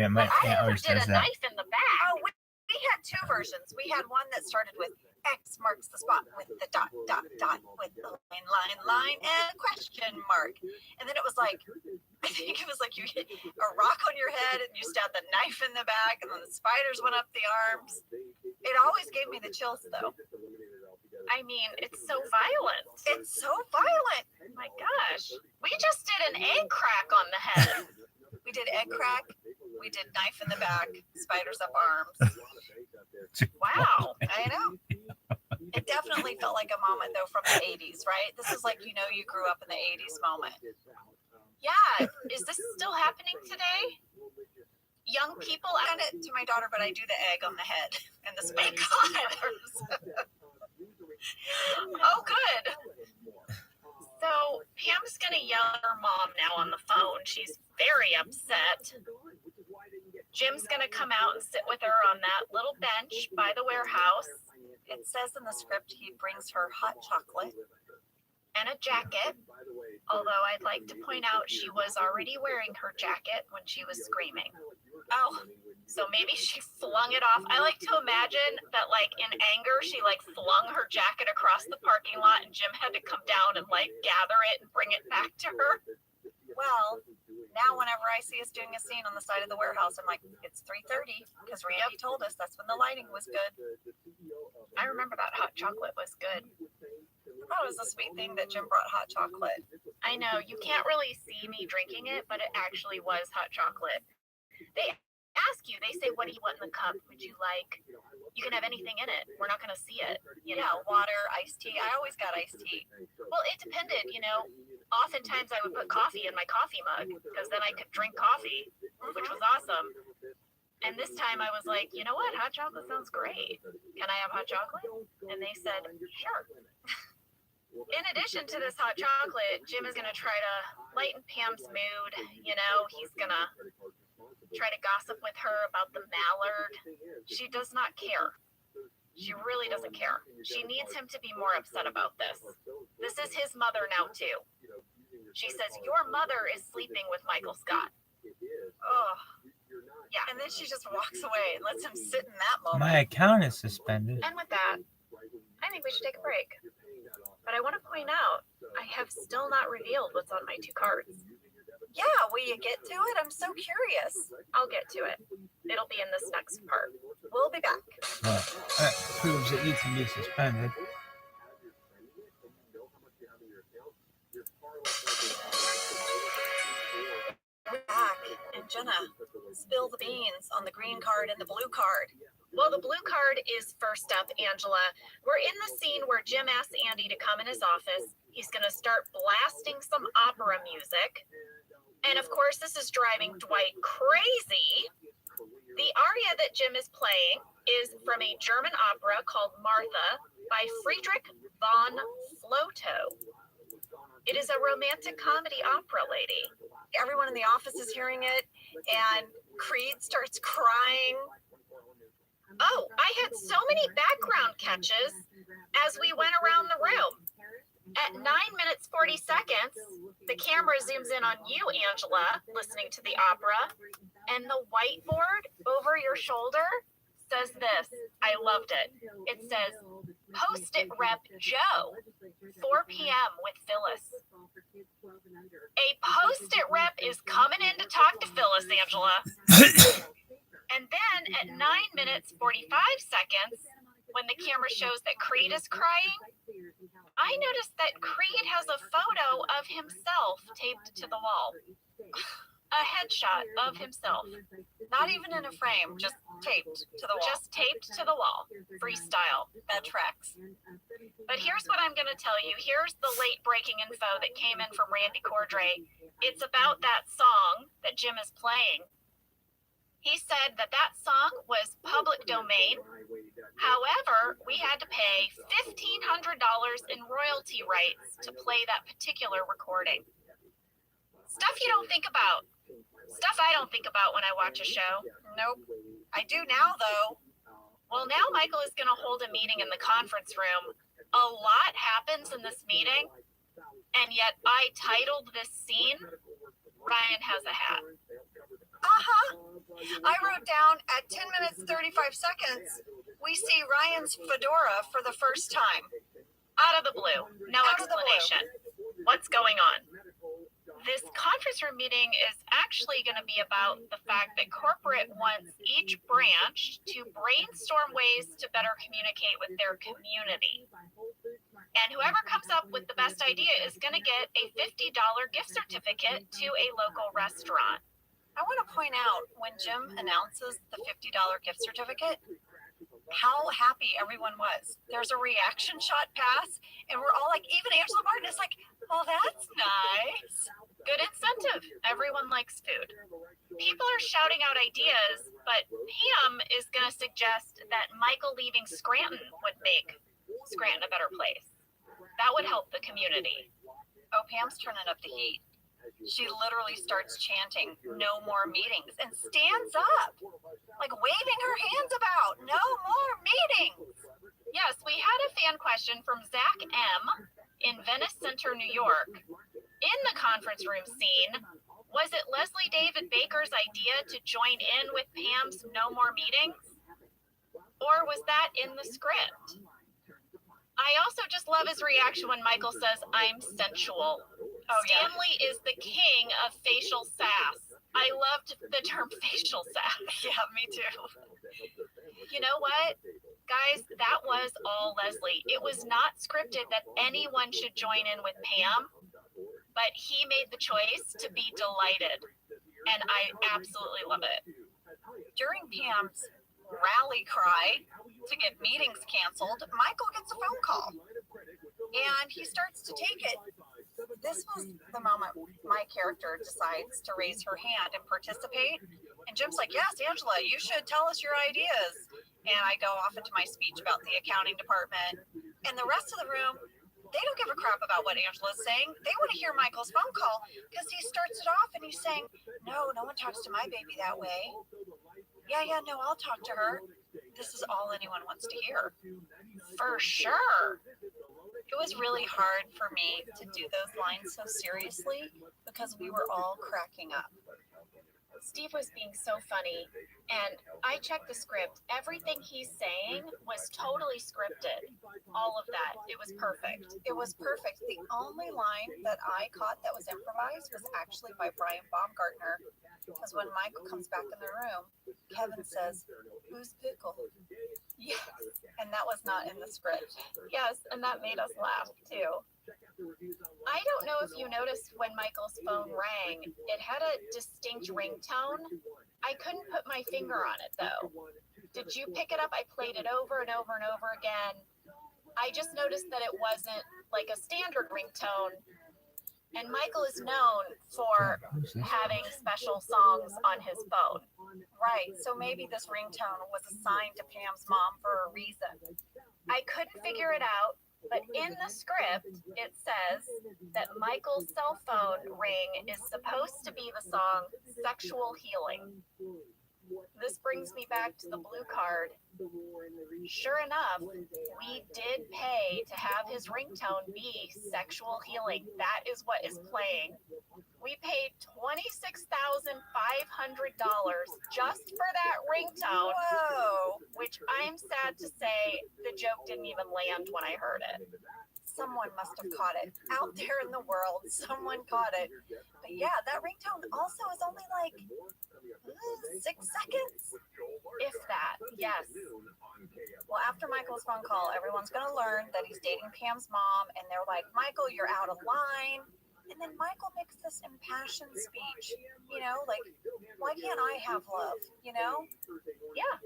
Yeah, my aunt always did does a that. knife in the back. Oh, we had two versions. We had one that started with X marks the spot with the dot, with the line, and a question mark. And then it was like, I think it was like you hit a rock on your head and you stabbed the knife in the back, and then the spiders went up the arms. It always gave me the chills, though. I mean, it's so violent. It's so violent. My gosh. We just did an egg crack on the head. We did egg crack. We did knife in the back, spiders up arms. Wow. I know. It definitely felt like a moment, though, from the 80s, right? This is like, you grew up in the 80s moment. Yeah. Is this still happening today? Young people, I done it to my daughter, but I do the egg on the head and the spiders. Oh, good. So Pam's going to yell at her mom now on the phone. She's very upset. Jim's going to come out and sit with her on that little bench by the warehouse. It says in the script he brings her hot chocolate and a jacket, although I'd like to point out she was already wearing her jacket when she was screaming. Oh, so maybe she flung it off. I like to imagine that, like, in anger, she, like, flung her jacket across the parking lot and Jim had to come down and, like, gather it and bring it back to her. Well, now whenever I see us doing a scene on the side of the warehouse, I'm like, it's 3:30 because Randy told us that's when the lighting was good. I remember that hot chocolate was good. I thought it was a sweet thing that Jim brought hot chocolate. I know, you can't really see me drinking it, but it actually was hot chocolate. They ask you, they say, what do you want in the cup? Would you like, you can have anything in it. We're not going to see it. Yeah, water, iced tea. I always got iced tea. Well, it depended, Oftentimes I would put coffee in my coffee mug because then I could drink coffee, which was awesome. And this time I was like, you know what? Hot chocolate sounds great. Can I have hot chocolate? And they said, sure. In addition to this hot chocolate, Jim is going to try to lighten Pam's mood. He's going to try to gossip with her about the mallard. She does not care. She really doesn't care. She needs him to be more upset about this. This is his mother now, too. She says, your mother is sleeping with Michael Scott. Oh. Yeah, and then she just walks away and lets him sit in that moment. My account is suspended. And with that, I think we should take a break. But I want to point out, I have still not revealed what's on my 2 cards. Yeah, will you get to it? I'm so curious. I'll get to it. It'll be in this next part. We'll be back. Well, that proves that you can be suspended. We're back, and Jenna, spill the beans on the green card and the blue card. Well, the blue card is first up, Angela. We're in the scene where Jim asks Andy to come in his office. He's going to start blasting some opera music. And of course, this is driving Dwight crazy. The aria that Jim is playing is from a German opera called Martha by Friedrich von Flotow. It is a romantic comedy opera, lady. Everyone in the office is hearing it, and Creed starts crying. Oh, I had so many background catches as we went around the room. At 9 minutes 40 seconds, the camera zooms in on you, Angela, listening to the opera, and the whiteboard over your shoulder says this. I loved it. It says, Post-it Rep Joe, 4 p.m. with Phyllis. A Post-it Rep is coming in to talk to Phyllis, Angela. And then at 9 minutes 45 seconds, when the camera shows that Creed is crying, I noticed that Creed has a photo of himself taped to the wall. A headshot of himself. Not even in a frame, just taped to the wall. Just taped to the wall. Freestyle. That tracks. But here's what I'm going to tell you. Here's the late breaking info that came in from Randy Cordray. It's about that song that Jim is playing. He said that that song was public domain. However, we had to pay $1,500 in royalty rights to play that particular recording. Stuff you don't think about. Stuff I don't think about when I watch a show. Nope. I do now, though. Well, now Michael is going to hold a meeting in the conference room. A lot happens in this meeting, and yet I titled this scene, Ryan Has a Hat. I wrote down at 10 minutes 35 seconds, we see Ryan's fedora for the first time. Out of the blue. No Out of the blue. explanation. What's going on? This conference room meeting is actually going to be about the fact that corporate wants each branch to brainstorm ways to better communicate with their community. And whoever comes up with the best idea is going to get a $50 gift certificate to a local restaurant. I want to point out when Jim announces the $50 gift certificate, how happy everyone was. There's a reaction shot pass, and we're all like, even Angela Martin is like, oh, that's nice. Good incentive. Everyone likes food. People are shouting out ideas, but Pam is going to suggest that Michael leaving Scranton would make Scranton a better place. That would help the community. Oh, Pam's turning up the heat. She literally starts chanting, no more meetings, and stands up, like waving her hands about, no more meetings. Yes, we had a fan question from Zach M. in Venice Center, New York. In the conference room scene, was it Leslie David Baker's idea to join in with Pam's no more meetings? Or was that in the script? I also just love his reaction when Michael says, I'm sensual. Oh, yeah. Stanley is the king of facial sass. I loved the term facial sass. Yeah, me too. You know what? Guys, that was all Leslie. It was not scripted that anyone should join in with Pam, but he made the choice to be delighted. And I absolutely love it. During Pam's rally cry to get meetings canceled, Michael gets a phone call, and he starts to take it. This was the moment my character decides to raise her hand and participate. And Jim's like, yes, Angela, you should tell us your ideas. And I go off into my speech about the accounting department. And the rest of the room, they don't give a crap about what Angela's saying. They want to hear Michael's phone call because he starts it off and he's saying, no one talks to my baby that way. Yeah, no, I'll talk to her. This is all anyone wants to hear. For sure. It was really hard for me to do those lines so seriously because we were all cracking up. Steve was being so funny, and I checked the script. Everything he's saying was totally scripted. All of that. It was perfect. It was perfect. The only line that I caught that was improvised was actually by Brian Baumgartner. Because when Michael comes back in the room, Kevin says, who's pickle? Yes. And that was not in the script. Yes, and that made us laugh, too. I don't know if you noticed when Michael's phone rang, it had a distinct ringtone. I couldn't put my finger on it, though. Did you pick it up? I played it over and over and over again. I just noticed that it wasn't like a standard ringtone. And Michael is known for having special songs on his phone. Right, so maybe this ringtone was assigned to Pam's mom for a reason. I couldn't figure it out, but in the script, it says that Michael's cell phone ring is supposed to be the song Sexual Healing. This brings me back to the blue card. Sure enough, we did pay to have his ringtone be Sexual Healing. That is what is playing. We paid $26,500 just for that ringtone. Whoa! Which I'm sad to say the joke didn't even land when I heard it. Someone must have caught it. Out there in the world, someone caught it. But yeah, that ringtone also is only like 6 seconds. If that, yes. Well, after Michael's phone call, everyone's going to learn that he's dating Pam's mom, and they're like, Michael, you're out of line. And then Michael makes this impassioned speech, you know, like, why can't I have love, you know? Yeah.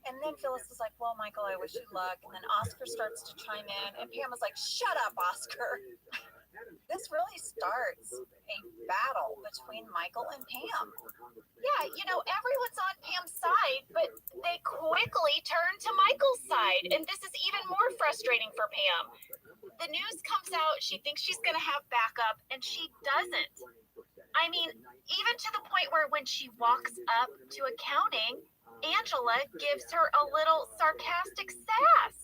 And then Phyllis is like, well, Michael, I wish you luck. And then Oscar starts to chime in, and Pam is like, shut up, Oscar. This really starts a battle between Michael and Pam. Yeah, you know, everyone's on Pam's side, but they quickly turn to Michael's side. And this is even more frustrating for Pam. The news comes out, she thinks she's going to have backup, and she doesn't. I mean, even to the point where when she walks up to accounting, Angela gives her a little sarcastic sass.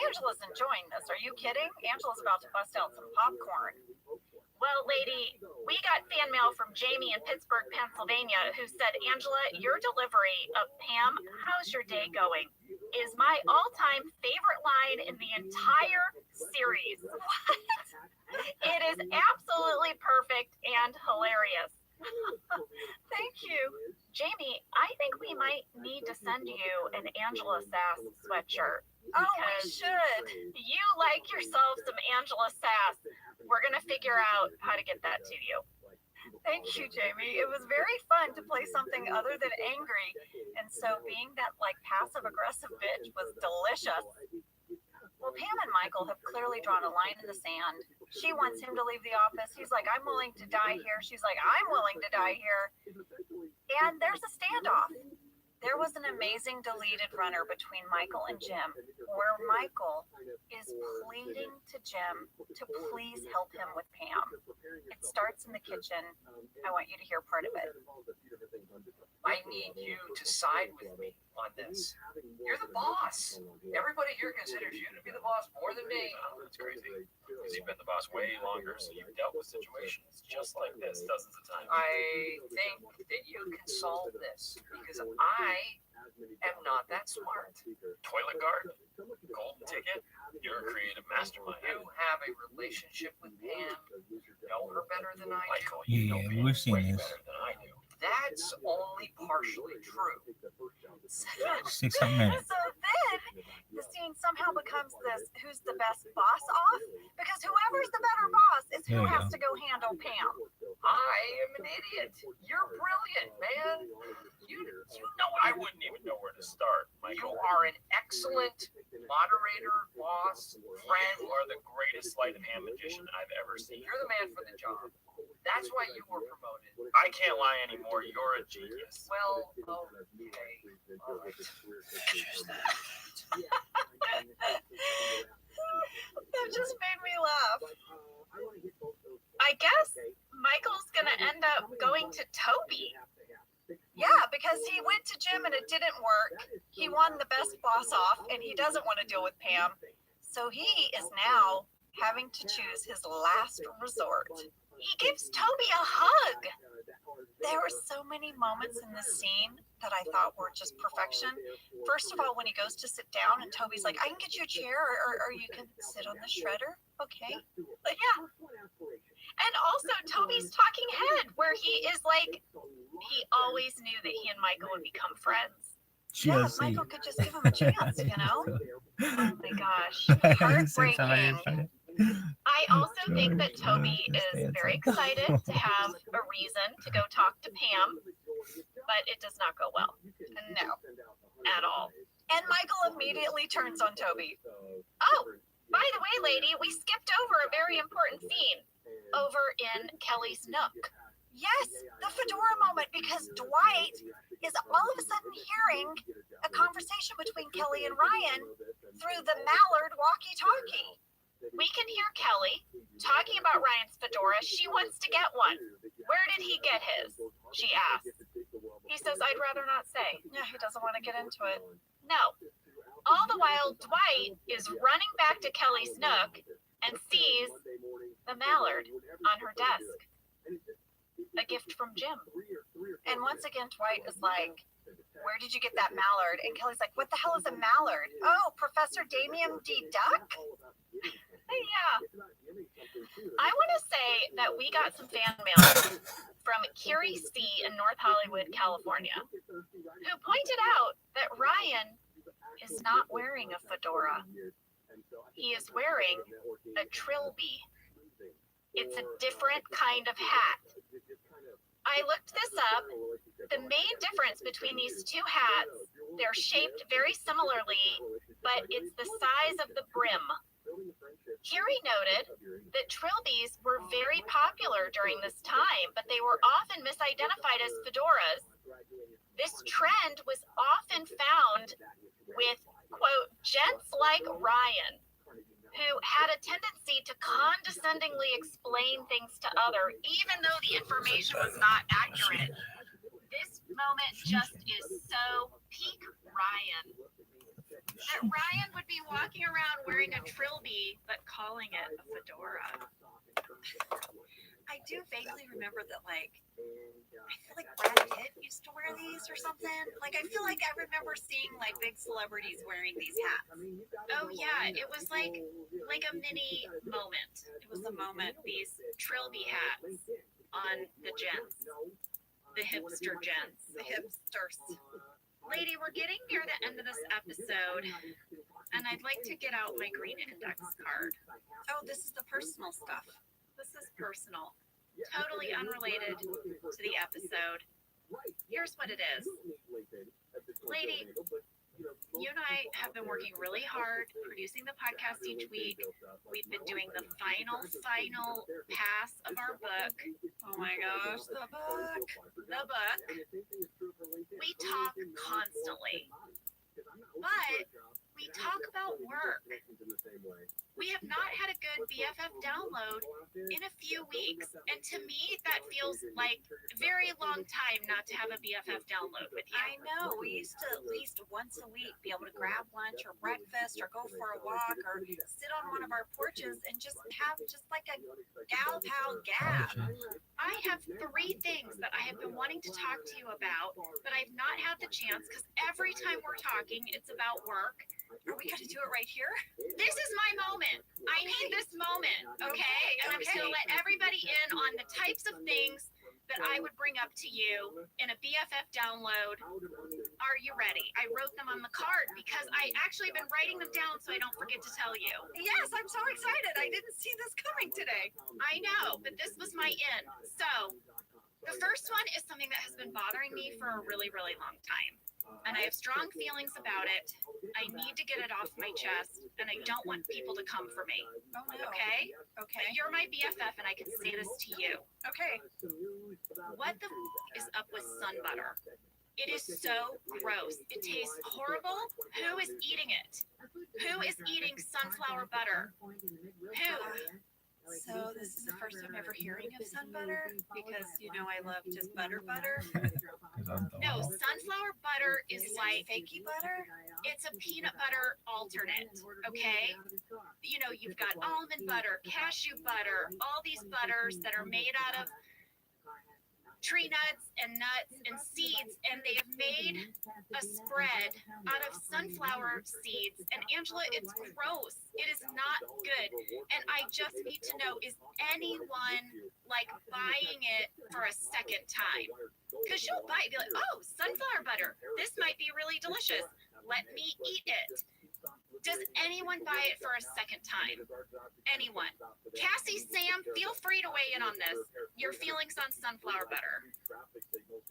Angela's enjoying this. Are you kidding? Angela's about to bust out some popcorn. Well, lady, we got fan mail from Jamie in Pittsburgh, Pennsylvania, who said, Angela, your delivery of Pam, how's your day going, is my all-time favorite line in the entire series. What? It is absolutely perfect and hilarious. Thank you. Jamie, I think we might need to send you an Angela Sass sweatshirt. Oh, we should. You like yourself some Angela Sass. We're going to figure out how to get that to you. Thank you, Jamie. It was very fun to play something other than angry. And so being that like passive aggressive bitch was delicious. Well, Pam and Michael have clearly drawn a line in the sand. She wants him to leave the office. He's like, I'm willing to die here. She's like, I'm willing to die here. And there's a standoff. There was an amazing deleted runner between Michael and Jim, where Michael is pleading to Jim to please help him with Pam. It starts in the kitchen. I want you to hear part of it. I need you to side with me on this. You're the boss. Everybody here considers you to be the boss more than me. Oh, that's crazy. Because you've been the boss way longer, so you've dealt with situations just like this dozens of times. I think that you can solve this because I am not that smart. Toilet guard? Golden ticket? You're a creative mastermind. You have a relationship with Pam. Know her better than I do. Michael, you know Yeah, Pam we've seen way this. better than I do. That's only partially true. 6 minutes. So then the scene somehow becomes this who's the best boss off, because whoever's the better boss is who There you has go. to go handle Pam. I am an idiot. You're brilliant, man. You know I wouldn't even know where to start, you Michael. are an excellent moderator, boss, friend. You are the greatest sleight of hand magician I've ever seen. You're the man for the job. That's why you were promoted. I can't lie anymore. You're a genius. Well, okay. All right. That just made me laugh. I guess Michael's going to end up going to Toby. Yeah, because he went to Jim and it didn't work. He won the best boss off and he doesn't want to deal with Pam. So he is now having to choose his last resort. He gives Toby a hug. There were so many moments in this scene that I thought were just perfection. First of all, when he goes to sit down and Toby's like, I can get you a chair or you can sit on the shredder. Okay. But yeah. And also Toby's talking head, where he is like, he always knew that he and Michael would become friends. Yeah, GLC. Michael could just give him a chance, you know? Oh my gosh. Heartbreaking. I also think that Toby is very excited to have a reason to go talk to Pam, but it does not go well. No. At all. And Michael immediately turns on Toby. Oh, by the way, lady, we skipped over a very important scene over in Kelly's Nook. Yes, the fedora moment, because Dwight is all of a sudden hearing a conversation between Kelly and Ryan through the Mallard walkie-talkie. We can hear Kelly talking about Ryan's fedora. She wants to get one. Where did he get his? She asks. He says, I'd rather not say. Yeah, he doesn't want to get into it. No. All the while, Dwight is running back to Kelly's Nook and sees the mallard on her desk. A gift from Jim. And once again, Dwight is like, where did you get that mallard? And Kelly's like, what the hell is a mallard? Oh, Professor Damien D. Duck? Yeah. I want to say that we got some fan mail from Kiri C. in North Hollywood, California, who pointed out that Ryan is not wearing a fedora. He is wearing a trilby. It's a different kind of hat. I looked this up. The main difference between these two hats, they're shaped very similarly, but it's the size of the brim. Kiri noted that trilbies were very popular during this time, but they were often misidentified as fedoras. This trend was often found with, quote, gents like Ryan, who had a tendency to condescendingly explain things to others, even though the information was not accurate. This moment just is so peak Ryan. That Ryan would be walking around wearing a trilby, but calling it a fedora. I do vaguely remember that, like, I feel like Brad Pitt used to wear these or something. Like, I feel like I remember seeing, like, big celebrities wearing these hats. Oh yeah, it was like a mini moment. It was a moment. These Trilby hats on the gents, the hipster gents. The hipsters. Lady, we're getting near the end of this episode, and I'd like to get out my green index card. Oh, this is the personal stuff. This is personal, totally unrelated to the episode. Here's what it is. Lady, you and I have been working really hard producing the podcast each week. We've been doing the final pass of our book. Oh my gosh, the book. The book. We talk constantly, but we talk about work. We have not had a good BFF download in a few weeks, and to me, that feels like a very long time not to have a BFF download with you. I know. We used to at least once a week be able to grab lunch or breakfast or go for a walk or sit on one of our porches and just have just like a gal pal gab. I have 3 things that I have been wanting to talk to you about, but I've not had the chance because every time we're talking, it's about work. Are we gonna do it right here? This is my moment. I need this moment, okay? And I'm just gonna let everybody in on the types of things that I would bring up to you in a BFF download. Are you ready? I wrote them on the card because I actually have been writing them down so I don't forget to tell you. Yes, I'm so excited. I didn't see this coming today. I know, but this was my in. So, the first one is something that has been bothering me for a really, really long time. And I have strong feelings about it. I need to get it off my chest, and I don't want people to come for me. Oh no. Okay? Okay. You're my BFF, and I can say this to you. Okay. What the is up with sun butter? It is so gross. It tastes horrible. Who is eating it? Who is eating sunflower butter? Who? So this is the first time ever hearing of sun butter because you know I love just butter. No, sunflower butter is like Fakey butter. it's a peanut butter alternate, okay? You know, you've got almond butter, cashew butter, all these butters that are made out of tree nuts and seeds, and they have made a spread out of sunflower seeds. And Angela, it's gross. It is not good. And I just need to know, is anyone like buying it for a second time? Because she'll buy it, be like, oh, sunflower butter. This might be really delicious. Let me eat it. Does anyone buy it for a second time? Anyone? Cassie, Sam, feel free to weigh in on this. Your feelings on sunflower butter.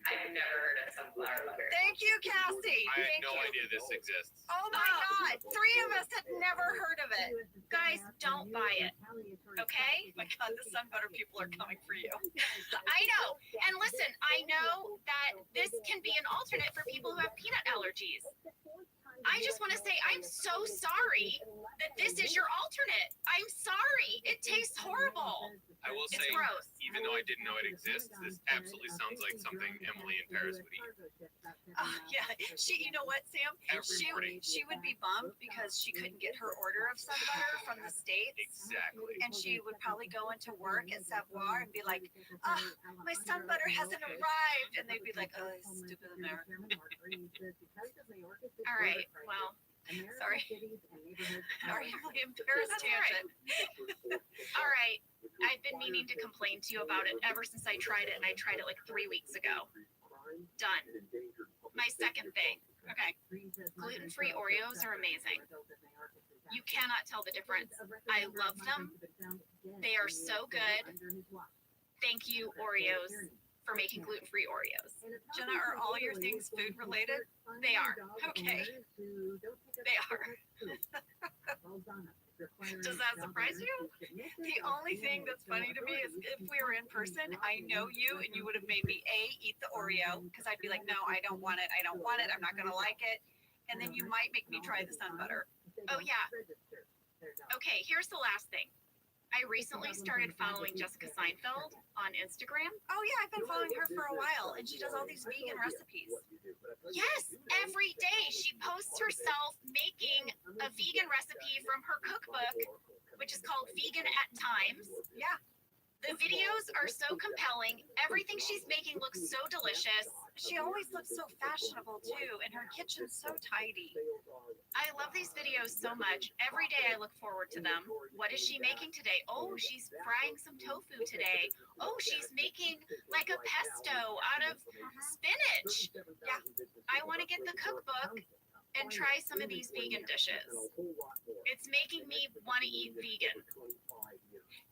I've never heard of sunflower butter. Thank you, Cassie. I had Thank no you. idea this exists. Oh my God! 3 of us had never heard of it. Guys, don't buy it. Okay? Oh my God, the sun butter people are coming for you. I know. And listen, I know that this can be an alternate for people who have peanut allergies. I just want to say I'm so sorry that this is your alternate. I'm sorry. It tastes horrible. I will It's say, gross. even though I didn't know it exists, this absolutely sounds like something Emily in Paris would eat. Yeah, you know what, Sam? Every morning. She would be bummed because she couldn't get her order of sun butter from the States. Exactly. And she would probably go into work at Savoir and be like, my sun butter hasn't arrived. And they'd be like, oh, stupid American. All right. Well, Sorry. Sorry, embarrassed That's all right. tangent. all right. I've been meaning to complain to you about it ever since I tried it, and I tried it like 3 weeks ago. Done. My second thing. Okay. Gluten-free Oreos are amazing. You cannot tell the difference. I love them. They are so good. Thank you, Oreos, for making gluten-free Oreos. Jenna, are all your things food related? They are. Okay. They are. Does that surprise you? The only thing that's funny to me is if we were in person, I know you and you would have made me eat the Oreo because I'd be like, no, I don't want it. I don't want it. I'm not going to like it. And then you might make me try the sun butter. Oh, yeah. Okay, here's the last thing. I recently started following Jessica Seinfeld on Instagram. Oh yeah, I've been following her for a while and she does all these vegan recipes. Yes, every day she posts herself making a vegan recipe from her cookbook, which is called Vegan at Times. Yeah. The videos are so compelling. Everything she's making looks so delicious. She always looks so fashionable too, and her kitchen's so tidy. I love these videos so much. Every day I look forward to them. What is she making today? Oh, she's frying some tofu today. Oh, she's making like a pesto out of spinach. Yeah. I want to get the cookbook and try some of these vegan dishes. It's making me want to eat vegan.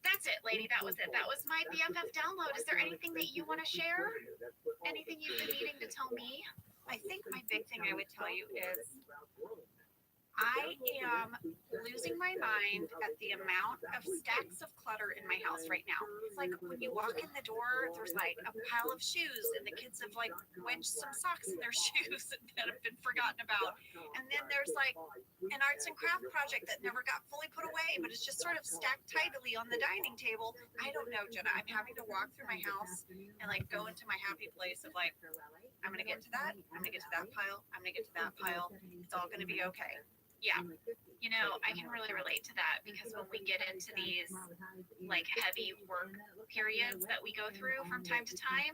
That's it, lady. That was it. That was my BFF download. Is there anything that you want to share? Anything you've been needing to tell me? I think my big thing I would tell you is I am losing my mind at the amount of stacks of clutter in my house right now. It's like when you walk in the door, there's like a pile of shoes, and the kids have like wedged some socks in their shoes that have been forgotten about. And then there's like an arts and craft project that never got fully put away, but it's just sort of stacked tidily on the dining table. I don't know, Jenna. I'm having to walk through my house and like go into my happy place of like, I'm going to get to that. I'm going to get to that pile. I'm going to get to that pile. It's all going to be okay. Yeah. You know, I can really relate to that because when we get into these like heavy work periods that we go through from time to time,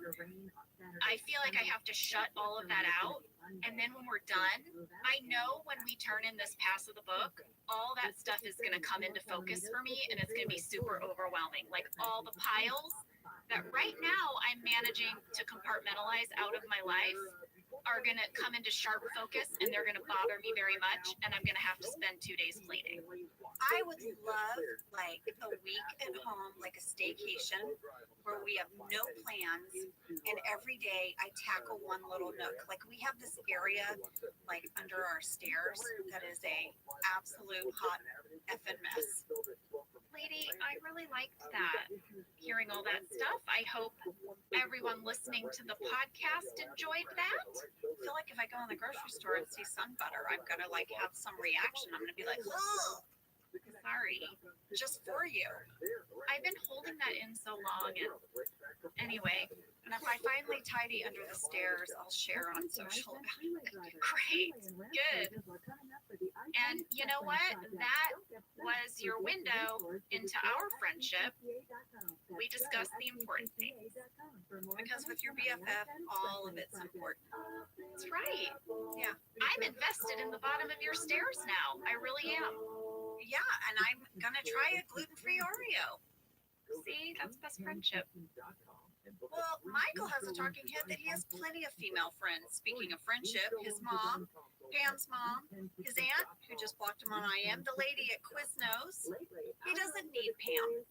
I feel like I have to shut all of that out. And then when we're done, I know when we turn in this pass of the book, all that stuff is going to come into focus for me and it's going to be super overwhelming. Like all the piles that right now I'm managing to compartmentalize out of my life are going to come into sharp focus and they're going to bother me very much. And I'm going to have to spend 2 days cleaning. I would love like a week at home, like a staycation where we have no plans and every day I tackle one little nook. Like we have this area like under our stairs that is a absolute hot effing mess. Lady, I really liked that. Hearing all that stuff. I hope everyone listening to the podcast enjoyed that. I feel like if I go in the grocery store and see sun butter, I'm gonna like have some reaction. I'm gonna be like, oh, Sorry. just for you. I've been holding that in so long. And anyway, And if I finally tidy under the stairs, I'll share on social. great. Good. And you know what? That was your window into our friendship. We discussed the important things. Because with your BFF, all of it's important. That's right. Yeah. I'm invested in the bottom of your stairs now. I really am. Yeah, and I'm gonna try a gluten-free Oreo. See, that's best friendship. Well, Michael has a talking head that he has plenty of female friends. Speaking of friendship, his mom, Pam's mom, his aunt, who just blocked him on IM, the lady at Quiznos. He doesn't need Pam.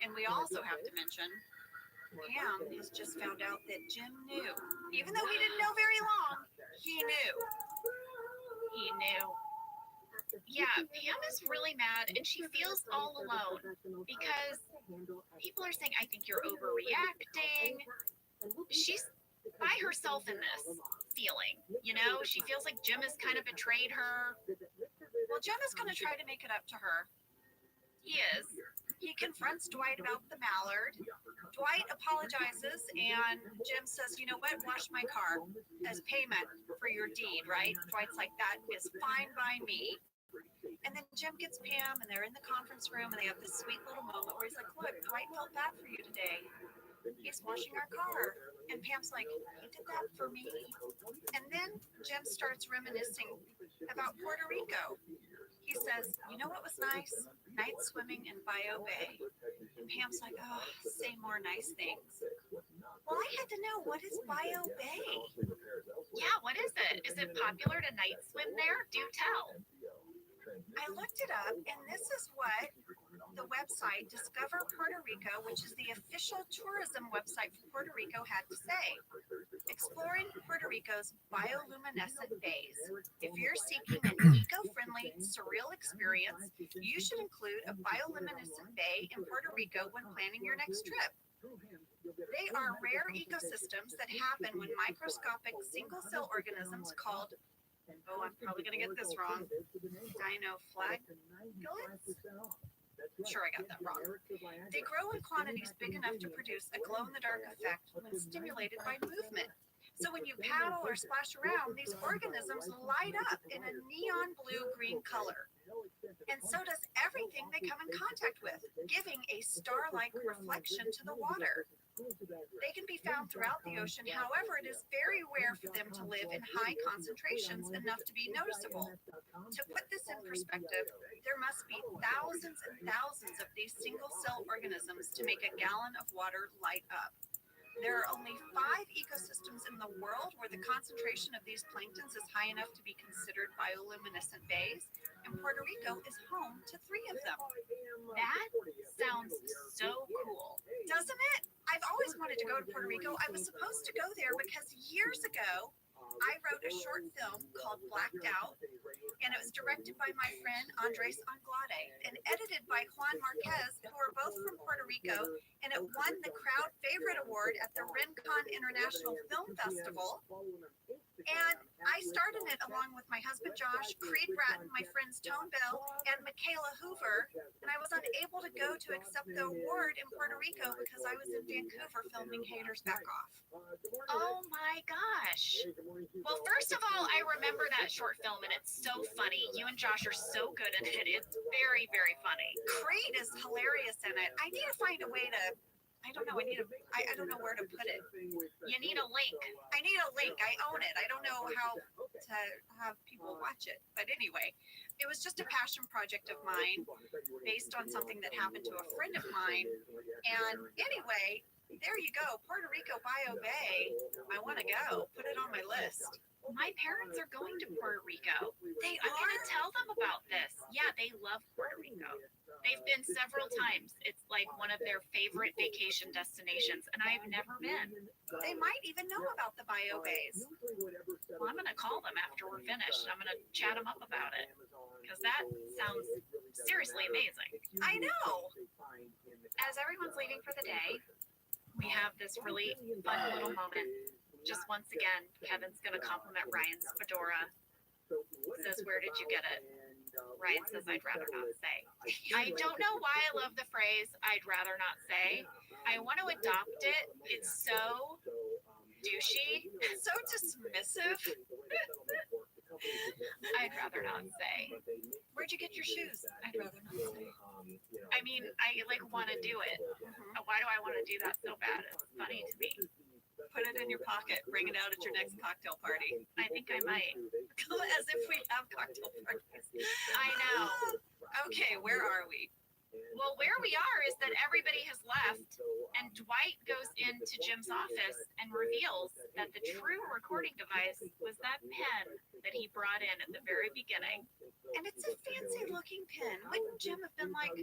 And we also have to mention, Pam has just found out that Jim knew. Even though he didn't know very long, he knew. He knew. Yeah, Pam is really mad and she feels all alone because people are saying, I think you're overreacting. She's by herself in this feeling, you know? She feels like Jim has kind of betrayed her. Well, Jim is going to try to make it up to her. He is. He confronts Dwight about the mallard. Dwight apologizes, and Jim says, you know what, wash my car as payment for your deed, right? Dwight's like, that is fine by me. And then Jim gets Pam, and they're in the conference room, and they have this sweet little moment where he's like, look, Dwight felt bad for you today. He's washing our car. And Pam's like, he did that for me. And then Jim starts reminiscing about Puerto Rico. He says, you know what was nice? Night swimming in Bio Bay. And Pam's like, oh, say more nice things. Well, I had to know, what is Bio Bay? Yeah, what is it? Is it popular to night swim there? Do tell. I looked it up, and this is what the website Discover Puerto Rico, which is the official tourism website for Puerto Rico, had to say. Exploring Puerto Rico's bioluminescent bays. If you're seeking an eco-friendly, surreal experience, you should include a bioluminescent bay in Puerto Rico when planning your next trip. They are rare ecosystems that happen when microscopic single-cell organisms called, oh, I'm probably going to get this wrong, dinoflagellates? Sure, I got that wrong. They grow in quantities big enough to produce a glow-in-the-dark effect when stimulated by movement. So when you paddle or splash around, these organisms light up in a neon blue-green color. And so does everything they come in contact with, giving a star-like reflection to the water. They can be found throughout the ocean. However, it is very rare for them to live in high concentrations enough to be noticeable. To put this in perspective, there must be thousands and thousands of these single-cell organisms to make a gallon of water light up. There are only 5 ecosystems in the world where the concentration of these planktons is high enough to be considered bioluminescent bays, and Puerto Rico is home to 3 of them. That sounds so cool. Doesn't it? I've always wanted to go to Puerto Rico. I was supposed to go there because years ago, I wrote a short film called Blacked Out, and it was directed by my friend Andres Anglade and edited by Juan Marquez, who are both from Puerto Rico, and it won the Crowd Favorite Award at the Rincon International Film Festival. And I starred in it along with my husband Josh, Creed Bratton, my friends Tone Bell, and Michaela Hoover. And I was unable to go to accept the award in Puerto Rico because I was in Vancouver filming Haters Back Off. Oh my gosh. Well, first of all, I remember that short film and it's so funny. You and Josh are so good in it. It's very, very funny. Creed is hilarious in it. I need to find a way to, I don't know, I don't know where to put it. You need a link. I need a link. I own it. I don't know how to have people watch it. But anyway, it was just a passion project of mine based on something that happened to a friend of mine. And anyway, there you go. Puerto Rico Bio Bay. I want to go. Put it on my list. My parents are going to Puerto Rico. They I'm going are? to tell them about this. Yeah, they love Puerto Rico. They've been several times. It's like one of their favorite vacation destinations, and I've never been. They might even know about the bio bays. Well, I'm going to call them after we're finished. I'm going to chat them up about it because that sounds seriously amazing. I know. As everyone's leaving for the day, we have this really fun little moment. Just once again, Kevin's going to compliment Ryan's fedora. Says, "Where did you get it?" Ryan says, "I'd rather not say." I don't know why I love the phrase, "I'd rather not say." I want to adopt it. It's so douchey. So dismissive. I'd rather not say. Where'd you get your shoes? I'd rather not say. I mean, I like want to do it. Why do I want to do that so bad? It's funny to me. Put it in your pocket. Bring it out at your next cocktail party. I think I might. As if we have cocktail parties. I know. Okay, where are we? Well, where we are is that everybody has left, and Dwight goes into Jim's office and reveals that the true recording device was that pen that he brought in at the very beginning. And it's a fancy looking pen. Wouldn't Jim have been like,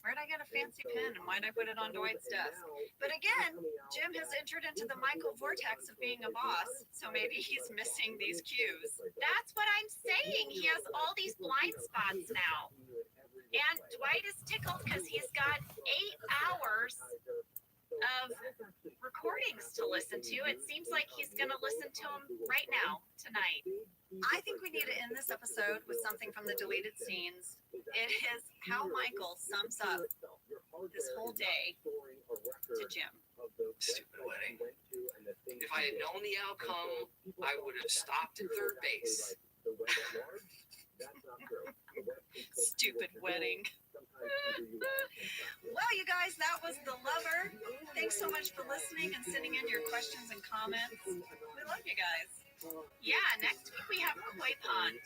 where'd I get a fancy pen and why'd I put it on Dwight's desk? But again, Jim has entered into the Michael vortex of being a boss, so maybe he's missing these cues. That's what I'm saying. He has all these blind spots now. And Dwight is tickled because he's got 8 hours of recordings to listen to. It seems like he's going to listen to them right now, tonight. I think we need to end this episode with something from the deleted scenes. It is how Michael sums up this whole day to Jim. Stupid wedding. If I had known the outcome, I would have stopped at third base. Stupid wedding. Well, you guys, that was The Lover. Thanks so much for listening and sending in your questions and comments. We love you guys. Yeah, next week we have Koi Pond,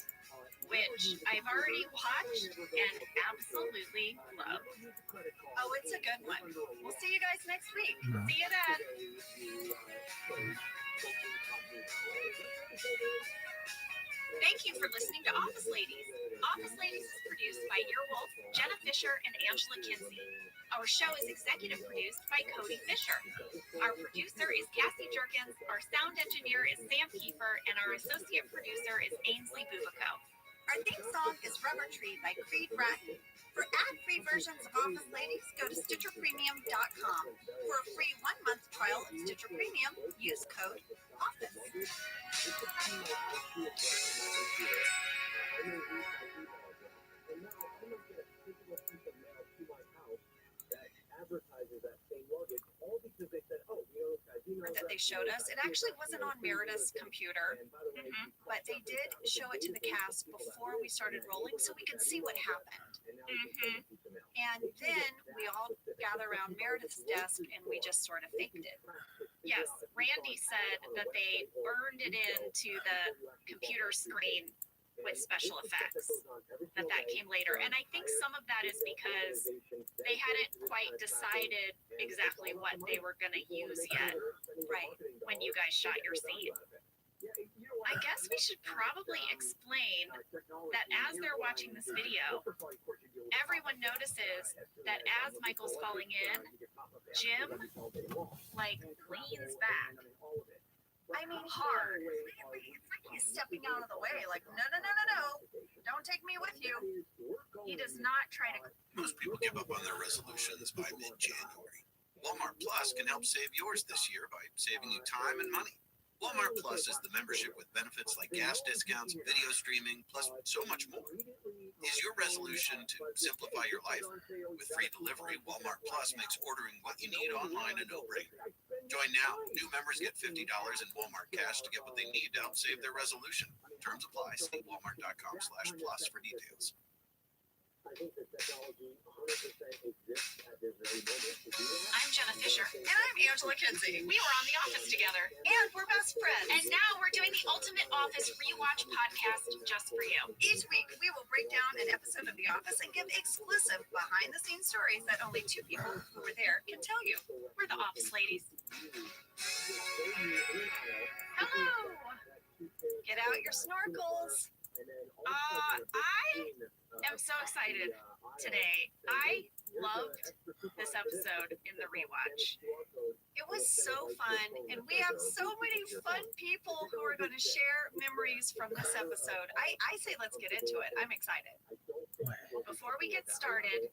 which I've already watched and absolutely love. Oh, it's a good one. We'll see you guys next week. See you then. Thank you for listening to Office Ladies. Office Ladies is produced by Earwolf, Jenna Fisher, and Angela Kinsey. Our show is executive produced by Cody Fisher. Our producer is Cassie Jerkins, our sound engineer is Sam Kiefer, and our associate producer is Ainsley Bubico. Our theme song is Rubber Tree by Creed Bratton. For ad-free versions of Office Ladies, go to StitcherPremium.com. For a free 1-month trial of Stitcher Premium, use code OFFICE. Or that they showed us. It actually wasn't on Meredith's computer, Mhm. but they did show it to the cast before we started rolling so we could see what happened. Mhm. And then we all gather around Meredith's desk and we just sort of faked it. Yes, Randy said that they burned it into the computer screen with special effects. That came later. And I think some of that is because they hadn't quite decided exactly what they were going to use yet Right. when you guys shot your scene. I guess we should probably explain that as they're watching this video, everyone notices that as Michael's falling in, Jim like leans back. I mean, hard. It's like he's stepping out of the way, like, no. Don't take me with you. He does not try to. Most people give up on their resolutions by mid-January. Walmart Plus can help save yours this year by saving you time and money. Walmart Plus is the membership with benefits like gas discounts, video streaming, plus so much more. Is your resolution to simplify your life? With free delivery, Walmart Plus makes ordering what you need online a no-brainer. Join now. New members get $50 in Walmart cash to get what they need to help save their resolution. Terms apply. See walmart.com/plus for details. I'm Jenna Fisher. And I'm Angela Kinsey. We were on The Office together. And we're best friends. And now we're doing the Ultimate Office Rewatch podcast just for you. Each week, we will break down an episode of The Office and give exclusive behind-the-scenes stories that only two people who were there can tell you. We're the Office ladies. Hello. Get out your snorkels. I am so excited today. I loved this episode in the rewatch. It was so fun, and we have so many fun people who are going to share memories from this episode. I say let's get into it. I'm excited. Before we get started,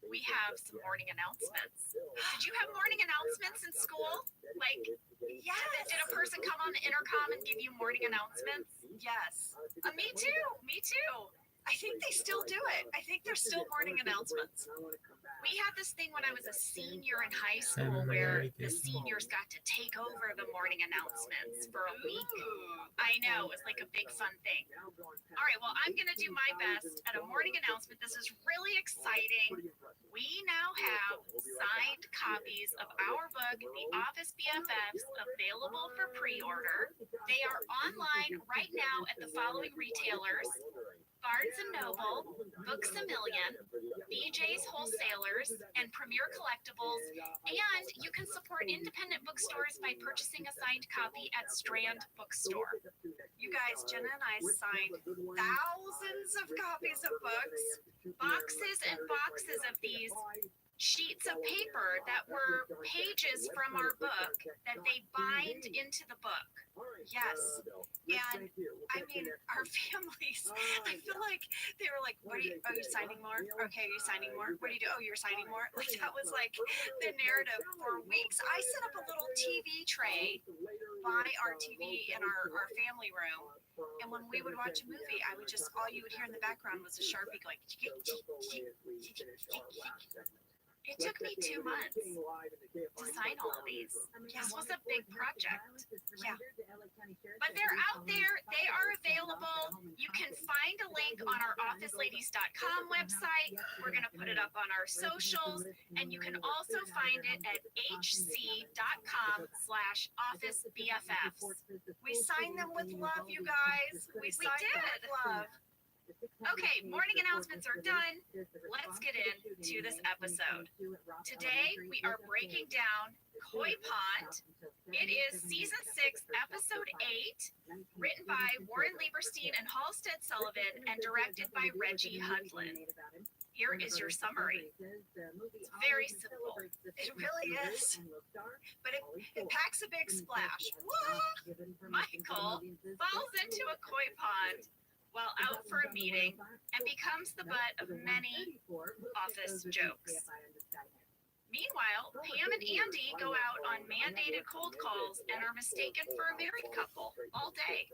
we have some morning announcements. Did you have morning announcements in school? Like, Yes. did a person come on the intercom and give you morning announcements? Yes. Me too. Me too. I think they still do it. I think there's still morning announcements. We had this thing when I was a senior in high school where the seniors got to take over the morning announcements for a week. I know, it was like a big fun thing. All right, well, I'm going to do my best at a morning announcement. This is really exciting. We now have signed copies of our book, The Office BFFs, available for pre-order. They are online right now at the following retailers: Barnes & Noble, Books A Million, BJ's Wholesalers, and Premier Collectibles. And you can support independent bookstores by purchasing a signed copy at Strand Bookstore. You guys, Jenna and I signed thousands of copies of books. Boxes and boxes of these sheets of paper that were pages from our book that they bind into the book. Yes. And I mean, our families, I feel like they were like, are you signing more? Okay, are you signing more? What do you do? Oh, you're signing more? Like, that was like the narrative for weeks. I set up a little TV tray by our TV in our family room. And when we would watch a movie, I would just, all you would hear in the background was a Sharpie going, It took me 2 months to sign all of these. This was a big project. Yeah. But they're out there. They are available. You can find a link on our officeladies.com website. We're going to put it up on our socials. And you can also find it at hc.com/officebffs. We signed them with love, you guys. We signed them with love. Okay, morning announcements are done. Let's get into this episode. Today, we are breaking down Koi Pond. It is season 6, episode 8, written by Warren Lieberstein and Halstead Sullivan, and directed by Reggie Hudlin. Here is your summary. It's very simple. It really is. But it packs a big splash. Whoa! Michael falls into a koi pond while out for a meeting and becomes the butt of many office jokes. Meanwhile, Pam and Andy go out on mandated cold calls and are mistaken for a married couple all day.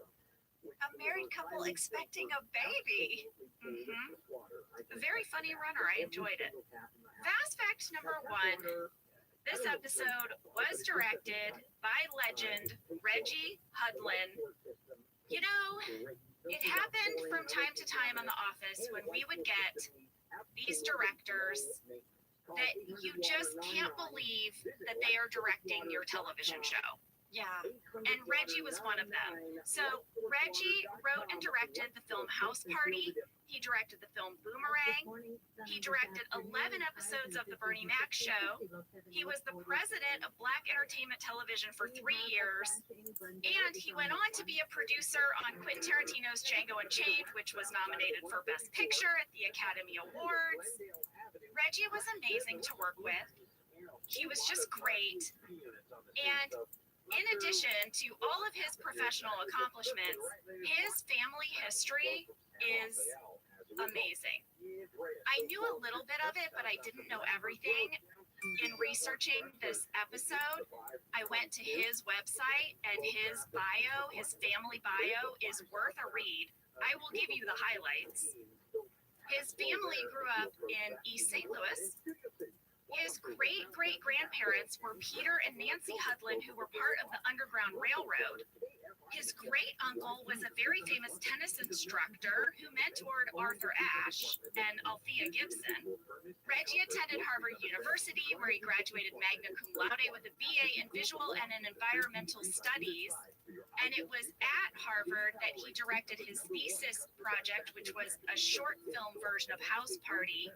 A married couple expecting a baby. A very funny runner. I enjoyed it. Fast fact number 1. This episode was directed by legend Reggie Hudlin. You know, it happened from time to time on The Office when we would get these directors that you just can't believe that they are directing your television show. Yeah. And Reggie was one of them. So Reggie wrote and directed the film House Party. He directed the film Boomerang. He directed 11 episodes of The Bernie Mac Show. He was the president of Black Entertainment Television for 3 years. And he went on to be a producer on Quentin Tarantino's Django Unchained, which was nominated for Best Picture at the Academy Awards. Reggie was amazing to work with. He was just great. And in addition to all of his professional accomplishments, his family history is amazing. I knew a little bit of it, but I didn't know everything. In researching this episode, I went to his website, and his bio, his family bio, is worth a read. I will give you the highlights. His family grew up in East St. Louis. His great-great-grandparents were Peter and Nancy Hudlin, who were part of the Underground Railroad. His great-uncle was a very famous tennis instructor who mentored Arthur Ashe and Althea Gibson. Reggie attended Harvard University, where he graduated magna cum laude with a BA in Visual and in Environmental Studies. And it was at Harvard that he directed his thesis project, which was a short film version of House Party.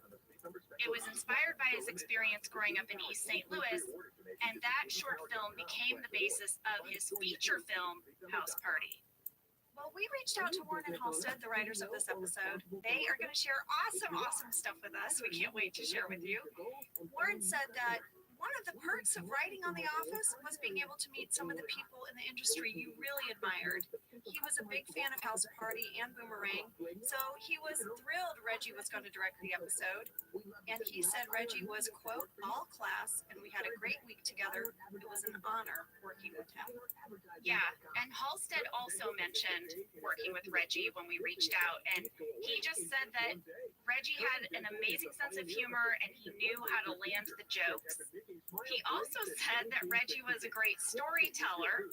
It was inspired by his experience growing up in East St. Louis, and that short film became the basis of his feature film, House Party. Well, we reached out to Warren and Halstead, the writers of this episode. They are going to share awesome stuff with us. We can't wait to share with you. Warren said that one of the perks of writing on The Office was being able to meet some of the people in the industry you really admired. He was a big fan of House Party and Boomerang, so he was thrilled Reggie was going to direct the episode. And he said Reggie was, quote, all class, and we had a great week together. It was an honor working with him. Yeah, and Halstead also mentioned working with Reggie when we reached out, and he just said that Reggie had an amazing sense of humor and he knew how to land the jokes. He also said that Reggie was a great storyteller.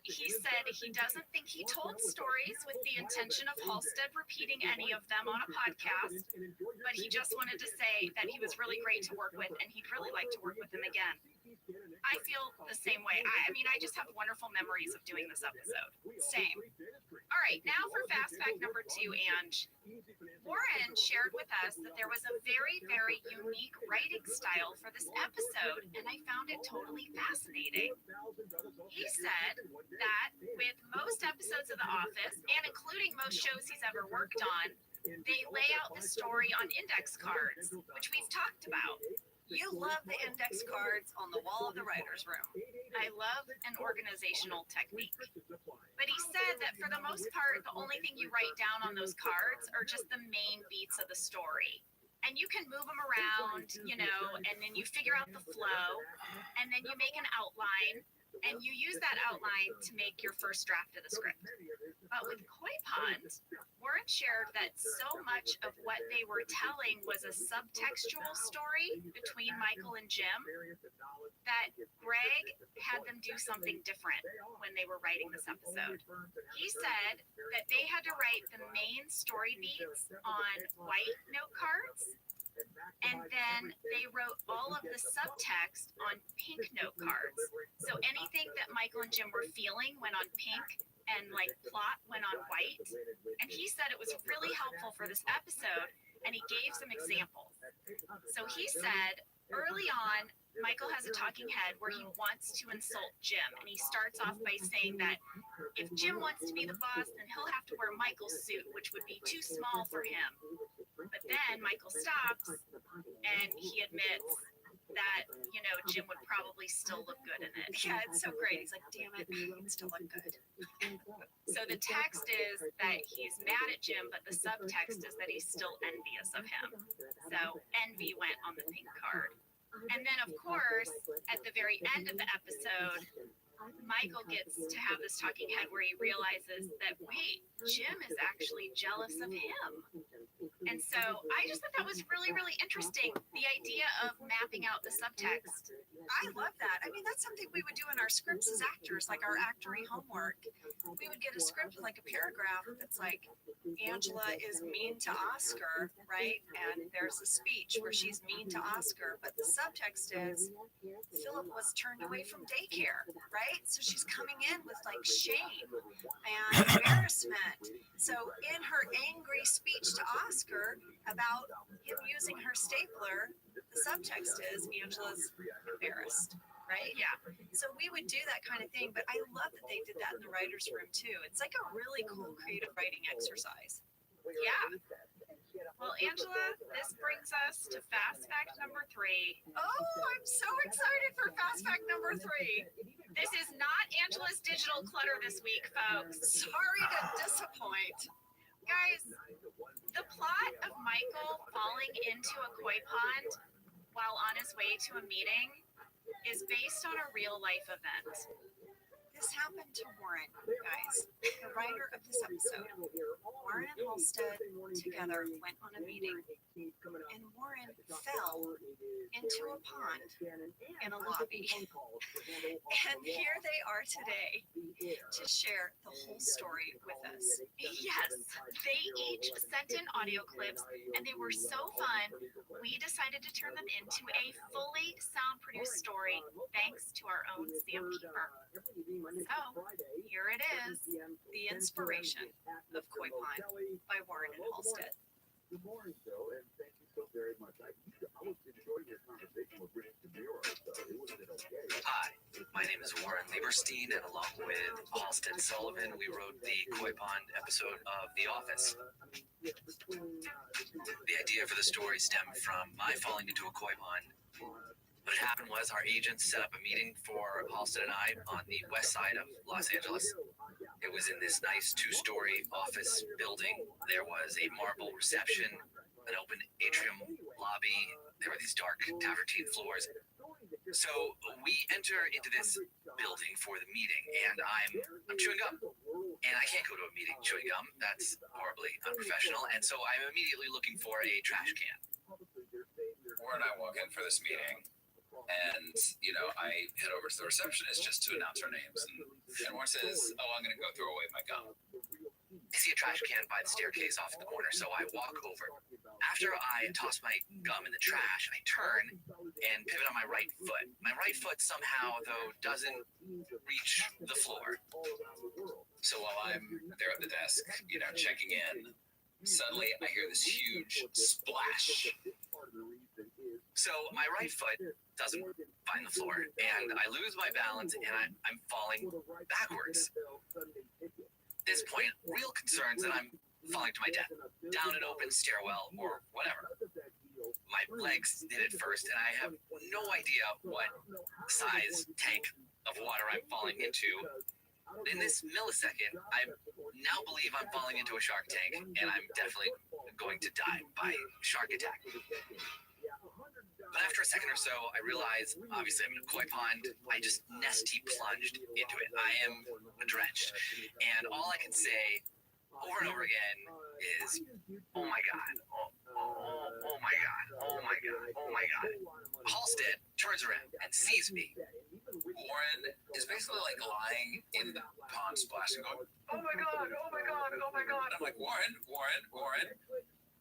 He said he doesn't think he told stories with the intention of Halstead repeating any of them on a podcast, but he just wanted to say that he was really great to work with and he'd really like to work with him again. I feel the same way. I mean, I just have wonderful memories of doing this episode. Same. All right, now for fast fact number 2, Ange. Warren shared with us that there was a very unique writing style for this episode, and I found it totally fascinating. He said that with most episodes of The Office, and including most shows he's ever worked on, they lay out the story on index cards, which we've talked about. You love the index cards on the wall of the writer's room. I love an organizational technique. But he said that for the most part, the only thing you write down on those cards are just the main beats of the story. And you can move them around, you know, and then you figure out the flow, and then you make an outline, and you use that outline to make your first draft of the script. But with Koi Pond, Warren shared that so much of what they were telling was a subtextual story between Michael and Jim that Greg had them do something different when they were writing this episode. He said that they had to write the main story beats on white note cards, and then they wrote all of the subtext on pink note cards. So anything that Michael and Jim were feeling went on pink, and like plot went on white. And he said it was really helpful for this episode, and he gave some examples. So he said early on, Michael has a talking head where he wants to insult Jim, and he starts off by saying that if Jim wants to be the boss, then he'll have to wear Michael's suit, which would be too small for him. But then Michael stops, and he admits that, you know, Jim would probably still look good in it. Yeah, it's so great. He's like, damn it, it still look good. So the text is that he's mad at Jim, but the subtext is that he's still envious of him. So envy went on the pink card. And then, of course, at the very end of the episode, Michael gets to have this talking head where he realizes that, wait, Jim is actually jealous of him. And so I just thought that was really, really interesting. The idea of mapping out the subtext. I love that. I mean, that's something we would do in our scripts as actors, like our actory homework. We would get a script, like a paragraph that's like, Angela is mean to Oscar, right? And there's a speech where she's mean to Oscar, but the subtext is Philip was turned away from daycare, right? So she's coming in with like shame and embarrassment. So in her angry speech to Oscar about him using her stapler, the subtext is Angela's embarrassed, right? Yeah. So we would do that kind of thing, but I love that they did that in the writer's room too. It's like a really cool creative writing exercise. Yeah. Well, Angela, this brings us to fast fact number 3. Oh, I'm so excited for fast fact number 3. This is not Angela's digital clutter this week, folks. Sorry to disappoint. Guys, the plot of Michael falling into a koi pond while on his way to a meeting is based on a real life event. This happened to Warren, guys, the writer of this episode. Warren and Halstead together went on a meeting, and Warren fell into a pond in a lobby. And here they are today to share the whole story with us. Yes, they each sent in audio clips, and they were so fun, we decided to turn them into a fully sound-produced story thanks to our own Sam Keeper. So, here it is, The Inspiration of Koi Pond by Warren and Halstead. Good morning, Joe, and thank you so very much. I always enjoyed your conversation with Rich DeMuro, so it was okay. Hi, my name is Warren Lieberstein, and along with Halstead Sullivan, we wrote the Koi Pond episode of The Office. The idea for the story stemmed from my falling into a koi pond. What had happened was our agents set up a meeting for Halstead and I on the west side of Los Angeles. It was in this nice 2-story office building. There was a marble reception, an open atrium lobby. There were these dark travertine floors. So we enter into this building for the meeting, and I'm chewing gum. And I can't go to a meeting chewing gum. That's horribly unprofessional. And so I'm immediately looking for a trash can. Warren and I walk in for this meeting, and, I head over to the receptionist just to announce our names. And Warren says, oh, I'm going to go throw away my gum. I see a trash can by the staircase off in the corner, so I walk over. After I toss my gum in the trash, I turn and pivot on my right foot. My right foot somehow, though, doesn't reach the floor. So while I'm there at the desk, checking in, suddenly I hear this huge splash. So my right foot doesn't find the floor, and I lose my balance, and I'm falling backwards. At this point, real concerns that I'm falling to my death, down an open stairwell or whatever. My legs did it first, and I have no idea what size tank of water I'm falling into. In this millisecond, I now believe I'm falling into a shark tank, and I'm definitely going to die by shark attack. But after a second or so, I realize, obviously I'm in a koi pond. I just nesty plunged into it. I am drenched. And all I can say over and over again is, oh my God, oh my God, oh my God, oh my God. Halstead turns around and sees me. Warren is basically like lying in the pond splashing, going, oh my God, oh my God, oh my God. I'm like, Warren.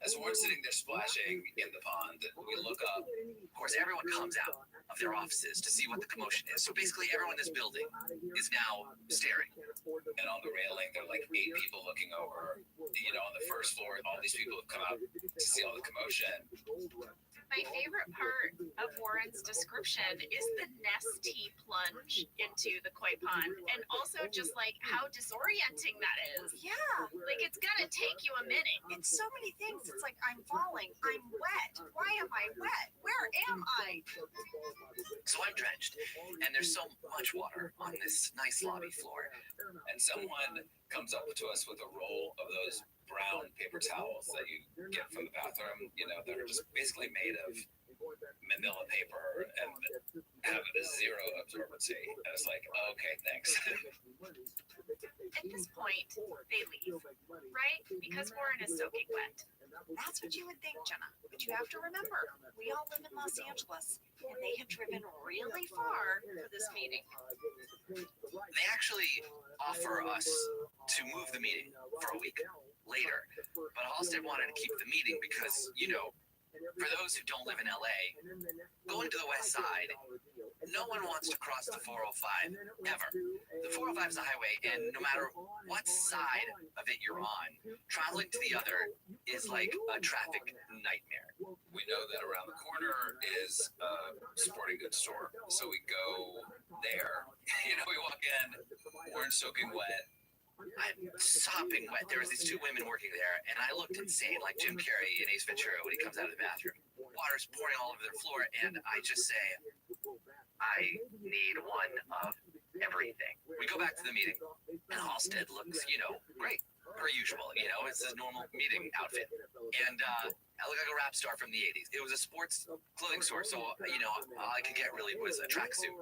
As Warren's sitting there splashing in the pond, we look up. Of course, everyone comes out of their offices to see what the commotion is. So basically, everyone in this building is now staring. And on the railing, there are like 8 people looking over. On the first floor, all these people have come out to see all the commotion. My favorite part of Warren's description is the nesty plunge into the koi pond, and also just like how disorienting that is. Yeah. Like it's gonna take you a minute. It's so many things. It's like, I'm falling. I'm wet. Why am I wet? Where am I? So I'm drenched, and there's so much water on this nice lobby floor. And someone comes up to us with a roll of those brown paper towels that you get from the bathroom, that are just basically made of manila paper and have a zero absorbency. And it's like, okay, thanks. At this point, they leave, right? Because Warren is soaking wet. That's what you would think, Jenna. But you have to remember, we all live in Los Angeles, and they have driven really far for this meeting. They actually offer us to move the meeting for a week later, but Halstead wanted to keep the meeting because, you know, for those who don't live in LA, going to the west side, no one wants to cross the 405 ever. The 405 is a highway, and no matter what side of it you're on, traveling to the other is like a traffic nightmare. We know that around the corner is a sporting goods store, so we go there. You know, we walk in, we're soaking wet. I'm sopping wet. There was these two women working there, and I looked insane, like Jim Carrey in Ace Ventura when he comes out of the bathroom. Water's pouring all over their floor, and I just say, I need one of everything. We go back to the meeting, and Halstead looks, you know, great, per usual. You know, it's his normal meeting outfit. And I look like a rap star from the 80s. It was a sports clothing store, so, you know, all I could get really was a tracksuit.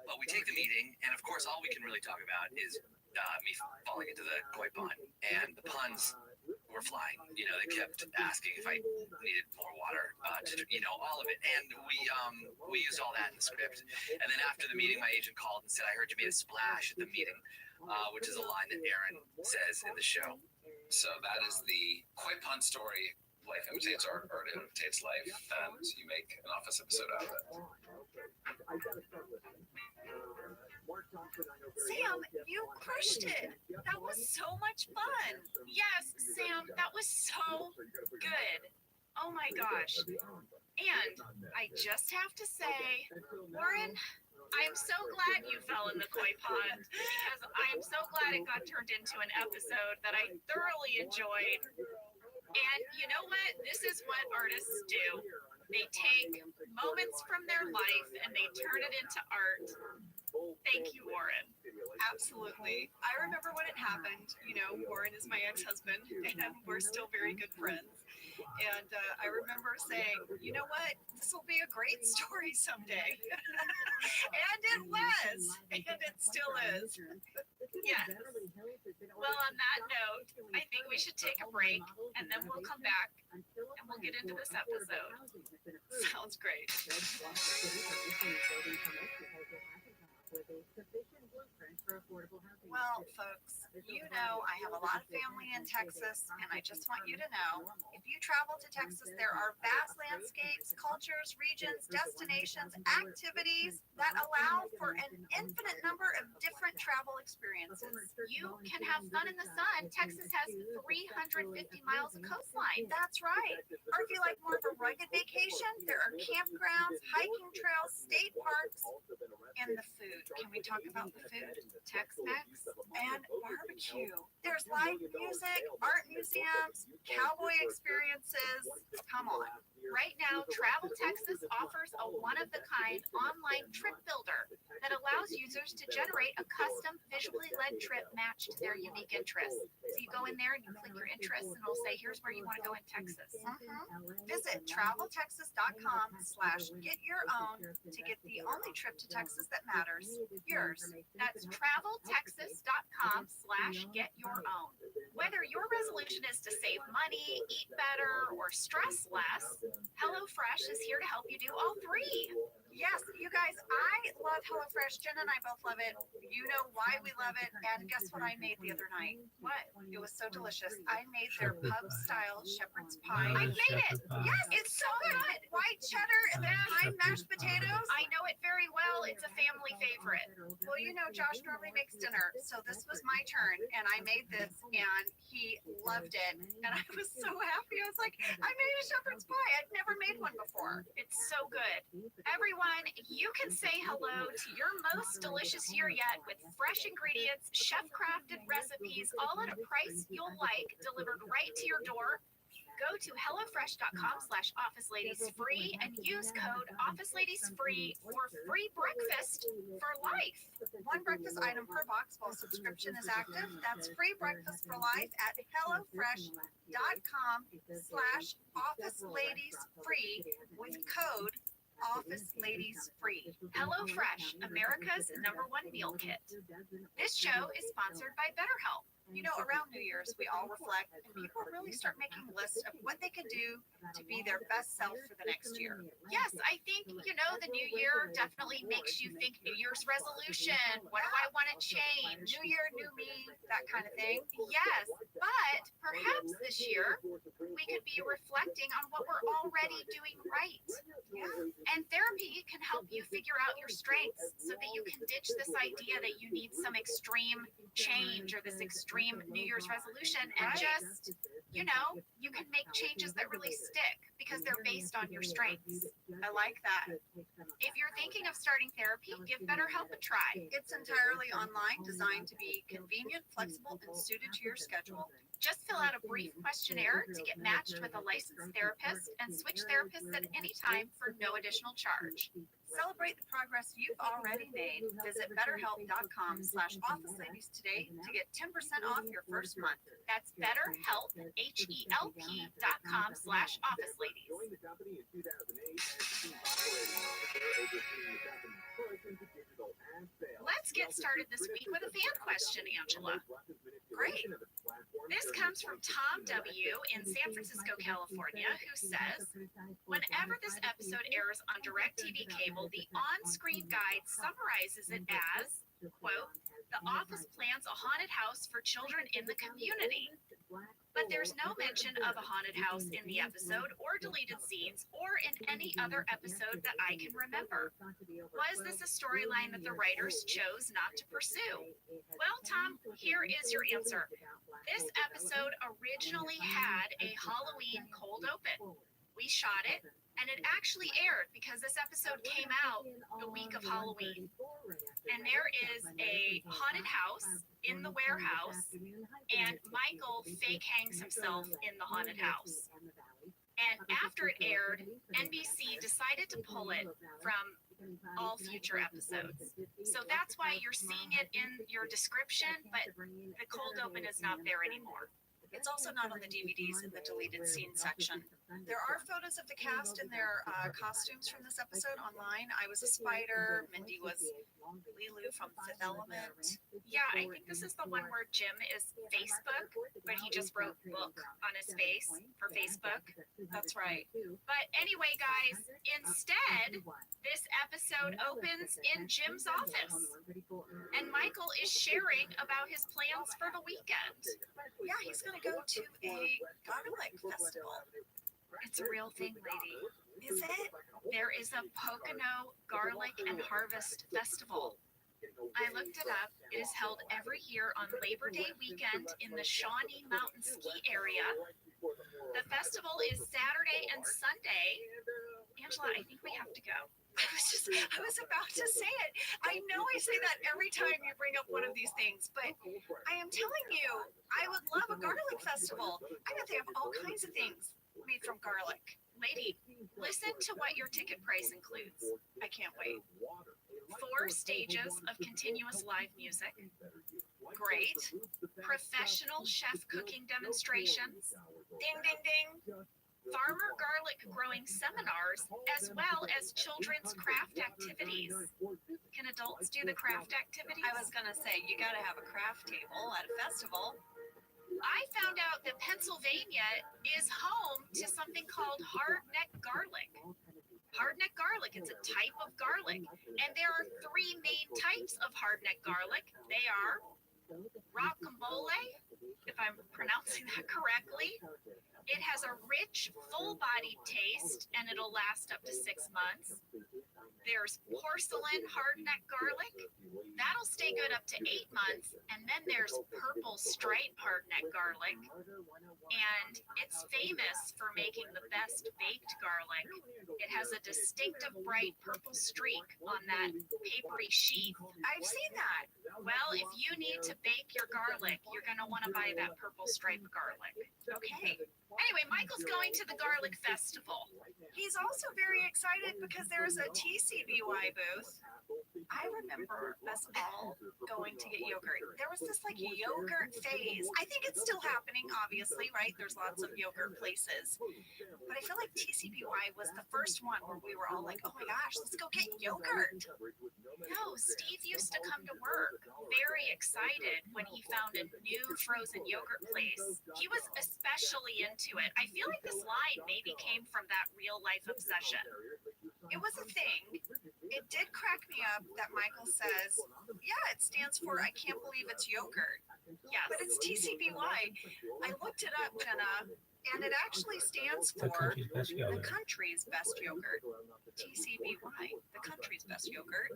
But we take the meeting, and of course, all we can really talk about is me falling into the koi pond, and the puns were flying. You know, they kept asking if I needed more water, you know, all of it. And we used all that in the script. And then after the meeting, my agent called and said, I heard you made a splash at the meeting, which is a line that Aaron says in the show. So that is the koi pond story. Life imitates art, art imitates life, and you make an office episode out of it. Sam, you crushed it. That was so much fun. Yes, Sam, that was so good. Oh my gosh. And I just have to say, Warren, I'm so glad you fell in the koi pond because I'm so glad it got turned into an episode that I thoroughly enjoyed. And you know what? This is what artists do. They take moments from their life and they turn it into art. Thank you, Warren. Absolutely. I remember when it happened. You know, Warren is my ex-husband, and we're still very good friends. And I remember saying, you know what? This will be a great story someday. And it was. And it still is. Yes. Well, on that note, I think we should take a break and then we'll come back and we'll get into this episode. Sounds great. Well, folks, you know I have a lot of family in Texas, and I just want you to know, if you travel to Texas, there are vast landscapes, cultures, regions, destinations, activities that allow for an infinite number of different travel experiences. You can have fun in the sun. Texas has 350 miles of coastline. That's right. Or if you like more of a rugged vacation, there are campgrounds, hiking trails, state parks, and the food. Can we talk about the food? Tex-Mex And barbecue. There's live music, art museums, cowboy experiences. Come on. Right now, Travel Texas offers a one-of-the-kind online trip builder that allows users to generate a custom visually led trip matched to their unique interests. So you go in there and you click your interests and it'll say, here's where you want to go in Texas. Visit traveltexas.com/get-your-own to get the only trip to Texas that matters, yours. That's traveltexas.com/get-your-own. Whether your resolution is to save money, eat better, or stress less, HelloFresh is here to help you do all three. Yes, you guys, I love HelloFresh. Jen and I both love it. You know why we love it. And guess what I made the other night? What? It was so delicious. I made their pub-style shepherd's pie. I made it. Yes, it's so good. White cheddar and then pine mashed potatoes. I know it very well. It's a family favorite. Well, you know, Josh normally makes dinner, so this was my turn, and I made this, and he loved it, and I was so happy. I was like, I made a shepherd's pie. I'd never made one before. It's so good. Everyone, you can say hello to your most delicious year yet with fresh ingredients, chef-crafted recipes, all at a price you'll like, delivered right to your door. Go to hellofresh.com/officeladiesfree and use code officeladiesfree for free breakfast for life. One breakfast item per box while subscription is active. That's free breakfast for life at hellofresh.com/officeladiesfree with code officeladiesfree. HelloFresh, America's #1 meal kit. This show is sponsored by BetterHelp. You know, around New Year's, we all reflect and people really start making lists of what they could do to be their best self for the next year. Yes, I think, the new year definitely makes you think New Year's resolution. What do I want to change? New year, new me, that kind of thing. Yes, but perhaps this year we could be reflecting on what we're already doing right. Yeah. And therapy can help you figure out your strengths so that you can ditch this idea that you need some extreme change or this extreme New Year's resolution and just, you can make changes that really stick because they're based on your strengths. I like that. If you're thinking of starting therapy, give BetterHelp a try. It's entirely online, designed to be convenient, flexible, and suited to your schedule. Just fill out a brief questionnaire to get matched with a licensed therapist and switch therapists at any time for no additional charge. Celebrate the progress you've already made. Visit betterhelp.com/officeladies today to get 10% off your first month. That's BetterHelp, HELP.com/officeladies. Let's get started this week with a fan question, Angela. Great. This comes from Tom W. in San Francisco, California, who says, whenever this episode airs on DirecTV cable, the on-screen guide summarizes it as, quote, the office plans a haunted house for children in the community. But there's no mention of a haunted house in the episode or deleted scenes or in any other episode that I can remember. Was this a storyline that the writers chose not to pursue? Well, Tom, here is your answer. This episode originally had a Halloween cold open. We shot it, and it actually aired because this episode came out the week of Halloween. And there is a haunted house in the warehouse, and Michael fake hangs himself in the haunted house. And after it aired, NBC decided to pull it from all future episodes. So that's why you're seeing it in your description, but the cold open is not there anymore. It's also not on the DVDs in the deleted scene section. There are photos of the cast in their costumes from this episode online. I was a spider. Mindy was Lilu from Fifth Element. Yeah, I think this is the one where Jim is Facebook, but he just wrote book on his face for Facebook. That's right. But anyway, guys, instead, this episode opens in Jim's office. And Michael is sharing about his plans for the weekend. Yeah, he's going to go to a garlic festival. It's a real thing, lady. Is it? There is a Pocono Garlic and Harvest Festival. I looked it up. It is held every year on Labor Day weekend in the Shawnee Mountain Ski area. The festival is Saturday and Sunday. Angela, I think we have to go. I was about to say it. I know I say that every time you bring up one of these things, but I am telling you, I would love a garlic festival. I bet they have all kinds of things made from garlic. Lady, listen to what your ticket price includes. I can't wait. 4 stages of continuous live music. Great. Professional chef cooking demonstrations. Ding, ding, ding. Farmer garlic growing seminars, as well as children's craft activities. Can adults do the craft activities? I was going to say, you got to have a craft table at a festival. I found out that Pennsylvania is home to something called hardneck garlic. Hardneck garlic, it's a type of garlic. And there are 3 main types of hardneck garlic. They are rocambole, if I'm pronouncing that correctly. It has a rich, full-bodied taste, and it'll last up to 6 months. There's porcelain hardneck garlic. That'll stay good up to 8 months. And then there's purple stripe hardneck garlic. And it's famous for making the best baked garlic. It has a distinctive bright purple streak on that papery sheath. I've seen that. Well, if you need to bake your garlic, you're going to want to buy that purple striped garlic. Okay. Anyway, Michael's going to the garlic festival. He's also very excited because there's a TCBY booth. I remember us all going to get yogurt. There was this like yogurt phase. I think it's still happening, obviously, right? There's lots of yogurt places. But I feel like TCBY was the first one where we were all like, oh my gosh, let's go get yogurt. No, Steve used to come to work very excited when he found a new frozen yogurt place. He was especially into it. I feel like this line maybe came from that real life obsession. It was a thing. It did crack me up that Michael says, yeah, it stands for I can't believe it's yogurt. Yes. But it's TCBY. I looked it up, Jenna, and it actually stands The for country's best the yogurt. country's best yogurt. TCBY, the country's best yogurt.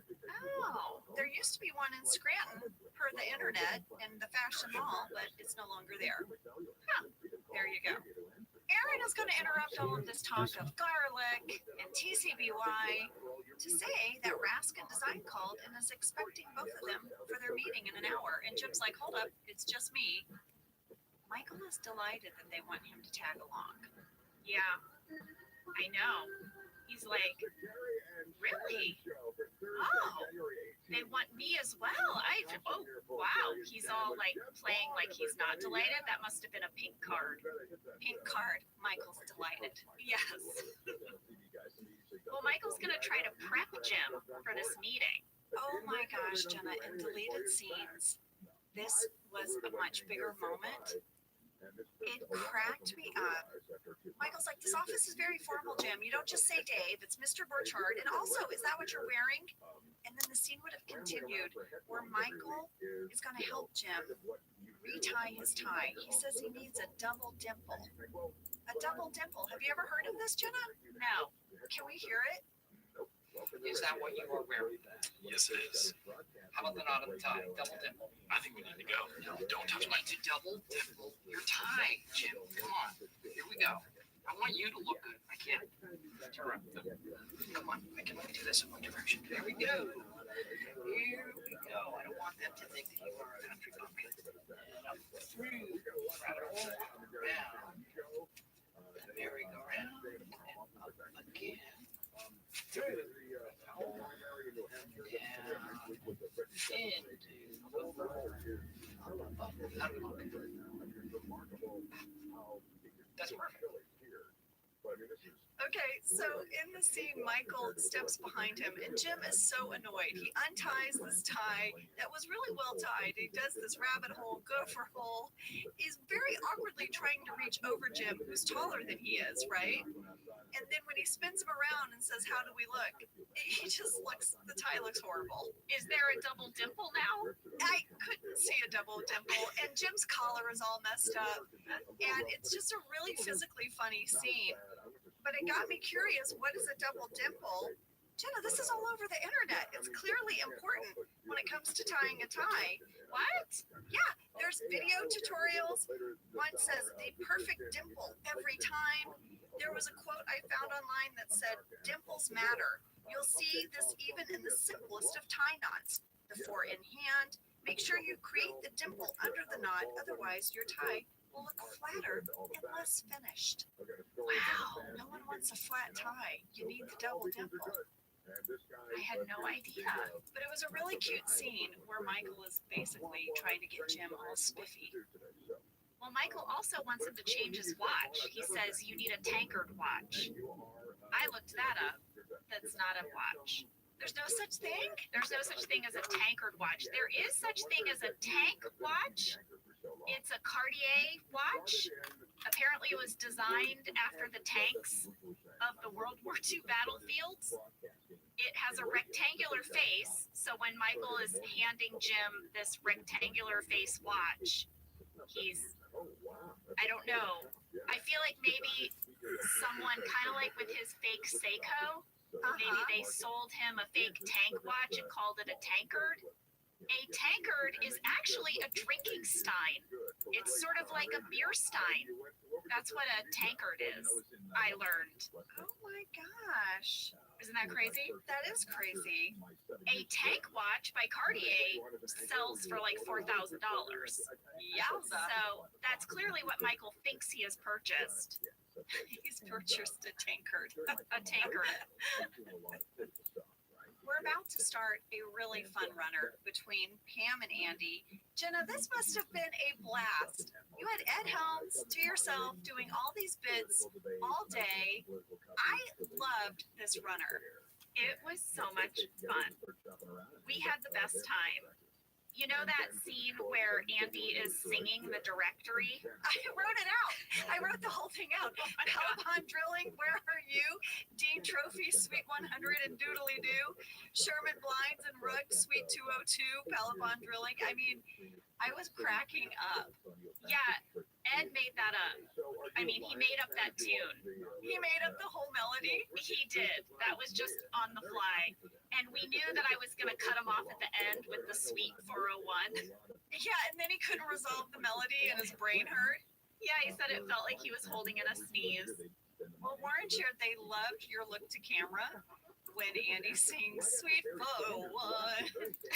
Oh. There used to be one in Scranton per the internet and the Fashion Mall, but it's no longer there. There you go. Aaron is going to interrupt all of this talk of garlic and TCBY to say that Raskin Design called and is expecting both of them for their meeting in an hour. And Jim's like, hold up, it's just me. Michael is delighted that they want him to tag along. Yeah, I know. He's like, really? Oh, they want me as well. Oh, wow. He's all like playing like he's not delighted. That must have been a pink card. Pink card, Michael's delighted. Yes. Well, Michael's going to try to prep Jim for this meeting. Oh my gosh, Jenna, in deleted scenes, this was a much bigger moment. It cracked me up. Michael's like, this office is very formal, Jim. You don't just say Dave, it's Mr. Burchard. And also, is that what you're wearing? And then the scene would have continued where Michael is going to help Jim retie his tie. He says he needs a double dimple. A double dimple. Have you ever heard of this, Jenna? No. Can we hear it? Is that what you are wearing? Yes, it is. How about the knot of the tie? Double dimple. I think we need to go. No, don't touch my double dimple. Your tie, Jim. Come on. Here we go. I want you to look good. I can't turn. Come on. I can only do this in one direction. There we go. Here we go. I don't want them to think that you are a country bumpkin. And up through, right around, the merry-go-round, and up again. Through, down, that's perfect. Okay, so in the scene, Michael steps behind him, and Jim is so annoyed. He unties this tie that was really well tied. He does this rabbit hole, gopher hole. He's very awkwardly trying to reach over Jim, who's taller than he is, right? And then when he spins him around and says, "How do we look?" he just looks, the tie looks horrible. Is there a double dimple now? I couldn't see a double dimple, and Jim's collar is all messed up. And it's just a really physically funny scene. But it got me curious, what is a double dimple? Jenna, this is all over the internet. It's clearly important when it comes to tying a tie. What? Yeah, there's video tutorials. One says the perfect dimple every time. There was a quote I found online that said, dimples matter. You'll see this even in the simplest of tie knots. The four in hand. Make sure you create the dimple under the knot, otherwise your tie will look flatter and less finished. Wow, no one wants a flat tie. You need the double dimple. I had no idea. But it was a really cute scene where Michael is basically trying to get Jim all spiffy. Well, Michael also wants him to change his watch. He says you need a tankard watch. I looked that up. That's not a watch. There's no such thing? There's no such thing as a tankard watch. There is such thing as a tank watch. It's a Cartier watch. Apparently it was designed after the tanks of the World War II battlefields. It has a rectangular face, so when Michael is handing Jim this rectangular face watch, he's, I don't know. I feel like maybe someone kind of like with his fake Seiko, maybe they sold him a fake tank watch and called it a tankard. A tankard is actually a drinking stein. It's sort of like a beer stein. That's what a tankard is, I learned. Oh my gosh. Isn't that crazy? That is crazy. A tank watch by Cartier sells for like $4,000. Yowza. So that's clearly what Michael thinks he has purchased. He's purchased a tankard. A tankard. We're about to start a really fun runner between Pam and Andy. Jenna, this must have been a blast. You had Ed Helms to yourself doing all these bits all day. I loved this runner. It was so much fun. We had the best time. You know that scene where Andy is singing the directory? I wrote it out. I wrote the whole thing out. Pelopon Drilling, Where Are You? Dean Trophy, Suite 100 and Doodly Doo. Sherman Blinds and Rugs, Suite 202. Pelopon Drilling. I mean, I was cracking up. Yeah, Ed made that up. I mean, he made up that tune. He made up the whole melody. He did. That was just on the fly. And we knew that I was going to cut him off at the end with the Suite 401. Yeah, and then he couldn't resolve the melody and his brain hurt. Yeah, he said it felt like he was holding in a sneeze. Well, Warren shared they loved your look to camera when Andy sings Sweet 401,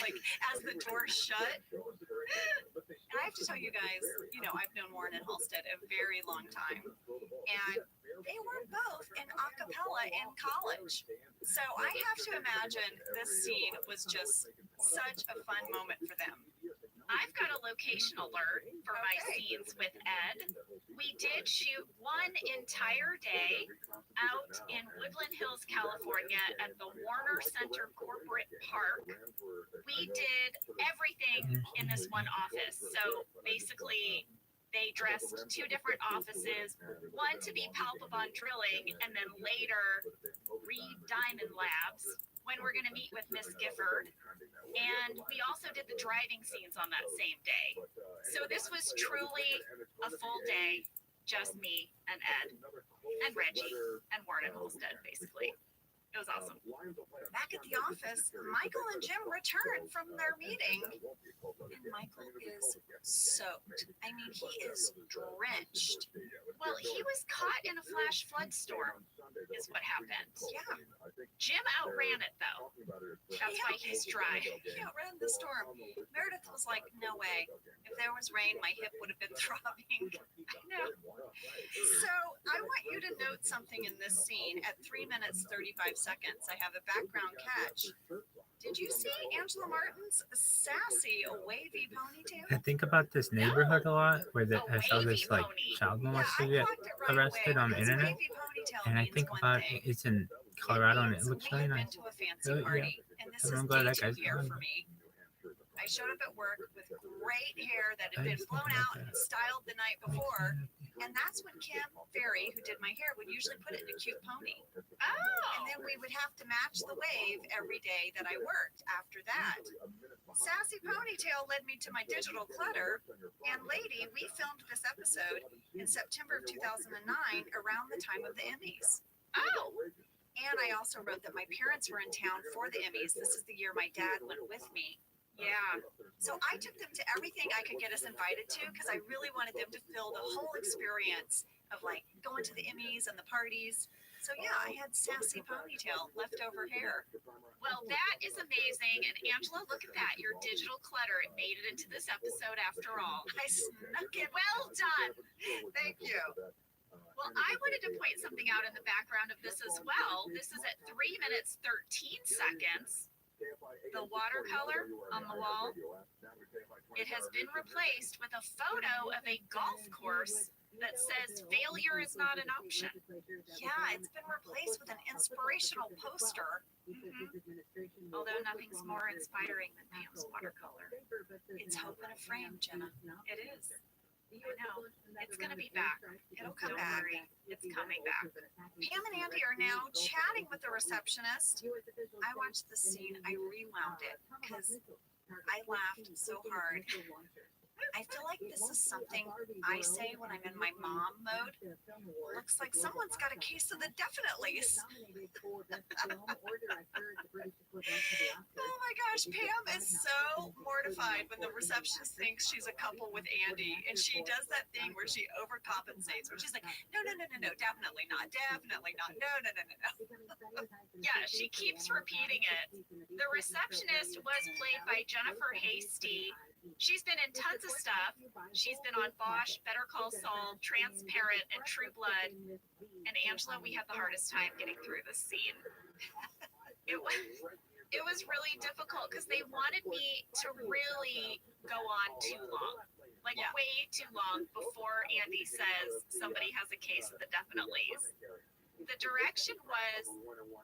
like as the door shut. And I have to tell you guys, you know, I've known Warren and Halstead a very long time, and they were both in a cappella in college. So I have to imagine this scene was just such a fun moment for them. I've got a location alert for my scenes with Ed. We did shoot one entire day out in Woodland Hills, California at the Warner Center Corporate Park. We did everything in this one office. So basically, they dressed two different offices, one to be Palpabon Drilling, and then later Reed Diamond Labs, when we're going to meet with Miss Gifford. And we also did the driving scenes on that same day. So this was truly a full day, just me and Ed and Reggie and Warren and Holstead, basically. It was awesome. Back at the office, Michael and Jim returned from their meeting, and Michael is soaked. I mean, he is drenched. Well, he was caught in a flash flood storm, is what happened. Yeah. Jim outran it, though. That's why he's dry. He outran the storm. Meredith was like, no way. If there was rain, my hip would have been throbbing. I know. So I want you to note something in this scene at 3 minutes, 35 seconds. I have a background catch. Did you see Angela Martin's sassy, wavy ponytail? I think about this neighborhood a lot where I saw this like child molester get arrested on the internet, and I think about it, it's in Colorado and it looks really nice. So, yeah. And this I'm is glad that day guy's 2 here gone. for me. I showed up at work with great hair that had been blown out and styled the night before. And that's when Kim Ferry, who did my hair, would usually put it in a cute pony. Oh! And then we would have to match the wave every day that I worked after that. Sassy ponytail led me to my digital clutter. And lady, we filmed this episode in September of 2009 around the time of the Emmys. Oh! And I also wrote that my parents were in town for the Emmys. This is the year my dad went with me. Yeah. So I took them to everything I could get us invited to because I really wanted them to feel the whole experience of like going to the Emmys and the parties. So yeah, I had sassy ponytail, leftover hair. Well, that is amazing. And Angela, look at that. Your digital clutter. It made it into this episode after all. I snuck it. Well done. Thank you. Well, I wanted to point something out in the background of this as well. This is at 3 minutes, 13 seconds. The watercolor on the wall, it has been replaced with a photo of a golf course that says failure is not an option. Yeah, it's been replaced with an inspirational poster. Mm-hmm. Although nothing's more inspiring than Pam's watercolor. It's hope in a frame, Jenna. It is. I know. It's going to be back. It'll come Don't back. worry. It's coming back. Pam and Andy are now chatting with the receptionist. I watched the scene. I rewound it because I laughed so hard. I feel like this is something I say when I'm in my mom mode. Looks like someone's got a case of the definitely's. Oh my gosh, Pam is so mortified when the receptionist thinks she's a couple with Andy, and she does that thing where she overcompensates, where she's like, no, definitely not, no. Yeah, she keeps repeating it. The receptionist was played by Jennifer Hasty. She's been in tons of stuff. She's been on Bosch, Better Call Saul, Transparent, and True Blood. And Angela, we had the hardest time getting through this scene. It was really difficult because they wanted me to really go on too long. Like way too long before Andy says somebody has a case of the definitelys. The direction was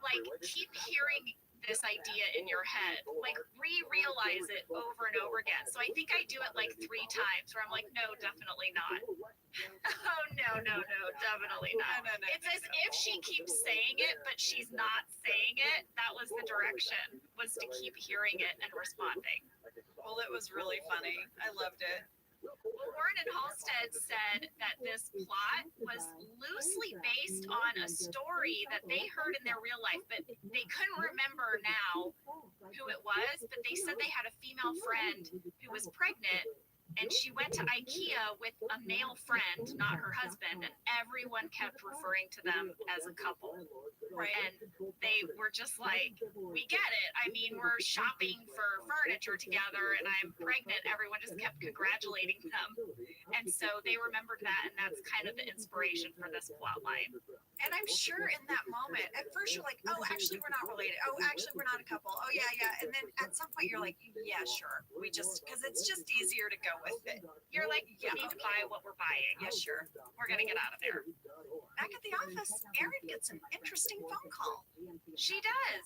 like keep hearing this idea in your head, like realize it over and over again. So I think I do it like 3 times where I'm like, no, definitely not. Oh, no, definitely not. No. It's as if she keeps saying it, but she's not saying it. That was the direction, was to keep hearing it and responding. Well, it was really funny. I loved it. Well, Warren and Halstead said that this plot was loosely based on a story that they heard in their real life, but they couldn't remember now who it was. But they said they had a female friend who was pregnant, and she went to IKEA with a male friend, not her husband, and everyone kept referring to them as a couple. Right. And they were just like, we get it. I mean, we're shopping for furniture together and I'm pregnant. Everyone just kept congratulating them. And so they remembered that, and that's kind of the inspiration for this plot line. And I'm sure in that moment, at first you're like, oh, actually, we're not related. Oh, actually, we're not a couple. Oh, yeah. And then at some point you're like, yeah, sure. We just, because it's just easier to go with it. You're like, we need to buy what we're buying. Yeah, sure. We're going to get out of there. Back at the office, Erin gets an interesting phone call. She does.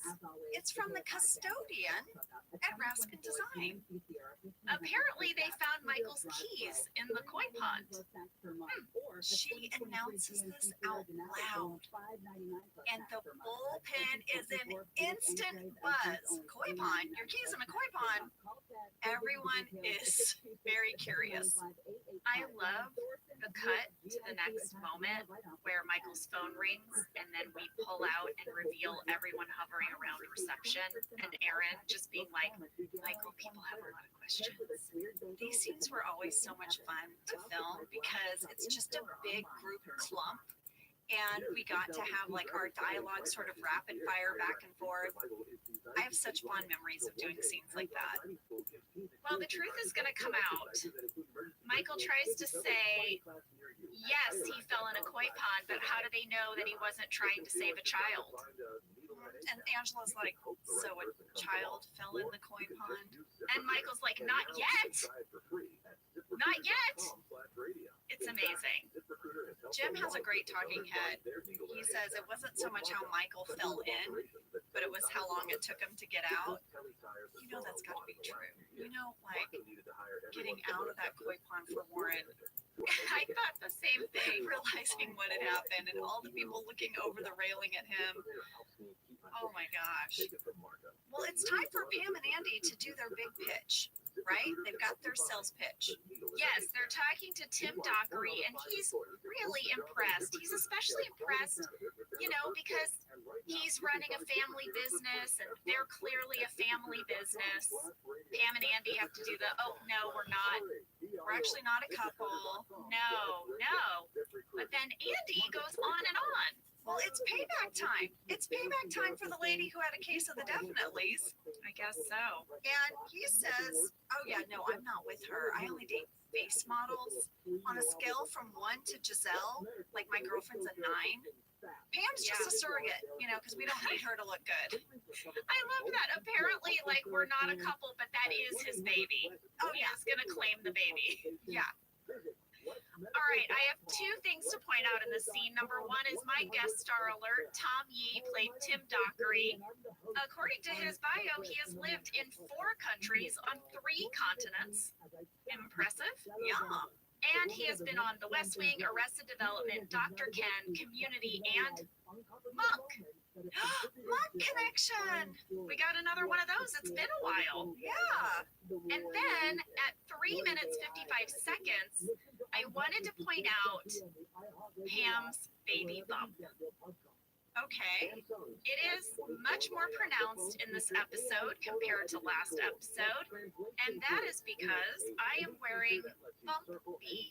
It's from the custodian at Raskin Design. Apparently, they found Michael's keys in the koi pond. She announces this out loud, and the bullpen is an instant buzz. Koi pond? Your keys in a koi pond? Everyone is very curious. I love the cut to the next moment where Michael's phone rings and then we pull out and reveal everyone hovering around reception and Erin just being like, Michael, people have a lot of questions. These scenes were always so much fun to film because it's just a big group clump. And we got to have like our dialogue sort of rapid fire back and forth. I have such fond memories of doing scenes like that. Well, the truth is going to come out. Michael tries to say, yes, he fell in a koi pond, but how do they know that he wasn't trying to save a child? And Angela's like, so a child fell in the koi pond? And Michael's like, not yet. Not yet. It's amazing. Jim has a great talking head. He says it wasn't so much how Michael fell in, but it was how long it took him to get out. You know that's got to be true. You know, like getting out of that koi pond for Warren, I thought the same thing. realizing what had happened and all the people looking over the railing at him. Oh my gosh. Well, it's time for Pam and Andy to do their big pitch, right? They've got their sales pitch. Yes, they're talking to Tim Dockery, and he's really impressed. He's especially impressed, you know, because he's running a family business, and they're clearly a family business. Pam and Andy have to do the, oh, no, we're not. We're actually not a couple. No. But then Andy goes on and on. Well, it's payback time. It's payback time for the lady who had a case of the definitely's. I guess so. And he says, oh yeah, no, I'm not with her. I only date face models. On a scale from 1 to Giselle, like my girlfriend's a 9. Pam's just a surrogate, you know, because we don't need her to look good. I love that. Apparently, like, we're not a couple, but that is his baby. Oh yeah, He's going to claim the baby. yeah. All right, I have 2 things to point out in this scene. Number 1 is my guest star alert. Tom Yee played Tim Dockery. According to his bio, he has lived in 4 countries on 3 continents. Impressive? Yeah. And he has been on The West Wing, Arrested Development, Dr. Ken, Community, and Monk. Monk connection. We got another one of those. It's been a while. Yeah. And then at 3 minutes 55 seconds, I wanted to point out Pam's baby bump. Okay. It is much more pronounced in this episode compared to last episode, and that is because I am wearing bump B.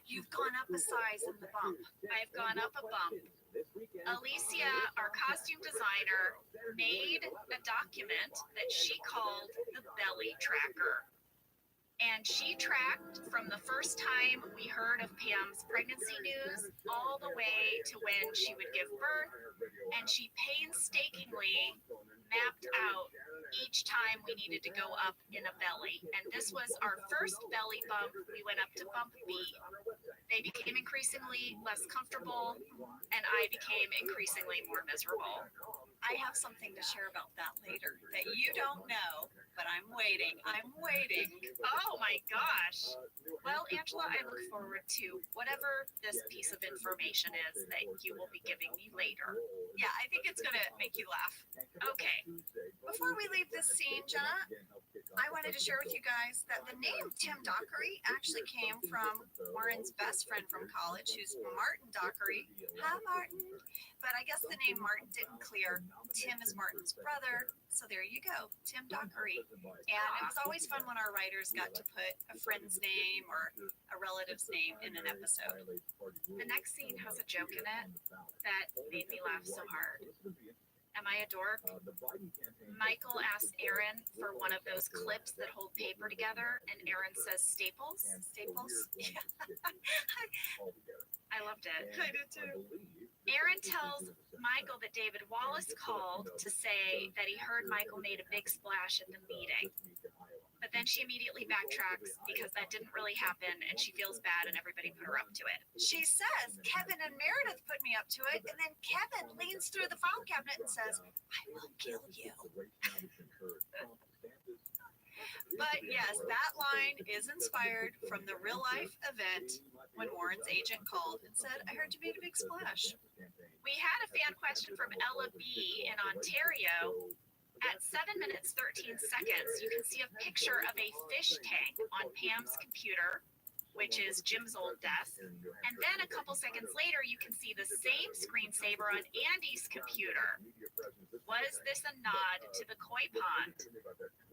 You've gone up a size in the bump. I've gone up a bump. Alicia, our costume designer, made a document that she called the belly tracker. And she tracked from the first time we heard of Pam's pregnancy news all the way to when she would give birth. And she painstakingly mapped out each time we needed to go up in a belly. And this was our first belly bump. We went up to bump B. They became increasingly less comfortable, and I became increasingly more miserable. I have something to share about that later that you don't know, but I'm waiting. I'm waiting. Oh my gosh. Well, Angela, I look forward to whatever this piece of information is that you will be giving me later. Yeah, I think it's going to make you laugh. Okay. Before we leave this scene, Jenna, I wanted to share with you guys that the name Tim Dockery actually came from Warren's best friend from college, who's Martin Dockery. Hi, Martin. But I guess the name Martin didn't clear. Tim is Martin's brother. So there you go, Tim Dockery. And it was always fun when our writers got to put a friend's name or a relative's name in an episode. The next scene has a joke in it that made me laugh so hard. Am I a dork? Michael asks Aaron for one of those clips that hold paper together, and Aaron says staples. Staples? Yeah. I loved it. I did too. Aaron tells Michael that David Wallace called to say that he heard Michael made a big splash at the meeting. But then she immediately backtracks because that didn't really happen and she feels bad and everybody put her up to it. She says, Kevin and Meredith put me up to it, and then Kevin leans through the file cabinet and says, I will kill you. But yes, that line is inspired from the real life event when Warren's agent called and said, I heard you made a big splash. We had a fan question from Ella B in Ontario. At 7 minutes 13 seconds, you can see a picture of a fish tank on Pam's computer, which is Jim's old desk. And then a couple seconds later, you can see the same screensaver on Andy's computer. Was this a nod to the koi pond?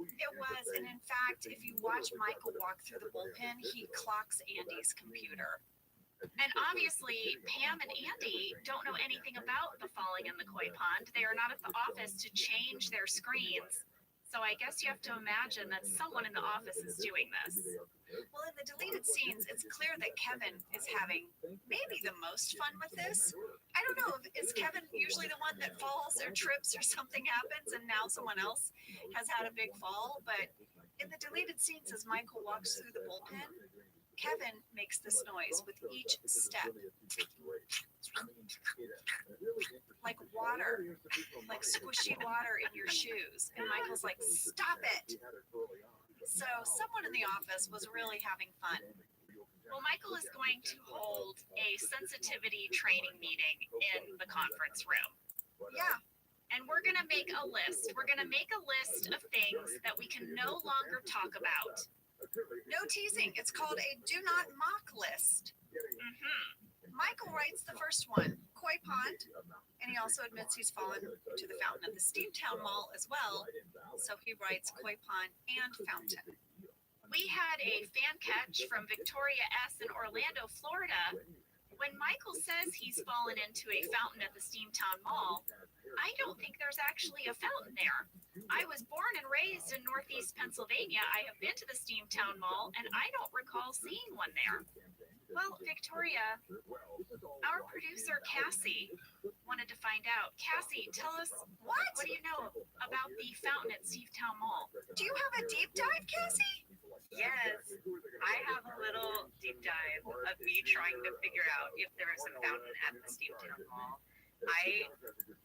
It was, and in fact, if you watch Michael walk through the bullpen, he clocks Andy's computer. And obviously, Pam and Andy don't know anything about the falling in the koi pond. They are not at the office to change their screens. So I guess you have to imagine that someone in the office is doing this. Well, in the deleted scenes, it's clear that Kevin is having maybe the most fun with this. I don't know, is Kevin usually the one that falls or trips or something happens and now someone else has had a big fall? But in the deleted scenes, as Michael walks through the bullpen, Kevin makes this noise with each step. Like water, like squishy water in your shoes. And Michael's like, stop it. So someone in the office was really having fun. Well, Michael is going to hold a sensitivity training meeting in the conference room. Yeah. And we're going to make a list. We're going to make a list of things that we can no longer talk about. No teasing. It's called a do not mock list. Michael writes the first one, koi pond, and he also admits he's fallen to the fountain at the Steamtown Mall as well. So he writes koi pond and fountain. We had a fan catch from Victoria S. in Orlando, Florida. When Michael says he's fallen into a fountain at the Steamtown Mall, I don't think there's actually a fountain there. I was born and raised in Northeast Pennsylvania. I have been to the Steamtown Mall, and I don't recall seeing one there. Well, Victoria, our producer, Cassie, wanted to find out. Cassie, tell us, what do you know about the fountain at Steamtown Mall? Do you have a deep dive, Cassie? Yes, I have a little deep dive of me trying to figure out if there is a fountain at the Steamtown Mall. I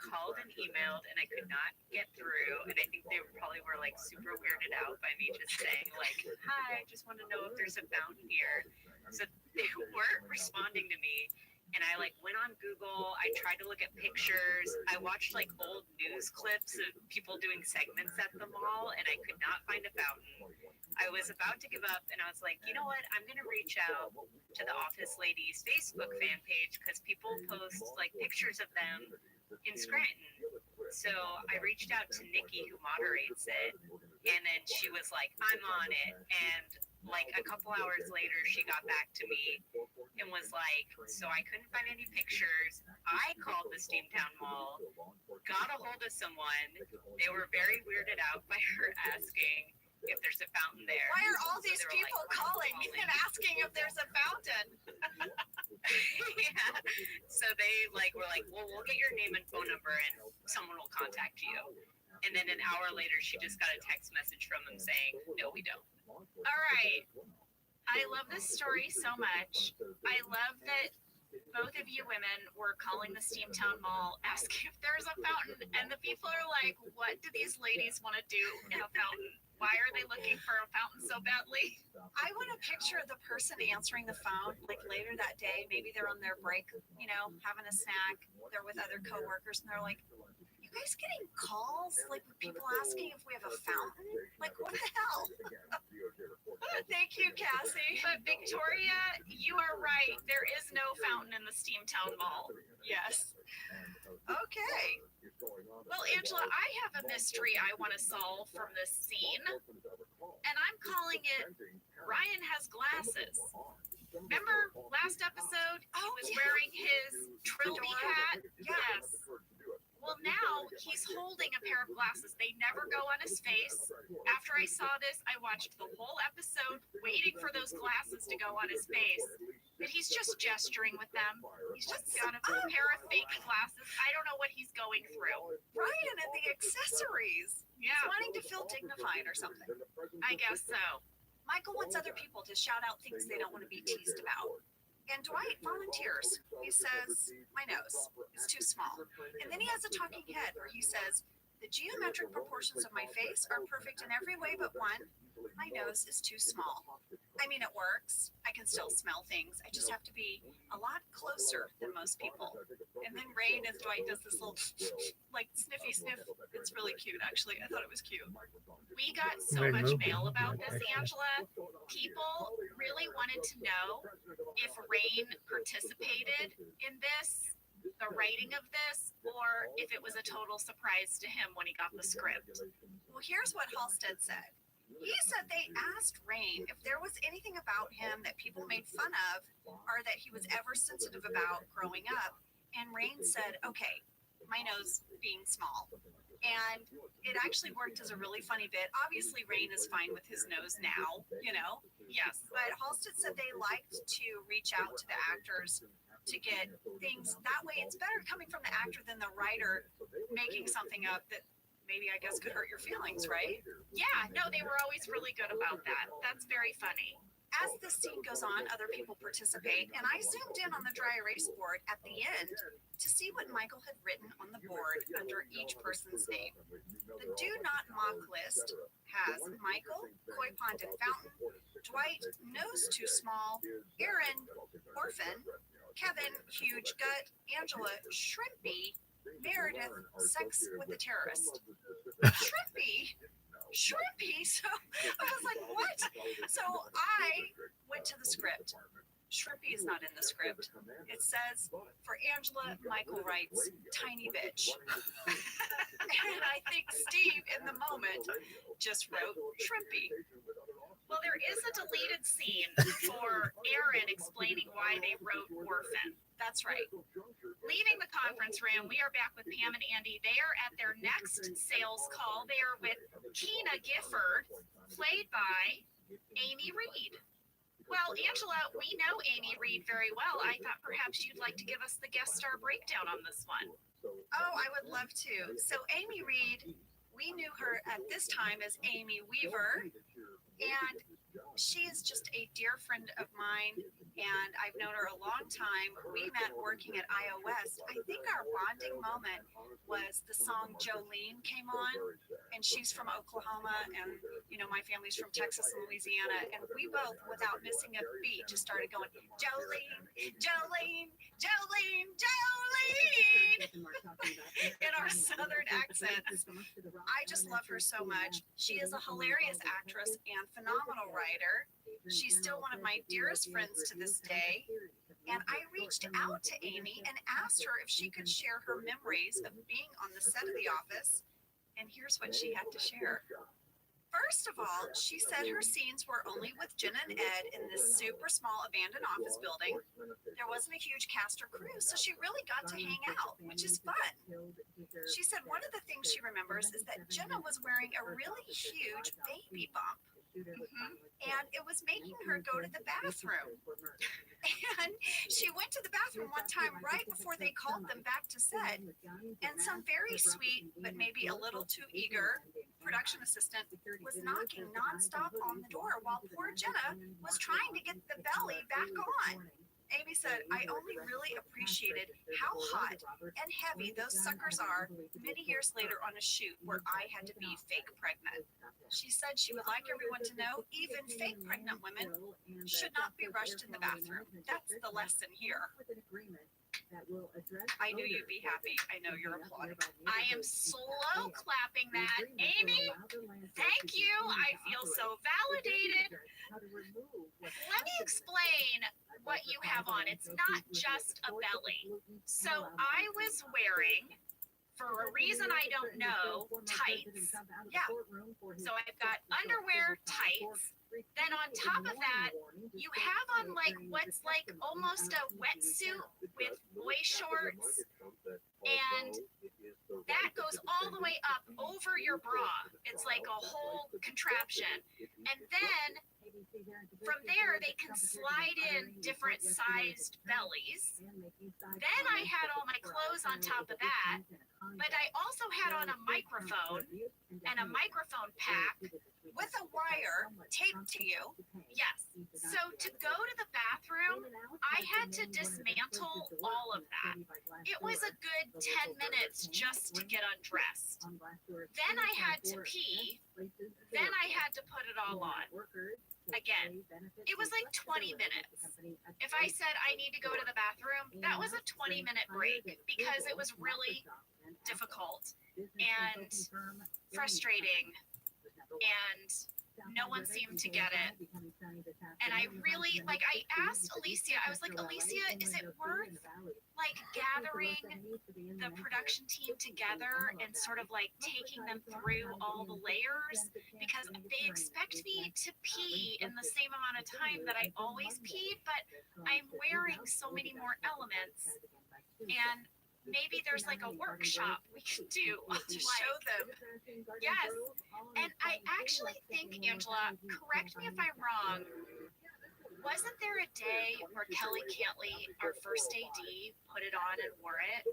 called and emailed and I could not get through, and I think they probably were like super weirded out by me just saying like, hi, I just want to know if there's a fountain here. So they weren't responding to me. And I like went on Google, I tried to look at pictures, I watched like old news clips of people doing segments at the mall, and I could not find a fountain. I was about to give up, and I was like, you know what, I'm going to reach out to the Office Ladies Facebook fan page because people post like pictures of them in Scranton. So I reached out to Nikki, who moderates it, and then she was like, I'm on it. And like a couple hours later, she got back to me and was like, so I couldn't find any pictures. I called the Steamtown Mall, got a hold of someone. They were very weirded out by her asking if there's a fountain there. Why are all these So they were people like, calling and asking if there's a fountain? Yeah. So they like were like, well, we'll get your name and phone number and someone will contact you. And then an hour later, she just got a text message from them saying, no, we don't. All right. I love this story so much. I love that both of you women were calling the Steamtown Mall asking if there's a fountain, and the people are like, what do these ladies want to do in a fountain? Why are they looking for a fountain so badly? I want to picture the person answering the phone like later that day. Maybe they're on their break, you know, having a snack. They're with other coworkers, and they're like, "You guys getting calls like with people asking if we have a fountain? Like, what the hell?" Thank you, Cassie. But Victoria, you are right. There is no fountain in the Steamtown Mall. Yes. Okay. Well, Angela, I have a mystery I want to solve from this scene, and I'm calling it Ryan Has Glasses. Remember last episode? He was wearing his Trilby hat? Yes. Well, now he's holding a pair of glasses. They never go on his face. After I saw this, I watched the whole episode waiting for those glasses to go on his face. But he's just gesturing with them. He's just got a pair of fake glasses. I don't know what he's going through. Ryan and the accessories. Yeah, He's wanting to feel dignified or something. I guess so. Michael wants other people to shout out things they don't want to be teased about. And Dwight volunteers. He says, "My nose is too small." And then he has a talking head where he says, "The geometric proportions of my face are perfect in every way but one. My nose is too small." I mean, it works. I can still smell things. I just have to be a lot closer than most people. And then Rain as Dwight does this little like sniffy sniff. It's really cute, actually. I thought it was cute. We got so Good much movie. mail about this, Angela. People really wanted to know if Rain participated in this, the writing of this, or if it was a total surprise to him when he got the script. Well, here's what Halstead said. He said they asked Rain if there was anything about him that people made fun of or that he was ever sensitive about growing up. And Rain said, "Okay, my nose being small." And it actually worked as a really funny bit. Obviously, Rain is fine with his nose now, you know? Yes. But Halstead said they liked to reach out to the actors to get things. That way, it's better coming from the actor than the writer making something up that maybe, I guess, could hurt your feelings, right? Yeah, no, they were always really good about that. That's very funny. As the scene goes on, other people participate, and I zoomed in on the dry erase board at the end to see what Michael had written on the board under each person's name. The Do Not Mock list has Michael, Koi Pond and Fountain, Dwight, Nose Too Small, Aaron, Orphan, Kevin, Huge Gut, Angela, Shrimpy, Meredith, Sex with the Terrorist. Shrimpy? Shrimpy? So I was like, what? So I went to the script. Shrimpy is not in the script. It says, for Angela, Michael writes, "Tiny bitch." And I think Steve, in the moment, just wrote Shrimpy. Well, there is a deleted scene for Aaron explaining why they wrote Orphan. That's right. Leaving the conference room, we are back with Pam and Andy. They are at their next sales call. They are with Keena Gifford, played by Amy Reed. Well, Angela, we know Amy Reed very well. I thought perhaps you'd like to give us the guest star breakdown on this one. Oh, I would love to. So Amy Reed, we knew her at this time as Amy Weaver, and she is just a dear friend of mine, and I've known her a long time. We met working at iOS. I think our bonding moment was the song Jolene came on, and she's from Oklahoma, and you know my family's from Texas and Louisiana, and we both, without missing a beat, just started going Jolene, Jolene, Jolene, Jolene in our southern accents. I just love her so much. She is a hilarious actress and phenomenal writer. She's still one of my dearest friends to this day. And I reached out to Amy and asked her if she could share her memories of being on the set of The Office. And here's what she had to share. First of all, she said her scenes were only with Jenna and Ed in this super small abandoned office building. There wasn't a huge cast or crew, so she really got to hang out, which is fun. She said one of the things she remembers is that Jenna was wearing a really huge baby bump. And it was making her go to the bathroom. And she went to the bathroom one time right before they called them back to set. And some very sweet, but maybe a little too eager production assistant was knocking nonstop on the door while poor Jenna was trying to get the belly back on. Amy said, I only really appreciated how hot and heavy those suckers are many years later on a shoot where I had to be fake pregnant. She said she would like everyone to know even fake pregnant women should not be rushed in the bathroom. That's the lesson here. I knew you'd be happy. I know you're applauding. I am slow clapping that. Amy, thank you. I feel so validated. Let me explain what you have on. It's not just a belly. So I was wearing, for a reason I don't know, tights. Yeah. So I've got underwear, tights. Then on top of that, you have on like what's like almost a wetsuit with boy shorts. And that goes all the way up over your bra. It's like a whole contraption. And then from there, they can slide in different sized bellies. Then I had all my clothes on top of that. But I also had on a microphone and a microphone pack with a wire taped to you. Yes. So to go to the bathroom, I had to dismantle all of that. It was a good 10 minutes just to get undressed. Then I had to pee. Then I had to put it all on. Again, it was like 20 minutes. If I said I need to go to the bathroom, that was a 20-minute break because it was really difficult and frustrating, and no one seemed to get it. And I really, like, I asked Alicia, I was like, Alicia, is it worth like gathering the production team together and sort of like taking them through all the layers? Because they expect me to pee in the same amount of time that I always pee, but I'm wearing so many more elements. And maybe there's like a workshop we could do to show them. Yes. And I actually think, Angela, correct me if I'm wrong, wasn't there a day where Kelly Cantley, our first AD, put it on and wore it?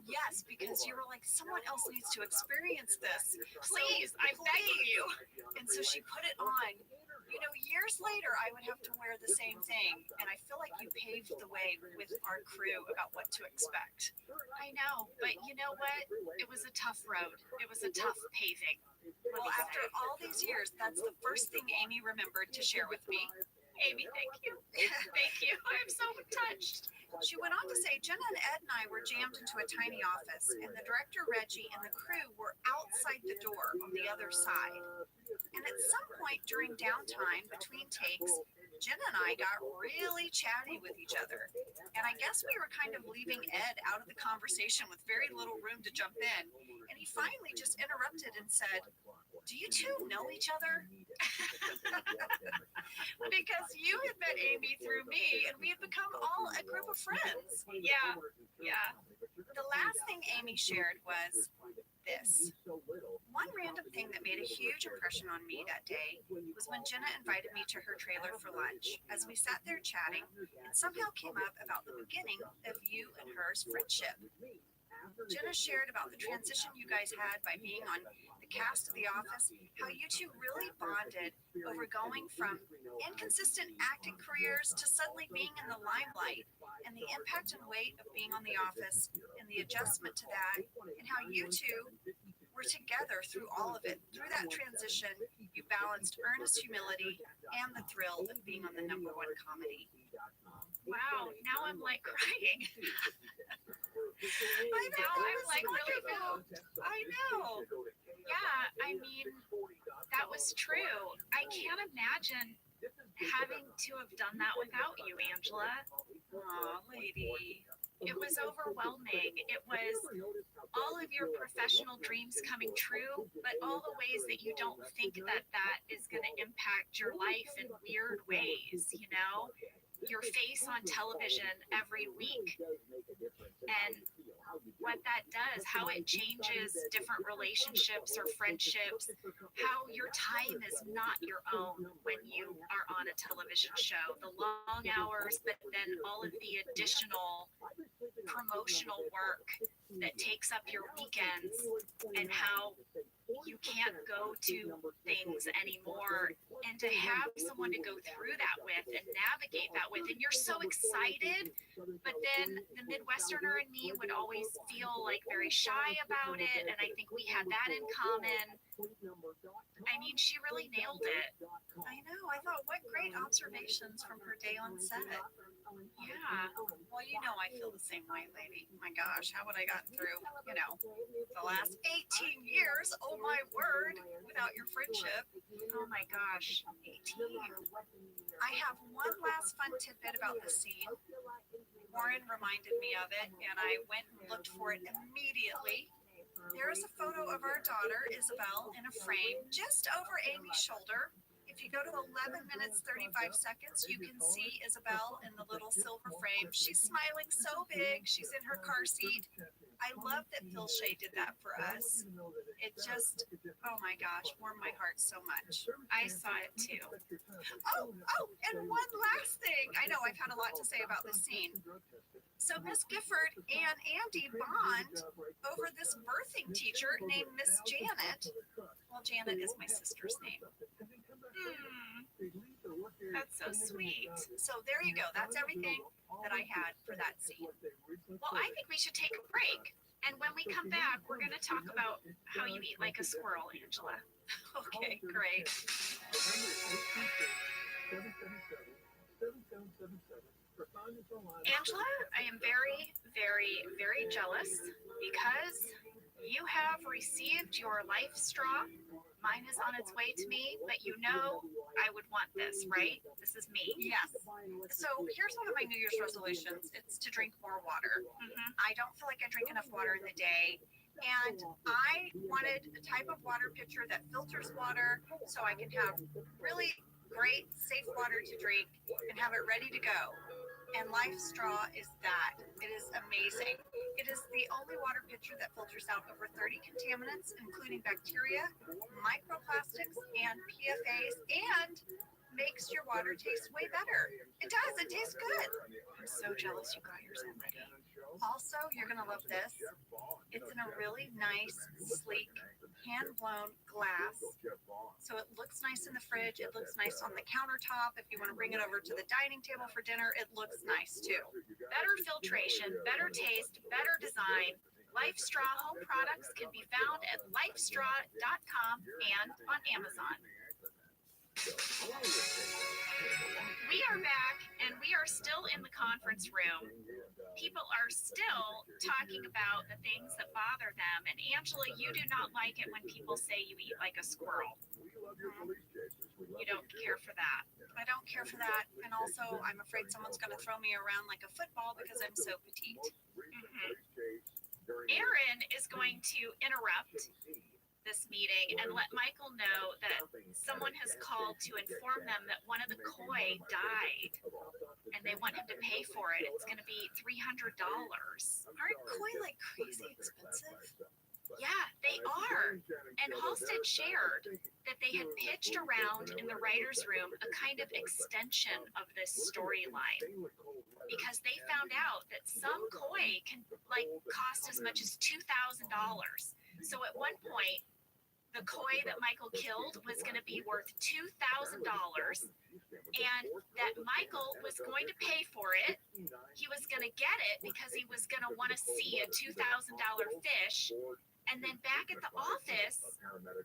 Yes, because you were like, someone else needs to experience this. Please, I'm begging you. And so she put it on. You know, years later, I would have to wear the same thing. And I feel like you paved the way with our crew about what to expect. I know, but you know what? It was a tough road. It was a tough paving. Well, after all these years, that's the first thing Amy remembered to share with me. Amy, thank you. Thank you. I'm so touched. She went on to say, Jenna and Ed and I were jammed into a tiny office, and the director, Reggie, and the crew were outside the door on the other side. And at some point during downtime between takes, Jenna and I got really chatty with each other. And I guess we were kind of leaving Ed out of the conversation with very little room to jump in. And he finally just interrupted and said, do you two know each other? Because you had met Amy through me, and we had become all a group of friends. Yeah. The last thing Amy shared was this. One random thing that made a huge impression on me that day was when Jenna invited me to her trailer for lunch. As we sat there chatting, it somehow came up about the beginning of you and her's friendship. Jenna shared about the transition you guys had by being on the cast of The Office, how you two really bonded over going from inconsistent acting careers to suddenly being in the limelight, and the impact and weight of being on The Office and the adjustment to that, and how you two were together through all of it. Through that transition, you balanced earnest humility and the thrill of being on the #1 comedy. Wow, now I'm like crying. I know, Now I'm like really moved. I know. Yeah, I mean, that was true. I can't imagine having to have done that without you, Angela. Aw, lady. It was overwhelming. It was all of your professional dreams coming true, but all the ways that you don't think that that is going to impact your life in weird ways, you know? Your face on television every week, and what that does, how it changes different relationships or friendships, how your time is not your own when you are on a television show, the long hours, but then all of the additional promotional work that takes up your weekends, and how you can't go to things anymore, and to have someone to go through that with and navigate that with, and you're so excited, but then the Midwesterner in me would always feel like very shy about it, and I think we had that in common. I mean, she really nailed it. I know. I thought, what great observations from her day on set. Yeah. Well, you know, I feel the same way, lady. My gosh, how would I gotten through, the last 18 years? Oh my word, without your friendship. Oh my gosh. 18. I have one last fun tidbit about the scene. Warren reminded me of it, and I went and looked for it immediately. There is a photo of our daughter, Isabel, in a frame just over Amy's shoulder. If you go to 11 minutes, 35 seconds, you can see Isabel in the little silver frame. She's smiling so big. She's in her car seat. I love that Phil Shea did that for us. It just, oh my gosh, warmed my heart so much. I saw it too. Oh, and one last thing. I know I've had a lot to say about this scene. So Miss Gifford and Andy bond over this birthing teacher named Miss Janet. Well, Janet is my sister's name. That's so sweet. So there you go. That's everything that I had for that scene. Well, I think we should take a break. And when we come back, we're going to talk about how you eat like a squirrel, Angela. Okay, great. Angela, I am very, very, very jealous because you have received your life straw. Mine is on its way to me, but you know I would want this, right? This is me. Yes. So here's one of my New Year's resolutions. It's to drink more water. I don't feel like I drink enough water in the day. And I wanted a type of water pitcher that filters water so I can have really great, safe water to drink and have it ready to go. And Life Straw is that. It is amazing. It is the only water pitcher that filters out over 30 contaminants, including bacteria, microplastics, and PFAs, and makes your water taste way better. It does. It tastes good. I'm so jealous you got yours already. Also, you're going to love this. It's in a really nice, sleek, hand-blown glass. So it looks nice in the fridge. It looks nice on the countertop. If you want to bring it over to the dining table for dinner, it looks nice too. Better filtration, better taste, better design. Life Straw home products can be found at lifestraw.com and on Amazon. We are back, and we are still in the conference room. People are still talking about the things that bother them. And Angela, you do not like it when people say you eat like a squirrel. You don't care for that. I don't care for that. And also, I'm afraid someone's going to throw me around like a football because I'm so petite. Aaron is going to interrupt this meeting and let Michael know that someone has called to inform them that one of the koi died and they want him to pay for it. It's going to be $300. Aren't koi like crazy expensive? Yeah, they are. And Halstead shared that they had pitched around in the writer's room a kind of extension of this storyline because they found out that some koi can cost as much as $2,000. So at one point, the koi that Michael killed was going to be worth $2,000, and that Michael was going to pay for it. He was going to get it because he was going to want to see a $2,000 fish. And then back at the office,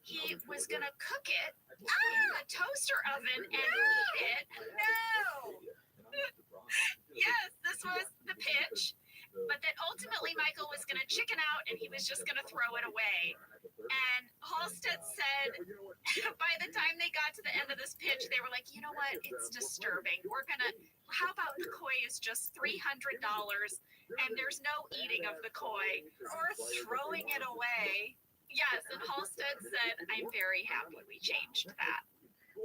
he was going to cook it in the toaster oven and eat it. No! Yes, this was the pitch. But then ultimately, Michael was going to chicken out and he was just going to throw it away. And Halstead said by the time they got to the end of this pitch, they were like, you know what? It's disturbing. How about the koi is just $300 and there's no eating of the koi Or throwing it away. Yes, and Halstead said, I'm very happy we changed that.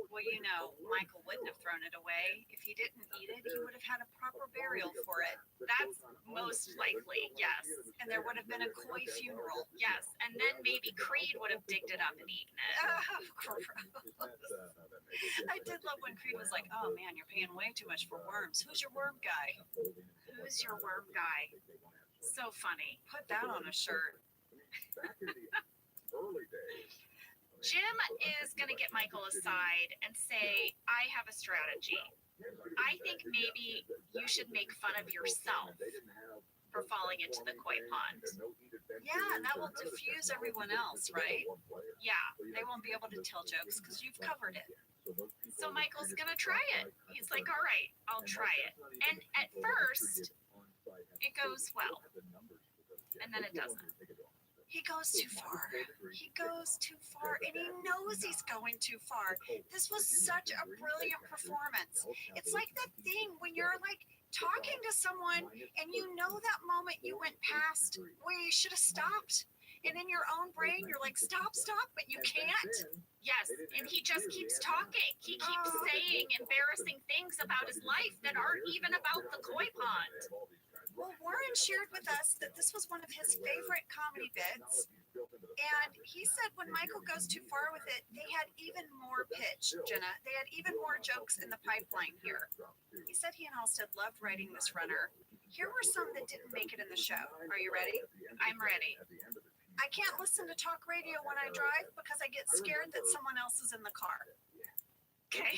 Well, you know, Michael wouldn't have thrown it away. If he didn't eat it, he would have had a proper burial for it. That's most likely, yes. And there would have been a koi funeral. Yes, and then maybe Creed would have digged it up and eaten it. Gross. I did love when Creed was like, oh man, you're paying way too much for worms. Who's your worm guy? Who's your worm guy? So funny. Put that on a shirt. Jim is going to get Michael aside and say, I have a strategy. I think maybe you should make fun of yourself for falling into the koi pond. Yeah, and that will diffuse everyone else, right? Yeah. They won't be able to tell jokes because you've covered it. So Michael's going to try it. He's like, all right, I'll try it. And at first, it goes well. And then it doesn't. He goes too far. He goes too far, and he knows he's going too far. This was such a brilliant performance. It's like that thing when you're like talking to someone and you know that moment you went past where you should have stopped. And in your own brain, you're like, stop, but you can't. Yes, and he just keeps talking. He keeps saying embarrassing things about his life that aren't even about the koi pond. Well, Warren shared with us that this was one of his favorite comedy bits. And he said when Michael goes too far with it, they had even more pitch, Jenna. They had even more jokes in the pipeline here. He said he and Halstead loved writing this runner. Here were some that didn't make it in the show. Are you ready? I'm ready. I can't listen to talk radio when I drive because I get scared that someone else is in the car. Okay.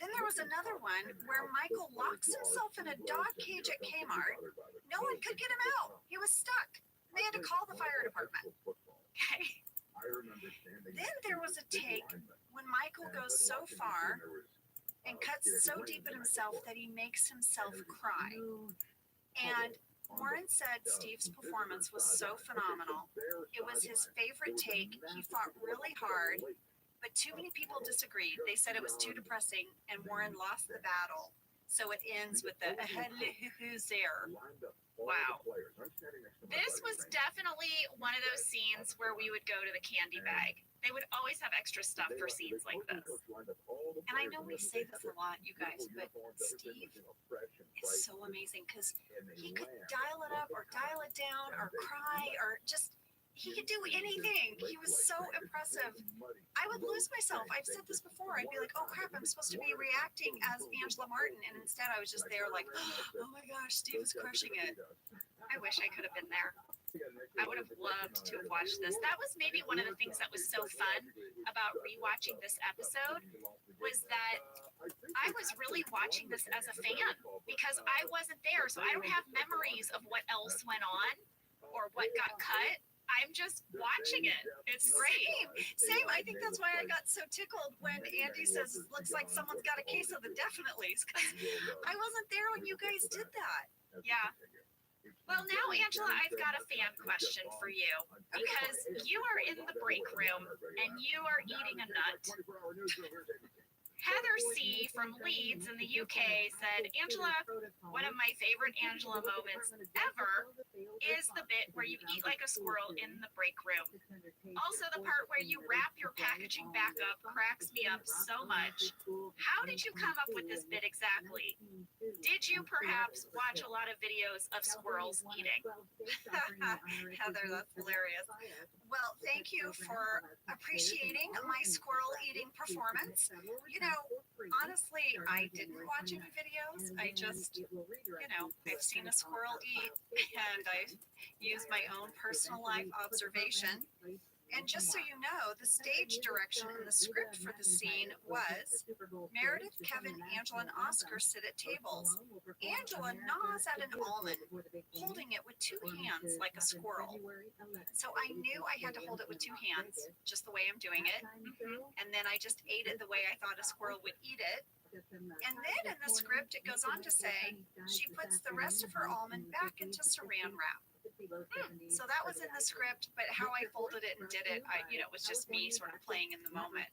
Then there was another one where Michael locks himself in a dog cage at Kmart. No one could get him out. He was stuck. They had to call the fire department. Okay. Then there was a take when Michael goes so far and cuts so deep in himself that he makes himself cry. And Warren said Steve's performance was so phenomenal. It was his favorite take. He fought really hard, but too many people disagreed. They said it was too depressing, and Warren lost the battle. So it ends with the who's there. Wow. This was definitely one of those scenes where we would go to the candy bag. They would always have extra stuff for scenes like this. And I know we say this a lot, you guys, but Steve is so amazing because he could dial it up or dial it down or cry or just, he could do anything. He was so impressive. I would lose myself. I've said this before. I'd be like, oh crap, I'm supposed to be reacting as Angela Martin. And instead I was just there like, oh my gosh, Steve is crushing it. I wish I could have been there. I would have loved to have watched this. That was maybe one of the things that was so fun about rewatching this episode was that I was really watching this as a fan because I wasn't there. So I don't have memories of what else went on or what got cut. I'm just watching it. It's great. Same. I think that's why I got so tickled when Andy says it looks like someone's got a case of the definitelys because I wasn't there when you guys did that. Yeah. Well, now, Angela, I've got a fan question for you because you are in the break room and you are eating a nut. Heather C. from Leeds in the UK said, Angela, one of my favorite Angela moments ever is the bit where you eat like a squirrel in the break room. Also, the part where you wrap your packaging back up cracks me up so much. How did you come up with this bit exactly? Did you perhaps watch a lot of videos of squirrels eating? Heather, that's hilarious. Well, thank you for appreciating my squirrel eating performance. You know, honestly, I didn't watch any videos. I just, I've seen a squirrel eat and I've used my own personal life observation. And just so you know, the stage direction in the script for the scene was Meredith, Kevin, Angela, and Oscar sit at tables. Angela gnaws at an almond, holding it with two hands like a squirrel. So I knew I had to hold it with two hands, just the way I'm doing it. And then I just ate it the way I thought a squirrel would eat it. And then in the script, it goes on to say she puts the rest of her almond back into saran wrap. So that was in the script, but how I folded it and did it, was just me sort of playing in the moment.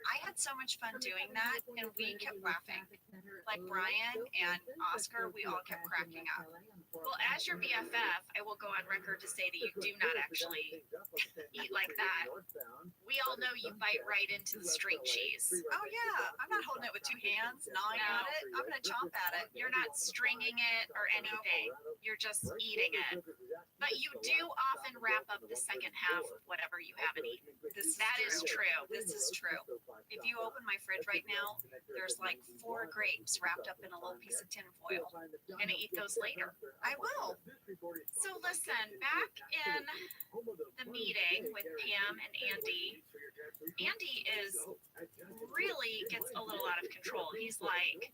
I had so much fun doing that, and we kept laughing. Like Brian and Oscar, we all kept cracking up. Well, as your BFF, I will go on record to say that you do not actually eat like that. We all know you bite right into the string cheese. Oh yeah, I'm not holding it with two hands, gnawing at it. I'm gonna chomp at it. You're not stringing it or anything. You're just eating it. but you do often wrap up the second half of whatever you haven't eaten. That is true. This is true. If you open my fridge right now, there's like 4 grapes wrapped up in a little piece of tin foil. You're gonna eat those later. I will. So listen, back in the meeting with Pam and Andy, Andy is really gets a little out of control. He's like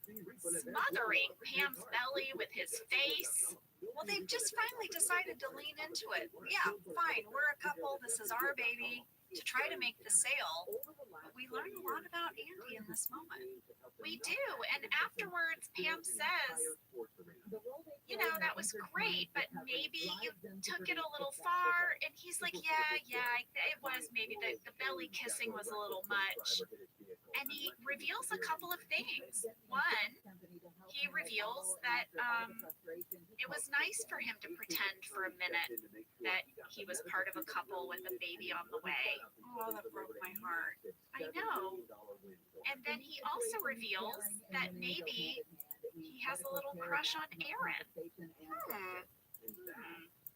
smothering Pam's belly with his face. Well, they've just finally decided to lean into it. Yeah, fine. We're a couple. This is our baby. To try to make the sale. But we learned a lot about Andy in this moment. We do, and afterwards Pam says, you know, that was great, but maybe you took it a little far. And he's like, yeah, it was maybe the belly kissing was a little much. And he reveals a couple of things. One, he reveals that it was nice for him to pretend for a minute that he was part of a couple with a baby on the way. Oh, that broke my heart. I know. And then he also reveals that maybe he has a little crush on Aaron.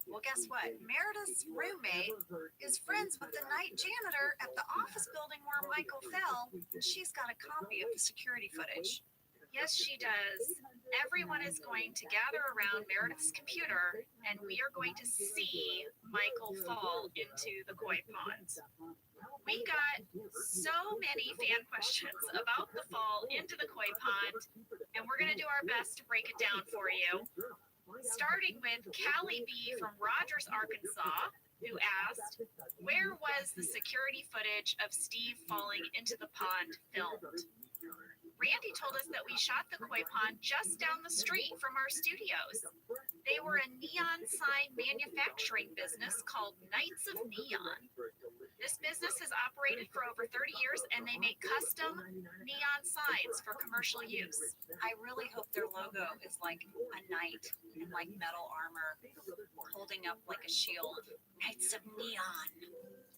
Well, guess what? Meredith's roommate is friends with the night janitor at the office building where Michael fell, and she's got a copy of the security footage. Yes, she does. Everyone is going to gather around Meredith's computer, and we are going to see Michael fall into the koi pond. We got so many fan questions about the fall into the koi pond, and we're going to do our best to break it down for you. Starting with Callie B from Rogers, Arkansas, who asked, where was the security footage of Steve falling into the pond filmed? Randy told us that we shot the koi pond just down the street from our studios. They were a neon sign manufacturing business called Knights of Neon. This business has operated for over 30 years, and they make custom neon signs for commercial use. I really hope their logo is like a knight in like metal armor, holding up like a shield. Knights of Neon.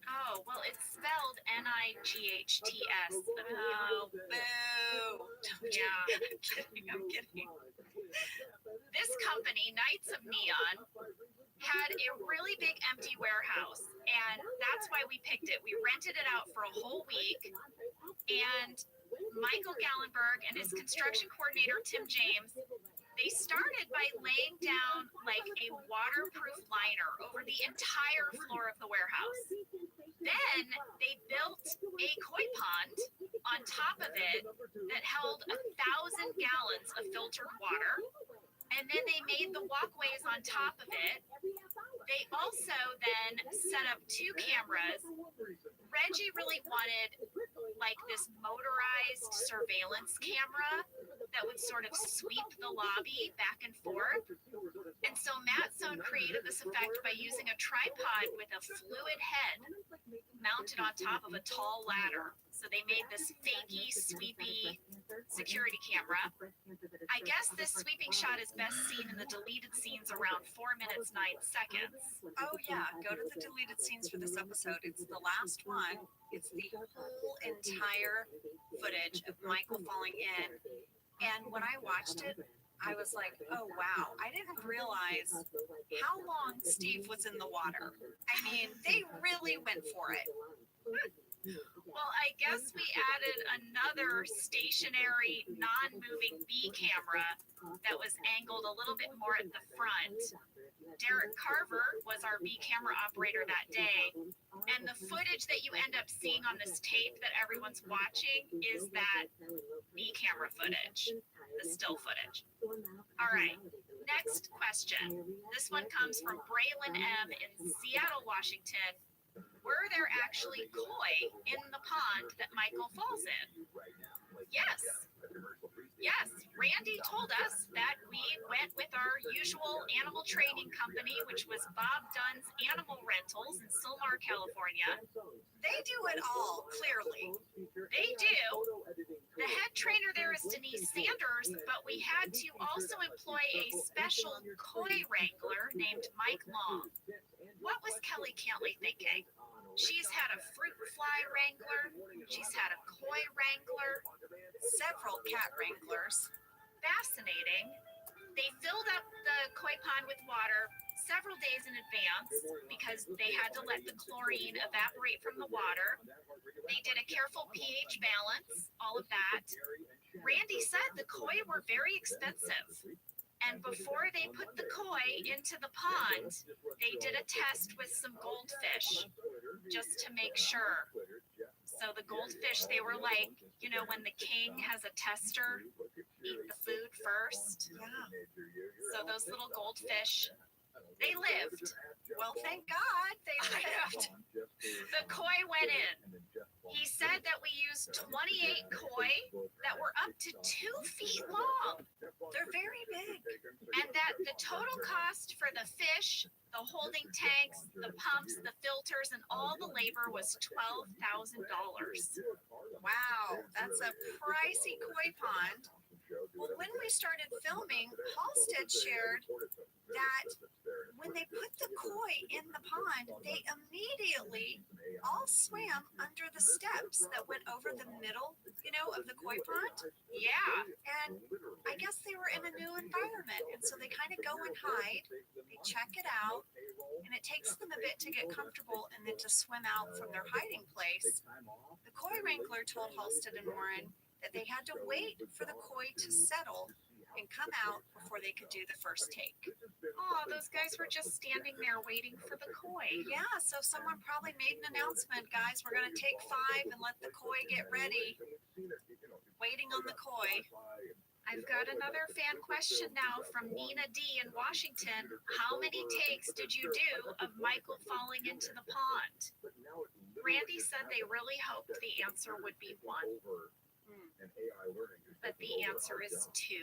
Oh, well, it's spelled Nights. Oh, boo. Yeah. I'm kidding. This company, Knights of Neon, had a really big empty warehouse, and that's why we picked it. We rented it out for a whole week, and Michael Gallenberg and his construction coordinator, Tim James, they started by laying down like a waterproof liner over the entire floor of the warehouse. Then they built a koi pond on top of it that held 1,000 gallons of filtered water. And then they made the walkways on top of it. They also then set up 2 cameras. Reggie really wanted like this motorized surveillance camera that would sort of sweep the lobby back and forth. And so Matt Zone created this effect by using a tripod with a fluid head mounted on top of a tall ladder. So they made this fakey, sweepy security camera. I guess this sweeping shot is best seen in the deleted scenes around 4 minutes, 9 seconds. Oh yeah, go to the deleted scenes for this episode. It's the last one. It's the whole entire footage of Michael falling in. And when I watched it, I was like, oh wow, I didn't realize how long Steve was in the water. I mean, they really went for it. Well, I guess we added another stationary, non-moving B camera that was angled a little bit more at the front. Derek Carver was our B camera operator that day, and the footage that you end up seeing on this tape that everyone's watching is that B camera footage, the still footage. All right, next question. This one comes from Braylon M. in Seattle, Washington. Were there actually koi in the pond that Michael falls in? Yes. Yes, Randy told us that we went with our usual animal training company, which was Bob Dunn's Animal Rentals in Sylmar, California. They do it all, clearly. They do. The head trainer there is Denise Sanders, but we had to also employ a special koi wrangler named Mike Long. What was Kelly Cantley thinking? She's had a fruit fly wrangler. She's had a koi wrangler. Several cat wranglers. Fascinating. They filled up the koi pond with water, several days in advance because they had to let the chlorine evaporate from the water. They did a careful pH balance, all of that. Randy said the koi were very expensive. And before they put the koi into the pond, they did a test with some goldfish just to make sure. So the goldfish, they were like, you know, when the king has a tester eat the food first. Yeah. So those little goldfish, they lived. Well, thank God they lived. The koi went in. He said that we used 28 koi that were up to 2 feet long. They're very big. And that the total cost for the fish, the holding tanks, the pumps, the filters, and all the labor was $12,000. Wow, that's a pricey koi pond. Well, when we started filming, Halstead shared that when they put the koi in the pond, they immediately all swam under the steps that went over the middle, you know, of the koi pond. Yeah. And I guess they were in a new environment, and so they kind of go and hide. They check it out, and it takes them a bit to get comfortable and then to swim out from their hiding place. The koi wrangler told Halstead and Warren that they had to wait for the koi to settle and come out before they could do the first take. Oh, those guys were just standing there waiting for the koi. Yeah, so someone probably made an announcement, guys, we're going to take 5 and let the koi get ready. Waiting on the koi. I've got another fan question now from Nina D in Washington. How many takes did you do of Michael falling into the pond? Randy said they really hoped the answer would be 1. But the answer is 2.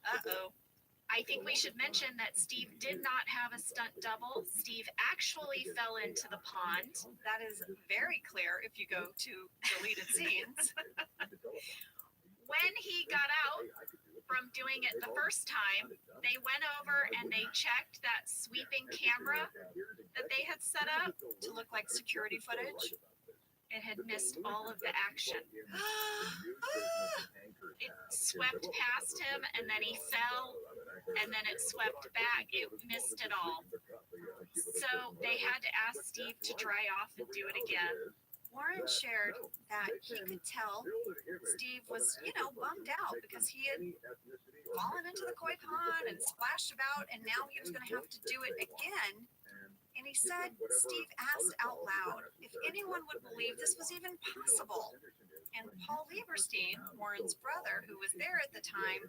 Uh-oh. I think we should mention that Steve did not have a stunt double. Steve actually fell into the pond. That is very clear if you go to deleted scenes. When he got out from doing it the first time, they went over and they checked that sweeping camera that they had set up. To look like security footage. It had missed all of the action. It swept past him and then he fell and then it swept back. It missed it all. So they had to ask Steve to dry off and do it again. Warren shared that he could tell Steve was, you know, bummed out because he had fallen into the koi pond and splashed about, and now he was going to have to do it again. And he said, Steve asked out loud if anyone would believe this was even possible. And Paul Lieberstein, Warren's brother, who was there at the time,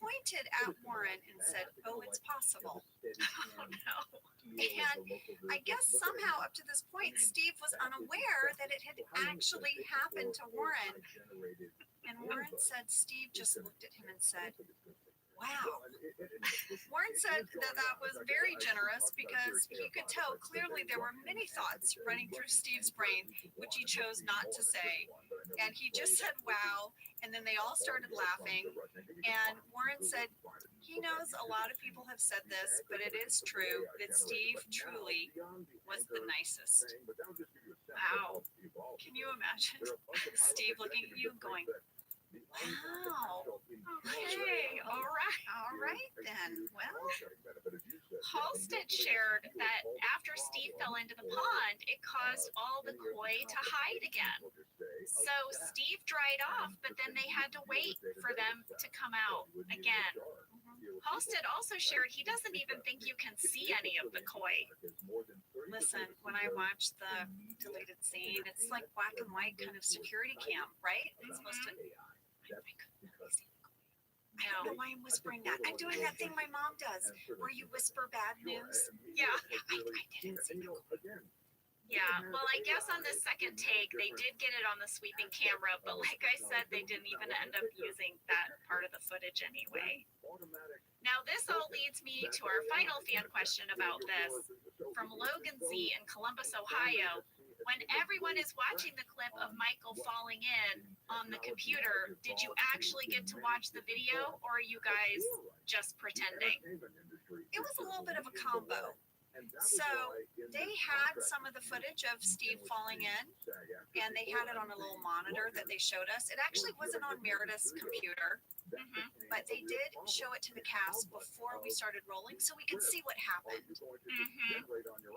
pointed at Warren and said, oh, it's possible. Oh no. And I guess somehow up to this point, Steve was unaware that it had actually happened to Warren. And Warren said Steve just looked at him and said, wow. Warren said that that was very generous because he could tell clearly there were many thoughts running through Steve's brain, which he chose not to say. And he just said, wow. And then they all started laughing. And Warren said, he knows a lot of people have said this, but it is true that Steve truly was the nicest. Wow. Can you imagine Steve looking at you going, wow. Okay, all right. All right then. Well, Halstead shared that after Steve fell into the pond, it caused all the koi to hide again. So Steve dried off, but then they had to wait for them to come out again. Halstead also shared he doesn't even think you can see any of the koi. listen, when I watch the deleted scene, it's like black and white kind of security cam, right? It's supposed to. I don't know why I'm whispering that. I'm doing that thing my mom does, where you whisper bad news. Yeah. I didn't see the Yeah, well, I guess on the second take, they did get it on the sweeping camera, but like I said, they didn't even end up using that part of the footage anyway. Now, this all leads me to our final fan question about this. From Logan Z in Columbus, Ohio. When everyone is watching the clip of Michael falling in on the computer, did you actually get to watch the video, or are you guys just pretending? It was a little bit of a combo. So they had some of the footage of Steve falling in, and they had it on a little monitor that they showed us. It actually wasn't on Meredith's computer, but they did show it to the cast before we started rolling so we could see what happened.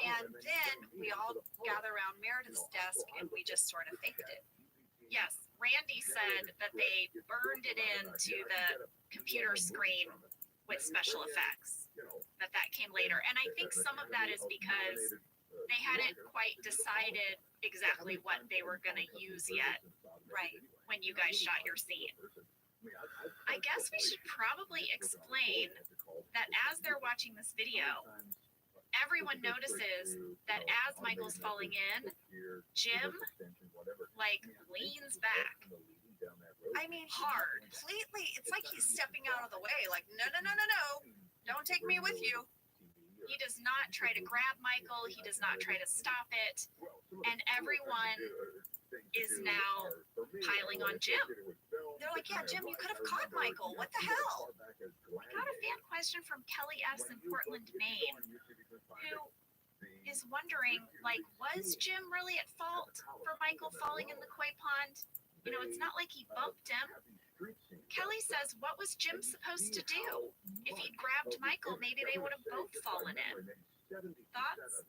And then we all gather around Meredith's desk and we just sort of faked it. Yes, Randy said that they burned it into the computer screen with special effects, that came later. And I think some of that is because they hadn't quite decided exactly what they were going to use yet Right. when you guys shot your scene. I guess we should probably explain that as they're watching this video, everyone notices that as Michael's falling in, Jim leans back. I mean, Hard. completely. It's like he's stepping out of the way. Like, no, no, no, no, no. Don't take me with you. He does not try to grab Michael. He does not try to stop it. And everyone is now piling on Jim. They're like, yeah, Jim, you could have caught Michael. What the hell? I got a fan question from Kelly S. in Portland, Maine, who is wondering, was Jim really at fault for Michael falling in the koi pond? It's not like he bumped him. Kelly says, what was Jim supposed to do? If he'd grabbed Michael, maybe they would have both fallen in. Thoughts?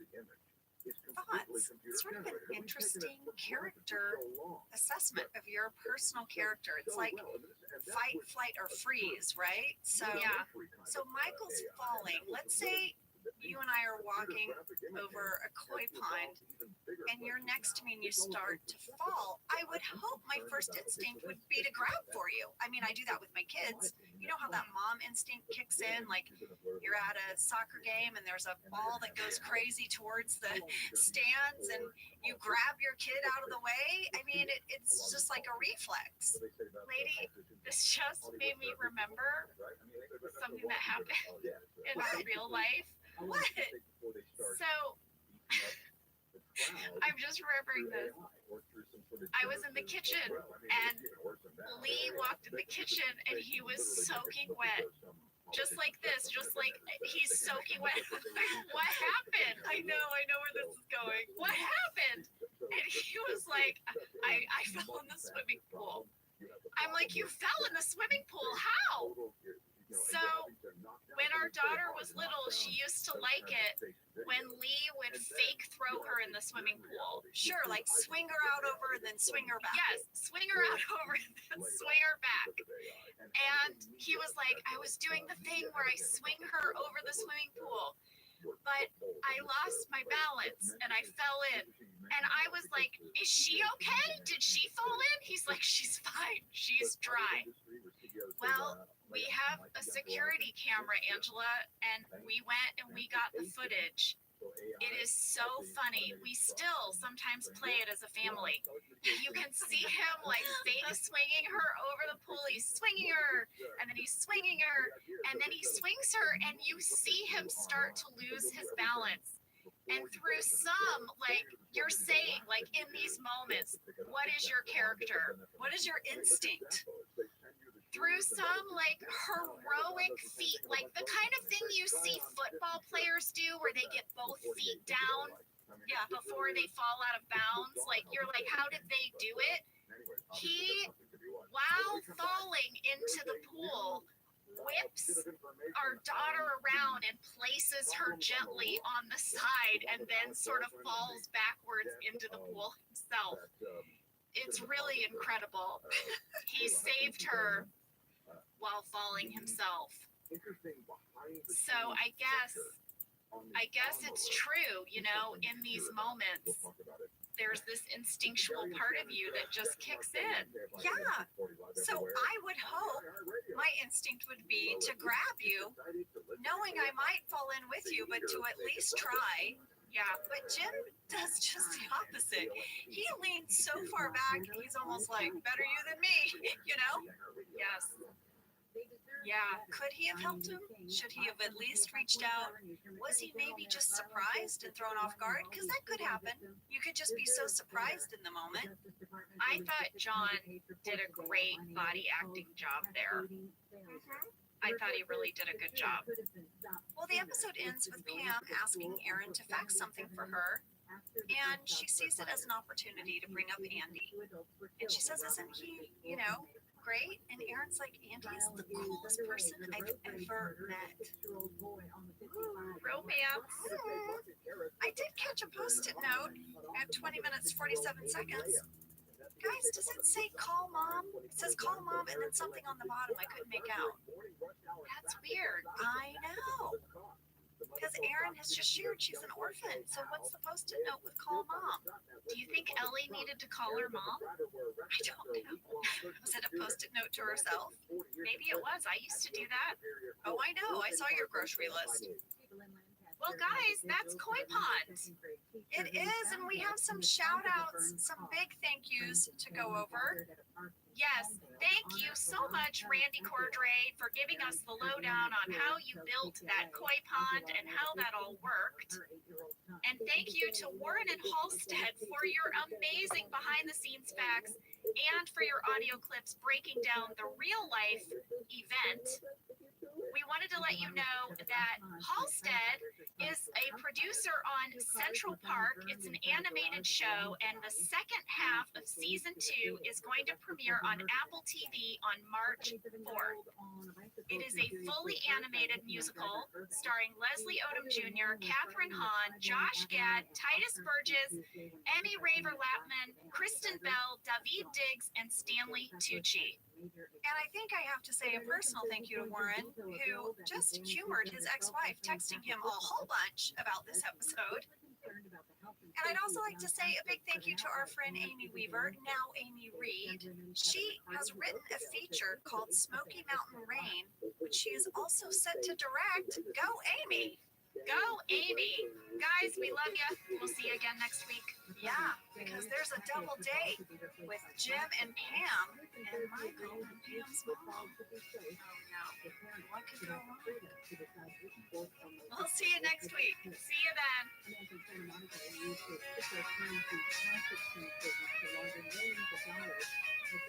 Sort of an interesting character assessment of your personal character. It's like fight, flight, or freeze, right? So, Yeah. So Michael's falling. Let's say you and I are walking over a koi pond and you're next to me and you start to fall. I would hope my first instinct would be to grab for you. I mean, I do that with my kids. You know how that mom instinct kicks in? Like you're at a soccer game and there's a ball that goes crazy towards the stands and you grab your kid out of the way. I mean, it's just like a reflex. Lady, this just made me remember something that happened in real life. What? So, I'm just remembering this. I was in the kitchen and Lee walked in the kitchen and he was soaking wet. Just like this, just like he's soaking wet. What happened? I know where this is going. What happened? And he was like, I fell in the swimming pool. I'm like, you fell in the swimming pool? How? So, when our daughter was little, she used to like it when Lee would fake throw her in the swimming pool. Sure, like swing her out over and then swing her back. Yes, swing her out over and then swing her back. And he was like, I was doing the thing where I swing her over the swimming pool, but I lost my balance and I fell in. And I was like, is she okay? Did she fall in? He's like, she's fine. She's dry. Well, we have a security camera, Angela, and we went and we got the footage. It is so funny. We still sometimes play it as a family. You can see him fake swinging her over the pool. He's swinging her, and then he's swinging her, and then he swings her, and you see him start to lose his balance. And through some, you're saying, in these moments, what is your character? What is your instinct? Through some heroic feet, the kind of thing you see football players do where they get both feet down before they fall out of bounds. You're like, how did they do it? He, while falling into the pool, whips our daughter around and places her gently on the side and then sort of falls backwards into the pool himself. It's really incredible. He saved her while falling himself. So I guess it's true, in these moments, there's this instinctual part of you that just kicks in. Yeah. So I would hope my instinct would be to grab you, knowing I might fall in with you, but to at least try. Yeah. But Jim does just the opposite. He leans so far back, he's almost like, better you than me, Yes. Yeah. Could he have helped him? Should he have at least reached out? Was he maybe just surprised and thrown off guard? Because that could happen. You could just be so surprised in the moment. I thought John did a great body acting job there. I thought he really did a good job. Well, the episode ends with Pam asking Aaron to fax something for her, and she sees it as an opportunity to bring up Andy. And she says, isn't he, great? And Aaron's like, Andy is the coolest person I've ever met. Romance. I did catch a post-it note at 20 minutes, 47 seconds. Guys, does it say call mom? It says call mom and then something on the bottom I couldn't make out. That's weird. I know. Because Erin has just shared she's an orphan. So what's the post-it note with call mom? Do you think Ellie needed to call her mom? I don't know. Was it a post-it note to herself? Maybe it was. I used to do that. Oh, I know. I saw your grocery list. Well, guys, that's Koi Pond. It is, and we have some shout outs, some big thank yous to go over. Yes, thank you so much, Randy Cordray, for giving us the lowdown on how you built that koi pond and how that all worked. And thank you to Warren and Halstead for your amazing behind-the-scenes facts and for your audio clips breaking down the real-life event. We wanted to let you know that Halstead is a producer on Central Park. It's an animated show, and the second half of season 2 is going to premiere on Apple TV on March 4th. It is a fully animated musical starring Leslie Odom Jr., Katherine Hahn, Josh Gad, Titus Burgess, Emmy Raver-Lapman, Kristen Bell, David Diggs, and Stanley Tucci. And I think I have to say a personal thank you to Warren, who just humored his ex-wife, texting him a whole bunch about this episode. And I'd also like to say a big thank you to our friend Amy Weaver, now Amy Reed. She has written a feature called Smoky Mountain Rain, which she is also set to direct. Go, Amy! Go, Amy! Guys, we love you. We'll see you again next week. Yeah, because there's a double date with Jim and Pam and Michael and Pam's mom. Oh no, what could go wrong? We'll see you next week. See you then.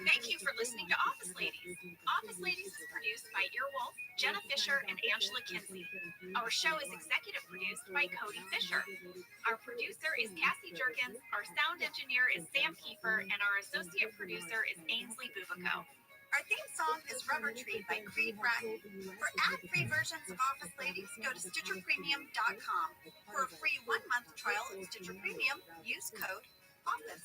Thank you for listening to Office Ladies. Office Ladies is produced by Earwolf, Jenna Fisher, and Angela Kinsey. Our show is executive produced by Cody Fisher. Our producer is Cassie Jerkins, our sound engineer is Sam Kiefer, and our associate producer is Ainsley Bubico. Our theme song is Rubber Tree by Creed Bratton. For ad-free versions of Office Ladies, go to StitcherPremium.com. For a free 1-month trial of Stitcher Premium, use code OFFICE.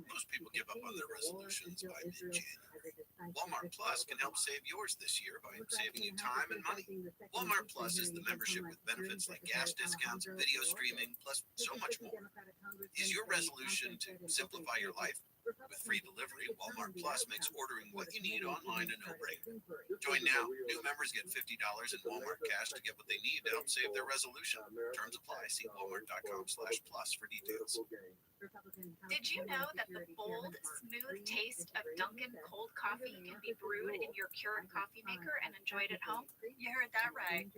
Most people give up on their resolutions by mid-January. Walmart Plus can help save yours this year by saving you time and money. Walmart Plus is the membership with benefits like gas discounts, video streaming, plus so much more. Is your resolution to simplify your life? With free delivery, Walmart Plus makes ordering what you need online a no-brainer. Join now. New members get $50 in Walmart cash to get what they need to help save their resolution. Terms apply. See walmart.com/plus for details. Did you know that the bold, smooth taste of Dunkin' cold coffee can be brewed in your Keurig coffee maker and enjoyed at home? You heard that right.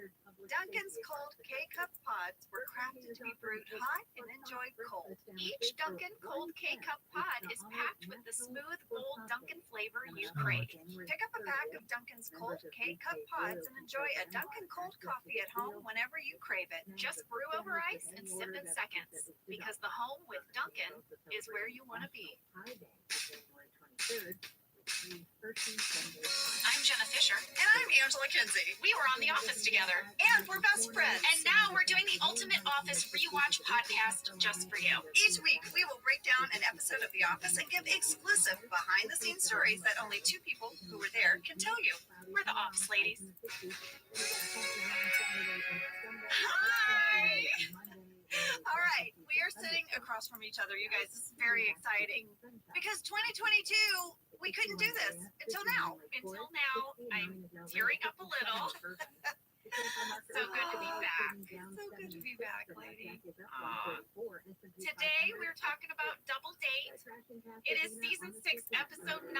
Dunkin's cold K-Cup pods were crafted to be brewed hot and enjoyed cold. Each Dunkin' cold K-Cup pod is packed with the smooth, bold Dunkin' flavor you crave. Pick up a pack of Dunkin's cold K-Cup pods and enjoy a Dunkin' cold coffee at home whenever you crave it. Just brew over ice and sip in seconds, because the home with Dunkin' is where you want to be. I'm Jenna Fisher. And I'm Angela Kinsey. We were on The Office together. And we're best friends. And now we're doing the Ultimate Office Rewatch podcast just for you. Each week, we will break down an episode of The Office and give exclusive behind-the-scenes stories that only 2 people who were there can tell you. We're the Office Ladies. Hi! All right, we are sitting across from each other, you guys. This is very exciting because 2022, we couldn't do this until now. Until now, I'm tearing up a little. So good to be back. So good to be back, lady. Today, we're talking about Double Date. It is season 6, episode 9.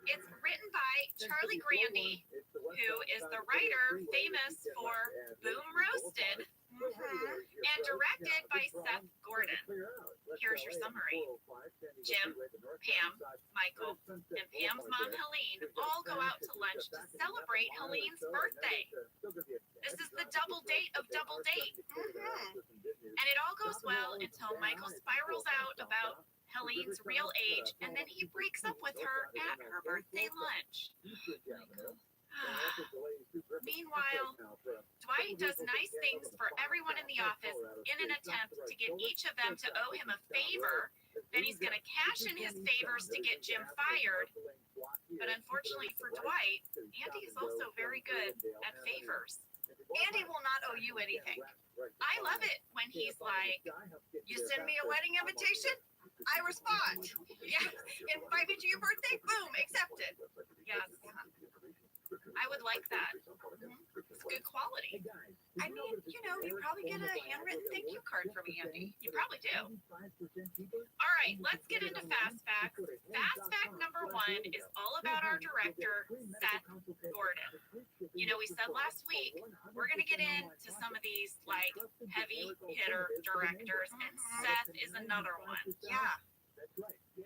It's written by Charlie Grandy, who is the writer famous for Boom Roasted and directed by Seth Gordon. Here's your summary. Jim, Pam, Michael, and Pam's mom, Helene, all go out to lunch to celebrate Helene's birthday. This is the double date of double date. And it all goes well until Michael spirals out about Helene's real age, and then he breaks up with her at her birthday lunch. Meanwhile, Dwight does nice things for everyone in the office in an attempt to get each of them to owe him a favor. Then he's going to cash in his favors to get Jim fired. But unfortunately for Dwight, Andy is also very good at favors. Andy will not owe you anything. I love it when he's like, You send me a wedding invitation, I respond. Yeah, invite me to your birthday, boom, accepted. yes, I would like that. It's good quality. I mean, you probably get a handwritten thank you card from Andy. You probably do. All right, let's get into Fast Facts. Fast Fact number 1 is all about our director, Seth Gordon. We said last week, we're going to get into some of these, like, heavy hitter directors, and Seth is another one. Yeah.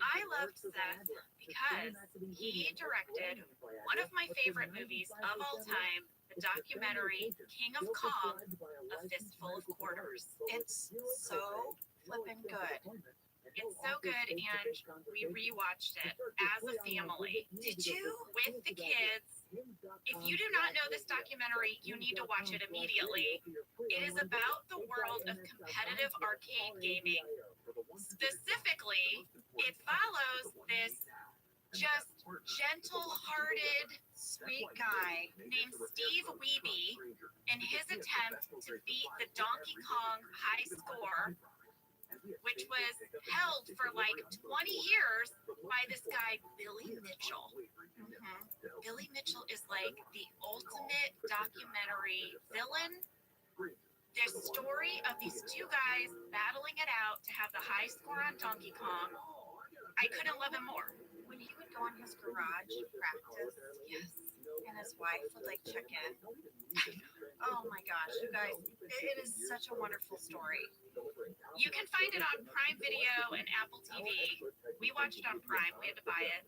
I loved Seth because he directed one of my favorite movies of all time, the documentary King of Kong, A Fistful of Quarters. It's so flippin' good. It's so good, and we rewatched it as a family. Did you? With the kids. If you do not know this documentary, you need to watch it immediately. It is about the world of competitive arcade gaming. Specifically, it follows this just gentle-hearted, Sweet guy. named Steve Wiebe in his attempt to beat the Donkey Kong high score, which was held for like 20 years by this guy, Billy Mitchell. Billy Mitchell is like the ultimate documentary villain. The story of these two guys battling it out to have the high score on Donkey Kong. I couldn't love him more. When he would go in his garage and practice, Yes. and his wife would like check in. Oh my gosh, you guys, it is such a wonderful story. You can find it on Prime Video and Apple TV. We watched it on Prime. We had to buy it.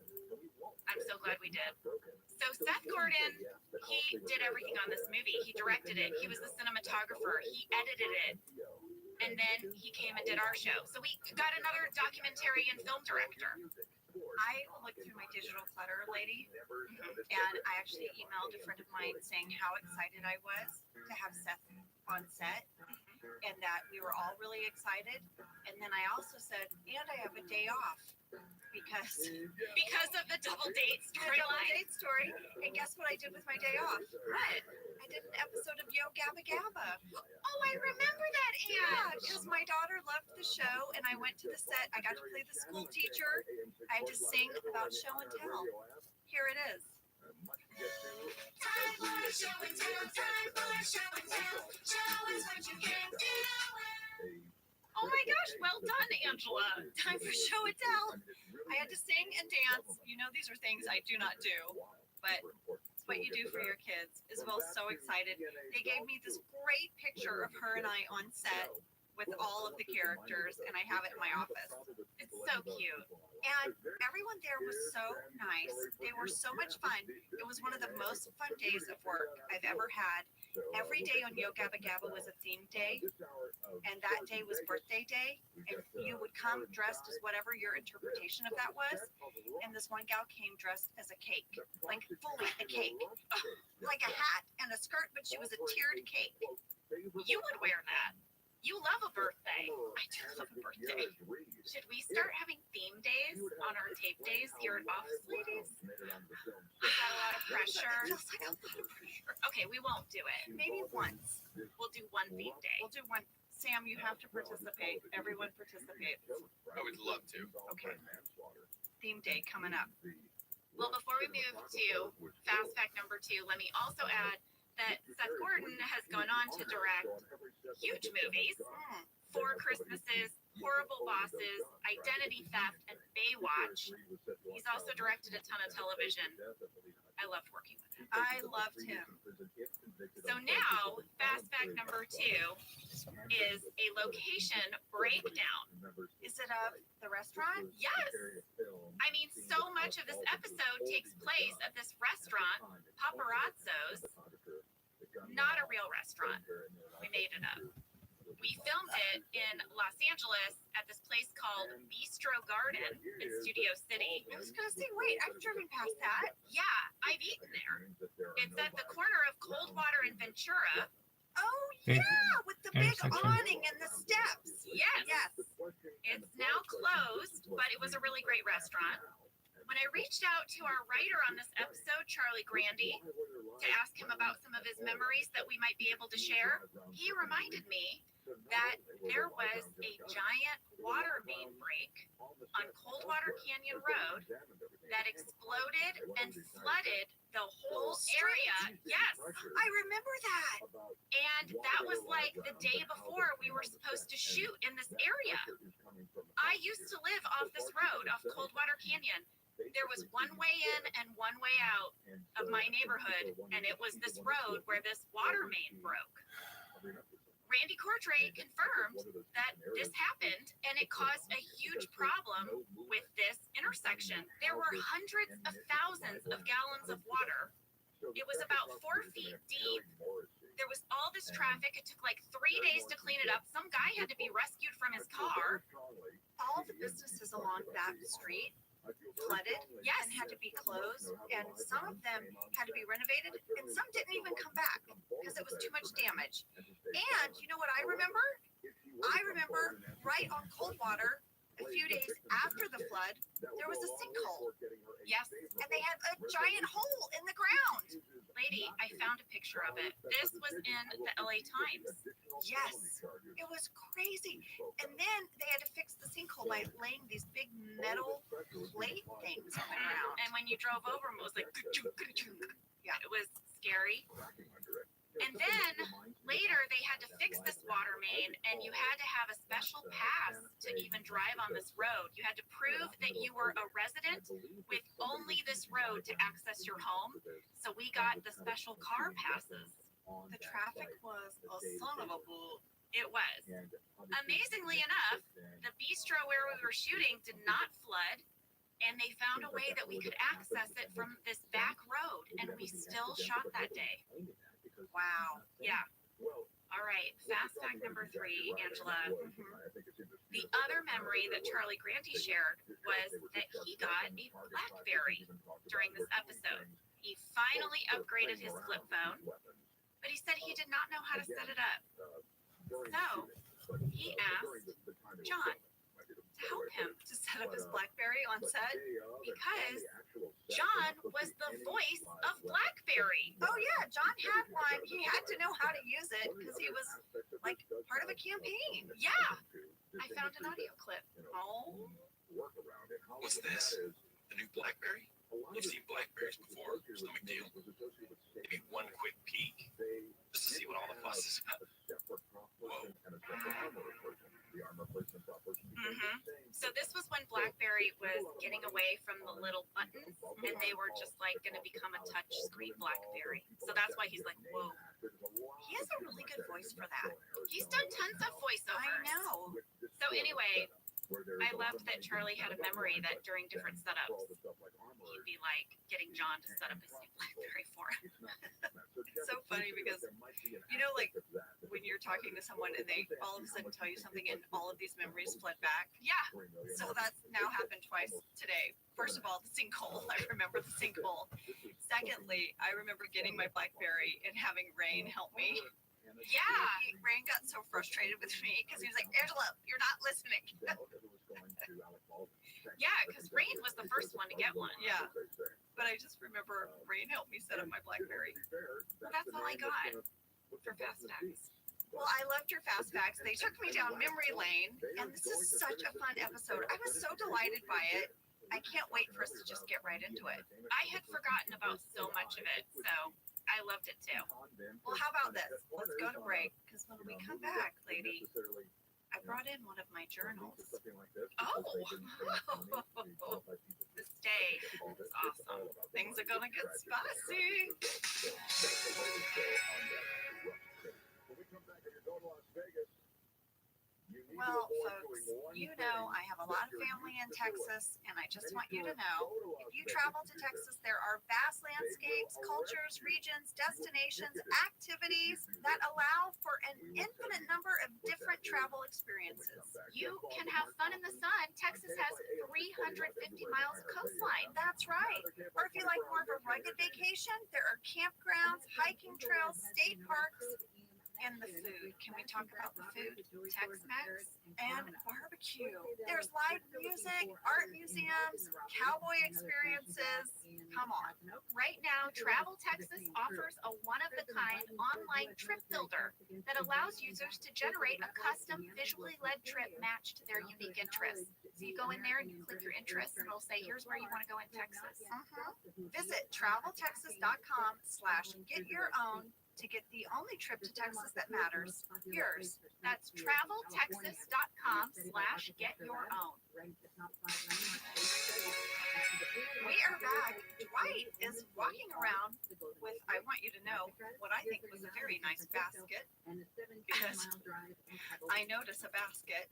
I'm so glad we did. So Seth Gordon, he did everything on this movie. He directed it. He was the cinematographer. He edited it. And then he came and did our show. So we got another documentary and film director. I looked through my digital clutter, lady, and I actually emailed a friend of mine saying how excited I was to have Seth on set, and that we were all really excited. And then I also said, and I have a day off because Because of the double date the double storyline. date story. And guess what I did with my day off? What? I did an episode of Yo Gabba Gabba. Oh, I remember that, Yeah, Anne. because my daughter loved the show, and I went to the set. I got to play the school teacher. I had to sing about show and tell. Here it is. Time for a show and tell, time for a show and tell. Show us what you can do. Oh my gosh, well done, Angela. Time for show and tell. I had to sing and dance. These are things I do not do, but it's what you do for your kids. Isabel's so excited. They gave me this great picture of her and I on set with all of the characters, and I have it in my office. It's so cute. And everyone there was so nice. They were so much fun. It was one of the most fun days of work I've ever had. Every day on Yo Gabba Gabba was a themed day, and that day was birthday day. And you would come dressed as whatever your interpretation of that was. And this one gal came dressed as a cake, like fully a cake, like a hat and a skirt, but she was a tiered cake. You would wear that. You love a birthday. I do love a birthday. Should we start having theme days on our tape days here at Office Ladies? Is that a lot of pressure? Feels like a lot of pressure. Okay, we won't do it. Maybe once. We'll do one theme day. We'll do one. Sam, you have to participate. Everyone participates. I would love to. Okay. Theme day coming up. Well, before we move to Fast Fact number 2, let me also add that Seth Gordon has gone on to direct huge movies. Four Christmases, Horrible Bosses, Identity Theft, and Baywatch. He's also directed a ton of television. I loved working with him. I loved him. So now, fast fact number 2 is a location breakdown. Is it of the restaurant? Yes. I mean, so much of this episode takes place at this restaurant, Paparazzo's. Not a real restaurant. We made it up. We filmed it in Los Angeles at this place called Bistro Garden in Studio City. I was gonna say, wait, I've driven past that. Yeah, I've eaten there. It's at the corner of Coldwater and Ventura. Oh yeah, with the big Intersection. awning and the steps. Yes. Yes. It's now closed, but it was a really great restaurant. When I reached out to our writer on this episode, Charlie Grandy, to ask him about some of his memories that we might be able to share, he reminded me that there was a giant water main break on Coldwater Canyon Road that exploded and flooded the whole area. Yes. I remember that. And that was like the day before we were supposed to shoot in this area. I used to live off this road, off Coldwater Canyon. There was one way in and one way out of my neighborhood, and it was this road where this water main broke. Randy Cordray confirmed that this happened, and it caused a huge problem with this intersection. There were hundreds of thousands of gallons of water. It was about 4 feet deep. There was all this traffic. It took like 3 days to clean it up. Some guy had to be rescued from his car. All the businesses along that street flooded Yes. and had to be closed, and some of them had to be renovated, and some didn't even come back because it was too much damage. And you know what I remember? I remember right on Coldwater, a few days after the flood, there was a sinkhole. Yes. And they had a giant hole in the ground. Lady, I found a picture of it. This was in the LA Times. Yes, it was crazy. And then they had to fix the sinkhole by laying these big metal plate things on the ground. And when you drove over them, it was like, yeah, it was scary. And then later they had to fix this water main, and you had to have a special pass to even drive on this road. You had to prove that you were a resident with only this road to access your home. So we got the special car passes. The traffic was a son of a bull. It was. Amazingly enough, the bistro where we were shooting did not flood, and they found a way that we could access it from this back road, and we still shot that day. Wow. Yeah. All right, fast fact number 3, Angela. The other memory that Charlie Grandy shared was that he got a BlackBerry during this episode. He finally upgraded his flip phone, but he said he did not know how to set it up. So he asked John to help him To set up his BlackBerry on set. because John was the voice of BlackBerry. Oh yeah, John had one. He had to know how to use it because he was like part of a campaign. Yeah, I found an audio clip. Oh. What's this? The new BlackBerry? You've seen BlackBerries before. There's no big deal. Maybe one quick peek, just to see what all the fuss is about. Whoa. So this was when BlackBerry was getting away from the little buttons, and they were just like going to become a touch screen BlackBerry. So that's why he's like, whoa. He has a really good voice for that. He's done tons of voiceovers. I know. So anyway, I loved that Charlie had a memory that during different setups, he'd be like getting John to set up his new BlackBerry for him. It's so funny because, you know, like when you're talking to someone and they all of a sudden tell you something and all of these memories flood back. Yeah. So that's now happened twice today. First of all, the sinkhole. I remember the sinkhole. Secondly, I remember getting my BlackBerry and having Rain help me. Yeah. Rain got so frustrated with me because he was like, Angela, you're not listening. Yeah, because Rain was the first one to get one. Yeah. But I just remember Rain helped me set up my BlackBerry. Well, that's all I got for fast facts. Well, I loved your fast facts. They took me down memory lane, and this is such a fun episode. I was so delighted by it. I can't wait for us to just get right into it. I had forgotten about so much of it, so I loved it too. Well, how about this? Let's go to break, because when we come back, lady, I brought in one of my journals. Oh, the stay is awesome. Things are gonna get spicy. Well, folks, you know I have a lot of family in Texas, and I just want you to know, if you travel to Texas, there are vast landscapes, cultures, regions, destinations, activities that allow for an infinite number of different travel experiences. You can have fun in the sun. Texas has 350 miles of coastline. That's right. Or if you like more of a rugged vacation, there are campgrounds, hiking trails, state parks, and the food. Can we talk about the food? Tex-Mex and barbecue. There's live music, art museums, cowboy experiences. Come on. Right now, Travel Texas offers a one-of-a-kind online trip builder that allows users to generate a custom visually led trip matched to their unique interests. So you go in there and you click your interests and it'll say, here's where you want to go in Texas. Visit traveltexas.com/get-your-own to get the only trip to Texas that matters, yours. That's traveltexas.com/get-your-own. We are back. Dwight is walking around with, I want you to know, what I think was a very nice basket. Because I notice a basket.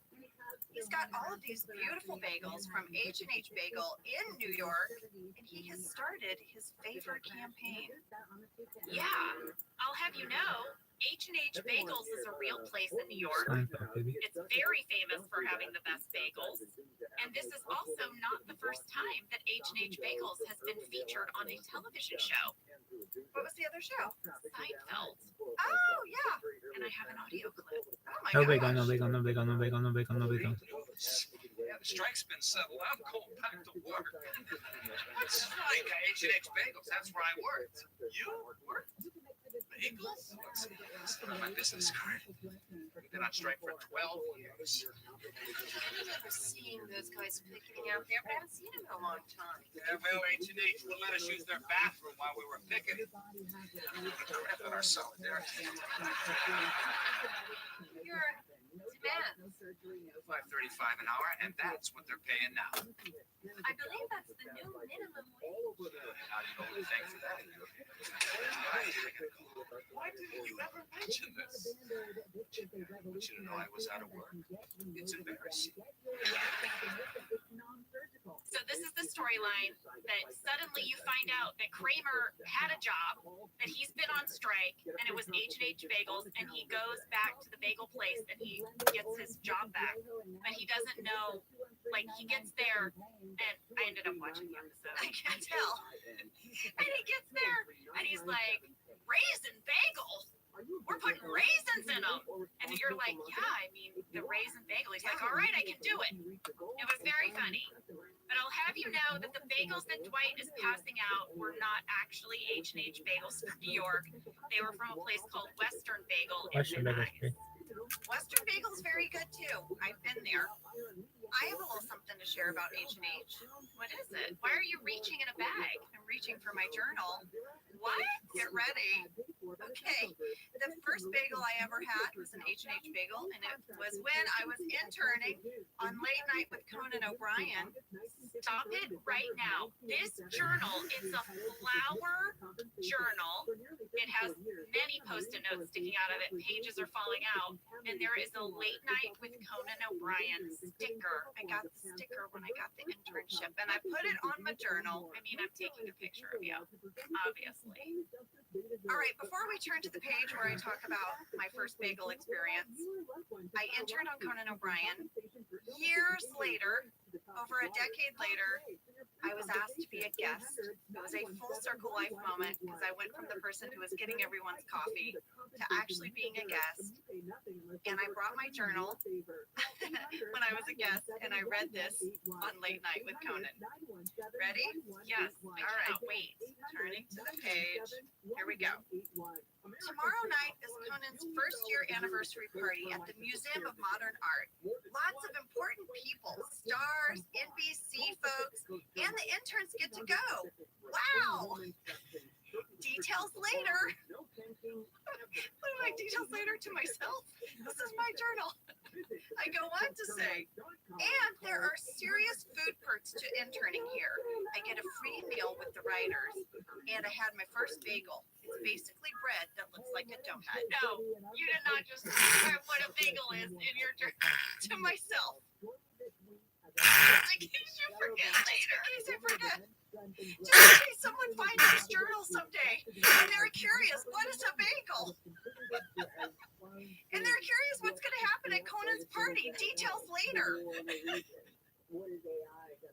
He's got all of these beautiful bagels from H&H Bagel in New York, and he has started his favor campaign. Yeah, I'll have you know, H&H Bagels is a real place in New York. Seinfeld, baby. It's very famous for having the best bagels. And this is also not the first time that H&H Bagels has been featured on a television show. What was the other show? Seinfeld. Oh, yeah. And I have an audio clip. Oh, my No gosh. bacon, no bacon, no bacon, no bacon, no bacon, no bacon. Yeah, the strike's been settled. I'm cold back to work. What's like H&H Bagels? That's where I worked. You work bagels? It's on my business card. We've been on strike for 12 years. I remember seeing those guys picketing out there, but I haven't seen them in a long time. Yeah, well, H&H wouldn't let us use their bathroom while we were picketing. Rep our solidarity. Your demands. $5.35 an hour, and that's what they're paying now. I believe that's the new minimum wage. How do you know the thing for that? Why didn't you ever mention this? I want you to know I was out of work. It's embarrassing. So this is the storyline that suddenly you find out that Kramer had a job, that he's been on strike, and it was H&H Bagels, and he goes back to the bagel place and he gets his job back. But he doesn't know, like, he gets there, and I ended up watching the episode. I can't tell. And he gets there, and he's like, raisin bagels? We're putting raisins in them. And you're like, yeah, I mean, the raisin bagel. He's like, all right, I can do it. It was very funny. But I'll have you know that the bagels that Dwight is passing out were not actually H&H Bagels from New York. They were from a place called Western Bagel in Western Van bagels, Nuys. Western Bagel's very good too. I've been there. I have a little something to share about H&H. What is it? Why are you reaching in a bag? I'm reaching for my journal. What? Get ready. Okay. The first bagel I ever had was an H&H bagel, and it was when I was interning on Late Night with Conan O'Brien. Stop it right now. This journal is a flower journal. It has many post-it notes sticking out of it. Pages are falling out. And there is a Late Night with Conan O'Brien sticker. I got the sticker when I got the internship, and I put it on my journal. I mean, I'm taking a picture of you, obviously. All right, before we turn to the page where I talk about my first bagel experience, I interned on Conan O'Brien. Years later, over a decade later, I was asked to be a guest. It was a full circle life moment because I went from the person who was getting everyone's coffee to actually being a guest. And I brought my journal when I was a guest, and I read this on Late Night with Conan. Ready? Yes, I cannot wait. Turning to the page. Here we go. Tomorrow night is Conan's first year anniversary party at the Museum of Modern Art. Lots of important people, stars, NBC folks, and the interns get to go. Wow! Details later. What are my details later to myself? This is my journal. I go on to say, and there are serious food perks to interning here. I get a free meal with the writers, and I had my first bagel. It's basically bread that looks like a donut. No, you did not just describe what a bagel is in your drink. To myself. In case you forget later. In case I forget. Just in case someone finds this journal someday and they're curious, what is a bagel? And they're curious what's going to happen at Conan's party. Details later.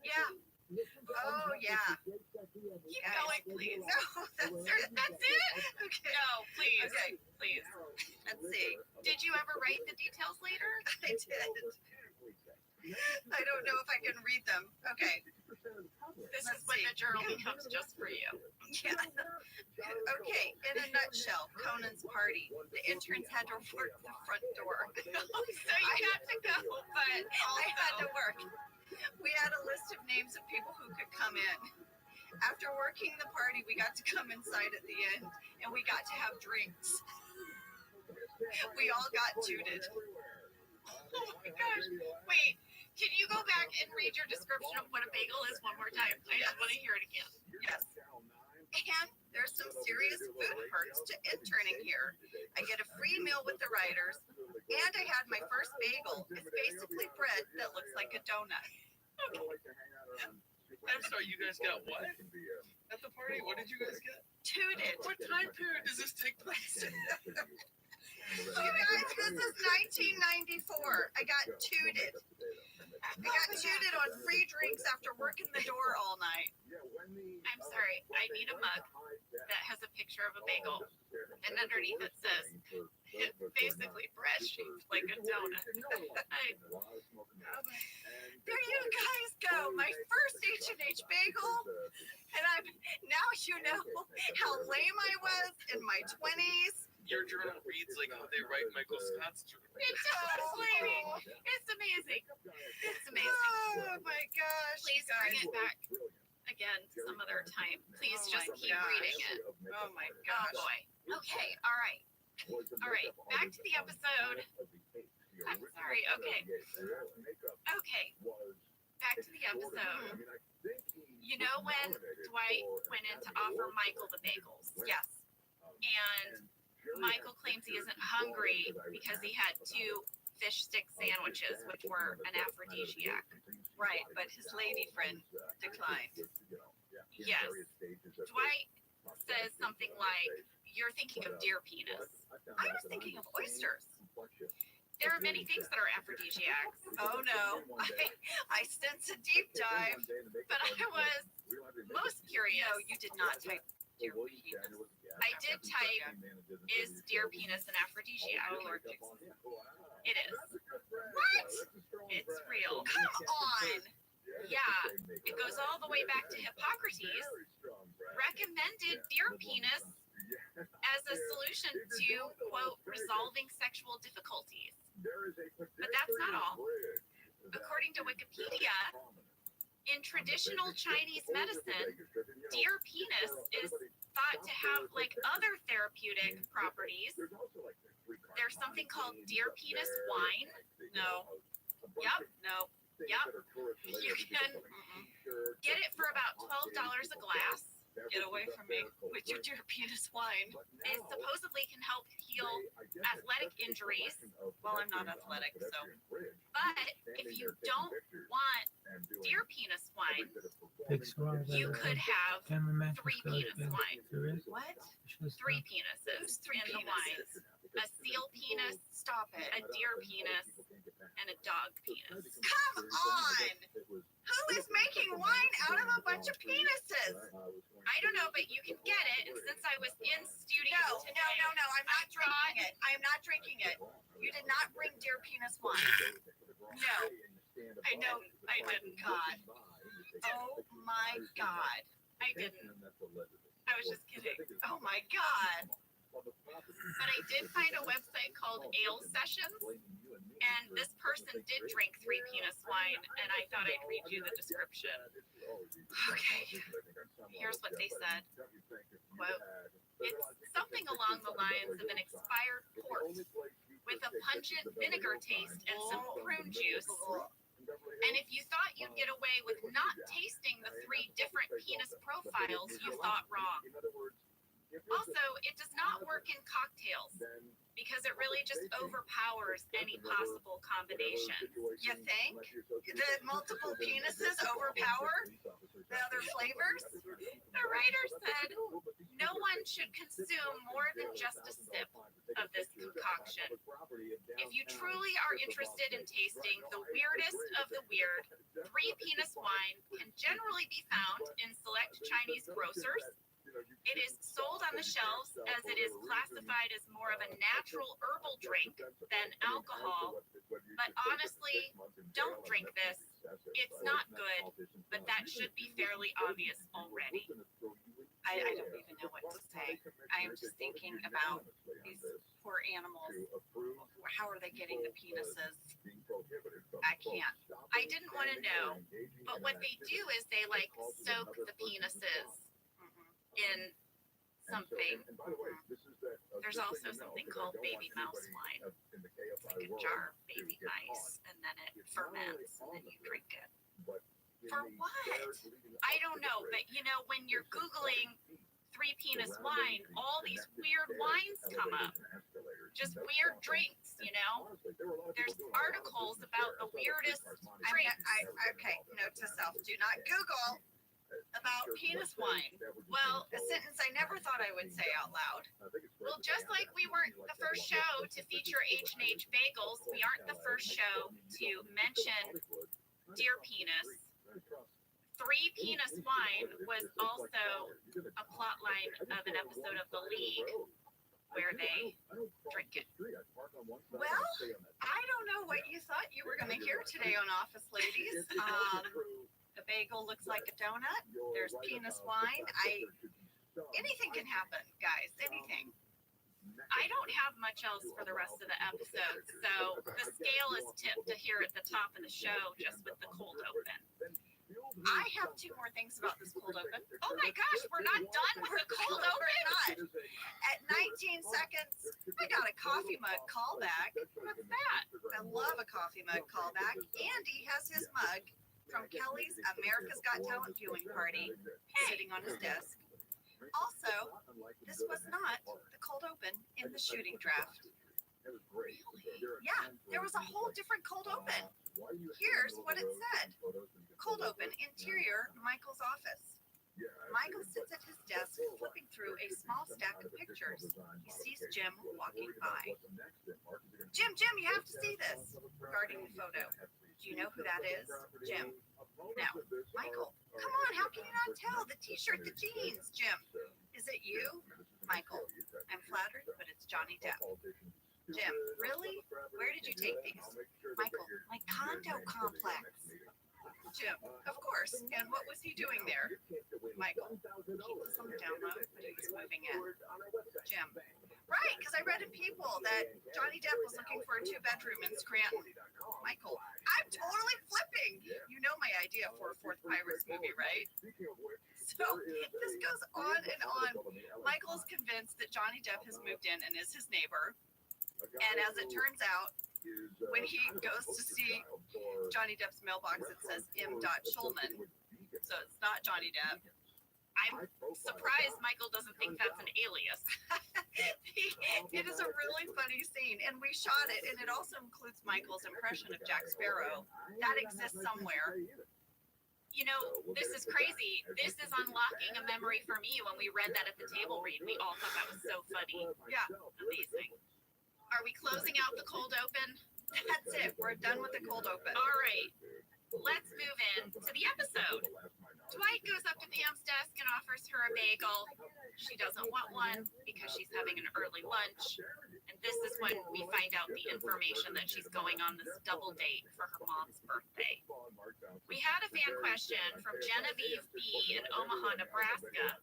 Yeah. Oh, yeah. Keep going, please. No, that's it. Okay. No, please. Okay. Please. Let's see. Did you ever write the details later? I did. I don't know if I can read them. Okay. This is when the journal becomes just for you. Yeah. Okay. In a nutshell, Conan's party. The interns had to work the front door. So you got to go, but I had to also work. We had a list of names of people who could come in. After working the party, we got to come inside at the end, and we got to have drinks. We all got tooted. oh my gosh. Wait, can you go back and read your description of what a bagel is one more time? I just want to hear it again. Yes. And there's some serious food perks to interning here. I get a free meal with the writers, and I had my first bagel. It's basically bread that looks like a donut. I'm sorry, you guys got what? At the party? What did you guys get? Tooted. What time period does this take place? You guys, this is 1994. I got tooted. I got tooted on free drinks after working the door all night. I'm sorry, I need a mug that has a picture of a bagel, and underneath it says, it's basically bread shaped like a donut. There you guys go. My first H&H bagel. And now you know how lame I was in my 20s. Your journal reads like how they write Michael Scott's journal. It does, lady. It's amazing. It's amazing. Oh my gosh. Please bring it back again some other time. Please Oh just my keep gosh. reading it. Oh my Oh gosh. boy. Okay, all right. All right, back to the episode. I'm sorry, okay. Okay, back to the episode. You know when Dwight went in to offer Michael the bagels? Yes. And Michael claims he isn't hungry because he had 2 fish stick sandwiches, which were an aphrodisiac. Right, but his lady friend declined. Yes. Dwight says something like, "You're thinking of deer penis." I was thinking of oysters. There are many things that are aphrodisiacs, Oh no. I sense a deep dive. but I was most curious. No, you did not type dear penis. I did type, "Is deer penis an aphrodisiac?" Oh Lord Jesus. It is. What? It's real. Come on. Yeah, it goes all the way back to Hippocrates. Recommended deer penis as a solution to, quote, resolving sexual difficulties. But that's not all. According to Wikipedia, in traditional Chinese medicine, deer penis is thought to have like other therapeutic properties. There's something called deer penis wine. No. Yep, No. yep. You can get it for about $12 a glass. Get away from me with your dear penis wine. It supposedly can help heal athletic injuries. Well, I'm not athletic, so. But if you don't want deer penis wine, you could have 3 penis wine. What? 3 penises Three in the wine. penises. A seal penis, Stop it. a deer penis, and a dog penis. Come on! Who is making wine out of a bunch of penises? I don't know, but you can get it. And since I was in studio No, today, no, I'm not drinking it. I am not drinking it. You did not bring deer penis wine. No, I know I didn't. God. Oh my God. I didn't. I was just kidding. Oh my God. But I did find a website called Ale Sessions, and this person did drink 3 penis wine, and I thought I'd read you the description. Okay, here's what they said. Quote, "It's something along the lines of an expired port with a pungent vinegar taste and some prune juice. And if you thought you'd get away with not tasting the 3 different penis profiles, you thought wrong. Also, it does not work in cocktails because it really just overpowers any possible combination. You think? The multiple penises overpower the other flavors? The writer said no one should consume more than just a sip of this concoction. If you truly are interested in tasting the weirdest of the weird, 3 penis wine can generally be found in select Chinese grocers. It is sold on the shelves as it is classified as more of a natural herbal drink than alcohol. But honestly, don't drink this. It's not good, but that should be fairly obvious already. I don't even know what to say. I am just thinking about these poor animals. How are they getting the penises? I can't. I didn't want to know, but what they do is they like soak the penises in something. There's also something called baby mouse wine. It's like a jar of baby mice, and then it ferments, and then you drink it. For what? I don't know, but you know, when you're Googling 3 penis wine, all these weird wines come up. Just weird drinks, you know? There's articles about the weirdest drinks. Okay, note to self, do not Google about penis wine. Well, A sentence I never thought I would say out loud. Well, just like we weren't the first show to feature H&H bagels, we aren't the first show to mention deer penis. 3 penis wine was also a plot line of an episode of The League where they drink it. Well, I don't know what you thought you were going to hear today on Office Ladies. The bagel looks like a donut. There's penis wine. Anything can happen, guys. Anything. I don't have much else for the rest of the episode, so the scale is tipped to here at the top of the show just with the cold open. I have 2 more things about this cold open. Oh my gosh, we're not done with the cold open? Not. At 19 seconds, I got a coffee mug callback. What's that? I love a coffee mug callback. Andy has his mug from Kelly's America's Got Talent viewing party sitting on his desk. Also, this was not the cold open in the shooting draft. Yeah, there was a whole different cold open. Here's what it said. Cold open, interior, Michael's office. Michael sits at his desk flipping through a small stack of pictures. He sees Jim walking by. Jim, you have to see this. Regarding the photo. Do you know who that is? Jim. No. Michael. Come on, how can you not tell? The t-shirt, the jeans. Jim. Is it you? Michael. I'm flattered, but it's Johnny Depp. Jim. Really? Where did you take these? Michael. My condo complex. Jim. Of course. And what was he doing there? Michael. He was on the download, but he was moving in. Jim. Right, because I read in People that Johnny Depp was looking for a 2-bedroom in Scranton. Michael, I'm totally flipping. You know my idea for a 4th Pirates movie, right? So this goes on and on. Michael's convinced that Johnny Depp has moved in and is his neighbor. And as it turns out, when he goes to see Johnny Depp's mailbox, it says M. Schulman. So it's not Johnny Depp. I'm surprised Michael doesn't think that's an alias. It is a really funny scene, and we shot it, and it also includes Michael's impression of Jack Sparrow. That exists somewhere. You know, this is crazy. This is unlocking a memory for me when we read that at the table read. We all thought that was so funny. Yeah, Amazing. Are we closing out the cold open? that's it. We're done with the cold open. All right. Let's move in to the episode. Dwight goes up to Pam's desk and offers her a bagel. She doesn't want one because she's having an early lunch. And this is when we find out the information that she's going on this double date for her mom's birthday. We had a fan question from Genevieve B. in Omaha, Nebraska.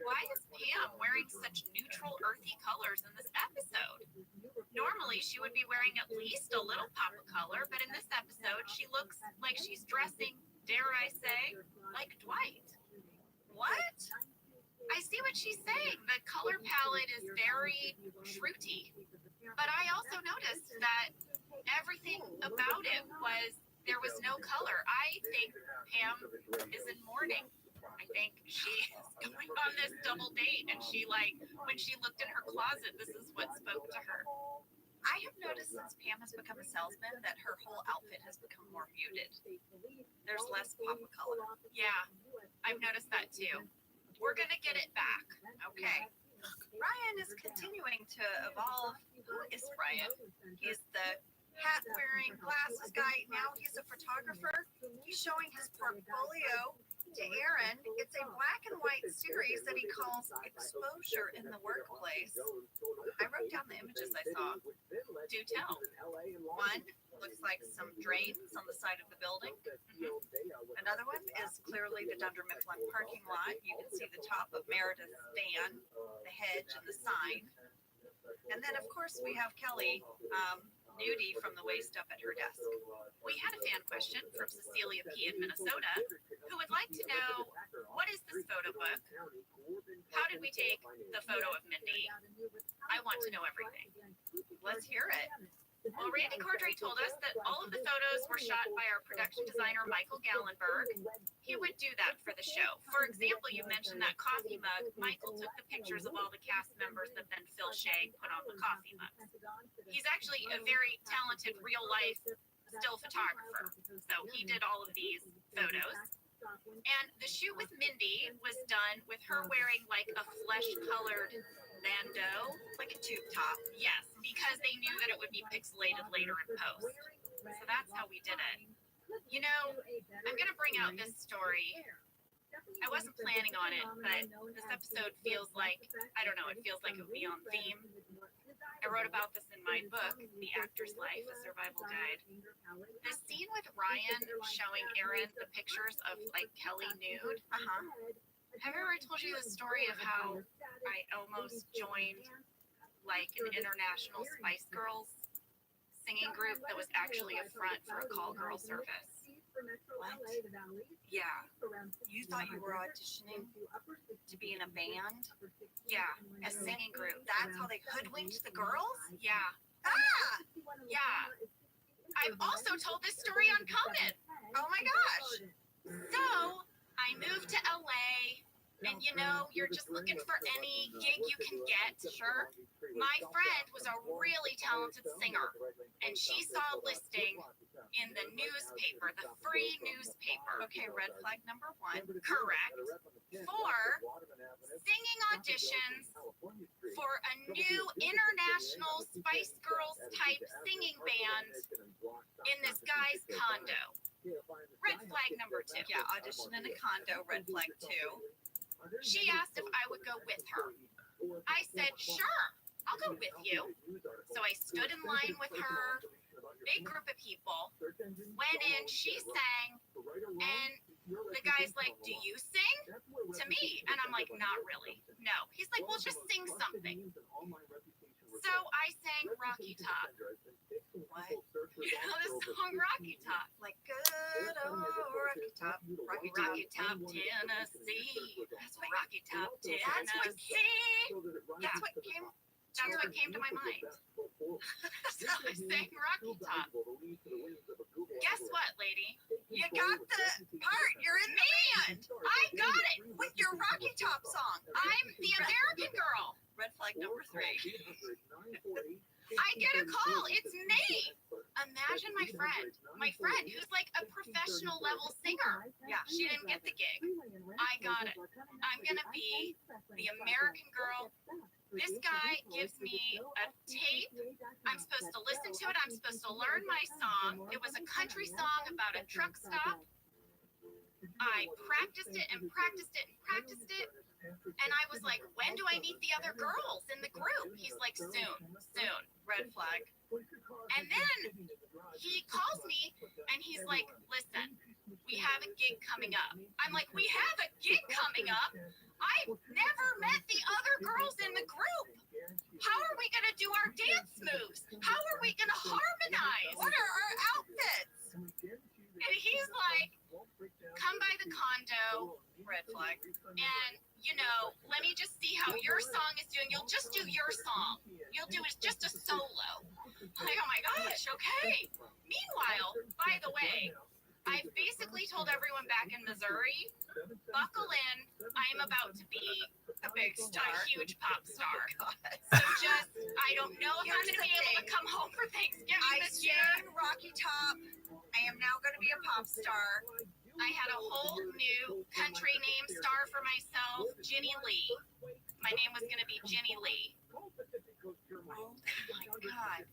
Why is Pam wearing such neutral, earthy colors in this episode? Normally, she would be wearing at least a little pop of color, but in this episode, she looks like she's dressing, dare I say, like Dwight. What? I see what she's saying. The color palette is very fruity. But I also noticed that everything about it there was no color. I think Pam is in mourning. I think she is going on this double date, and when she looked in her closet, this is what spoke to her. I have noticed since Pam has become a salesman that her whole outfit has become more muted. There's less pop of color. Yeah, I've noticed that too. We're gonna get it back. Okay. Ryan is continuing to evolve. Who is Ryan? He's the hat-wearing glasses guy. Now he's a photographer. He's showing his portfolio to Aaron. It's a black and white series that he calls Exposure in the Workplace. I wrote down the images I saw. Do tell. One looks like some drains on the side of the building. Another one is clearly the Dunder Mifflin parking lot. You can see the top of Meredith's van, the hedge, and the sign. And then, of course, we have Kelly nudie from the waist up at her desk. We had a fan question from Cecilia P. in Minnesota who would like to know, what is this photo book? How did we take the photo of Mindy? I want to know everything. Let's hear it. Well, Randy Cordray told us that all of the photos were shot by our production designer, Michael Gallenberg. He would do that for the show. For example, you mentioned that coffee mug. Michael took the pictures of all the cast members that then Phil Shea put on the coffee mugs. He's actually a very talented real-life still photographer. So he did all of these photos. And the shoot with Mindy was done with her wearing like a flesh-colored bandeau. Like a tube top. Yes, because they knew that it would be pixelated later in post. So that's how we did it. You know, I'm going to bring out this story. I wasn't planning on it, but this episode feels like, I don't know, it feels like it would be on theme. I wrote about this in my book, The Actor's Life, A Survival Guide. The scene with Ryan showing Aaron the pictures of like Kelly nude. Have I ever told you the story of how I almost joined like an international Spice Girls singing group that was actually a front for a call girl service? What? Yeah. You thought you were auditioning to be in a band? Yeah, a singing group. That's how they hoodwinked the girls? Yeah. Ah! Yeah. I've also told this story on Conan. Oh my gosh! So I moved to LA, and you know, you're just looking for any gig you can get. Sure. My friend was a really talented singer, and she saw a listing in the newspaper, the free newspaper. Okay, red flag number 1. Correct. For singing auditions for a new international Spice Girls type singing band in this guy's condo. Red flag number 2. Yeah, audition in a condo, red flag 2. She asked if I would go with her. I said, sure, I'll go with you. So I stood in line with her, big group of people, went in, she sang, and the guy's like, do you sing? To me. And I'm like, not really. No. He's like, well, just sing something. So I sang Rocky Top. What? You know the song Rocky Top? Like good old Rocky Top. Rocky Top. Rocky Top, Tennessee. That's what, Rocky Top, that's what Tennessee. that's what came. That's what came to my mind. So I sang Rocky Top. Guess what, lady? You got the part. You're in the band. I got it. With your Rocky Top song. I'm the American girl. Red flag number 3. I get a call. It's me. Imagine my friend who's like a professional level singer. Yeah. She didn't get the gig. I got it. I'm going to be the American girl. This guy gives me a tape. I'm supposed to listen to it. I'm supposed to learn my song. It was a country song about a truck stop. I practiced it and practiced it and practiced it. And I was like, when do I meet the other girls in the group? He's like, soon. Red flag. And then he calls me and he's like, listen, we have a gig coming up. I'm like, we have a gig coming up? I've never met the other girls in the group. How are we going to do our dance moves? How are we going to harmonize? What are our outfits? And he's like, come by the condo. Red flag. And, you know, let me just see how your song is doing. You'll just do your song. you'll do is just a solo. I'm like, oh my gosh, okay. Meanwhile, by the way, I've basically told everyone back in Missouri, buckle in, I'm about to be A big star. a huge pop star. So just, I don't know if I'm Here's going to the be able to thing. come home for Thanksgiving I this year. sang Rocky Top. I am now going to be a pop star. I had a whole new country name star for myself, Ginny Lee. My name was going to be Ginny Lee. Oh my God.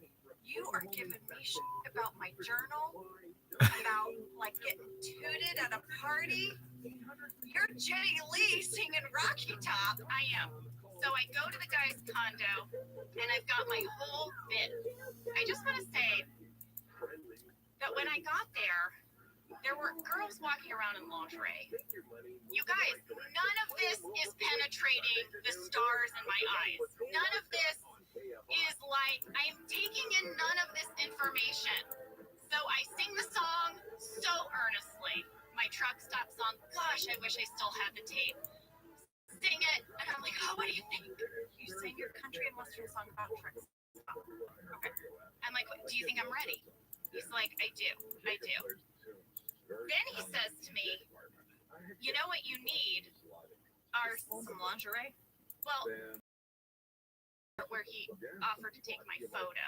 You are giving me shit about my journal, about like getting tooted at a party. You're Jenny Lee singing Rocky Top. I am. So I go to the guy's condo, and I've got my whole bit. I just want to say that when I got there were girls walking around in lingerie. You guys, none of this is penetrating the stars in my eyes. None of this is like, I'm taking in none of this information. So I sing the song so earnestly. My truck stops on. Gosh, I wish I still had the tape. Sing it, and I'm like, oh, what do you think? You sing your country and western song about tricks. Okay. I'm like, do you think I'm ready? He's like, I do. Then he says to me, you know what you need are Some lingerie. well, where he offered to take my photo.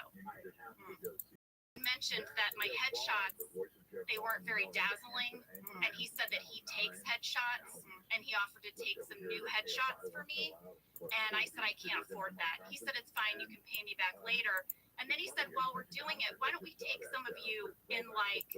He mentioned that my headshots, they weren't very dazzling, and he said that he takes headshots, and he offered to take some new headshots for me, and I said I can't afford that. He said it's fine, you can pay me back later. And then he said, while we're doing it, why don't we take some of you in like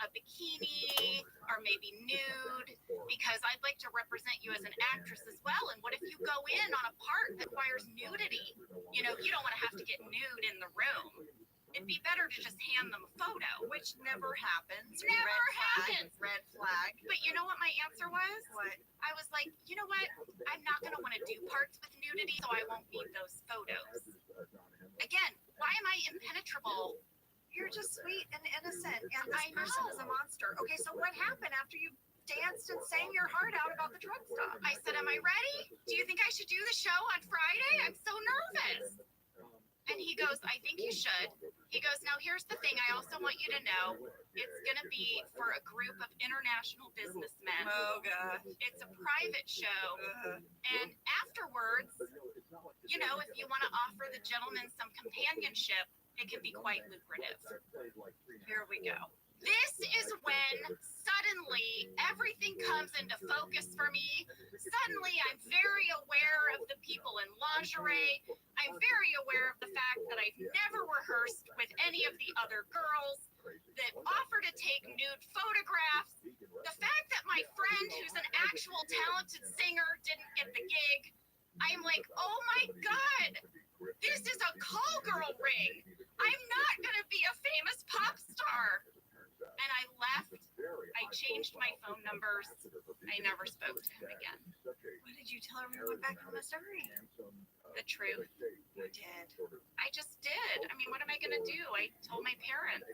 a bikini or maybe nude, because I'd like to represent you as an actress as well. And what if you go in on a part that requires nudity? You know, you don't want to have to get nude in the room. It'd be better to just hand them a photo. Which never happens. Never happens. Red flag. But you know what my answer was? What? I was like, you know what? I'm not going to want to do parts with nudity, so I won't need those photos. Again, why am I impenetrable? You're just sweet and innocent, and I this person know. is a monster. Okay, so what happened after you danced and sang your heart out about the truck stop? I said, am I ready? Do you think I should do the show on Friday? I'm so nervous. And he goes, I think you should. He goes, now here's the thing I also want you to know. It's going to be for a group of international businessmen. Oh, God. It's a private show. And afterwards, you know, if you want to offer the gentleman some companionship, it can be quite lucrative. Here we go. This is when suddenly everything comes into focus for me. Suddenly I'm very aware of the people in lingerie. I'm very aware of the fact that I've never rehearsed with any of the other girls that offer to take nude photographs. The fact that my friend, who's an actual talented singer, didn't get the gig. I'm like, oh my God, this is a call girl ring. I'm not going to be a famous pop star. And I left. I changed my phone numbers. I never spoke to him again. What did you tell her when you went back from Missouri? The truth. You did. I just did. I mean, what am I going to do? I told my parents.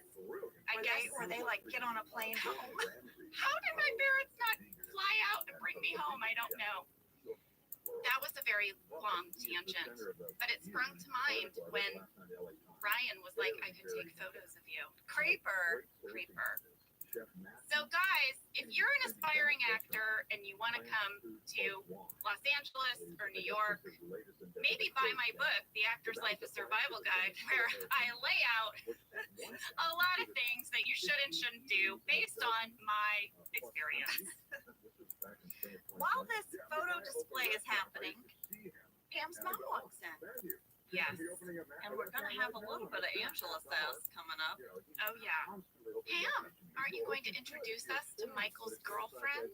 I guess. Were they like, get on a plane home? How did my parents not fly out and bring me home? I don't know. That was a very long tangent, but it sprung to mind when Ryan was like, I could take photos of you. Creeper. So guys, if you're an aspiring actor and you want to come to Los Angeles or New York, maybe buy my book, The Actor's Life a Survival Guide, where I lay out a lot of things that you should and shouldn't do based on my experience. While this photo display is happening, Pam's mom walks in. Yes. And we're going to have a little bit of Angela sass coming up. Oh yeah. Pam, aren't you going to introduce us to Michael's girlfriend?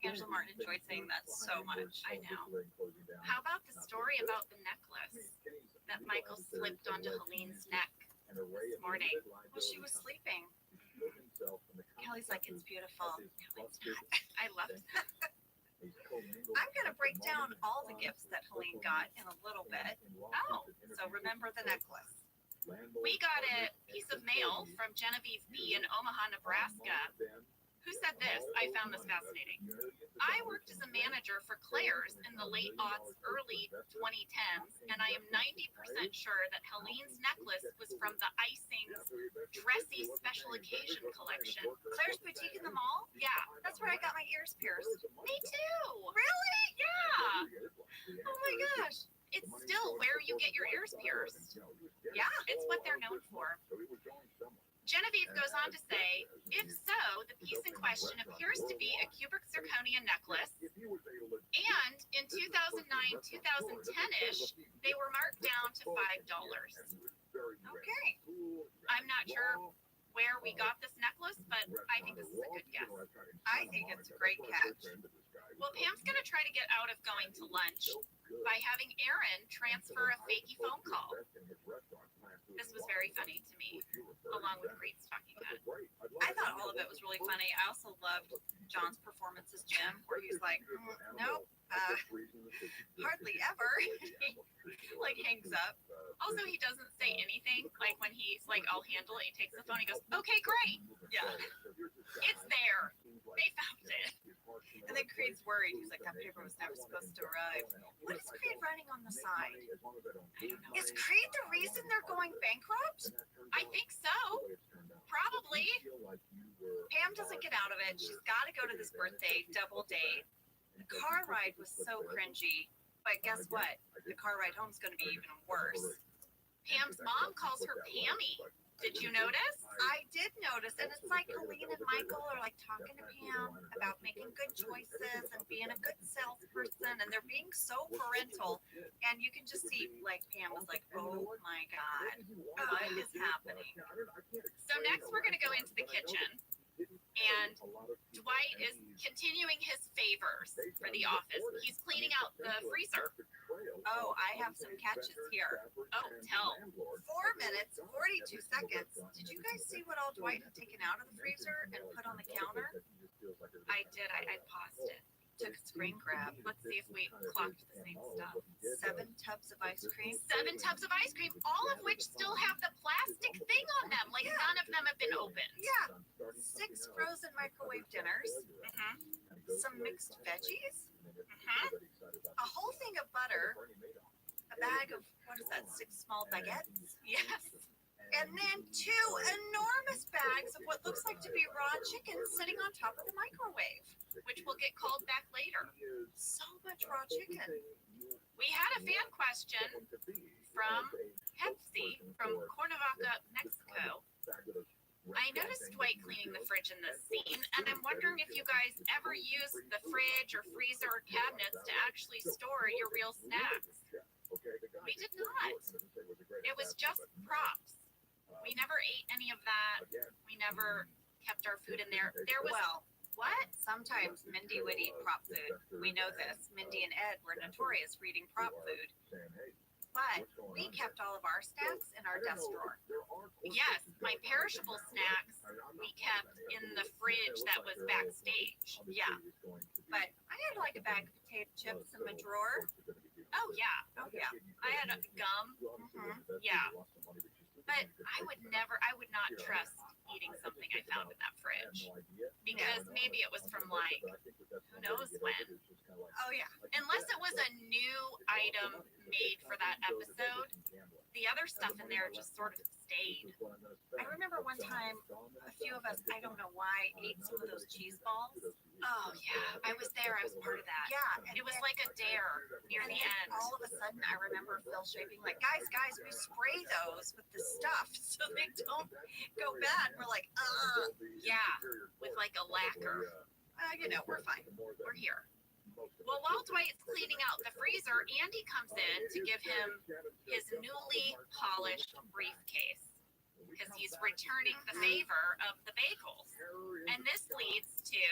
Angela Martin enjoyed saying that so much. I know. How about the story about the necklace that Michael slipped onto Helene's neck this morning? Well, she was sleeping. Kelly's like, it's beautiful. Kelly's not. I love that. I'm going to break down all the gifts that Helene got in a little bit. Oh. So remember the necklace. We got a piece of mail from Genevieve B. in Omaha, Nebraska. Who said this? I found this fascinating. I worked as a manager for Claire's in the late aughts, early 2010s, and I am 90% sure that Helene's necklace was from the Icing's dressy special occasion collection. Claire's Boutique in the mall? Yeah, That's where I got my ears pierced. me too. Really? Yeah, Oh my gosh. it's still where you get your ears pierced. Yeah. It's what they're known for. Genevieve goes on to say, if so, the piece in question appears to be a cubic zirconia necklace, and in 2009-2010-ish, they were marked down to $5. Okay. I'm not sure where we got this necklace, but I think this is a good guess. I think it's a great catch. Well, Pam's going to try to get out of going to lunch by having Aaron transfer a fakey phone call. This was very funny to me, along with Creed's talking about it. I thought all of it was really funny. I also loved John's performance as Jim, where he's like, nope, hardly ever. He like hangs up. Also, he doesn't say anything. Like when he's like, I'll handle it, he takes the phone, he goes, okay, great. Yeah. It's there. They found it. And then Creed's worried. He's like, that paper was never supposed to arrive. What is Creed writing on the side? Is Creed the reason they're going bankrupt? I think so. Probably. Pam doesn't get out of it. She's got to go to this birthday double date. The car ride was so cringy. But guess what? The car ride home is going to be even worse. Pam's mom calls her Pammy. Did you notice? I did notice, and it's like Helene and Michael are like talking to Pam about making good choices and being a good salesperson, and they're being so parental. And you can just see, like, Pam was like, oh my God, what is happening? So next we're going to go into the kitchen. And Dwight is continuing his favors for the office. He's cleaning out the freezer. Oh, I have some catches here. Oh, tell. 4 minutes, 42 seconds. Did you guys see what all Dwight had taken out of the freezer and put on the counter? I did. I paused it. Took a screen grab. Let's see if we clocked the same stuff. 7 tubs of ice cream. 7 tubs of ice cream, all of which still have the plastic thing on them. Like none of them have been opened. Yeah. 6 frozen microwave dinners. Mm-hmm. Some mixed veggies. Mm-hmm. A whole thing of butter. A bag of, what is that, 6 small baguettes? Yes. And then 2 enormous bags of what looks like to be raw chicken sitting on top of the microwave. Which will get called back later. So much raw chicken. We had a fan question from Pepsi from Cuernavaca, Mexico. I noticed Dwight cleaning the fridge in this scene, and I'm wondering if you guys ever use the fridge or freezer or cabinets to actually store your real snacks. We did not. It was just props. We never ate any of that. We never kept our food in there. There was what? Sometimes Mindy would eat prop food. We know this. Mindy and Ed were notorious for eating prop food. But we kept all of our snacks in our desk drawer. Yes, my perishable snacks we kept in the fridge that was backstage. Yeah. But I had like a bag of potato chips in my drawer. Oh yeah. Oh yeah. I had a gum. Yeah. But I would not trust eating something I found in that fridge. Because maybe it was from like, who knows when. Oh yeah. Unless it was a new item made for that episode, the other stuff in there just sort of stayed. I remember one time a few of us, I don't know why, ate some of those cheese balls. Oh yeah, I was there. I was part of that. Yeah. And It was like a dare near the end. all of a sudden I remember Phil shaping like, guys, we spray those with the stuff so they don't go bad. We're like, Yeah, with like a lacquer. We're fine. We're here. Well, while Dwight's cleaning out the freezer, Andy comes in to give him his newly polished briefcase because he's returning the favor of the bagels. And this leads to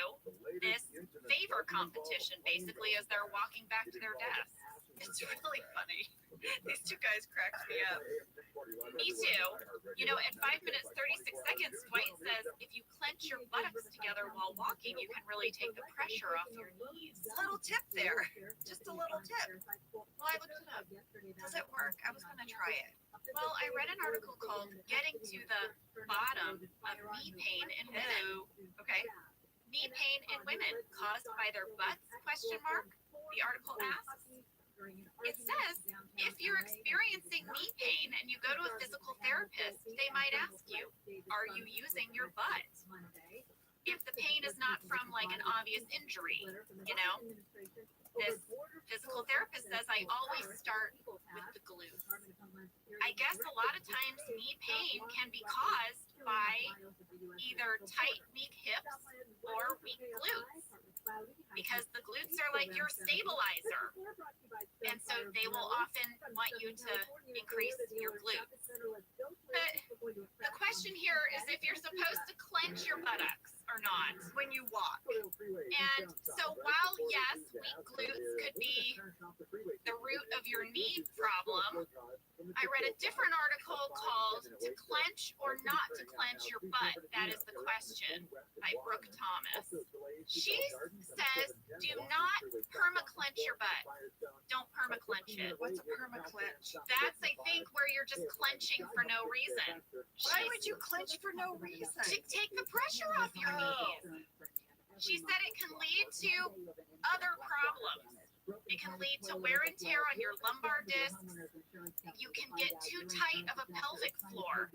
this favor competition, basically, as they're walking back to their desks. It's really funny. These 2 guys cracked me up. Me too. At 5 minutes, 36 seconds, Dwight says, if you clench your buttocks together while walking, you can really take the pressure off your knees. Little tip there. Just a little tip. Well, I looked it up. Does it work? I was going to try it. Well, I read an article called Getting to the Bottom of Knee Pain in Women. Okay. Knee pain in women caused by their butts, question mark? The article asks. It says, if you're experiencing knee go to a physical therapist, they might ask you, are you using your butt? If the pain is not from like an obvious injury, you know, this physical therapist says I always start with the glutes. I guess a lot of times knee pain can be caused by either tight, weak hips or weak glutes, because the glutes are like your stabilizer, and so they will often want you to increase your glutes. But the question here is if you're supposed to clench your buttocks or not When you walk. and so while yes, weak glutes could be the root of your knee problem, I read a different article called To Clench or Not to Clench Your Butt, That is the Question, by Brooke Thomas. She says, do not perma-clench your butt. Don't perma-clench it. What's a perma-clench? That's, I think, where you're just clenching for no reason. Why would you clench for no reason? To take the pressure off your knees. She said it can lead to other problems. It can lead to wear and tear on your lumbar discs. You can get too tight of a pelvic floor.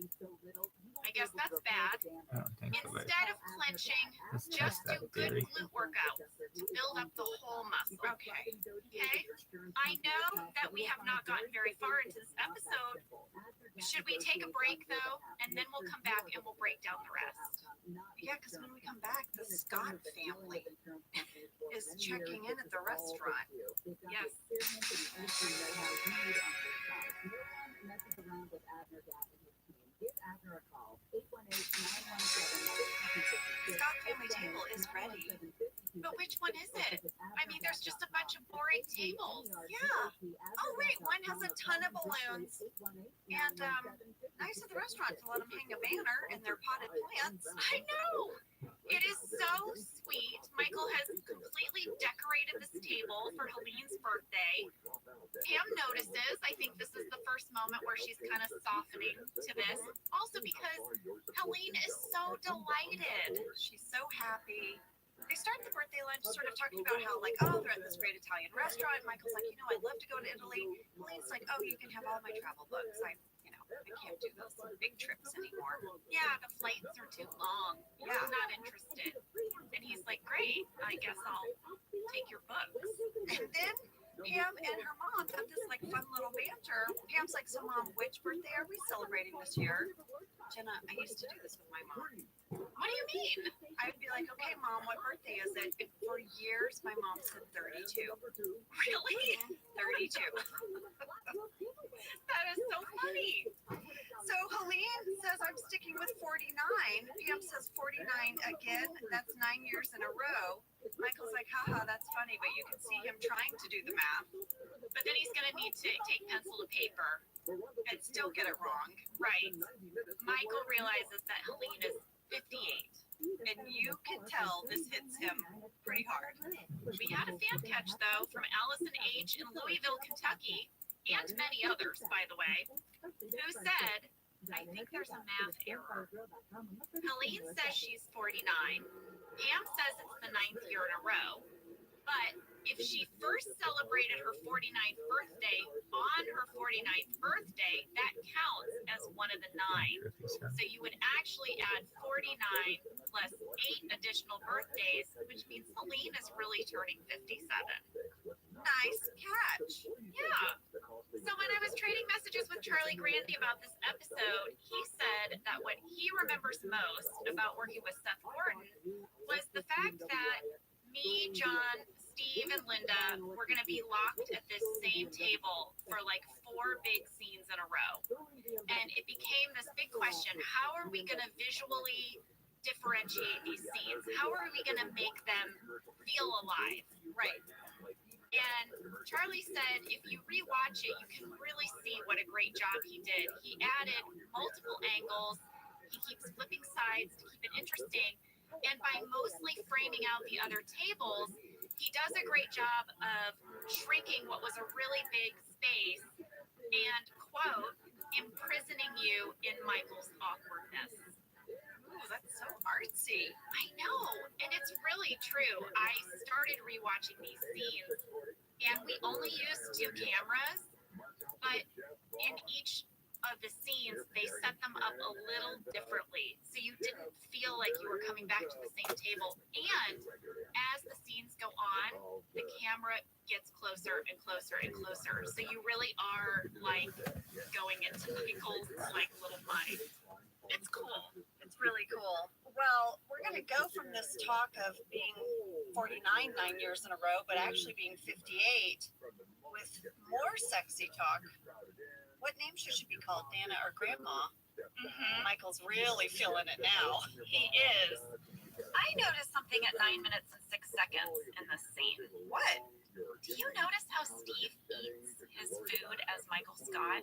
I guess that's bad. I don't think so, but Instead of clenching, let's just test do that good theory. glute workouts to build up the whole muscle. Okay. Okay? I know that we have not gotten very far into this episode. Should we take a break though? And then we'll come back and we'll break down the rest. Yeah, because when we come back, the Scott family is checking in at the restaurant. Yes. Scott family table is ready. But which one is it? I mean, there's just a bunch of boring tables. Yeah. Oh, wait, one has a ton of balloons. And nice of the restaurant to let them hang a banner in their potted plants. I know. It is so sweet. Michael has completely decorated this table for Helene's birthday. Pam notices. I think this is the first moment where she's kind of softening to this. Also because Helene is so delighted. She's so happy. They start the birthday lunch sort of talking about how, like, oh, they're at this great Italian restaurant. Michael's like, I'd love to go to Italy. Helene's like, oh, you can have all my travel books. I can't do those big trips anymore. Yeah, the flights are too long. Yeah. I'm not interested. And he's like, great, I guess I'll take your books. And then Pam and her mom have this, like, fun little banter. Pam's like, so, Mom, which birthday are we celebrating this year? Jenna, I used to do this with my mom. What do you mean? I'd be like, okay, Mom, what birthday is it? And for years, my mom said 32. Really? 32. That is so funny. So Helene says, I'm sticking with 49. Pam says 49 again. That's 9 years in a row. Michael's like, haha, that's funny, but you can see him trying to do the math. But then he's going to need to take pencil to paper. And still get it wrong. Right. Michael realizes that Helene is 58. And you can tell this hits him pretty hard. We had a fan catch, though, from Allison H. in Louisville, Kentucky, and many others, by the way, who said, I think there's a math error. Helene says she's 49. Pam says it's the 9th year in a row. But if she first celebrated her 49th birthday on her 49th birthday, that counts as one of the 9. So you would actually add 49 plus 8 additional birthdays, which means Helene is really turning 57. Nice catch. Yeah. So when I was trading messages with Charlie Grandy about this episode, he said that what he remembers most about working with Seth Gordon was the fact that me, John, Steve, and Linda were going to be locked at this same table for like 4 big scenes in a row. And it became this big question, how are we going to visually differentiate these scenes? How are we going to make them feel alive? Right. And Charlie said if you rewatch it, you can really see what a great job he did. He added multiple angles. He keeps flipping sides to keep it interesting. And by mostly framing out the other tables, he does a great job of shrinking what was a really big space and, quote, imprisoning you in Michael's awkwardness. Ooh, that's so artsy. I know, and it's really true. I started rewatching these scenes, and we only used 2 cameras, but in each of the scenes, they set them up a little differently. So you didn't feel like you were coming back to the same table. And as the scenes go on, the camera gets closer and closer and closer. So you really are like going into Michael's like little mind. It's cool. It's really cool. Well, we're going to go from this talk of being 49 9 years in a row, but actually being 58 with more sexy talk. What name should she be called, Nana or Grandma? Michael's really feeling it now. He is. I noticed something at 9 minutes and 6 seconds in this scene. What? Do you notice how Steve eats his food as Michael Scott?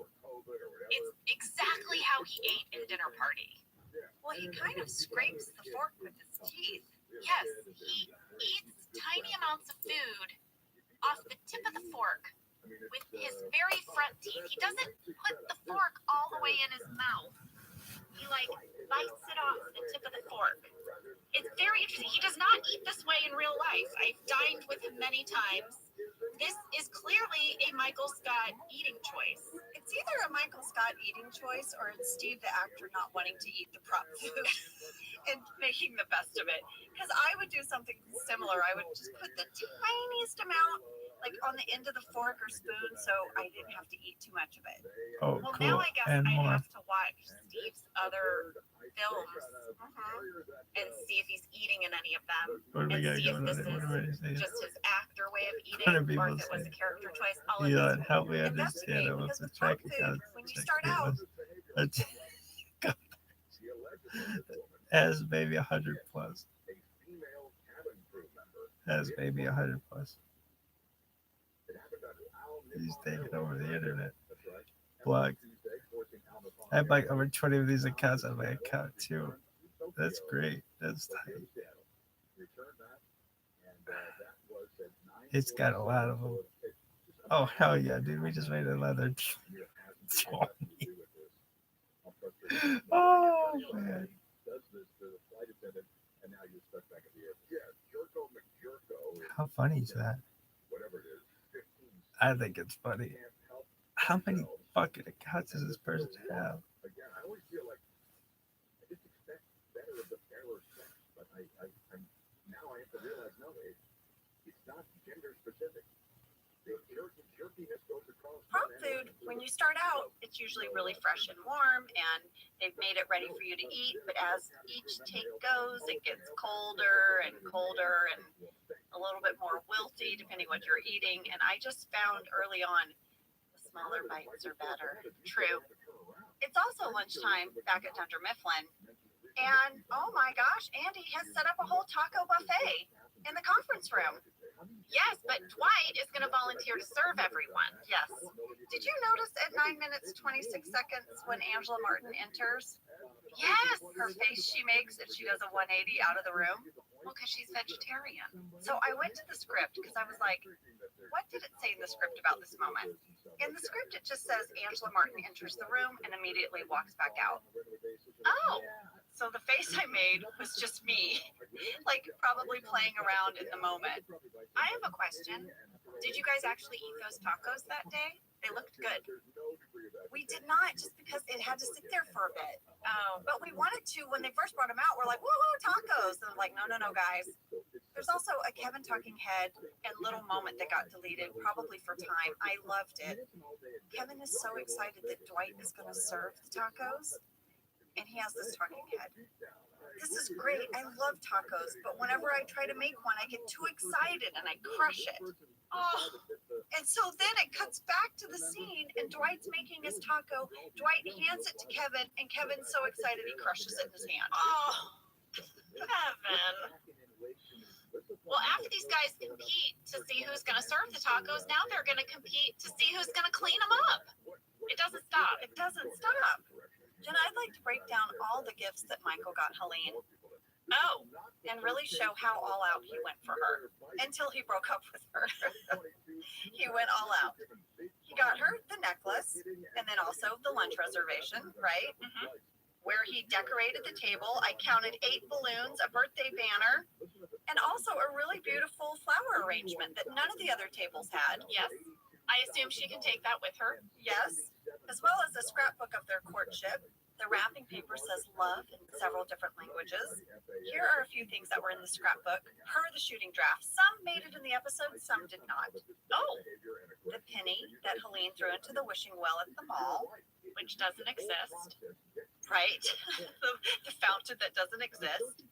It's exactly how he ate in Dinner Party. Well, he kind of scrapes the fork with his teeth. Yes, he eats tiny amounts of food off the tip of the fork with his very front teeth. He doesn't put the fork all the way in his mouth. He like bites it off the tip of the fork. It's very interesting. He does not eat this way in real life. I've dined with him many times. This is clearly a Michael Scott eating choice. It's either a Michael Scott eating choice or it's Steve, the actor, not wanting to eat the prop food and making the best of it. Because I would do something similar. I would just put the tiniest amount like on the end of the fork or spoon so I didn't have to eat too much of it. Oh, Well, cool. now I guess And I more. have to watch Steve's other films and see if he's eating in any of them. What do we And got see if going this on there? What do we say? is just his actor way of What do eating, or people if it was say? a character choice. I'll Elon, investigate. help me Investigate, understand what's because the with track prop food, account. when you start out, Has maybe 100 plus. Has maybe 100 plus. He's taking over the internet. Blog. I have like over 20 of these accounts on my account too. That's great. That's tight. It's got a lot of them. Oh, hell yeah, dude. We just made another 20. Oh, man. How funny is that? I think it's funny. How many fucking accounts does this person have? prop food, when you start out, it's usually really fresh and warm and they've made it ready for you to eat. But as each take goes, it gets colder and colder and a little bit more wilty depending what you're eating. And I just found early on the smaller bites are better. True. It's also lunchtime back at Dunder Mifflin. And oh my gosh, Andy has set up a whole taco buffet in the conference room. Yes, but Dwight is going to volunteer to serve everyone. Yes. Did you notice at 9 minutes 26 seconds when Angela Martin enters? Yes. Her face she makes if she does a 180 out of the room. Well, because she's vegetarian. So I went to the script because I was like, what did it say in the script about this moment? In the script, it just says Angela Martin enters the room and immediately walks back out. Oh, So the face I made was just me, like probably playing around in the moment. I have a question. Did you guys actually eat those tacos that day? They looked good. We did not, just because it had to sit there for a bit. Oh, But we wanted to, when they first brought them out, we're like, woohoo, tacos. And I'm like, no, guys. There's also a Kevin talking head and little moment that got deleted, probably for time. I loved it. Kevin is so excited that Dwight is going to serve the tacos, and he has this talking head. This is great. I love tacos, but whenever I try to make one, I get too excited and I crush it. Oh, and so then it cuts back to the scene, and Dwight's making his taco. Dwight hands it to Kevin, and Kevin's so excited he crushes it in his hand. oh, Kevin. Well, after these guys compete to see who's going to serve the tacos, now they're going to compete to see who's going to clean them up. It doesn't stop. It doesn't stop. Jen, I'd like to break down all the gifts that Michael got Helene. Oh, And really show how all out he went for her until he broke up with her. He went all out. He got her the necklace and then also the lunch reservation, right? Where he decorated the table. I counted 8 balloons, a birthday banner, and also a really beautiful flower arrangement that none of the other tables had. yes. I assume she can take that with her. Yes, as well as a scrapbook of their courtship. The wrapping paper says love in several different languages. Here are a few things that were in the scrapbook per the shooting draft. Some made it in the episode, some did not. Oh, The penny that Helene threw into the wishing well at the mall, which doesn't exist. right? The fountain that doesn't exist.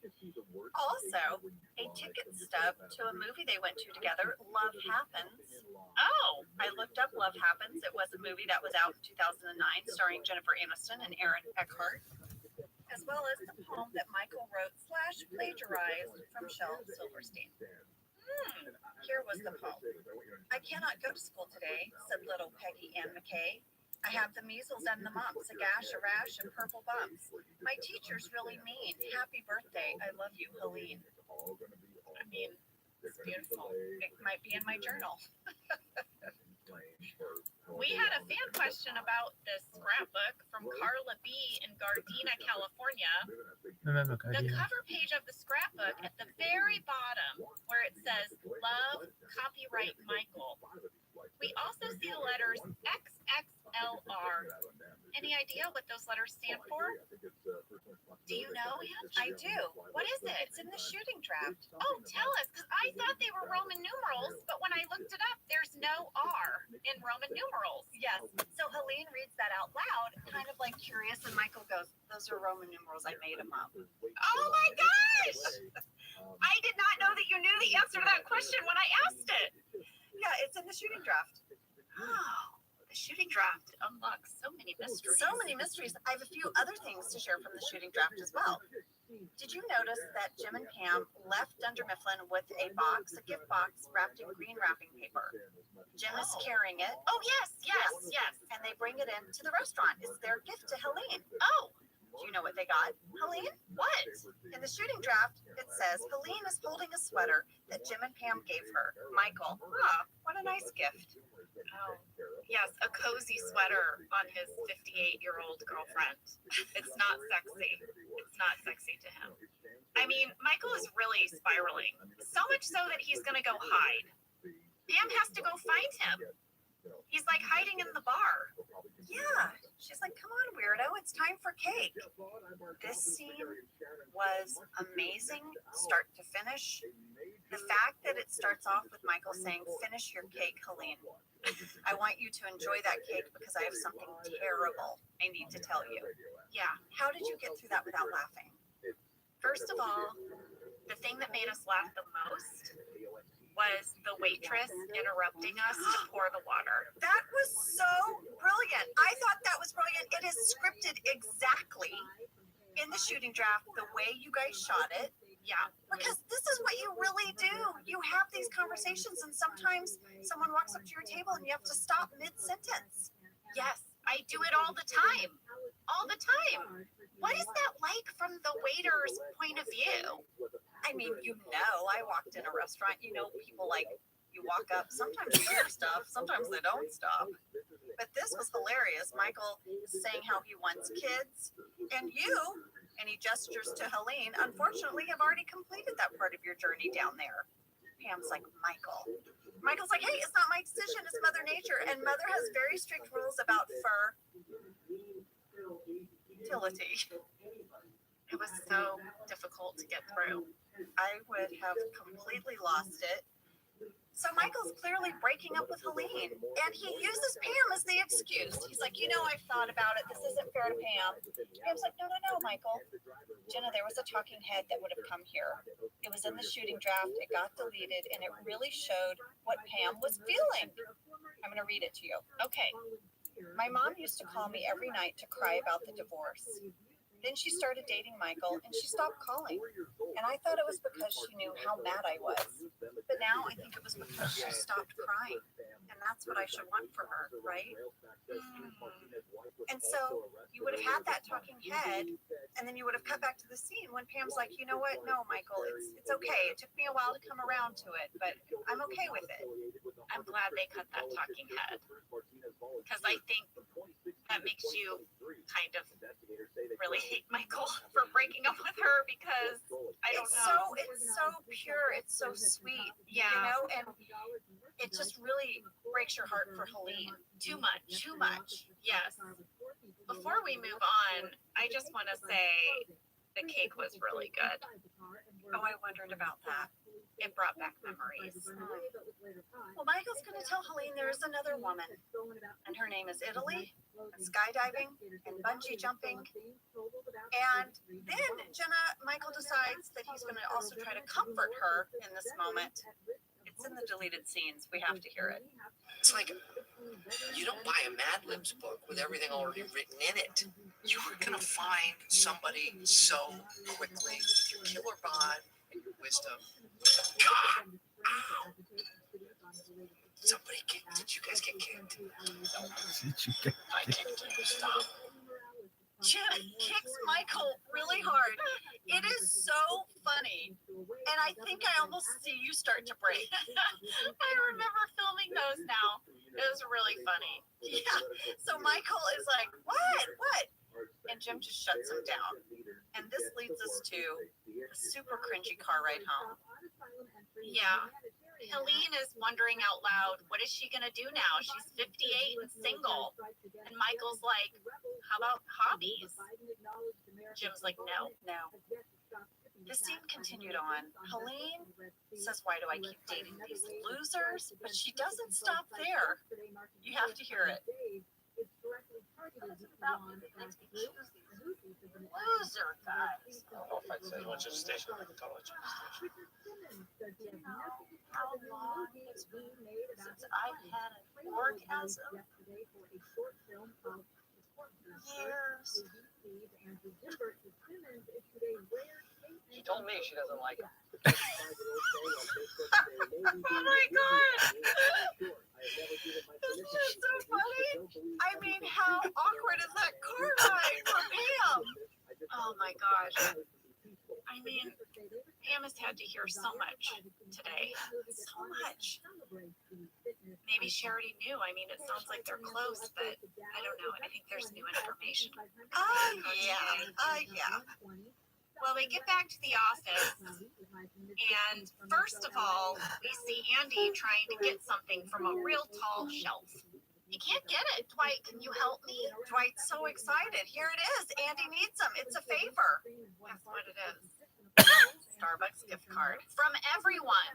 Also, a ticket stub to a movie they went to together, Love Happens. Oh, I looked up Love Happens. It was a movie that was out in 2009 starring Jennifer Aniston and Aaron Eckhart, as well as the poem that Michael wrote / plagiarized from Shel Silverstein. Here was the poem. I cannot go to school today, said little Peggy Ann McKay. I have the measles and the mumps, a gash, a rash, and purple bumps. My teacher's really mean. Happy birthday. I love you, Helene. I mean, it's beautiful. It might be in my journal. We had a fan question about this scrapbook from Carla B in Gardena, California. Remember, The cover page of the scrapbook at the very bottom where it says love copyright Michael. We also see the letters XXLR. Any idea what those letters stand for? Do you know, Ann? I do. What is it? It's in the shooting draft. Oh, tell us, because I thought they were Roman numerals, but when I looked it up, there's no R in Roman numerals. Yes. So Helene reads that out loud, kind of like curious, and Michael goes, those are Roman numerals. I made them up. Oh my gosh! I did not know that you knew the answer to that question when I asked it. Yeah, it's in the shooting draft. Oh, the shooting draft unlocks so many mysteries. So many mysteries. I have a few other things to share from the shooting draft as well. Did you notice that Jim and Pam left Dunder Mifflin with a box, a gift box wrapped in green wrapping paper? Jim is carrying it. Oh, yes. And they bring it into the restaurant. It's their gift to Helene. Oh, Do you know what they got? Helene? what? In the shooting draft, it says Helene is holding a sweater that Jim and Pam gave her. Michael. What a nice gift. Oh, yes, a cozy sweater on his 58-year-old girlfriend. It's not sexy. It's not sexy to him. I mean, Michael is really spiraling. So much so that he's going to go hide. Pam has to go find him. He's like hiding in the bar. Yeah. She's like, come on, weirdo. It's time for cake. This scene was amazing, start to finish. The fact that it starts off with Michael saying, finish your cake, Helene. I want you to enjoy that cake because I have something terrible I need to tell you. Yeah. How did you get through that without laughing? First of all, the thing that made us laugh the most was the waitress interrupting us to pour the water. That was so brilliant. I thought that was brilliant. It is scripted exactly in the shooting draft the way you guys shot it. Yeah. Because this is what you really do. You have these conversations, and sometimes someone walks up to your table and you have to stop mid-sentence. Yes, I do it all the time. All the time. What is that like from the waiter's point of view? I mean, I walked in a restaurant, people like, you walk up, sometimes they hear stuff, sometimes they don't stop. But this was hilarious. Michael is saying how he wants kids, and he gestures to Helene, unfortunately have already completed that part of your journey down there. Pam's like, Michael's like, hey, it's not my decision, it's Mother Nature. And Mother has very strict rules about fertility. It was so difficult to get through. I would have completely lost it. So Michael's clearly breaking up with Helene, and he uses Pam as the excuse. He's like, I've thought about it. This isn't fair to Pam. Pam's like, no, Michael. Jenna, there was a talking head that would have come here. It was in the shooting draft. It got deleted, and it really showed what Pam was feeling. I'm going to read it to you. Okay. My mom used to call me every night to cry about the divorce. Then she started dating Michael, and she stopped calling. And I thought it was because she knew how mad I was. But now I think it was because she stopped crying. And that's what I should want for her, right? And so you would have had that talking head, and then you would have cut back to the scene when Pam's like, you know what? No, Michael, it's okay. It took me a while to come around to it, but I'm okay with it. I'm glad they cut that talking head. Because I think that makes you kind of really hate Michael for breaking up with her because I don't know. It's so pure. It's so sweet. Yeah. And it just really breaks your heart for Helene. Too much. Yes. Before we move on, I just want to say the cake was really good. Oh, I wondered about that. It brought back memories. Well, Michael's going to tell Helene there's another woman, and her name is Italy, and skydiving and bungee jumping. And then Michael decides that he's going to also try to comfort her in this moment. It's in the deleted scenes. We have to hear it. It's like you don't buy a Mad Libs book with everything already written in it. You are gonna find somebody so quickly with your killer bod and your wisdom. God! Ow! Somebody kicked. Did you guys get kicked? No. I kicked you. Stop. Jim kicks Michael really hard. It is so funny. And I think I almost see you start to break. I remember filming those now. It was really funny. Yeah. So Michael is like, what? And Jim just shuts him down. And this leads us to a super cringy car ride home. Yeah. Helene is wondering out loud, what is she going to do now? She's 58 and single. And Michael's like, how about hobbies? Jim's like, no. The scene continued on. Helene says, why do I keep dating these losers? But she doesn't stop there. You have to hear it. Loser guys. I don't know if I'd say much of a station like a college. How long it's been since I've had an orgasm? Years. She told me she doesn't like him. Oh my god! This is just so funny. I mean, how awkward is that car ride for Pam? Oh my gosh. I mean, Pam has had to hear so much today. So much. Maybe she already knew. I mean, it sounds like they're close, but I don't know. I think there's new information. Yeah. Well, we get back to the office, and first of all, we see Andy trying to get something from a real tall shelf. He can't get it. Dwight, can you help me? Dwight's so excited. Here it is. Andy needs them. It's a favor. That's what it is. Starbucks gift card. From everyone.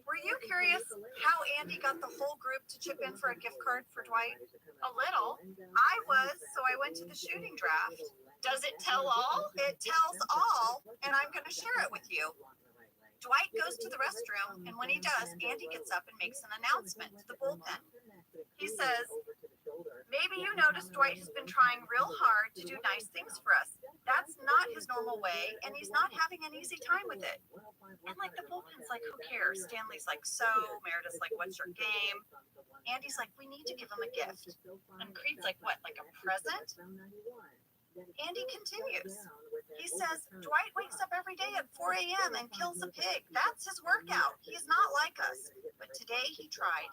Were you curious how Andy got the whole group to chip in for a gift card for Dwight? A little. I was, so I went to the shooting draft. Does it tell all? It tells all, and I'm going to share it with you. Dwight goes to the restroom, and when he does, Andy gets up and makes an announcement to the bullpen. He says, maybe you noticed Dwight has been trying real hard to do nice things for us. That's not his normal way, and he's not having an easy time with it. And like the bullpen's like, who cares? Stanley's like, so. Meredith's like, what's your game? Andy's like, we need to give him a gift. And Creed's like, what, like a present? Andy continues. He says, Dwight wakes up every day at 4 a.m. and kills a pig. That's his workout. He's not like us. But today he tried.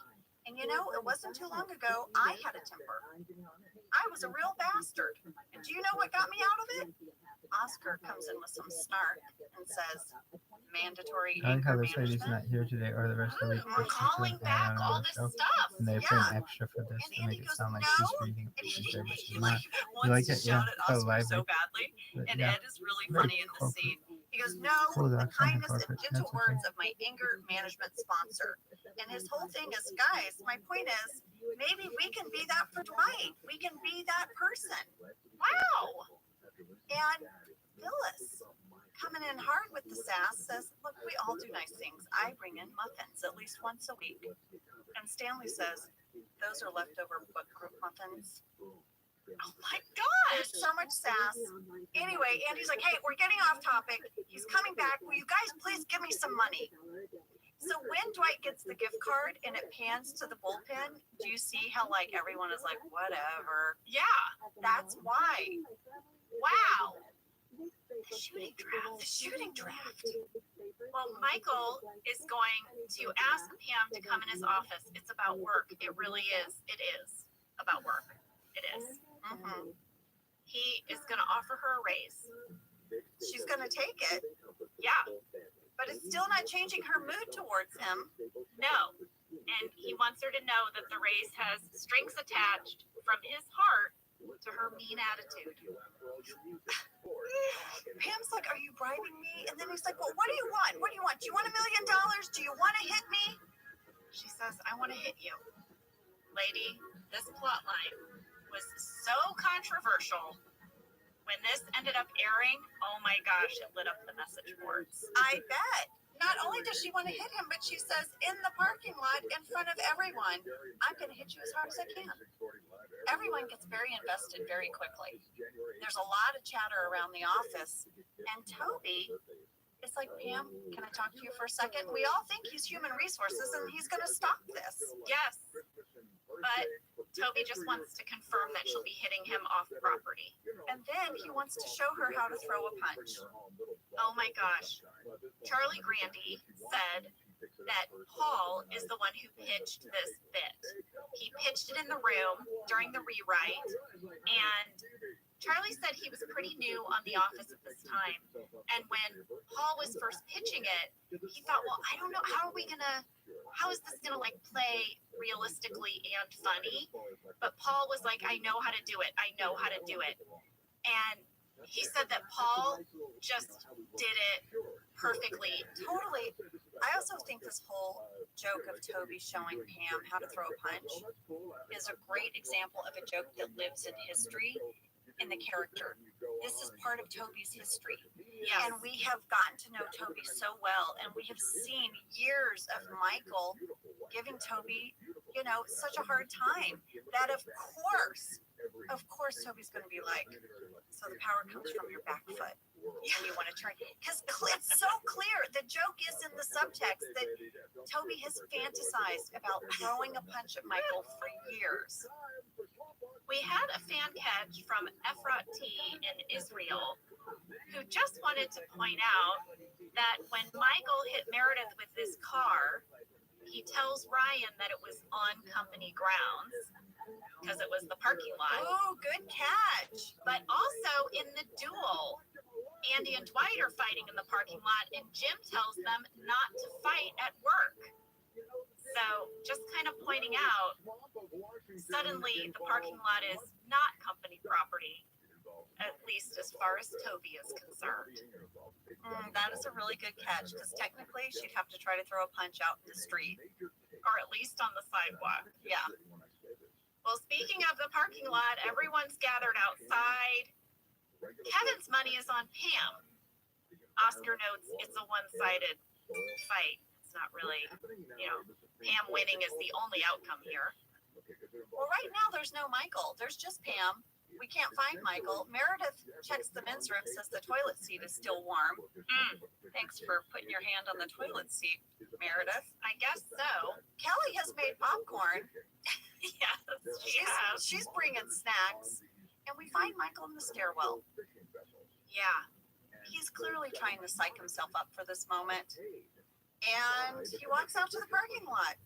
And you know, it wasn't too long ago I had a temper. I was a real bastard. And do you know what got me out of it? Oscar comes in with some snark and says, mandatory I like how anger this lady's management. not here today or the rest of the week. We're calling back all this stuff. And they put an extra for this to make it sound like she's reading it, And which is he there, but she's like not. wants like to it? Yeah. shout at So Oscar lively. so badly. But And yeah, Ed is really very funny in the cool. scene. He goes, no, Cool, the that's kindness something and corporate. gentle That's words okay. of my anger management sponsor. And his whole thing is, guys, my point is, maybe we can be that for Dwight. We can be that person. Wow. And Phyllis, coming in hard with the sass, says, look, we all do nice things. I bring in muffins at least once a week. And Stanley says, those are leftover book group muffins. Oh my gosh, so much sass. Anyway, Andy's like, hey, we're getting off topic. He's coming back. Will you guys please give me some money? So when Dwight gets the gift card and it pans to the bullpen, do you see how like everyone is like, whatever? Yeah. That's why. Wow. The shooting draft. The shooting draft. Well, Michael is going to ask Pam to come in his office. It's about work. It really is. It is about work. It is. Mm-hmm. He is going to offer her a raise. She's going to take it, Yeah. but it's still not changing her mood towards him. No. And he wants her to know that the raise has strings attached from his heart to her mean attitude. Pam's like, are you bribing me? And then he's like, well, what do you want? What do you want? Do you want $1 million? Do you want to hit me? She says, I want to hit you. Lady, this plot line was so controversial. When this ended up airing, oh my gosh, it lit up the message boards. I bet. Not only does she want to hit him, but she says in the parking lot in front of everyone, I'm going to hit you as hard as I can. Everyone gets very invested very quickly. There's a lot of chatter around the office. And Toby is like, Pam, can I talk to you for a second? We all think he's human resources and he's going to stop this. Yes, but Toby just wants to confirm that she'll be hitting him off property. And then he wants to show her how to throw a punch. Oh my gosh. Charlie Grandy said that Paul is the one who pitched this bit. He pitched it in the room during the rewrite, and Charlie said he was pretty new on The Office at this time. And when Paul was first pitching it, he thought, well, I don't know, how is this gonna like play realistically and funny? But Paul was like, I know how to do it. And he said that Paul just did it perfectly. Totally. I also think this whole joke of Toby showing Pam how to throw a punch is a great example of a joke that lives in history in the character. This is part of Toby's history. Yes. And we have gotten to know Toby so well, and we have seen years of Michael giving Toby, such a hard time that of course, Toby's going to be like, so the power comes from your back foot. And you want to turn, because it's so clear. The joke is in the subtext that Toby has fantasized about throwing a punch at Michael for years. We had a fan catch from Efrat T in Israel who just wanted to point out that when Michael hit Meredith with his car, he tells Ryan that it was on company grounds because it was the parking lot. Oh, good catch. But also in the duel, Andy and Dwight are fighting in the parking lot, and Jim tells them not to fight at work. So just kind of pointing out, suddenly the parking lot is not company property, at least as far as Toby is concerned. That is a really good catch, because technically she'd have to try to throw a punch out in the street. Or at least on the sidewalk. Yeah. Well, speaking of the parking lot, everyone's gathered outside. Kevin's money is on Pam. Oscar notes it's a one-sided fight. It's not really, Pam winning is the only outcome here. Well, right now there's no Michael. There's just Pam. We can't find Michael. Meredith checks the men's room, says the toilet seat is still warm. Thanks for putting your hand on the toilet seat, Meredith. I guess so. Kelly has made popcorn. Yes, she has. She's bringing snacks. And we find Michael in the stairwell. Yeah. He's clearly trying to psych himself up for this moment. And he walks out to the parking lot.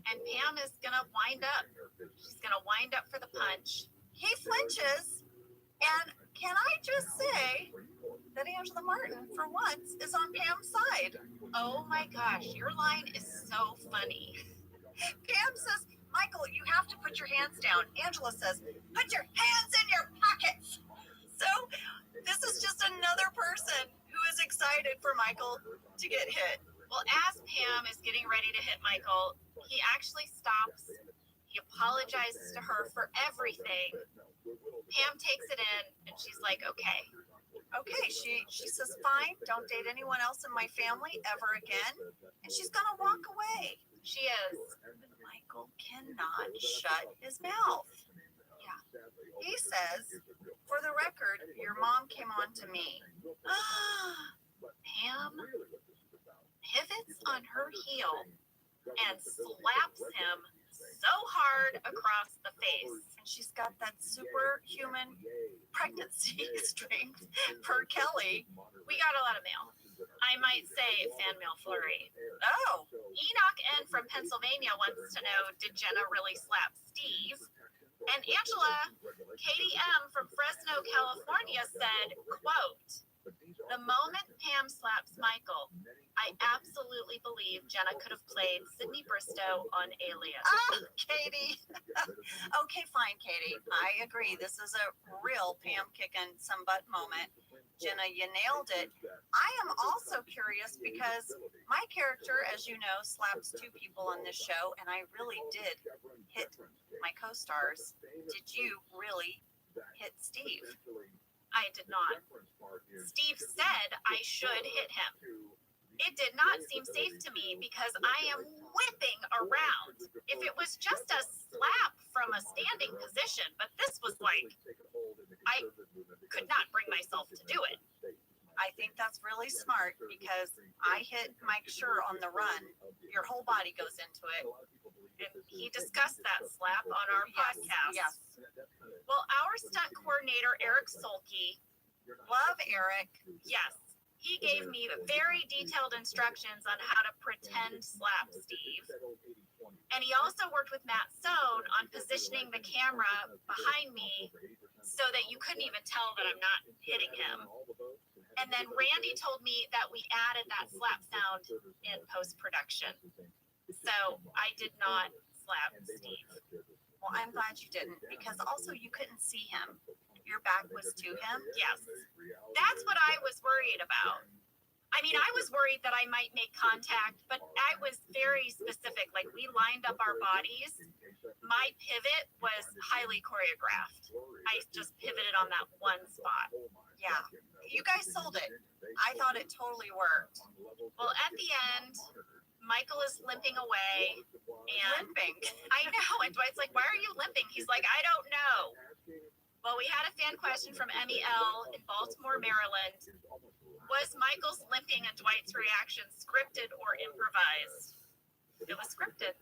And Pam is going to wind up. She's going to wind up for the punch. He flinches. And can I just say that Angela Martin, for once, is on Pam's side. Oh my gosh, your line is so funny. Pam says, Michael, you have to put your hands down. Angela says, put your hands in your pockets. So this is just another person who is excited for Michael to get hit. Well, as Pam is getting ready to hit Michael, he actually stops. He apologizes to her for everything. Pam takes it in, and she's like, okay. Okay, she says, fine, don't date anyone else in my family ever again. And she's going to walk away. She is. Michael cannot shut his mouth. Yeah. He says, for the record, your mom came on to me. Pam pivots on her heel and slaps him so hard across the face. And she's got that superhuman pregnancy strength per Kelly. We got a lot of mail. I might say fan mail flurry. Oh. Enoch N from Pennsylvania wants to know, did Jenna really slap Steve? And Angela, Katie M from Fresno, California said, quote, The moment Pam slaps Michael, I absolutely believe Jenna could have played Sydney Bristow on Alien. Ah, Katie. Okay, fine, Katie. I agree. This is a real Pam kicking some butt moment. Jenna, you nailed it. I am also curious because my character, as you know, slaps two people on this show, and I really did hit my co-stars. Did you really hit Steve? I did not. Steve said I should hit him. It did not seem safe to me because I am whipping around. If it was just a slap from a standing position, but this was like, I could not bring myself to do it. I think that's really smart because I hit Mike Schur on the run. Your whole body goes into it. And he discussed that slap on our podcast. Yes. Well, our stunt coordinator, Eric Solke, Love Eric. yes, he gave me very detailed instructions on how to pretend slap Steve. And he also worked with Matt Sohn on positioning the camera behind me so that you couldn't even tell that I'm not hitting him. And then Randy told me that we added that slap sound in post-production. So I did not slap Steve. Well, I'm glad you didn't because also you couldn't see him. Your back was to him. Yes, that's what I was worried about. I mean, I was worried that I might make contact, but I was very specific. Like, we lined up our bodies. My pivot was highly choreographed. I just pivoted on that one spot. Yeah. You guys sold it. I thought it totally worked. Well, at the end, Michael is limping away, and Limping. I know. And Dwight's like, "Why are you limping?" He's like, "I don't know." Well, we had a fan question from Emmy L. in Baltimore, Maryland. Was Michael's limping and Dwight's reaction scripted or improvised? It was scripted.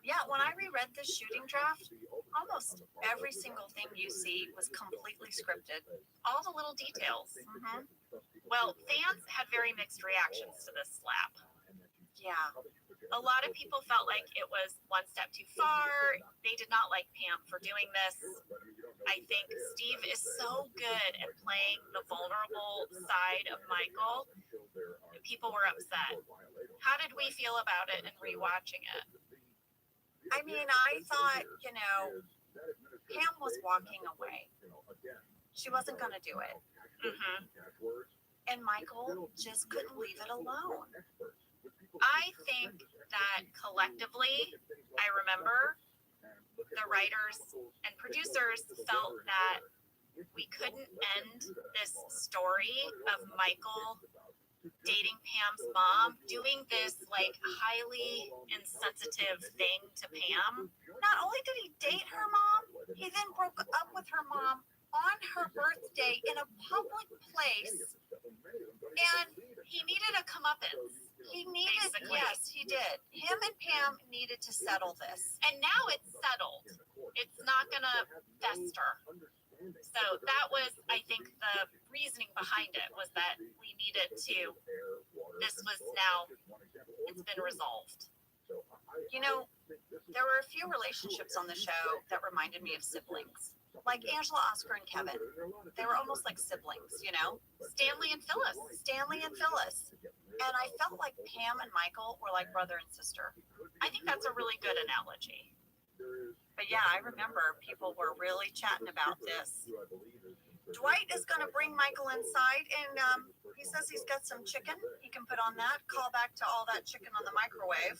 Yeah, when I reread the shooting draft, almost every single thing you see was completely scripted. All the little details. Mm-hmm. Well, fans had very mixed reactions to this slap. Yeah. A lot of people felt like it was one step too far. They did not like Pam for doing this. I think Steve is so good at playing the vulnerable side of Michael. People were upset. How did we feel about it and rewatching it? I mean, I thought, Pam was walking away. She wasn't going to do it. Mm-hmm. And Michael just couldn't leave it alone. I think that collectively, I remember the writers and producers felt that we couldn't end this story of Michael dating Pam's mom, doing this like highly insensitive thing to Pam. Not only did he date her mom, he then broke up with her mom on her birthday in a public place. And he needed a comeuppance. He needed, Basically. yes, he did. Him and Pam needed to settle this. And now it's settled. It's not gonna fester. So that was, I think, the reasoning behind it was that we needed to, this was now, it's been resolved. There were a few relationships on the show that reminded me of siblings. Like Angela, Oscar, and Kevin. They were almost like siblings, Stanley and Phyllis. Stanley and Phyllis. And I felt like Pam and Michael were like brother and sister. I think that's a really good analogy. But yeah, I remember people were really chatting about this. Dwight is going to bring Michael inside, and he says he's got some chicken he can put on that. Call back to all that chicken on the microwave.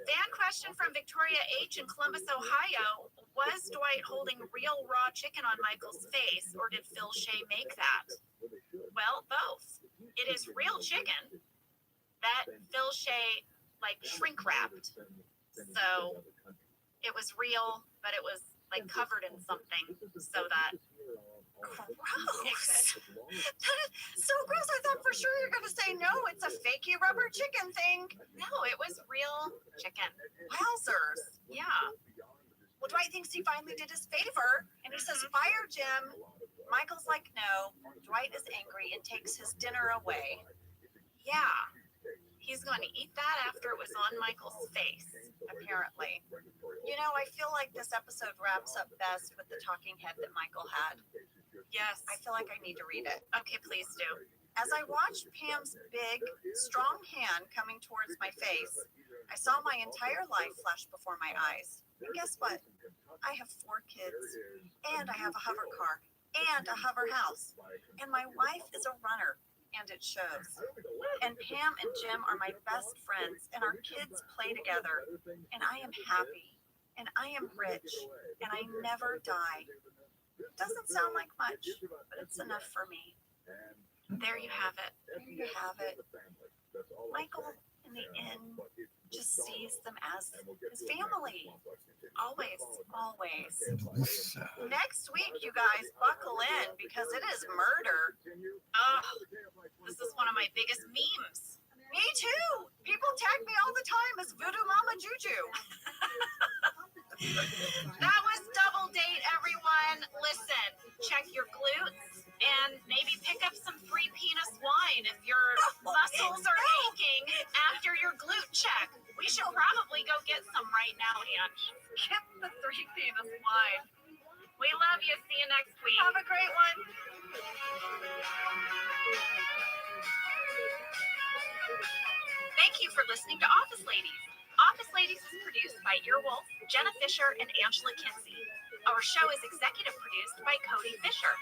Fan question from Victoria H. in Columbus, Ohio. Was Dwight holding real raw chicken on Michael's face, or did Phil Shea make that? Well, both. It is real chicken that Phil Shea, shrink wrapped. So it was real, but it was, covered in something so that... Gross. That is so gross. I thought for sure you were going to say, no, it's a fakey rubber chicken thing. No, it was real chicken. Wowzers. Yeah. Well, Dwight thinks he finally did his favor, and he says, fire Jim. Michael's like, no. Dwight is angry and takes his dinner away. Yeah. He's going to eat that after it was on Michael's face, apparently. I feel like this episode wraps up best with the talking head that Michael had. Yes. I feel like I need to read it. Okay, please do. As I watched Pam's big, strong hand coming towards my face, I saw my entire life flash before my eyes. And guess what? I have 4 kids, and I have a hover car, and a hover house, and my wife is a runner, and it shows. And Pam and Jim are my best friends, and our kids play together, and I am happy, and I am rich, and I never die. Doesn't sound like much, but it's enough for me. There you have it. There you have it. Michael, in the end, just sees them as his family. Always, always. Next week, you guys, buckle in because it is murder. Oh, this is one of my biggest memes. Me too. People tag me all the time as Voodoo Mama Juju. That was Double Date, everyone. Listen, check your glutes and maybe pick up some free penis wine if your muscles are aching after your glute check. We should probably go get some right now, Ann. Get the 3 penis wine. We love you. See you next week. Have a great one. Thank you for listening to Office Ladies. Office Ladies is produced by Earwolf, Jenna Fisher, and Angela Kinsey. Our show is executive produced by Cody Fisher.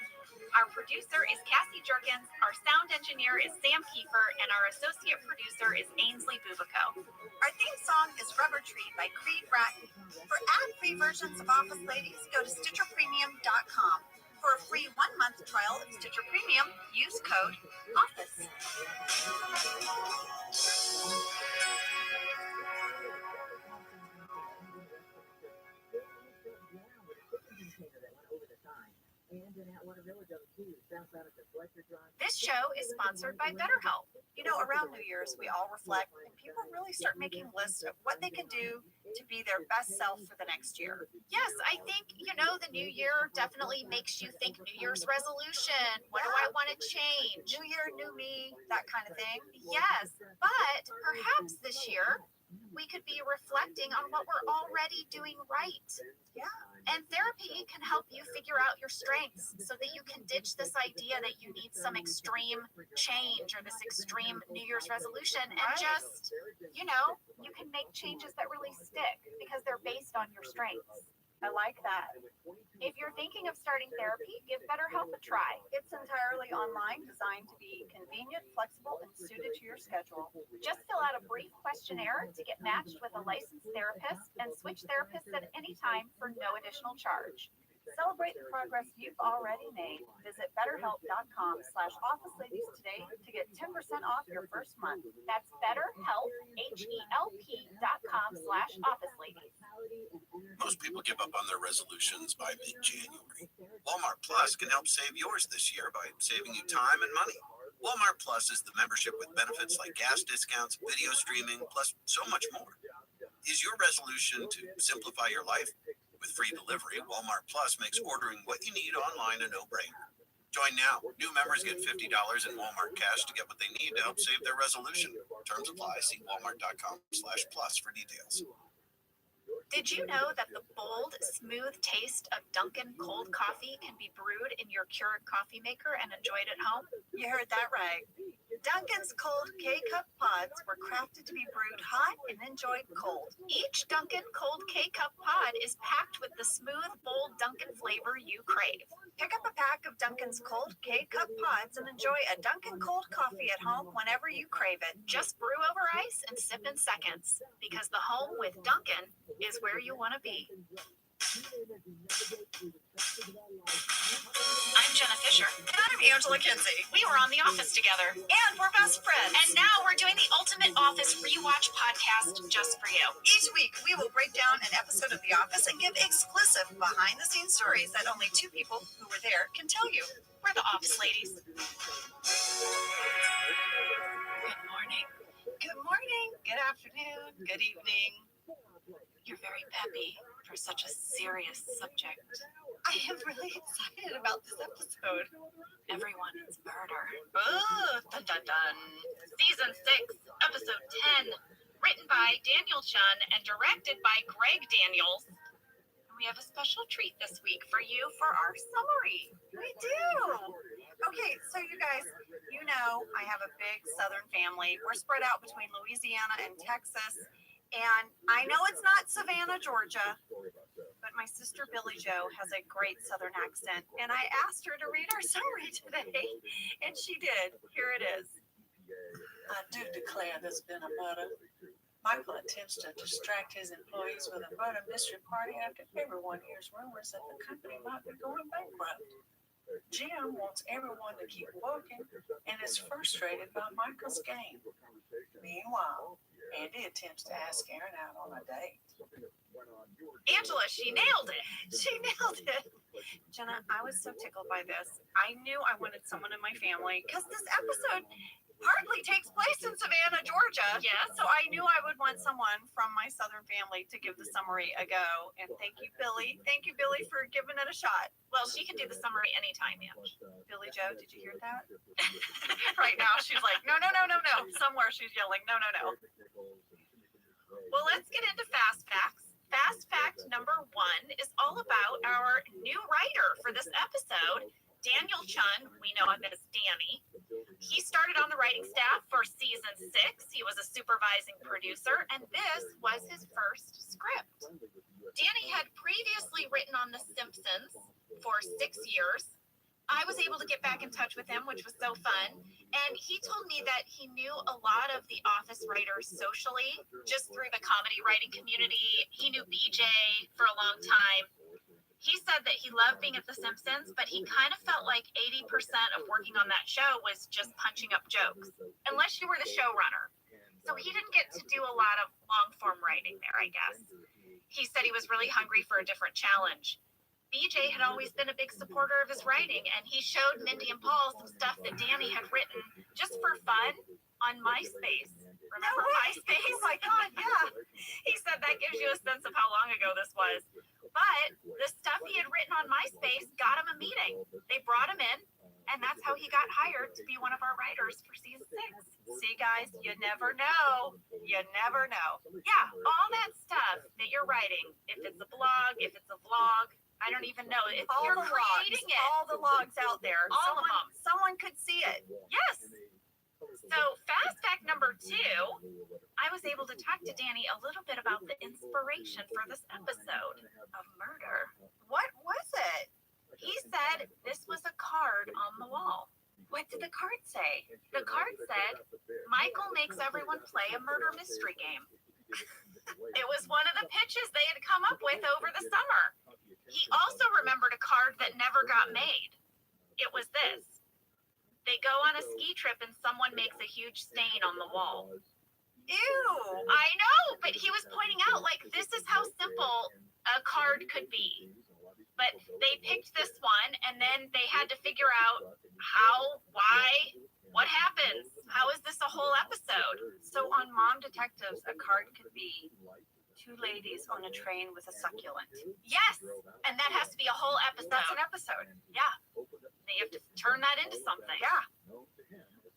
Our producer is Cassie Jerkins, our sound engineer is Sam Kiefer, and our associate producer is Ainsley Bubico. Our theme song is Rubber Tree by Creed Bratton. For ad-free versions of Office Ladies, go to StitcherPremium.com. For a free 1-month trial of Stitcher Premium, use code OFFICE. This show is sponsored by BetterHelp. You know, around New Year's, we all reflect and people really start making lists of what they can do to be their best self for the next year. Yes, I think, the new year definitely makes you think New Year's resolution. What do I want to change? New year, new me, that kind of thing. Yes, but perhaps this year we could be reflecting on what we're already doing right. Yeah. And therapy can help you figure out your strengths so that you can ditch this idea that you need some extreme change or this extreme New Year's resolution and just, you can make changes that really stick because they're based on your strengths. I like that. If you're thinking of starting therapy, give BetterHelp a try. It's entirely online, designed to be convenient, flexible, and suited to your schedule. Just fill out a brief questionnaire to get matched with a licensed therapist and switch therapists at any time for no additional charge. Celebrate the progress you've already made. Visit BetterHelp.com/OfficeLadies today to get 10% off your first month. That's BetterHelp, HELP.com/OfficeLadies. Most people give up on their resolutions by mid-January. Walmart Plus can help save yours this year by saving you time and money. Walmart Plus is the membership with benefits like gas discounts, video streaming, plus so much more. Is your resolution to simplify your life? With free delivery, Walmart Plus makes ordering what you need online a no-brainer. Join now. New members get $50 in Walmart cash to get what they need to help save their resolution. Terms apply. See walmart.com/plus for details. Did you know that the bold, smooth taste of Dunkin' cold coffee can be brewed in your Keurig coffee maker and enjoyed at home? You heard that right. Dunkin's cold K-Cup pods were crafted to be brewed hot and enjoyed cold. Each Dunkin' cold K-Cup pod is packed with the smooth, bold Dunkin' flavor you crave. Pick up a pack of Dunkin's cold K-Cup pods and enjoy a Dunkin' cold coffee at home whenever you crave it. Just brew over ice and sip in seconds, because the home with Dunkin' is where you want to be. I'm Jenna Fisher. And I'm Angela Kinsey. We were on The Office together. And we're best friends. And now we're doing the Ultimate Office Rewatch podcast just for you. Each week, we will break down an episode of The Office and give exclusive behind-the-scenes stories that only 2 people who were there can tell you. We're the Office Ladies. Good morning. Good morning. Good afternoon. Good evening. You're very peppy for such a serious subject. I am really excited about this episode. Everyone is murder. Oh, dun dun dun. Season 6, episode 10, written by Daniel Chun and directed by Greg Daniels. And we have a special treat this week for you for our summary. We do. Okay, so you guys, know, I have a big Southern family. We're spread out between Louisiana and Texas. And I know it's not Savannah, Georgia, but my sister Billy Joe has a great Southern accent. And I asked her to read our summary today, and she did. Here it is. I do declare there's been a murder. Michael attempts to distract his employees with a murder mystery party after everyone hears rumors that the company might be going bankrupt. Jim wants everyone to keep working and is frustrated by Michael's game. Meanwhile, Andy attempts to ask Aaron out on a date. Angela, she nailed it. She nailed it. Jenna, I was so tickled by this. I knew I wanted someone in my family because this episode partly takes place in Savannah, Georgia. Yes. So I knew I would want someone from my Southern family to give the summary a go. And thank you, Billy. Thank you, Billy, for giving it a shot. Well, she can do the summary anytime, Ange. Billy Joe, did you hear that? Right now, she's like, no, no, no, no, no. Somewhere she's yelling, no, no, no. Well, let's get into fast facts. Fast fact number 1 is all about our new writer for this episode, Daniel Chun. We know him as Danny. He started on the writing staff for season 6. He was a supervising producer, and this was his first script. Danny had previously written on The Simpsons for 6 years. I was able to get back in touch with him, which was so fun. And he told me that he knew a lot of the Office writers socially, just through the comedy writing community. He knew BJ for a long time. He said that he loved being at The Simpsons, but he kind of felt like 80% of working on that show was just punching up jokes, unless you were the showrunner. So he didn't get to do a lot of long-form writing there, I guess. He said he was really hungry for a different challenge. BJ had always been a big supporter of his writing, and he showed Mindy and Paul some stuff that Danny had written just for fun on MySpace. Remember MySpace? Oh my God, yeah. He said that gives you a sense of how long ago this was. But the stuff he had written on MySpace got him a meeting. They brought him in, and that's how he got hired to be one of our writers for season 6. See, guys, you never know. You never know. Yeah, all that stuff that you're writing, if it's a blog, if it's a vlog, I don't even know. If All you're the creating logs, it. all the logs out there. All of them. Someone could see it. Yes. So fast fact number 2, I was able to talk to Danny a little bit about the inspiration for this episode of murder. What was it? He said this was a card on the wall. What did the card say? The card said, Michael makes everyone play a murder mystery game. It was one of the pitches they had come up with over the summer. He also remembered a card that never got made. It was this. They go on a ski trip and someone makes a huge stain on the wall. Ew. I know, but he was pointing out, like, this is how simple a card could be. But they picked this one, and then they had to figure out how, why, what happens. How is this a whole episode? So on Mom Detectives, a card could be 2 ladies on a train with a succulent. Yes, and that has to be a whole episode. That's an episode. Yeah, they have to turn that into something. Yeah.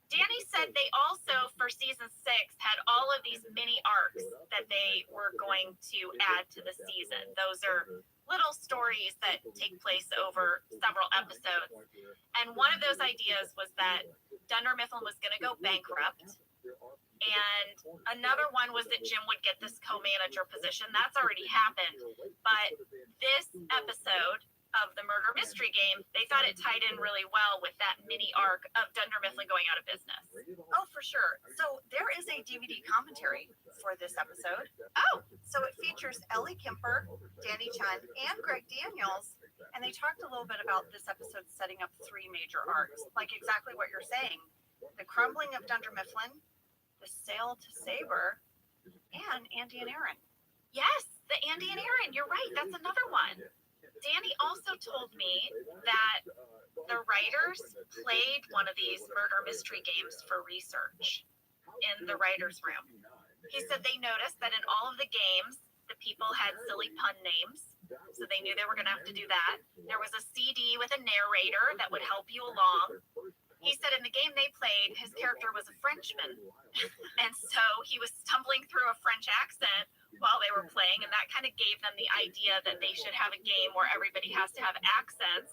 Danny said they also, for season 6, had all of these mini arcs that they were going to add to the season. Those are little stories that take place over several episodes. And one of those ideas was that Dunder Mifflin was going to go bankrupt. And another one was that Jim would get this co-manager position. That's already happened. But this episode of the murder mystery game, they thought it tied in really well with that mini arc of Dunder Mifflin going out of business. Oh, for sure. So there is a DVD commentary for this episode. Oh, So it features Ellie Kemper, Danny Chun, and Greg Daniels. And they talked a little bit about this episode setting up 3 major arcs, like exactly what you're saying. The crumbling of Dunder Mifflin, the sale to Sabre, and Andy and Aaron. yes, the Andy and Aaron. You're right. That's another one. Danny also told me that the writers played one of these murder mystery games for research in the writer's room. He said they noticed that in all of the games, the people had silly pun names, so they knew they were going to have to do that. There was a CD with a narrator that would help you along. He said in the game they played, his character was a Frenchman. And so he was stumbling through a French accent while they were playing, and that kind of gave them the idea that they should have a game where everybody has to have accents.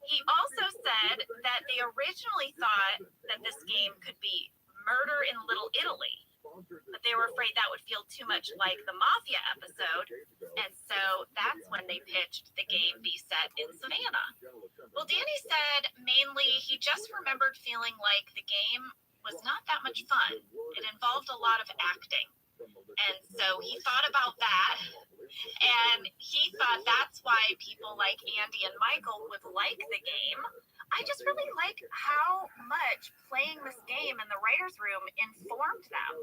He also said that they originally thought that this game could be Murder in Little Italy, but they were afraid that would feel too much like the Mafia episode, and so that's when they pitched the game be set in Savannah. Well, Danny said mainly he just remembered feeling like the game was not that much fun. It involved a lot of acting, and so he thought about that, and he thought that's why people like Andy and Michael would like the game. I just really like how much playing this game in the writer's room informed them.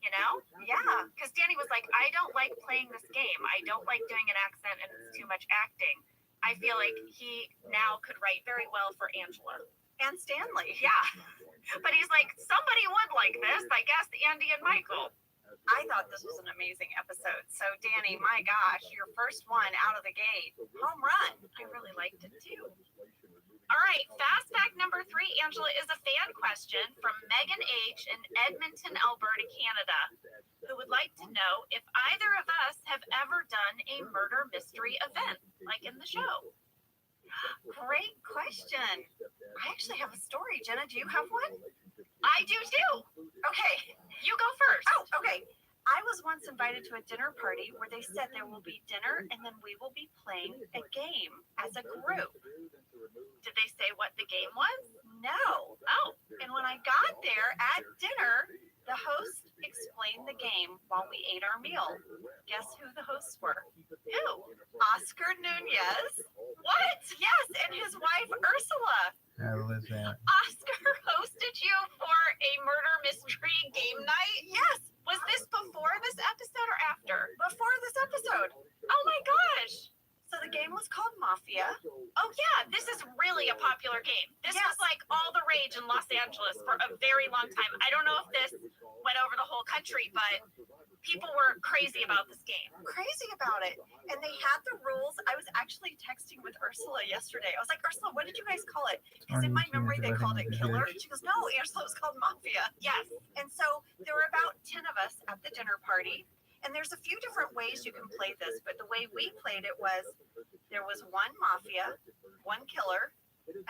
You know? Yeah. Because Danny was like, I don't like playing this game. I don't like doing an accent and it's too much acting. I feel like he now could write very well for Angela. And Stanley. Yeah. But he's like, somebody would like this. I guess Andy and Michael. I thought this was an amazing episode. So, Danny, my gosh, your first one out of the gate. Home run. I really liked it too. All right, fast fact number 3, Angela, is a fan question from Megan H. in Edmonton, Alberta, Canada, who would like to know if either of us have ever done a murder mystery event, like in the show. Great question. I actually have a story. Jenna, do you have one? I do too. Okay. You go first. Oh, okay. I was once invited to a dinner party where they said there will be dinner and then we will be playing a game as a group. Did they say what the game was? No. Oh. And when I got there at dinner, the host explained the game while we ate our meal. Guess who the hosts were? Who? Oscar Nunez. What? Yes, and his wife Ursula. Oscar hosted you for a murder mystery game night? Yes. Was this before this episode or after? Before this episode. Oh my gosh. So the game was called Mafia. Oh yeah, this is really a popular game. This was like all the rage in Los Angeles for a very long time. I don't know if this went over the whole country, but people were crazy about this game. Crazy about it. And they had the rules. I was actually texting with Ursula yesterday. I was like, Ursula, what did you guys call it? Because in my memory, they called it Killer. And she goes, no, Ursula, it was called Mafia. Yes. And so there were about 10 of us at the dinner party. And there's a few different ways you can play this, but the way we played it was there was one mafia, one killer,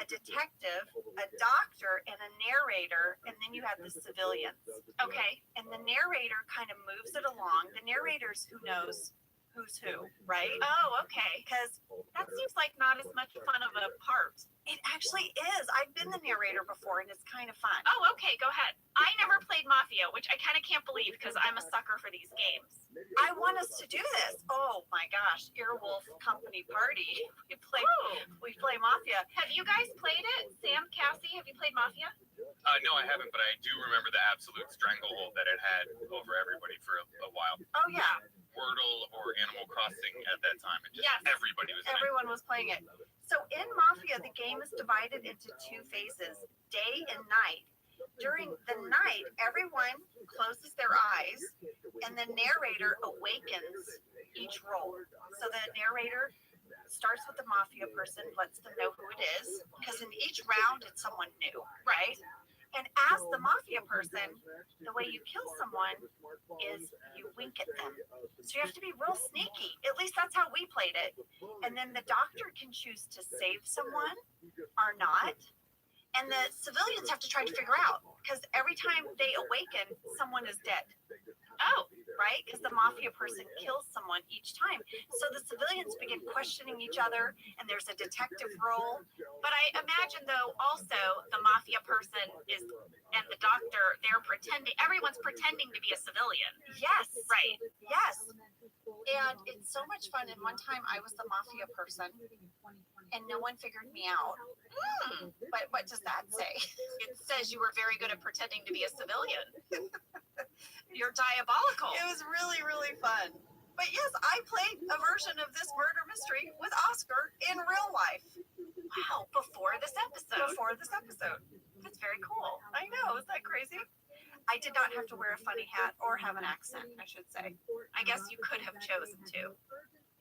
a detective, a doctor, and a narrator, and then you had the civilians. Okay. And the narrator kind of moves it along. The narrator's who knows who's who, right? Oh, okay. Because that seems like not as much fun of a part. It actually is. I've been the narrator before, and it's kind of fun. Oh, okay. Go ahead. I never played Mafia, which I kind of can't believe because I'm a sucker for these games. I want us to do this. Oh my gosh, Earwolf Company party. We play Mafia. Have you guys played it? Sam, Cassie, have you played Mafia? No, I haven't, but I do remember the absolute stranglehold that it had over everybody for a while. Oh yeah. Wordle or Animal Crossing at that time, and just everybody was in it. Everyone was playing it. So in Mafia, the game is divided into 2 phases, day and night. During the night, everyone closes their eyes and the narrator awakens each role. So the narrator starts with the mafia person, lets them know who it is, because in each round it's someone new, right? And as the mafia person, the way you kill someone is you wink at them. So you have to be real sneaky. At least that's how we played it. And then the doctor can choose to save someone or not. And the civilians have to try to figure out, because every time they awaken, someone is dead. Oh, right? Because the mafia person kills someone each time. So the civilians begin questioning each other, and there's a detective role. But I imagine, though, also the mafia person is, and the doctor, they're pretending, everyone's pretending to be a civilian. Yes. Right. Yes. And it's so much fun. And one time I was the mafia person, and no one figured me out. But what does that say? It says you were very good at pretending to be a civilian. You're diabolical. It was really, really fun. But yes, I played a version of this murder mystery with Oscar in real life. Wow, before this episode. That's very cool. I know. Is that crazy? I did not have to wear a funny hat or have an accent, I should say. I guess you could have chosen to.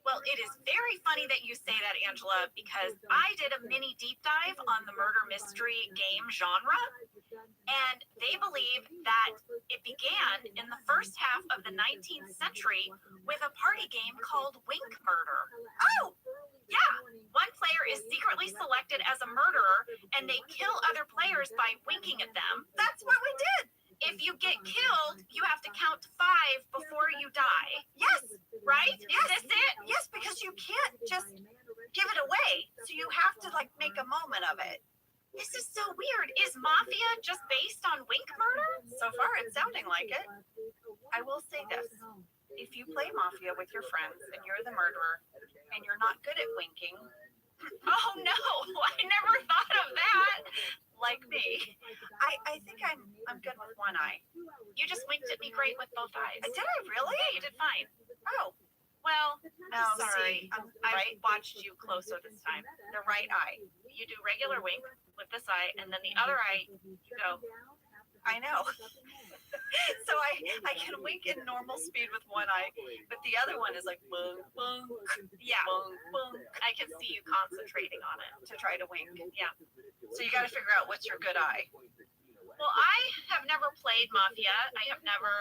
Well, it is very funny that you say that, Angela, because I did a mini deep dive on the murder mystery game genre, and they believe that it began in the first half of the 19th century with a party game called Wink Murder. Oh! Yeah. One player is secretly selected as a murderer, and they kill other players by winking at them. That's what we did. If you get killed, you have to count to 5 before you die. Yes. Right? Yes. Is this it? Yes, because you can't just give it away. So you have to like make a moment of it. This is so weird. Is Mafia just based on wink murder? So far, it's sounding like it. I will say this. If you play Mafia with your friends and you're the murderer and you're not good at winking, Oh no, I never thought of that. like me, I think I'm good with one eye. You just winked at me great with both eyes. Did I really? Yeah, you did fine. Oh, Well, no, sorry. see, I'm I right, watched you closer this time. the right eye. You do regular wink with this eye, and then the other eye, you go. I know. So I can wink in normal speed with one eye, but the other one is like boom, boom, Yeah, boom, boom, I can see you concentrating on it. to try to wink. Yeah. So you got to figure out what's your good eye. Well, I have never played Mafia. I have never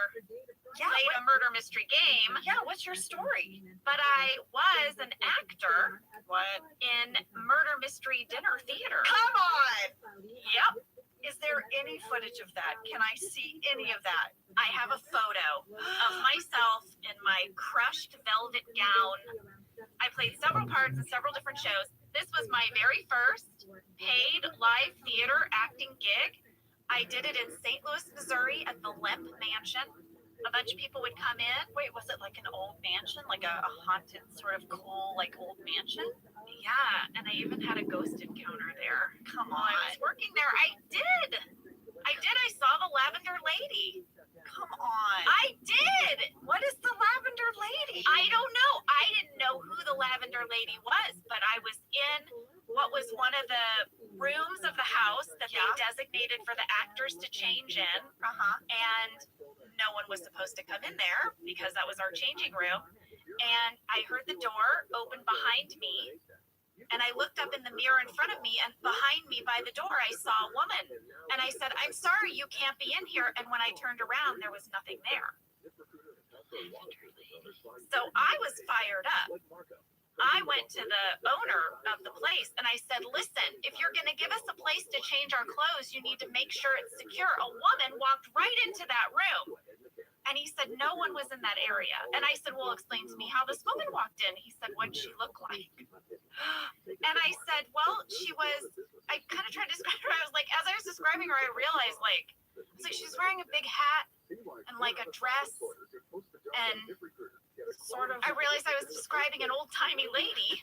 Yeah. played a murder mystery game, Yeah. What's your story? but I was an actor What? in murder mystery dinner theater. Come on. Yep. Is there any footage of that? Can I see any of that? I have a photo of myself in my crushed velvet gown. I played several parts in several different shows. This was my very first paid live theater acting gig. I did it in St. Louis, Missouri at the Lemp Mansion. A bunch of people would come in. Wait, was it like an old mansion, like a haunted sort of cool, like old mansion? Yeah, and I even had a ghost encounter there. Come While I was on. working there. I did. I saw the Lavender Lady. Come on. I did. What is the lavender lady? I don't know. I didn't know who the Lavender Lady was, but I was in what was one of the rooms of the house that Yeah. they designated for the actors to change in, Uh-huh. and no one was supposed to come in there because that was our changing room. And I heard the door open behind me, and I looked up in the mirror in front of me, and behind me by the door, I saw a woman. And I said, "I'm sorry, you can't be in here." And when I turned around, there was nothing there. So I was fired up. I went to the owner of the place and I said, "Listen, if you're going to give us a place to change our clothes, you need to make sure it's secure." A woman walked right into that room. And he said, "No one was in that area." And I said, "Well, explain to me how this woman walked in." He said, "What'd she look like?" And I said, "Well, I kind of tried to describe her. I was like, as I was describing her, I realized, she's wearing a big hat and like a dress. And I realized I was describing an old timey lady.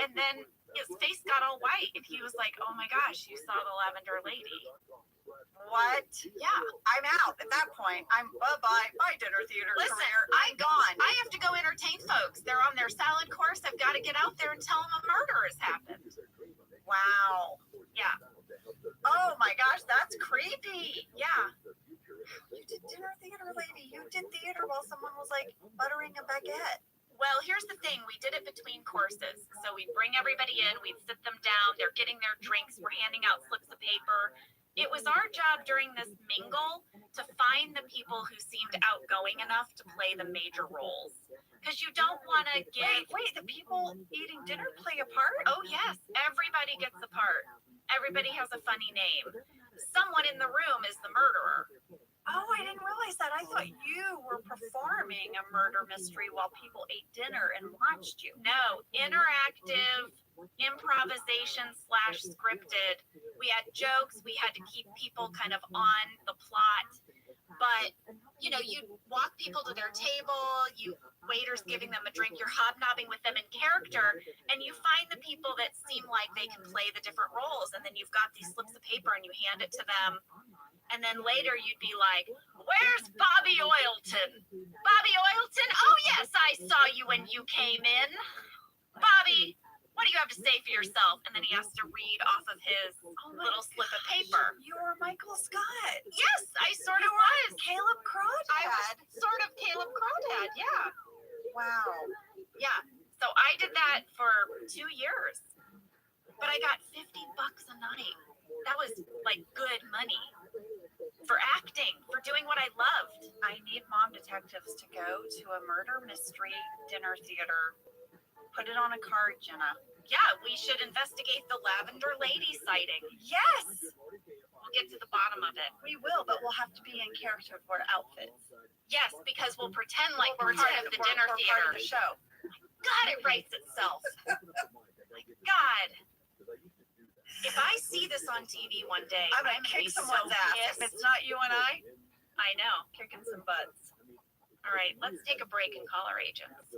And then his face got all white. And he was like, "Oh my gosh, you saw the Lavender Lady." What? Yeah. I'm out at that point. I'm bye-bye. My dinner theater Listen, career. I'm gone. I have to go entertain folks. They're on their salad course. I've got to get out there and tell them a murder has happened. Wow. Yeah. Oh my gosh, that's creepy. Yeah. You did dinner theater, lady. You did theater while someone was like buttering a baguette. Well, here's the thing. We did it between courses. So we'd bring everybody in. We'd sit them down. They're getting their drinks. We're handing out slips of paper. It was our job during this mingle to find the people who seemed outgoing enough to play the major roles. Because you don't want to get... Wait, the people eating dinner play a part? Oh, yes. Everybody gets a part. Everybody has a funny name. Someone in the room is the murderer. Oh, I didn't realize that. I thought you were performing a murder mystery while people ate dinner and watched you. No, interactive improvisation / scripted. We had jokes. We had to keep people kind of on the plot. But, you walk people to their table, waiters giving them a drink, you're hobnobbing with them in character, and you find the people that seem like they can play the different roles. And then you've got these slips of paper and you hand it to them. And then later you'd be like, "Where's Bobby Oilton? Bobby Oilton? Oh, yes, I saw you when you came in. Bobby, what do you have to say for yourself?" And then he has to read off of his little slip of paper. You were Michael Scott. Yes, I sort of was. Caleb I Crawdad. was sort of Caleb Crawdad, yeah. Wow. Yeah. So I did that for 2 years. But I got $50 a night. That was like good money for acting, for doing what I loved. I need mom detectives to go to a murder mystery dinner theater. Put it on a card, Jenna. Yeah, we should investigate the Lavender Lady sighting. Yes, We'll get to the bottom of it. we will, but we'll have to be in character for outfits. Yes, because we'll pretend like we're Part part of of the dinner part of theater. the show. God, it writes itself. My God. If I see this on TV one day, I'm gonna kick someone's ass. If it's not you and I, I know. kicking some butts. All right, let's take a break and call our agents.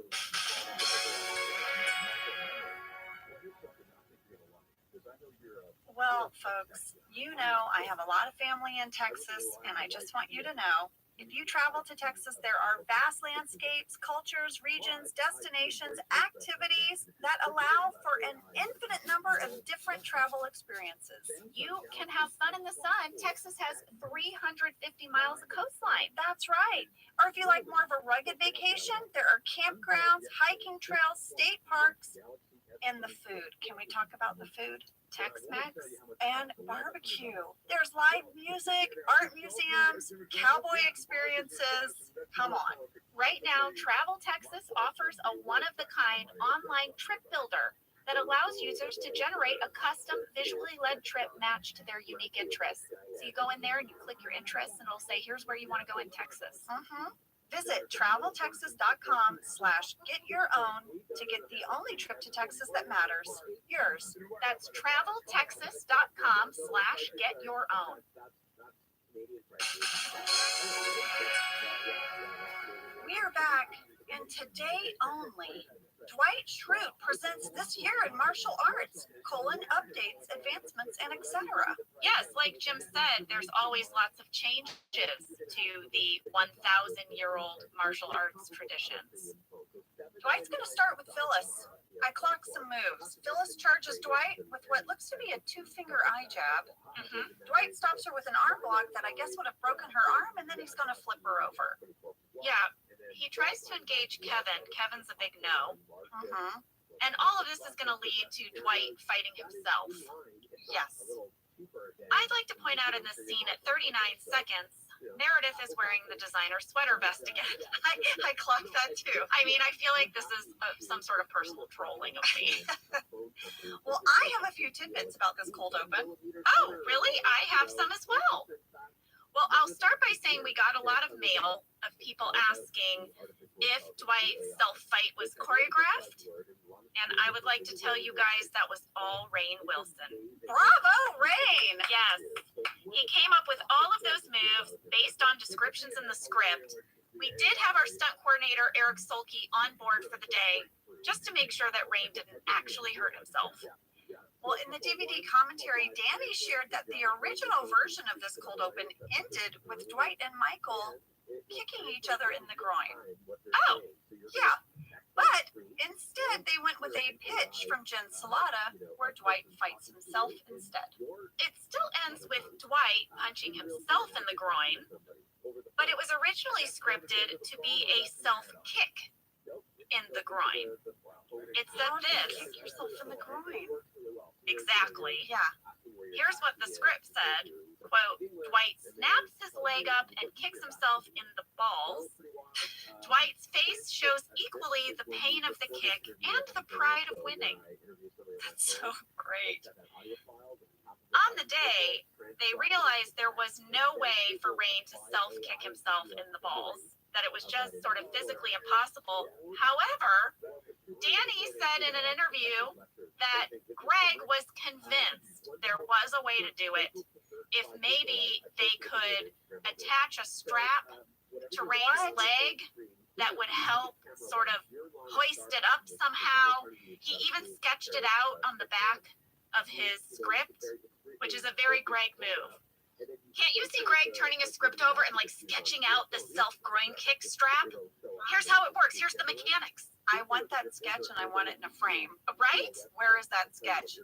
Well, folks, you know I have a lot of family in Texas, and I just want you to know, if you travel to Texas, there are vast landscapes, cultures, regions, destinations, activities that allow for an infinite number of different travel experiences. You can have fun in the sun. Texas has 350 miles of coastline. That's right. Or if you like more of a rugged vacation, there are campgrounds, hiking trails, state parks, and the food. Can we talk about the food? Tex-Mex. And barbecue. There's live music, art museums, cowboy experiences. Come on. Right now, Travel Texas offers a one-of-the-kind online trip builder that allows users to generate a custom visually led trip matched to their unique interests. So you go in there and you click your interests and it'll say, here's where you want to go in Texas. Visit traveltexas.com/get-your-own to get the only trip to Texas that matters, yours. That's traveltexas.com/get-your-own. We are back, and today only, Dwight Schrute presents this year in martial arts, updates, advancements, and etc. Yes, like Jim said, there's always lots of changes to the 1,000-year-old martial arts traditions. Dwight's going to start with Phyllis. I clock some moves. Phyllis charges Dwight with what looks to be a two-finger eye jab. Dwight stops her with an arm block that I guess would have broken her arm, and then he's going to flip her over. Yeah, he tries to engage Kevin. Kevin's a big no. And all of this is going to lead to Dwight fighting himself. Yes. I'd like to point out in this scene at 39 seconds, Meredith is wearing the designer sweater vest again. I clocked that too. I mean, I feel like this is some sort of personal trolling of me. Well, I have a few tidbits about this cold open. Oh, really? I have some as well. Well, I'll start by saying we got a lot of mail of people asking if Dwight's self-fight was choreographed. And I would like to tell you guys that was all Rainn Wilson. Bravo, Rainn! Yes. He came up with all of those moves based on descriptions in the script. We did have our stunt coordinator, Eric Solke, on board for the day, just to make sure that Rainn didn't actually hurt himself. Well, in the DVD commentary, Danny shared that the original version of this cold open ended with Dwight and Michael kicking each other in the groin. Oh, yeah. But instead, they went with a pitch from Jen Salata, where Dwight fights himself instead. It still ends with Dwight punching himself in the groin, but it was originally scripted to be a self-kick in the groin. It said this. Kick yourself in the groin. Exactly. Yeah. Here's what the script said. Quote, Dwight snaps his leg up and kicks himself in the balls. Dwight's face shows equally the pain of the kick and the pride of winning. That's so great. On the day, they realized there was no way for Rainn to self-kick himself in the balls, that it was just sort of physically impossible. However, Danny said in an interview that Greg was convinced there was a way to do it if maybe they could attach a strap to Rainn's leg that would help sort of hoist it up somehow. He even sketched it out on the back of his script, which is a very Greg move. Can't you see Greg turning his script over and like sketching out the self-groin kick strap? Here's how it works. Here's the mechanics. I want that sketch and I want it in a frame. Right? Where is that sketch?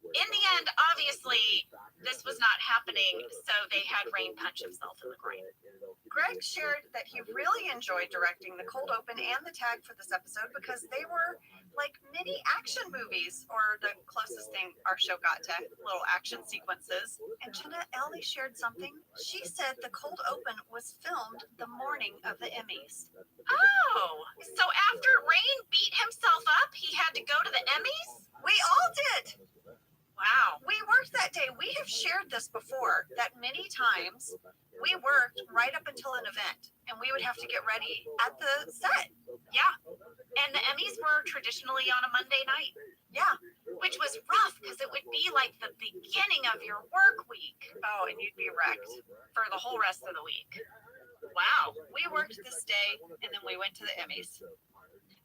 In the end, obviously, this was not happening, so they had Rain punch himself in the groin. Greg shared that he really enjoyed directing the cold open and the tag for this episode because they were like mini action movies, or the closest thing our show got to little action sequences. And Jenna Ellie shared something. She said the cold open was filmed the morning of the Emmys. Oh, so after Rain beat himself up, he had to go to the Emmys? We all did. Wow. We worked that day. We have shared this before, that many times we worked right up until an event and we would have to get ready at the set. Yeah. And the Emmys were traditionally on a Monday night. Yeah. Which was rough because it would be like the beginning of your work week. Oh, and you'd be wrecked. For the whole rest of the week. Wow. We worked this day and then we went to the Emmys.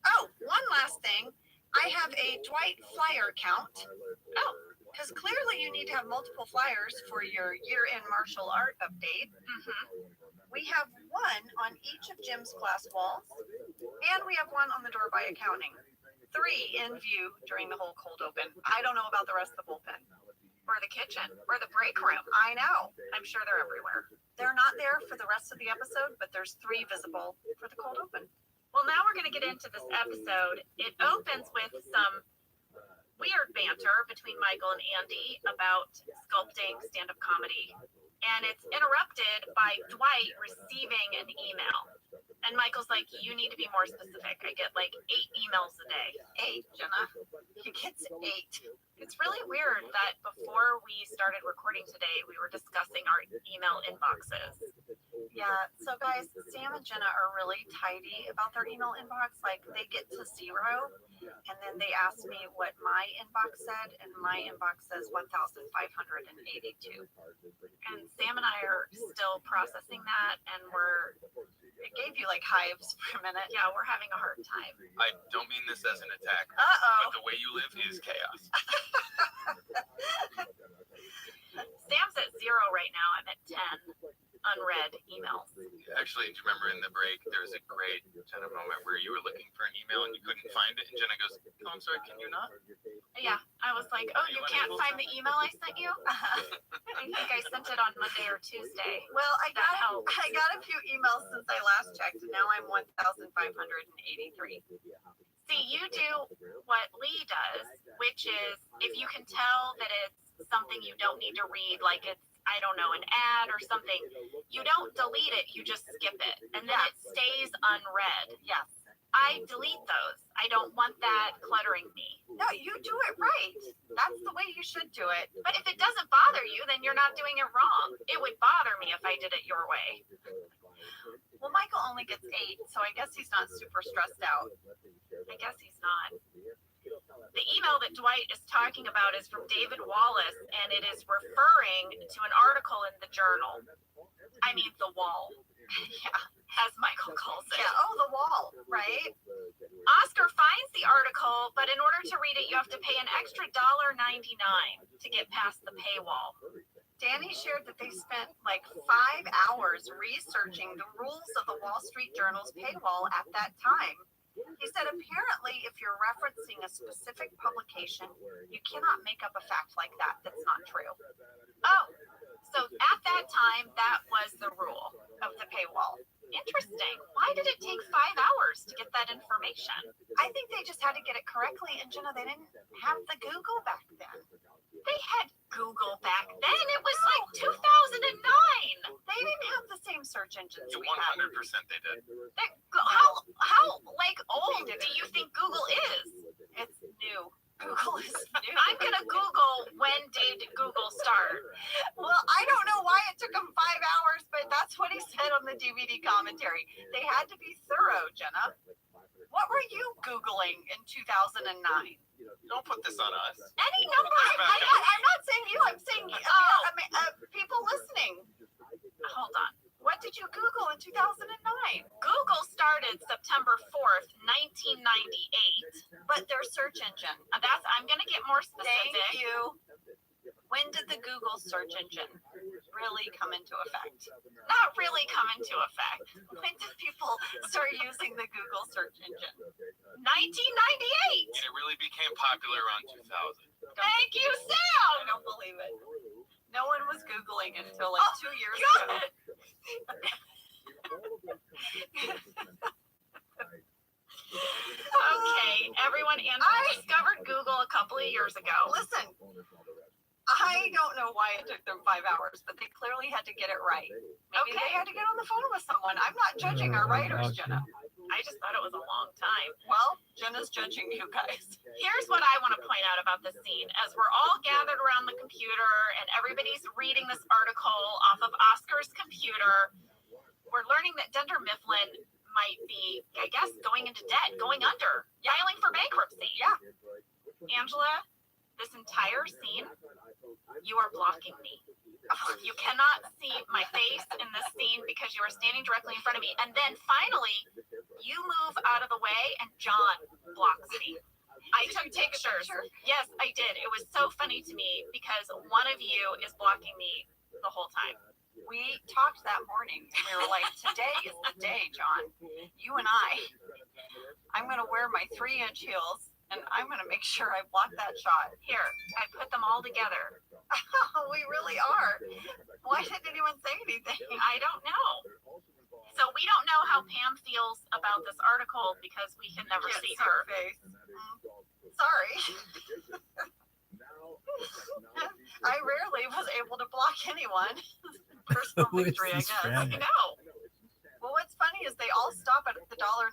Oh, one last thing. I have a Dwight flyer count. Oh. Because clearly you need to have multiple flyers for your year-end martial art update. We have one on each of Jim's class walls, and we have one on the door by accounting. 3 in view during the whole cold open. I don't know about the rest of the bullpen. Or the kitchen. Or the break room. I know. I'm sure they're everywhere. They're not there for the rest of the episode, but there's 3 visible for the cold open. Well, now we're going to get into this episode. It opens with some weird banter between Michael and Andy about sculpting stand-up comedy. And it's interrupted by Dwight receiving an email. And Michael's like, you need to be more specific. I get like 8 emails a day. 8, Jenna. He gets 8. It's really weird that before we started recording today, we were discussing our email inboxes. Yeah, so guys, Sam and Jenna are really tidy about their email inbox. Like, they get to 0, and then they ask me what my inbox said, and my inbox says 1,582. And Sam and I are still processing that, and it gave you like hives for a minute. Yeah, we're having a hard time. I don't mean this as an attack, Uh-oh. but the way you live is chaos. Sam's at 0 right now. I'm at 10 unread emails. Actually, do you remember in the break, there was a great Jenna moment where you were looking for an email and you couldn't find it, and Jenna goes, "Oh, I'm sorry, can you not?" Yeah, I was like, oh, you can't find the email I sent you? I think I sent it on Monday or Tuesday. Well, I That got helps. a few emails since I last checked, and now I'm 1,583. See, you do what Lee does, which is if you can tell that it's something you don't need to read, like it's, I don't know, an ad or something, you don't delete it, you just skip it. And then it stays unread. Yes. I delete those. I don't want that cluttering me. No, you do it right. That's the way you should do it. But if it doesn't bother you, then you're not doing it wrong. It would bother me if I did it your way. Well, Michael only gets 8, so I guess he's not super stressed out. I guess he's not. The email that Dwight is talking about is from David Wallace, and it is referring to an article in the journal. I mean, the wall. Yeah, as Michael calls it. Yeah, oh, the wall, right? Oscar finds the article, but in order to read it, you have to pay an extra $1.99 to get past the paywall. Danny shared that they spent like 5 hours researching the rules of the Wall Street Journal's paywall at that time. He said apparently if you're referencing a specific publication, you cannot make up a fact like that that's not true. Oh, so at that time, that was the rule Of the paywall. Interesting. Why did it take 5 hours to get that information? I think they just had to get it correctly, and Jenna, they didn't have the Google back then. They had Google back then. It was like 2009. They didn't have the same search engines we 100% have. they did. How like old do you think Google is? It's new. Google is new. I'm gonna Google when did Google start. Well, I don't know why it took them 5 hours, but that's what he said on the DVD commentary. They had to be thorough, Jenna. What were you Googling in 2009? Don't put this on us. Any number. I'm not saying you. I'm saying people listening. Hold on. What did you Google in 2009? Google started September 4th, 1998. But their search engine. I'm gonna get more specific. Thank you. When did the Google search engine really come into effect? Not really come into effect. When did people start using the Google search engine? 1998. And it really became popular around 2000. Thank you, I Sam. don't believe it. No one was Googling it until Oh, 2 years got ago. it. Okay, everyone, I discovered Google a couple of years ago. Listen, I don't know why it took them 5 hours, but they clearly had to get it right. Maybe they had to get on the phone with someone. I'm not judging our writers, Jenna. I just thought it was a long time. Well, Jenna's judging you guys. Here's what I want to point out about this scene. As we're all gathered around the computer and everybody's reading this article off of Oscar's computer, we're learning that Dunder Mifflin might be, I guess, going into debt, going under, filing for bankruptcy. Yeah. Angela, this entire scene, you are blocking me. You cannot see my face in this scene because you are standing directly in front of me. And then finally, you move out of the way and John blocks me. I took pictures. Yes, I did. It was so funny to me because one of you is blocking me the whole time. We talked that morning. We were like, today is the day, John. You and I'm going to wear my 3-inch heels and I'm going to make sure I block that shot. Here, I put them all together. We really are. Why didn't anyone say anything? I don't know. So we don't know how Pam feels about this article because we can never see her. Face. Sorry. I rarely was able to block anyone. Personal victory, I guess. I know. Well, what's funny is they all stop at the $1.99.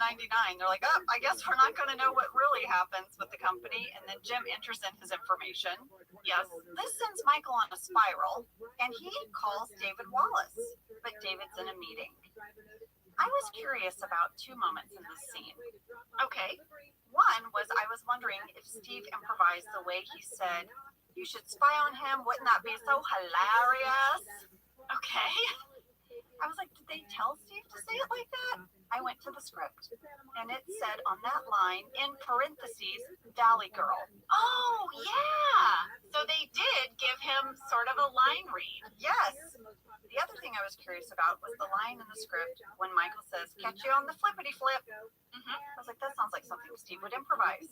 They're like, oh, I guess we're not going to know what really happens with the company. And then Jim enters in his information. Yes. This sends Michael on a spiral, and he calls David Wallace. But David's in a meeting. I was curious about 2 moments in this scene. Okay. One was I was wondering if Steve improvised the way he said, you should spy on him. Wouldn't that be so hilarious? Okay. I was like, did they tell Steve to say it like that? I went to the script, and it said on that line, in parentheses, Valley Girl. Oh, yeah. So they did give him sort of a line read. Yes. The other thing I was curious about was the line in the script when Michael says, catch you on the flippity flip. I was like, that sounds like something Steve would improvise.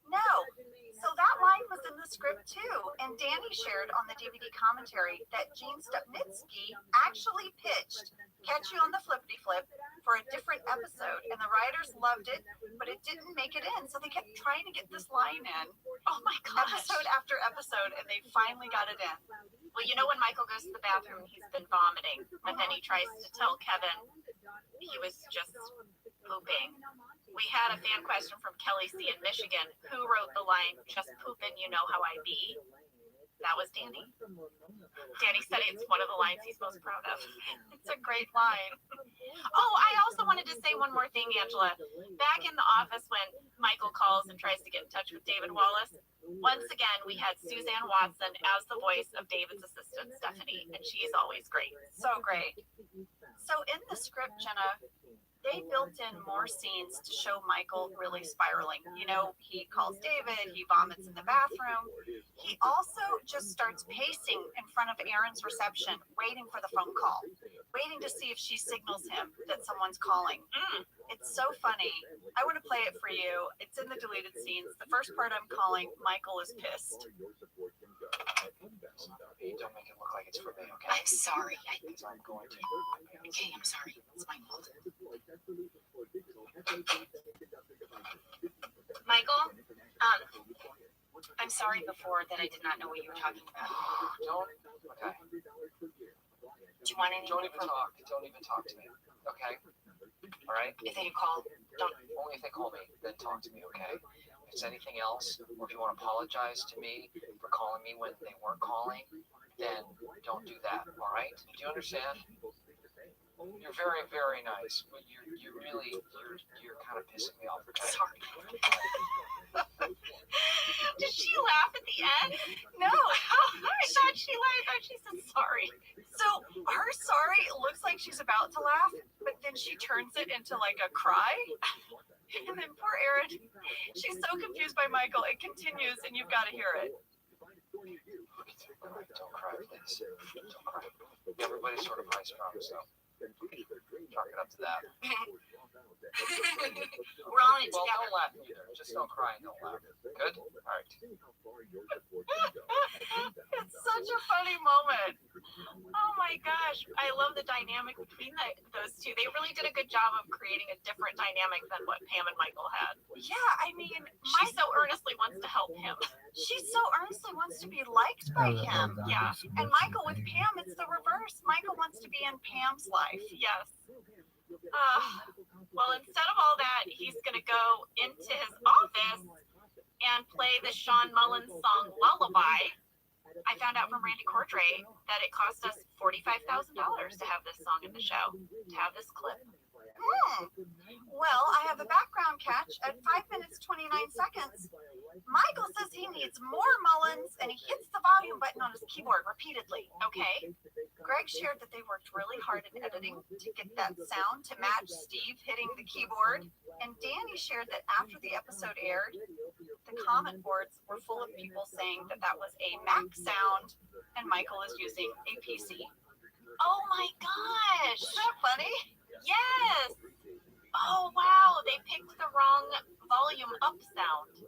No. So that line was in the script too. And Danny shared on the DVD commentary that Gene Stupnitsky actually pitched Catch You on the Flippity Flip for a different episode. And the writers loved it, but it didn't make it in. So they kept trying to get this line in. Oh my gosh. Episode after episode, and they finally got it in. Well, you know when Michael goes to the bathroom, he's been vomiting, but then he tries to tell Kevin he was just pooping. We had a fan question from Kelly C. in Michigan. Who wrote the line, just poopin', you know how I be? That was Danny. Danny said it's one of the lines he's most proud of. It's a great line. Oh, I also wanted to say one more thing, Angela. Back in the office when Michael calls and tries to get in touch with David Wallace, once again, we had Suzanne Watson as the voice of David's assistant, Stephanie, and she's always great. So great. So in the script, Jenna, they built in more scenes to show Michael really spiraling. You know, he calls David, he vomits in the bathroom. He also just starts pacing in front of Erin's reception, waiting for the phone call, waiting to see if she signals him that someone's calling. It's so funny. I want to play it for you. It's in the deleted scenes. The first part I'm calling, Michael is pissed. Don't make it look like it's for me, okay? I'm sorry. I'm going to. Okay, I'm sorry. It's my fault. Michael, I'm sorry before that I did not know what you were talking about. Don't. Okay. Do you want any? Don't even talk. Don't even talk to me. Okay. All right. If they call, don't. Only if they call me, then talk to me. Okay. If it's anything else, or if you want to apologize to me for calling me when they weren't calling, then don't do that. All right. Do you understand? You're very, very nice, but you're kind of pissing me off. Okay? Sorry. Did she laugh at the end? No. I thought she laughed. I thought she said sorry. So her sorry looks like she's about to laugh, but then she turns it into like a cry. And then poor Erin, she's so confused by Michael. It continues, and you've got to hear it. Don't cry, please. Don't cry. Everybody's sort of high strung, so chalk it up to that. We're all in it Well, together. don't laugh either. Just don't cry and don't laugh. Good? All right. It's such a funny moment. Oh my gosh, I love the dynamic between those two. They really did a good job of creating a different dynamic than what Pam and Michael had. Yeah, I mean, She so earnestly wants to help him. she so earnestly wants to be liked by him. Yeah. And Michael with Pam, it's the reverse. Michael wants to be in Pam's life. Yes. Well, instead of all that, he's going to go into his office and play the Sean Mullins song Lullaby. I found out from Randy Cordray that it cost us $45,000 to have this song in the show, to have this clip. Well, I have a background catch at 5 minutes 29 seconds. Michael says he needs more Mullins, and he hits the volume button on his keyboard repeatedly. Okay. Greg shared that they worked really hard in editing to get that sound to match Steve hitting the keyboard. And Danny shared that after the episode aired, the comment boards were full of people saying that that was a Mac sound, and Michael is using a PC. Oh my gosh. Isn't that funny? Yes. Oh, wow. They picked the wrong volume up sound.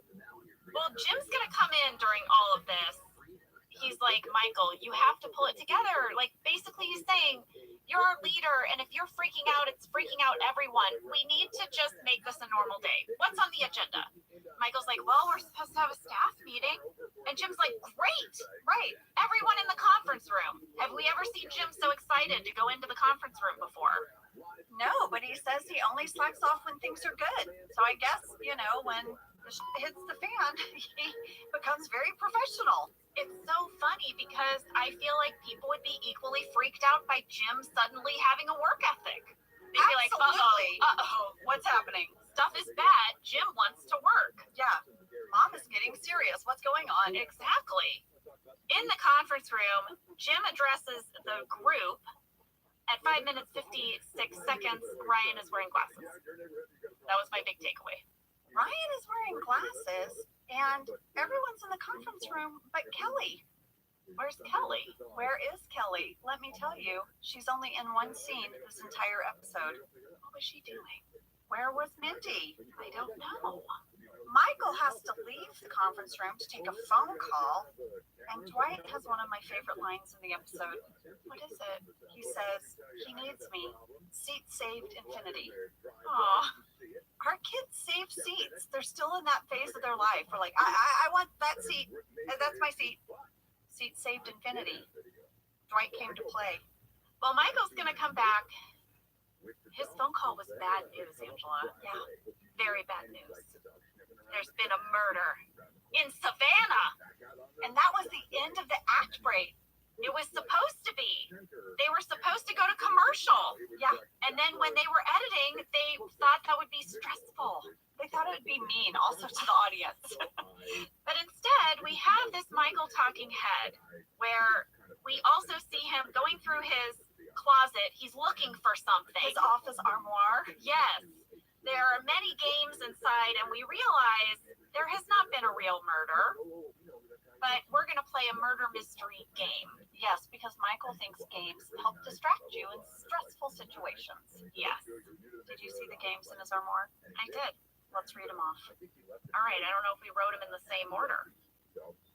Well, Jim's going to come in during all of this. He's like, Michael, you have to pull it together. Like, basically, he's saying, you're our leader, and if you're freaking out, it's freaking out everyone. We need to just make this a normal day. What's on the agenda? Michael's like, well, we're supposed to have a staff meeting. And Jim's like, great, right. Everyone in the conference room. Have we ever seen Jim so excited to go into the conference room before? No, but he says he only slacks off when things are good. So I guess, when the shit hits the fan, he becomes very professional. It's so funny because I feel like people would be equally freaked out by Jim suddenly having a work ethic. They'd be like, uh-oh, what's happening? Stuff is bad. Jim wants to work. Yeah, Mom is getting serious. What's going on? Exactly. In the conference room, Jim addresses the group. At 5 minutes 56 seconds, Ryan is wearing glasses. That was my big takeaway. Ryan is wearing glasses, and everyone's in the conference room but Kelly. Where's Kelly? Where is Kelly? Let me tell you, she's only in one scene this entire episode. What was she doing? Where was Mindy? I don't know. Michael has to leave the conference room to take a phone call, and Dwight has one of my favorite lines in the episode. What is it? He says, he needs me. Seat saved infinity. Aw. Our kids save seats. They're still in that phase of their life. We're like, I want that seat. That's my seat. Seat saved infinity. Dwight came to play. Well, Michael's going to come back. His phone call was bad news, Angela. Yeah. Very bad news. There's been a murder in Savannah. And that was the end of the act break. It was supposed to be. They were supposed to go to commercial. Yeah. And then when they were editing, they thought that would be stressful. They thought it would be mean also to the audience. But instead, we have this Michael talking head where we also see him going through his closet. He's looking for something. His office armoire. Yes. There are many games inside, and we realize there has not been a real murder, but we're going to play a murder mystery game. Yes, because Michael thinks games help distract you in stressful situations. Yes. Did you see the games in his armoire? I did. Let's read them off. All right. I don't know if we wrote them in the same order.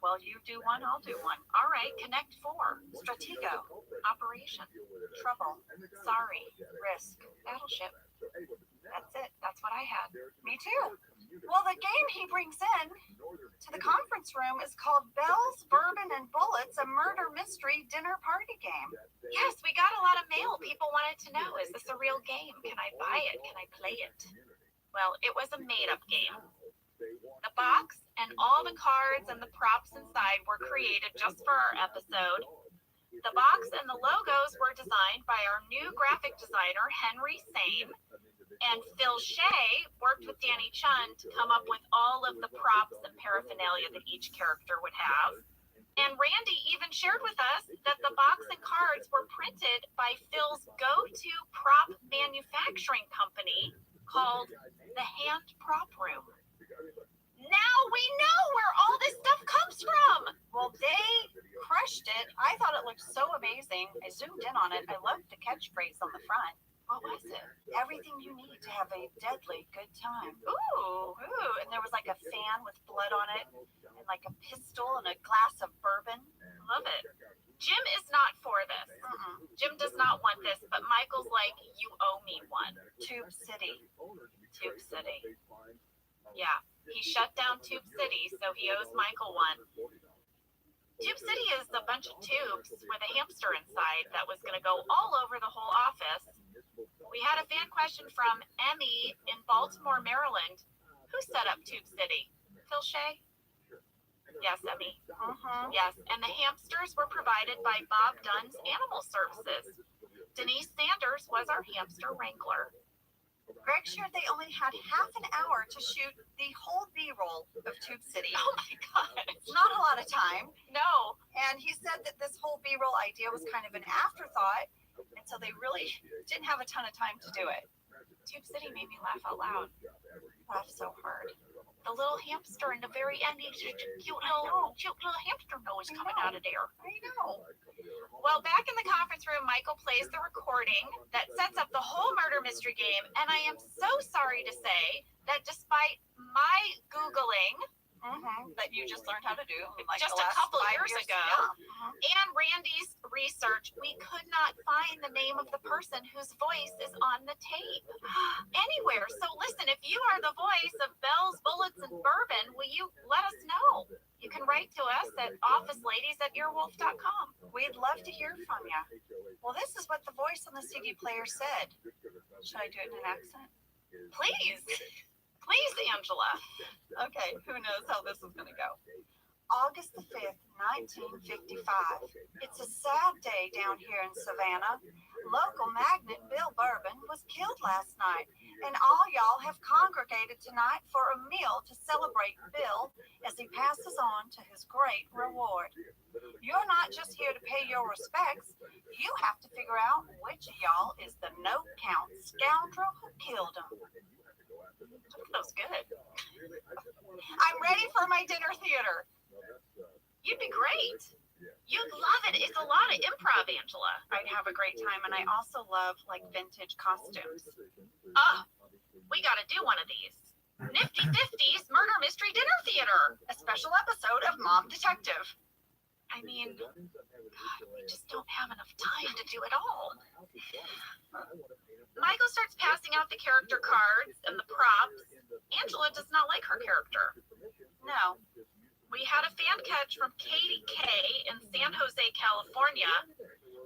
Well, you do one, I'll do one. All right. Connect 4. Stratego. Operation. Trouble. Sorry. Risk. Battleship. That's it. That's what I had. Me too. Well, the game he brings in to the conference room is called Bells, Bourbon, and Bullets, a murder mystery dinner party game. Yes, we got a lot of mail. People wanted to know, is this a real game? Can I buy it? Can I play it? Well, it was a made-up game. The box and all the cards and the props inside were created just for our episode. The box and the logos were designed by our new graphic designer, Henry Same. And Phil Shea worked with Danny Chun to come up with all of the props and paraphernalia that each character would have. And Randy even shared with us that the box and cards were printed by Phil's go-to prop manufacturing company called the Hand Prop Room. Now we know where all this stuff comes from. Well, they crushed it. I thought it looked so amazing. I zoomed in on it. I loved the catchphrase on the front. What was it? Everything you need to have a deadly good time. Ooh, and there was like a fan with blood on it, and like a pistol and a glass of bourbon. Love it. Jim is not for this. Jim does not want this, but Michael's like, you owe me one. Tube City. Tube City. Yeah, he shut down Tube City, so he owes Michael one. Tube City is a bunch of tubes with a hamster inside that was going to go all over the whole office. We had a fan question from Emmy in Baltimore, Maryland. Who set up Tube City? Phil Shea? Yes, Emmy. Yes, and the hamsters were provided by Bob Dunn's Animal Services. Denise Sanders was our hamster wrangler. Greg shared they only had half an hour to shoot the whole B-roll of Tube City. Oh my God. Not a lot of time. No. And he said that this whole B-roll idea was kind of an afterthought, and so they really didn't have a ton of time to do it. Tube City made me laugh out loud. Laugh so hard. The little hamster in the very end, he's just a cute little hamster nose coming out of there. I know. Well, back in the conference room, Michael plays the recording that sets up the whole murder mystery game, and I am so sorry to say that despite my Googling, That you just learned how to do like just the a last couple 5 years ago, and Randy's research, we could not find the name of the person whose voice is on the tape anywhere. So listen, if you are the voice of Bells, Bullets, and Bourbon, will you let us know? You can write to us at officeladies@earwolf.com. We'd love to hear from you. Well, this is what the voice on the CD player said. Should I do it in an accent? Please. Please, Angela. Okay, who knows how this is going to go. August the 5th, 1955. It's a sad day down here in Savannah. Local magnate Bill Bourbon was killed last night, and all y'all have congregated tonight for a meal to celebrate Bill as he passes on to his great reward. You're not just here to pay your respects. You have to figure out which of y'all is the no-count scoundrel who killed him. That was good. I'm ready for my dinner theater. You'd be great. You'd love it. It's a lot of improv, Angela. I'd have a great time, and I also love like vintage costumes. We got to do one of these. Nifty 50s Murder Mystery Dinner Theater, a special episode of Mom Detective. I mean, God, we just don't have enough time to do it all. Michael starts passing out the character cards and the props. Angela does not like her character. No. We had a fan catch from Katie K in San Jose, California.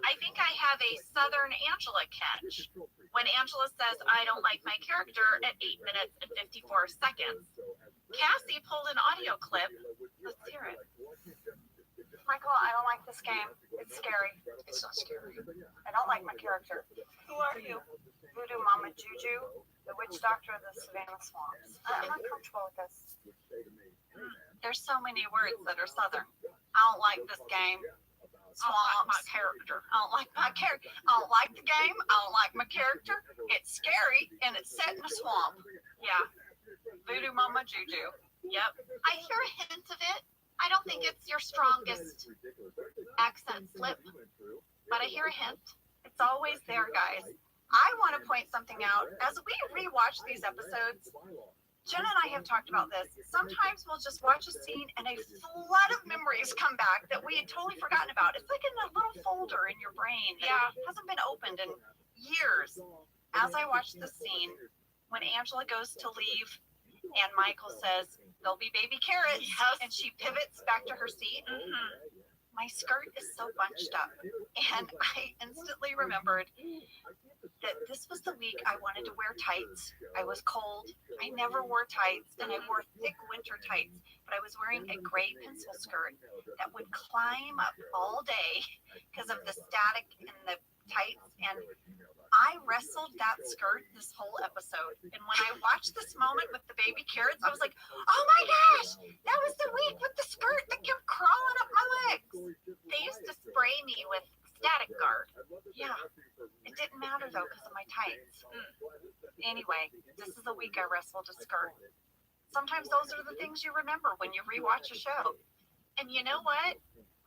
I think I have a Southern Angela catch. When Angela says, I don't like my character at 8 minutes and 54 seconds. Cassie pulled an audio clip. Let's hear it. Michael, I don't like this game. It's scary. It's not scary. I don't like my character. Who are you? Voodoo Mama Juju, the witch doctor of the Savannah Swamps. I'm not comfortable with this. There's so many words that are Southern. I don't like this game. Swamps. My character. I don't like my character. I don't like the game. I don't like my character. It's scary and it's set in a swamp. Yeah. Voodoo Mama Juju. Yep. I hear a hint of it. I don't think it's your strongest accent slip, but I hear a hint. It's always there, guys. I want to point something out. As we rewatch these episodes, Jenna and I have talked about this. Sometimes we'll just watch a scene and a flood of memories come back that we had totally forgotten about. It's like in a little folder in your brain that hasn't been opened in years. As I watched the scene, when Angela goes to leave and Michael says, there'll be baby carrots, and she pivots back to her seat. My skirt is so bunched up, and I instantly remembered that this was the week I wanted to wear tights. I was cold. I never wore tights, and I wore thick winter tights, but I was wearing a gray pencil skirt that would climb up all day because of the static in the tights, and I wrestled that skirt this whole episode. And when I watched this moment with the baby carrots, I was like, oh my gosh, that was the week with the skirt that kept crawling up my legs. They used to spray me with static guard. Yeah. It didn't matter though because of my tights. Anyway, this is the week I wrestled a skirt. Sometimes those are the things you remember when you rewatch a show. And you know what?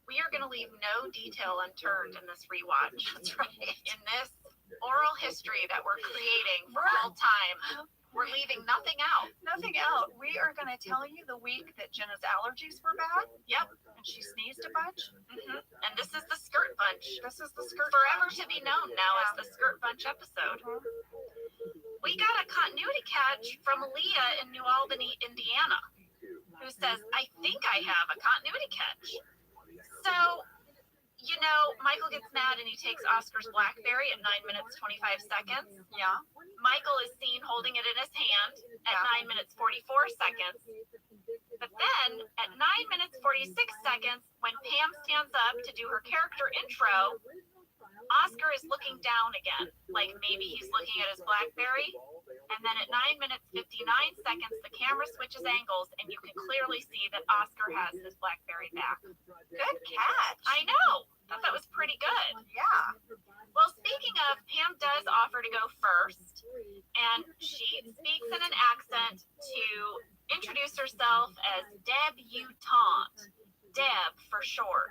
We are going to leave no detail unturned in this rewatch. That's right. In this oral history that we're creating for all time, we're leaving nothing out. Nothing out. We are going to tell you the week that Jenna's allergies were bad. Yep. And she sneezed a bunch. And this is the skirt bunch. This is the skirt Forever bunch. to be known now as the skirt bunch episode. We got a continuity catch from Leah in New Albany, Indiana, who says, I think I have a continuity catch. So, you know, Michael gets mad and he takes Oscar's BlackBerry at 9 minutes 25 seconds. Yeah. Michael is seen holding it in his hand at 9 minutes 44 seconds. But then at 9 minutes 46 seconds, when Pam stands up to do her character intro, Oscar is looking down again, like maybe he's looking at his BlackBerry. And then at 9 minutes 59 seconds, the camera switches angles, and you can clearly see that Oscar has his BlackBerry back. Good catch. I know. Thought that was pretty good. Yeah. Well, speaking of, Pam does offer to go first, and she speaks in an accent to introduce herself as debutante, Deb for short.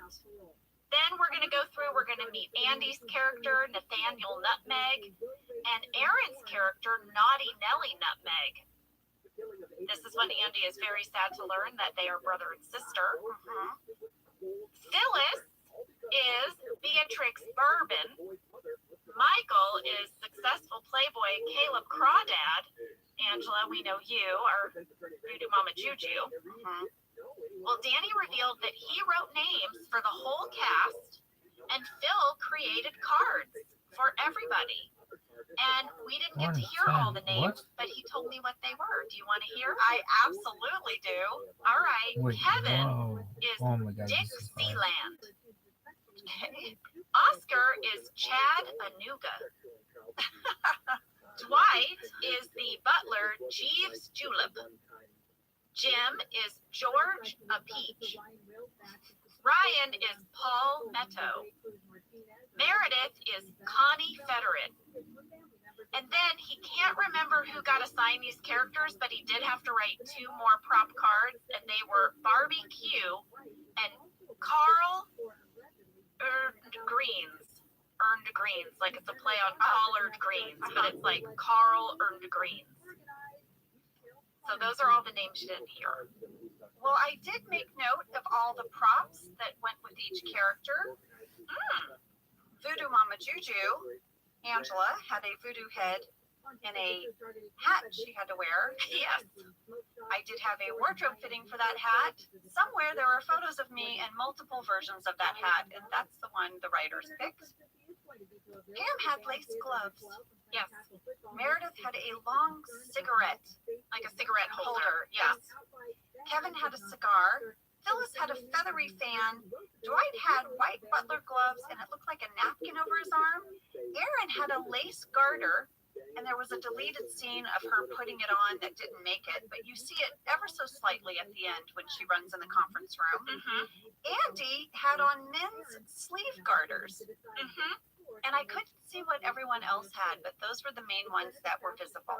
Then we're going to go through, we're going to meet Andy's character, Nathaniel Nutmeg, and Aaron's character, Naughty Nellie Nutmeg. This is when Andy is very sad to learn that they are brother and sister. Phyllis is Beatrix Bourbon. Michael is successful playboy Caleb Crawdad. Angela, we know you are Voodoo Mama Juju. Well, Danny revealed that he wrote names for the whole cast, and Phil created cards for everybody. And we didn't get to hear all the names, but he told me what they were. Do you want to hear? I absolutely do. All right. Wait, Kevin is Dick Sealand. Oscar is Chad Anuga. Dwight is the butler, Jeeves Julep. Jim is George Peach. Ryan is Paul Meadow. Meredith is Connie Federer. And then he can't remember who got assigned these characters, but he did have to write 2 more prop cards, and they were Barbie Q and Carl Earned Greens. Earned Greens, like it's a play on collard greens, but it's like Carl Earned Greens. So those are all the names you didn't hear. Well, I did make note of all the props that went with each character. Voodoo Mama Juju, Angela, had a voodoo head and a hat she had to wear. Yes. I did have a wardrobe fitting for that hat. Somewhere there are photos of me and multiple versions of that hat, and that's the one the writers picked. Pam had lace gloves. Yes. Meredith had a long cigarette, Like a cigarette holder. Yes. Kevin had a cigar. Phyllis had a feathery fan. Dwight had white butler gloves, and it looked like a napkin over his arm. Aaron had a lace garter, and there was a deleted scene of her putting it on that didn't make it, but you see it ever so slightly at the end when she runs in the conference room. Andy had on men's sleeve garters. And I couldn't see what everyone else had, but those were the main ones that were visible.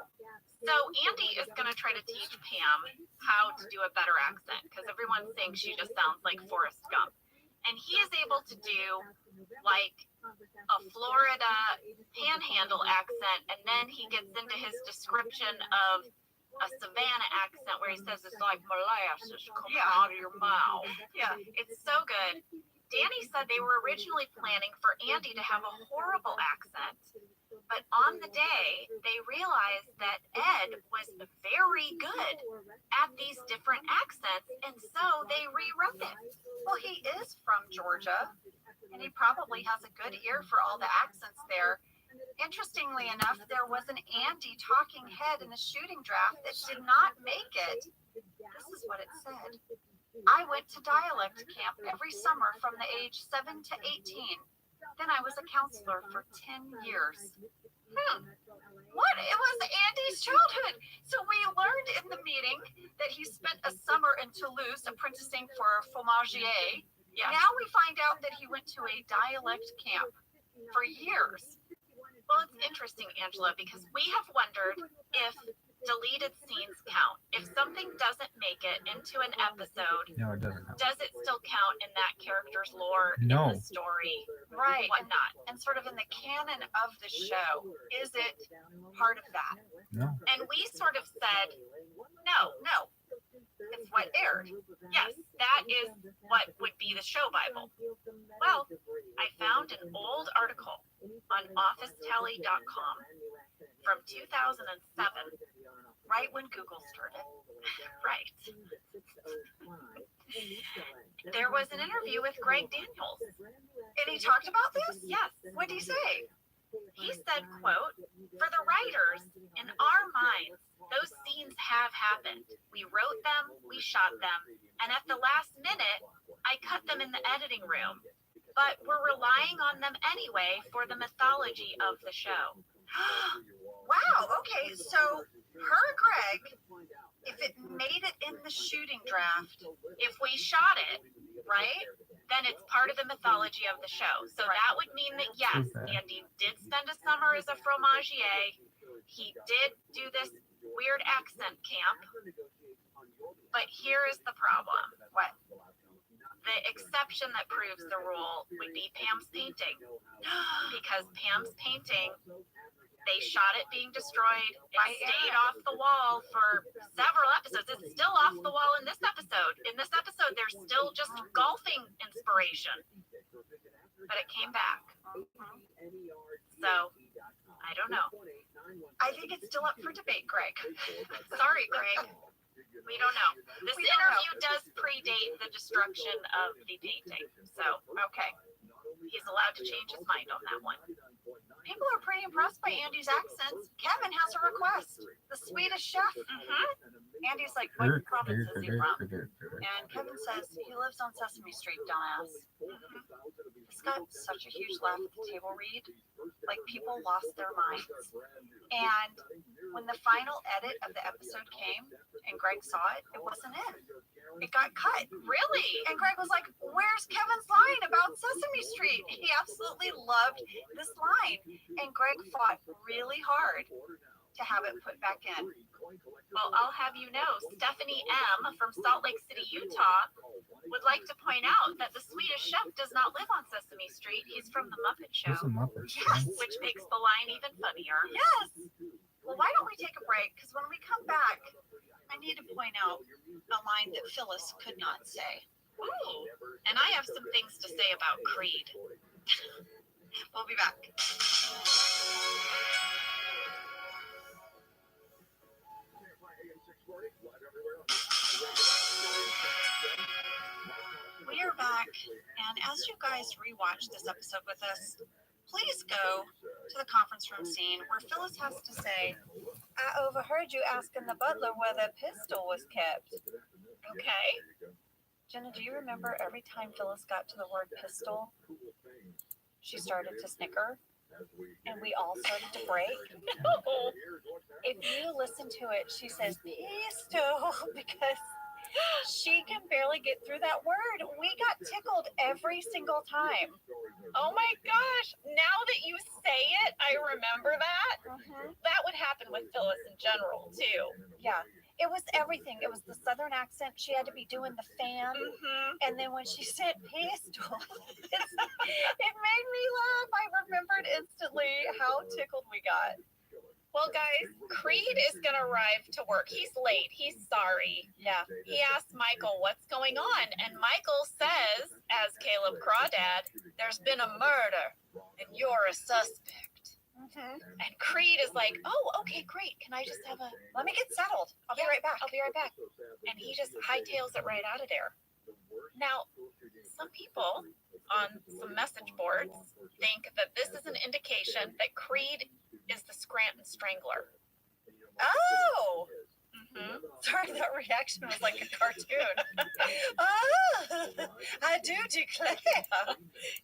So Andy is going to try to teach Pam how to do a better accent, because everyone thinks she just sounds like Forrest Gump. And he is able to do like a Florida panhandle accent, and then he gets into his description of a Savannah accent where he says it's like molasses coming out of your mouth. Yeah. It's so good. Danny said they were originally planning for Andy to have a horrible accent, but on the day, they realized that Ed was very good at these different accents, and so they rewrote it. Well, he is from Georgia, and he probably has a good ear for all the accents there. Interestingly enough, there was an Andy talking head in the shooting draft that did not make it. This is what it said. I went to dialect camp every summer from the age 7 to 18. Then I was a counselor for 10 years. What? It was Andy's childhood. So we learned in the meeting that he spent a summer in Toulouse apprenticing for fromagier. Yes. Now we find out that he went to a dialect camp for years. Well, it's interesting, Angela, because we have wondered if deleted scenes count? If something doesn't make it into an episode, No, it doesn't. does it still count in that character's lore, No. in the story, Right. whatnot? And sort of in the canon of the show, is it part of that? No. And we sort of said, no, It's what aired. yes, that is what would be the show Bible. Well, I found an old article on OfficeTally.com from 2007, Right when Google started. right. There was an interview with Greg Daniels. And he talked about this? Yes, What did he say? he said, quote, "For the writers, in our minds, those scenes have happened. We wrote them, we shot them, and at the last minute, I cut them in the editing room. But we're relying on them anyway for the mythology of the show." Wow, okay, so per Greg, if it made it in the shooting draft, If we shot it, right, then it's part of the mythology of the show. So that would mean that, yes, Okay. Andy did spend a summer as a fromagier. He did do this weird accent camp. But here is the problem. What? The exception that proves the rule would be Pam's painting. Because Pam's painting, they shot it being destroyed. It stayed off the wall for several episodes. It's still off the wall in this episode. In this episode, there's still just golfing inspiration. But it came back. So, I don't know. I think it's still up for debate, Greg. Sorry, Greg. We don't know. This We don't know. interview does predate the destruction of the painting. So, Okay. he's allowed to change his mind on that one. People are pretty impressed by Andy's accents. Kevin has a request. The Swedish chef. Andy's like, what province is he from? And Kevin says he lives on Sesame Street, dumbass. He's got such a huge laugh at the table read. Like, people lost their minds. And when the final edit of the episode came and Greg saw it, it wasn't in. It got cut. Really? And Greg was like, where's Kevin's line about Sesame Street? He absolutely loved this line. And Greg fought really hard to have it put back in. Well, I'll have you know, Stephanie M. from Salt Lake City, Utah, would like to point out that the Swedish chef does not live on Sesame Street. He's from The Muppet Show. Who's a Muppet? Yes. Which makes the line even funnier. Yes. Well, why don't we take a break? Because when we come back, I need to point out a line that Phyllis could not say. Ooh, and I have some things to say about Creed. We'll be back. We are back, and as you guys rewatch this episode with us, please go to the conference room scene where Phyllis has to say, I overheard you asking the butler where the pistol was kept. Okay. Jenna, do you remember every time Phyllis got to the word pistol, she started to snicker, and we all started to break? No. If you listen to it, she says pistol because she can barely get through that word. We got tickled every single time. Oh my gosh. Now that you say it, I remember that. That would happen with Phyllis in general, too. Yeah. It was everything. It was the southern accent. She had to be doing the fan. And then when she said pistol, it made me laugh. I remembered instantly how tickled we got. Well, guys, Creed is going to arrive to work. He's late. He's sorry. Yeah. He asks Michael what's going on, and Michael says, as Caleb Crawdad, there's been a murder, and you're a suspect. And Creed is like, oh, okay, great. Can I just have a... Let me get settled. I'll be right back. I'll be right back. And he just hightails it right out of there. Now, some people on some message boards think that this is an indication that Creed is the Scranton Strangler. Oh! Sorry, that reaction was like a cartoon. Oh! I do declare.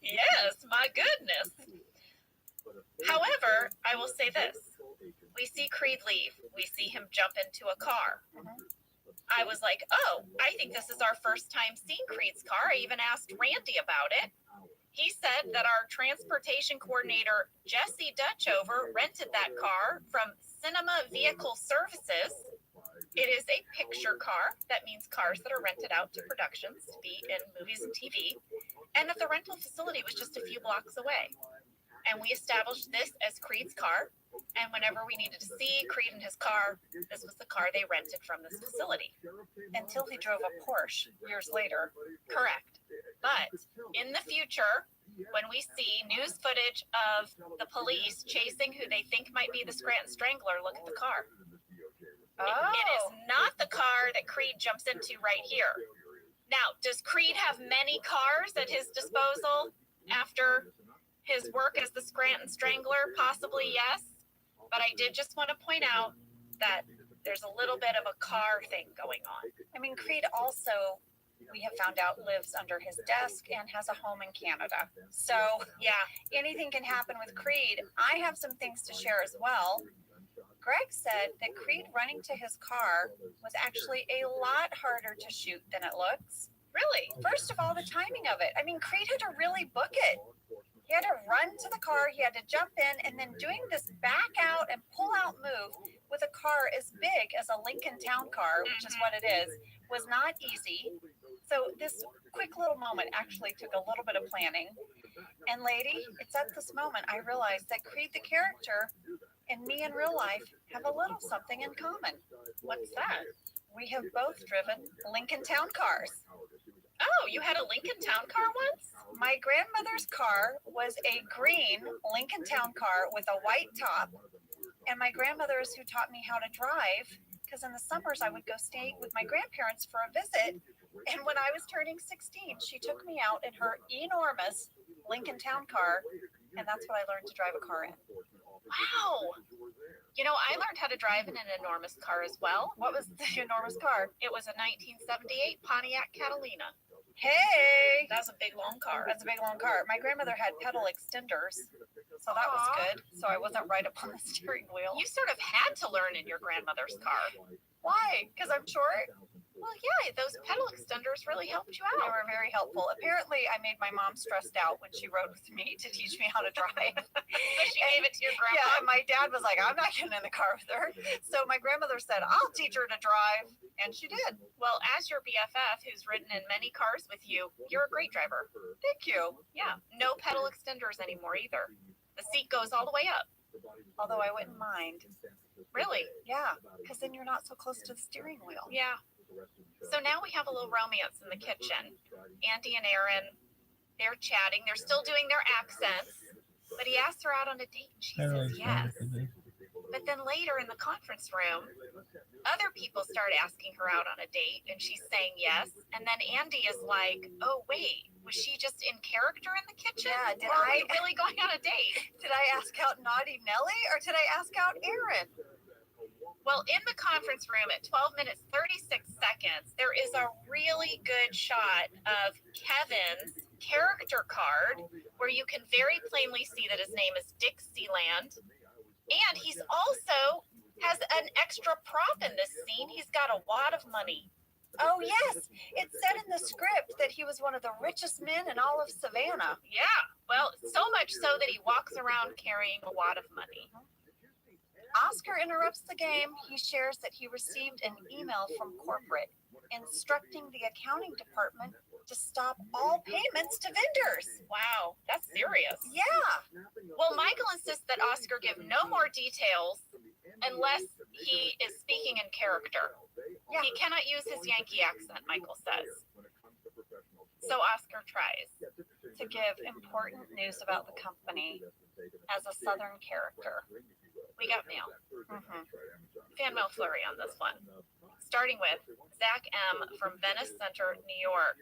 Yes, my goodness. However, I will say this. We see Creed leave. We see him jump into a car. I was like, oh, I think this is our first time seeing Creed's car. I even asked Randy about it. He said that our transportation coordinator, Jesse Dutchover, rented that car from Cinema Vehicle Services. It is a picture car. That means cars that are rented out to productions to be in movies and TV. And that the rental facility was just a few blocks away. And we established this as Creed's car. And whenever we needed to see Creed in his car, this was the car they rented from this facility. Until he drove a Porsche years later. Correct. But in the future, when we see news footage of the police chasing who they think might be the Scranton Strangler, look at the car. It is not the car that Creed jumps into right here. Now, does Creed have many cars at his disposal after his work as the Scranton Strangler? Possibly, yes. But I did just want to point out that there's a little bit of a car thing going on. I mean, Creed also, we have found out, lives under his desk and has a home in Canada. So, Yeah, anything can happen with Creed. I have some things to share as well. Greg said that Creed running to his car was actually a lot harder to shoot than it looks. really? First of all, the timing of it. I mean, Creed had to really book it. He had to run to the car, he had to jump in, and then doing this back out and pull out move with a car as big as a Lincoln Town Car, which is what it is, was not easy. So this quick little moment actually took a little bit of planning. And lady, it's at this moment I realized that Creed the character and me in real life have a little something in common. What's that? We have both driven Lincoln Town cars. Oh, you had a Lincoln Town Car once? My grandmother's car was a green Lincoln Town Car with a white top. And my grandmother is who taught me how to drive, because in the summers I would go stay with my grandparents for a visit. And when I was turning 16, she took me out in her enormous Lincoln Town Car, and that's what I learned to drive a car in. Wow. You know, I learned how to drive in an enormous car as well. What was the enormous car? It was a 1978 Pontiac Catalina. Hey! That was a big, long car. That's a big long car. My grandmother had pedal extenders, so that was good. So I wasn't right up on the steering wheel. You sort of had to learn in your grandmother's car. Why? Because I'm short? Well, yeah, those pedal extenders really helped you They out. were very helpful. Apparently, I made my mom stressed out when she rode with me to teach me how to drive. So she gave it to your Yeah, grandma. and my dad was like, I'm not getting in the car with her. So my grandmother said, I'll teach her to drive. And she did. Well, as your BFF, who's ridden in many cars with you, you're a great driver. Thank you. Yeah, no pedal extenders anymore either. The seat goes all the way up. Although I wouldn't mind. Really? Yeah, because then you're not so close to the steering wheel. Yeah. So now we have a little romance in the kitchen. Andy and Aaron, they're chatting. They're still doing their accents. But he asks her out on a date and she says yes. But then later in the conference room, other people start asking her out on a date and she's saying yes. And then Andy is like, oh, wait, was she just in character in the kitchen? Yeah, did or are I- we really going on a date? Did I ask out Naughty Nelly or did I ask out Aaron? Well, in the conference room at 12 minutes, 36 seconds, there is a really good shot of Kevin's character card where you can very plainly see that his name is Dixieland. And he's also has an extra prop in this scene. He's got a wad of money. Oh, yes. It said in the script that he was one of the richest men in all of Savannah. Yeah, well, so much so that he walks around carrying a wad of money. Oscar interrupts the game. He shares that he received an email from corporate instructing the accounting department to stop all payments to vendors. Wow, that's serious. Yeah. Well, Michael insists that Oscar give no more details unless he is speaking in character. Yeah. He cannot use his Yankee accent, Michael says. So Oscar tries. To give important news about the company as a Southern character. We got mail. Mhm. Fan mail flurry on this one. Starting with Zach M. from Venice Center, New York.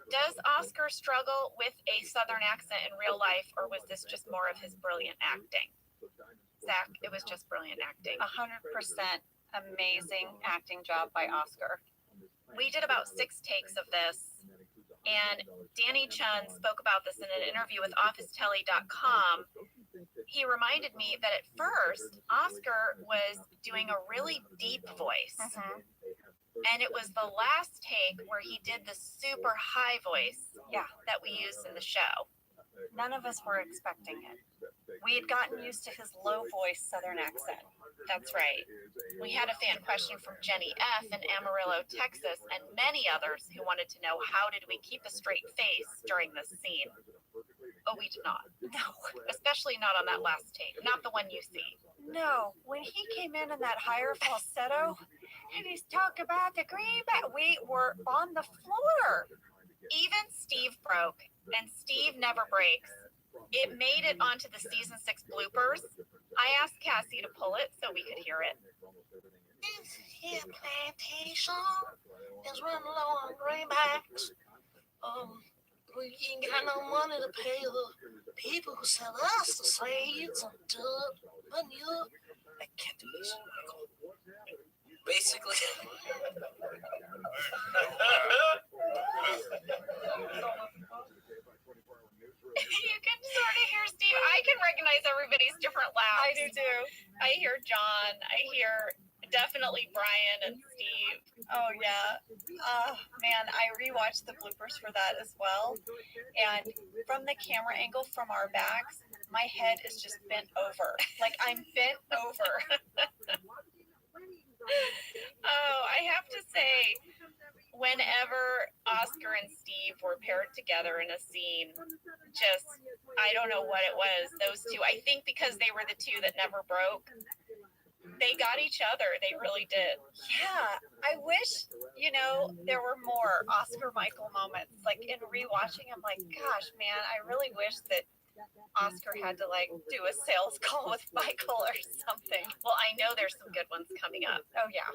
Does Oscar struggle with a Southern accent in real life, or was this just more of his brilliant acting? Zach, it was just brilliant acting. 100% amazing acting job by Oscar. We did about 6 takes of this, and Danny Chun spoke about this in an interview with OfficeTelly.com. He reminded me that at first, Oscar was doing a really deep voice. Mhm. And it was the last take where he did the super high voice Yeah. that we used in the show. None of us were expecting it. We had gotten used to his low voice Southern accent. That's right. We had a fan question from Jenny F. in Amarillo, Texas, and many others who wanted to know how did we keep a straight face during this scene. Oh, we did not. No. Especially not on that last tape. Not the one you see. No, when he came in that higher falsetto, and he's talking about the greenback, we were on the floor. Even Steve broke, and Steve never breaks. It made it onto the season 6 bloopers. I asked Cassie to pull it so we could hear it. This here plantation is running low on greenbacks. We ain't got no money to pay the people who sell us the seeds and dirt, manure. I can't do this, Michael. Basically. You can sort of hear Steve. I can recognize everybody's different laughs. I do too. I hear John. I hear definitely Brian and Steve. Oh yeah. Man, I rewatched the bloopers for that as well. And from the camera angle from our backs, my head is just bent over. Like I'm bent over. Oh, I have to say, whenever Oscar and Steve were paired together in a scene, just, I don't know what it was, those two. I think because they were the two that never broke. They got each other. They really did. Yeah, I wish, there were more Oscar Michael moments. Like in rewatching, I'm like, gosh, man, I really wish that Oscar had to do a sales call with Michael or something. Well, I know there's some good ones coming up. Oh yeah.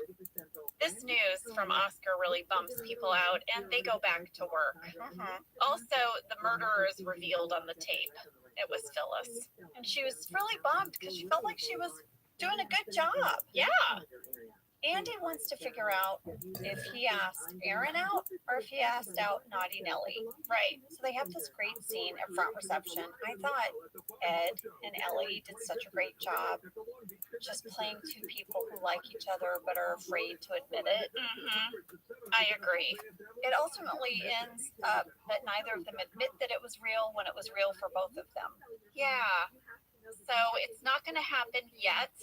This news from Oscar really bumps people out and they go back to work. Also, the murderer is revealed on the tape. It was Phyllis. And she was really bummed because she felt like she was doing a good job. Yeah. Andy wants to figure out if he asked Aaron out or if he asked out Naughty Nellie. Right. So they have this great scene at front reception. I thought Ed and Ellie did such a great job just playing two people who like each other but are afraid to admit it. I agree. It ultimately ends up that neither of them admit that it was real when it was real for both of them. Yeah. So it's not going to happen yet.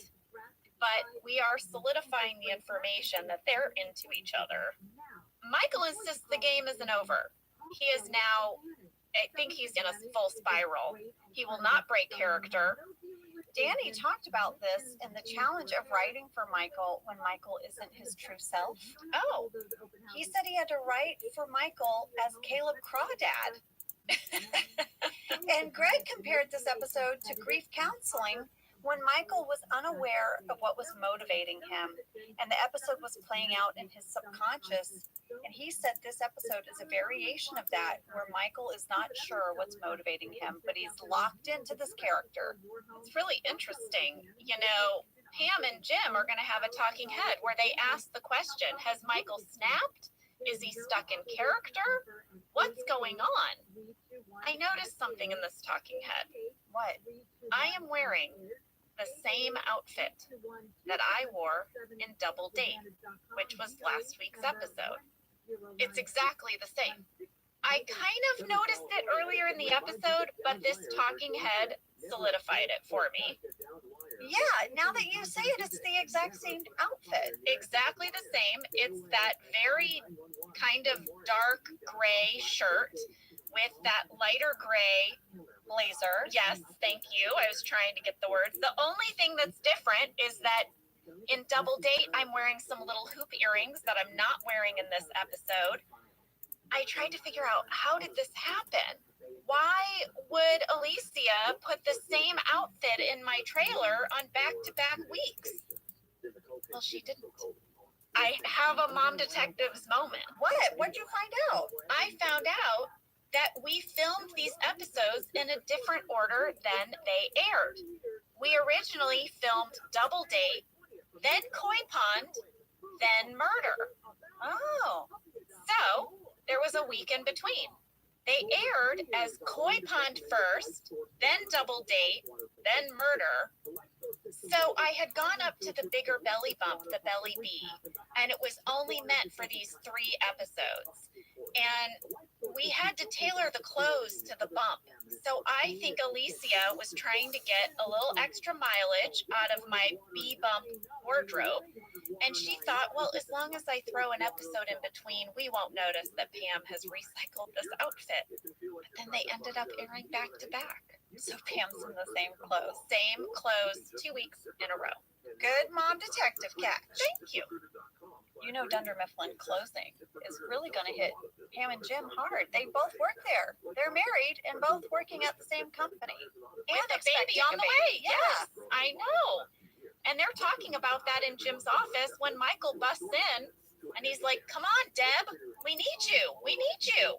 But we are solidifying the information that they're into each other. Michael insists the game isn't over. He is now, I think he's in a full spiral. He will not break character. Danny talked about this in the challenge of writing for Michael when Michael isn't his true self. Oh. He said he had to write for Michael as Caleb Crawdad. And Greg compared this episode to grief counseling when Michael was unaware of what was motivating him, and the episode was playing out in his subconscious, and he said this episode is a variation of that, where Michael is not sure what's motivating him, but he's locked into this character. It's really interesting. Pam and Jim are going to have a talking head where they ask the question, has Michael snapped? Is he stuck in character? What's going on? I noticed something in this talking head. What? I am wearing the same outfit that I wore in Double Date, which was last week's episode. It's exactly the same. I kind of noticed it earlier in the episode, but this talking head solidified it for me. Yeah, now that you say it, it's the exact same outfit. Exactly the same. It's that very kind of dark gray shirt with that lighter gray blazer. Yes, thank you. I was trying to get the words. The only thing that's different is that in Double Date, I'm wearing some little hoop earrings that I'm not wearing in this episode. I tried to figure out, how did this happen? Why would Alicia put the same outfit in my trailer on back-to-back weeks? Well, she didn't. I have a mom detectives moment. What? What'd you find out? I found out that we filmed these episodes in a different order than they aired. We originally filmed Double Date, then Koi Pond, then Murder. Oh. So there was a week in between. They aired as Koi Pond first, then Double Date, then Murder. So I had gone up to the bigger belly bump, the belly B, and it was only meant for these 3 episodes. And we had to tailor the clothes to the bump. So I think Alicia was trying to get a little extra mileage out of my B-bump wardrobe. And she thought, well, as long as I throw an episode in between, we won't notice that Pam has recycled this outfit. But then they ended up airing back to back. So Pam's in the same clothes. Same clothes 2 weeks in a row. Good mom detective catch. Thank you. You know, Dunder Mifflin closing is really going to hit Pam and Jim hard. They both work there. They're married and both working at the same company. And a baby expecting on a the baby. way. Yes, I know. And they're talking about that in Jim's office when Michael busts in and he's like, come on, Deb, we need you. We need you.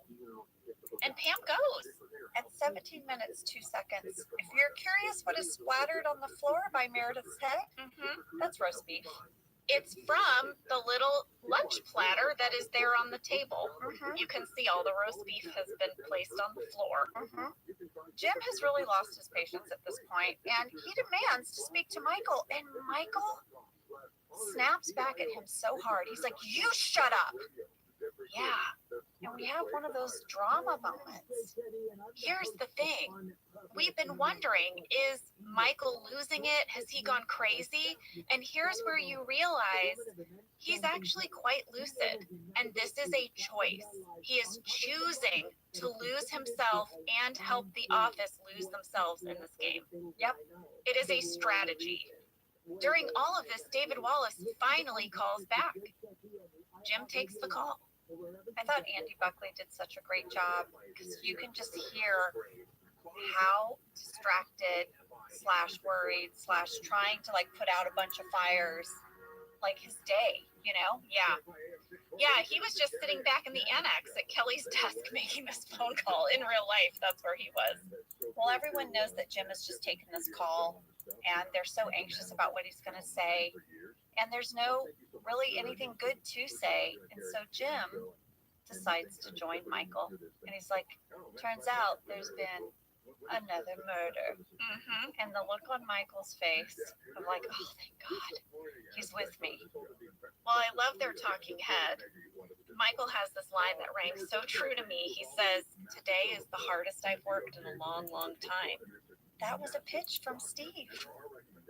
And Pam goes. At 17 minutes, 2 seconds. If you're curious what is splattered on the floor by Meredith's head, that's roast beef. It's from the little lunch platter that is there on the table. You can see all the roast beef has been placed on the floor. Jim has really lost his patience at this point, and he demands to speak to Michael. And Michael snaps back at him so hard. He's like, you shut up. Yeah. And we have one of those drama moments. Here's the thing. We've been wondering, is Michael losing it? Has he gone crazy? And here's where you realize he's actually quite lucid. And this is a choice. He is choosing to lose himself and help the office lose themselves in this game. Yep. It is a strategy. During all of this, David Wallace finally calls back. Jim takes the call. I thought Andy Buckley did such a great job because you can just hear how distracted / worried / trying to like put out a bunch of fires, like his day, you know? Yeah. Yeah, he was just sitting back in the annex at Kelly's desk making this phone call. In real life, that's where he was. Well, everyone knows that Jim has just taken this call and they're so anxious about what he's going to say. And there's no really anything good to say. And so Jim decides to join Michael. And he's like, turns out there's been another murder. And the look on Michael's face of like, oh, thank God, he's with me. Well, I love their talking head. Michael has this line that rang so true to me. He says, today is the hardest I've worked in a long, long time. That was a pitch from Steve.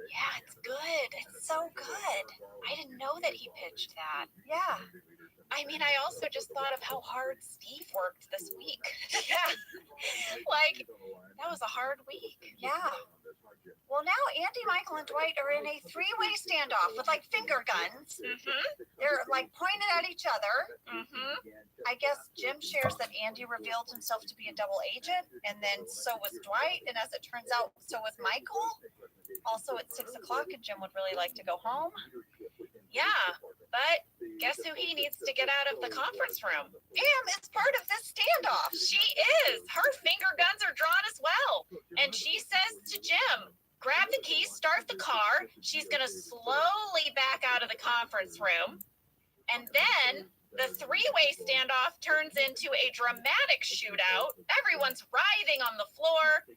Yeah, it's good. It's so good. I didn't know that he pitched that. Yeah. I mean, I also just thought of how hard Steve worked this week. Yeah. Like, that was a hard week. Yeah. Well, now Andy, Michael, and Dwight are in a three-way standoff with like finger guns. They're like pointed at each other. I guess Jim shares that Andy revealed himself to be a double agent, and then so was Dwight, and as it turns out, so was Michael. Also at 6 o'clock, and Jim would really like to go home. Yeah, but guess who he needs to get out of the conference room? Pam is part of this standoff. She is. Her finger guns are drawn as well. And she says to Jim, grab the keys, start the car. She's going to slowly back out of the conference room. And then the three-way standoff turns into a dramatic shootout. Everyone's writhing on the floor.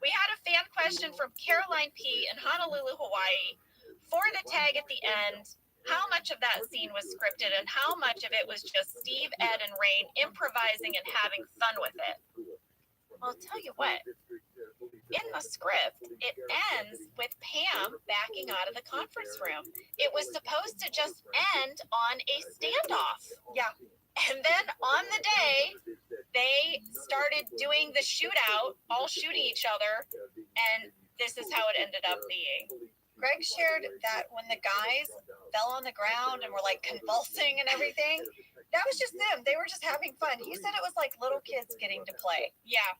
We had a fan question from Caroline P. in Honolulu, Hawaii. For the tag at the end, how much of that scene was scripted and how much of it was just Steve, Ed, and Rain improvising and having fun with it? Well, I'll tell you what. In the script, it ends with Pam backing out of the conference room. It was supposed to just end on a standoff. Yeah. And then on the day, they started doing the shootout, all shooting each other, and this is how it ended up being. Greg shared that when the guys fell on the ground and were like convulsing and everything, that was just them. They were just having fun. He said it was like little kids getting to play. Yeah,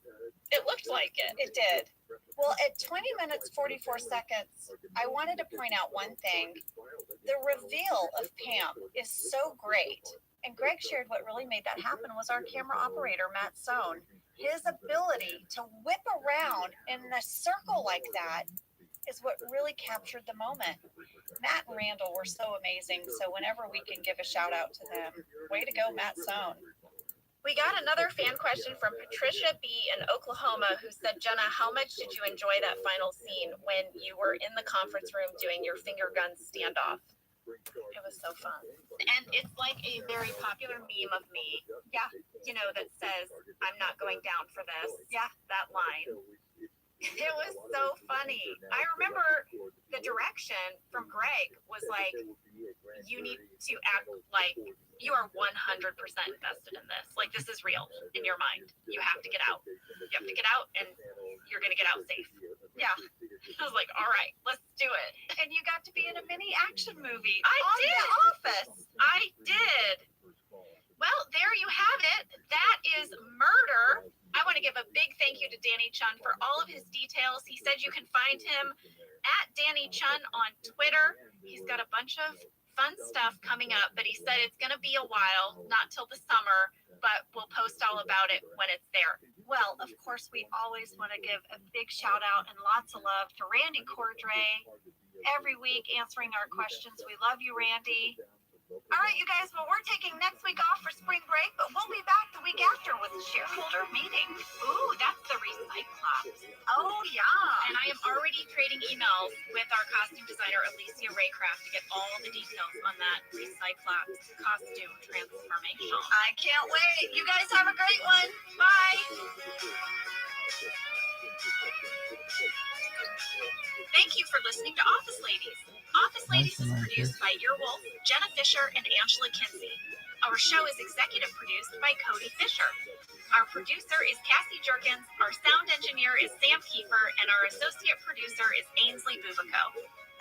it looked like it. It did. Well, at 20 minutes, 44 seconds, I wanted to point out one thing. The reveal of Pam is so great. And Greg shared what really made that happen was our camera operator, Matt Sohn. His ability to whip around in a circle like that is what really captured the moment. Matt and Randall were so amazing, so whenever we can give a shout out to them, way to go, Matt Sohn. We got another fan question from Patricia B. in Oklahoma who said, Jenna, how much did you enjoy that final scene when you were in the conference room doing your finger gun standoff? It was so fun. And it's like a very popular meme of me. Yeah. You know, that says, I'm not going down for this. Yeah. That line. It was so funny. I remember the direction from Greg was like, you need to act like you are 100% invested in this. Like, this is real in your mind. You have to get out. You have to get out, and you're going to get out safe. Yeah. I was like, all right, let's do it. And you got to be in a mini action movie. I on did. The Office. I did. Well, there you have it. That is murder. I want to give a big thank you to Danny Chun for all of his details. He said you can find him at Danny Chun on Twitter. He's got a bunch of fun stuff coming up, but he said it's going to be a while, not till the summer, but we'll post all about it when it's there. Well, of course, we always want to give a big shout out and lots of love to Randy Cordray every week answering our questions. We love you, Randy. All right, you guys, well, we're taking next week off for spring break, but we'll be back the week after with a shareholder meeting. Ooh, that's the Recyclops. Oh, yeah. And I am already trading emails with our costume designer, Alicia Raycraft, to get all the details on that Recyclops costume transformation. I can't wait. You guys have a great one. Bye. Thank you for listening to Office Ladies. Office Ladies is produced by Earwolf, Jenna Fisher, and Angela Kinsey. Our show is executive produced by Cody Fisher. Our producer is Cassie Jerkins, our sound engineer is Sam Kiefer, and our associate producer is Ainsley Bubico.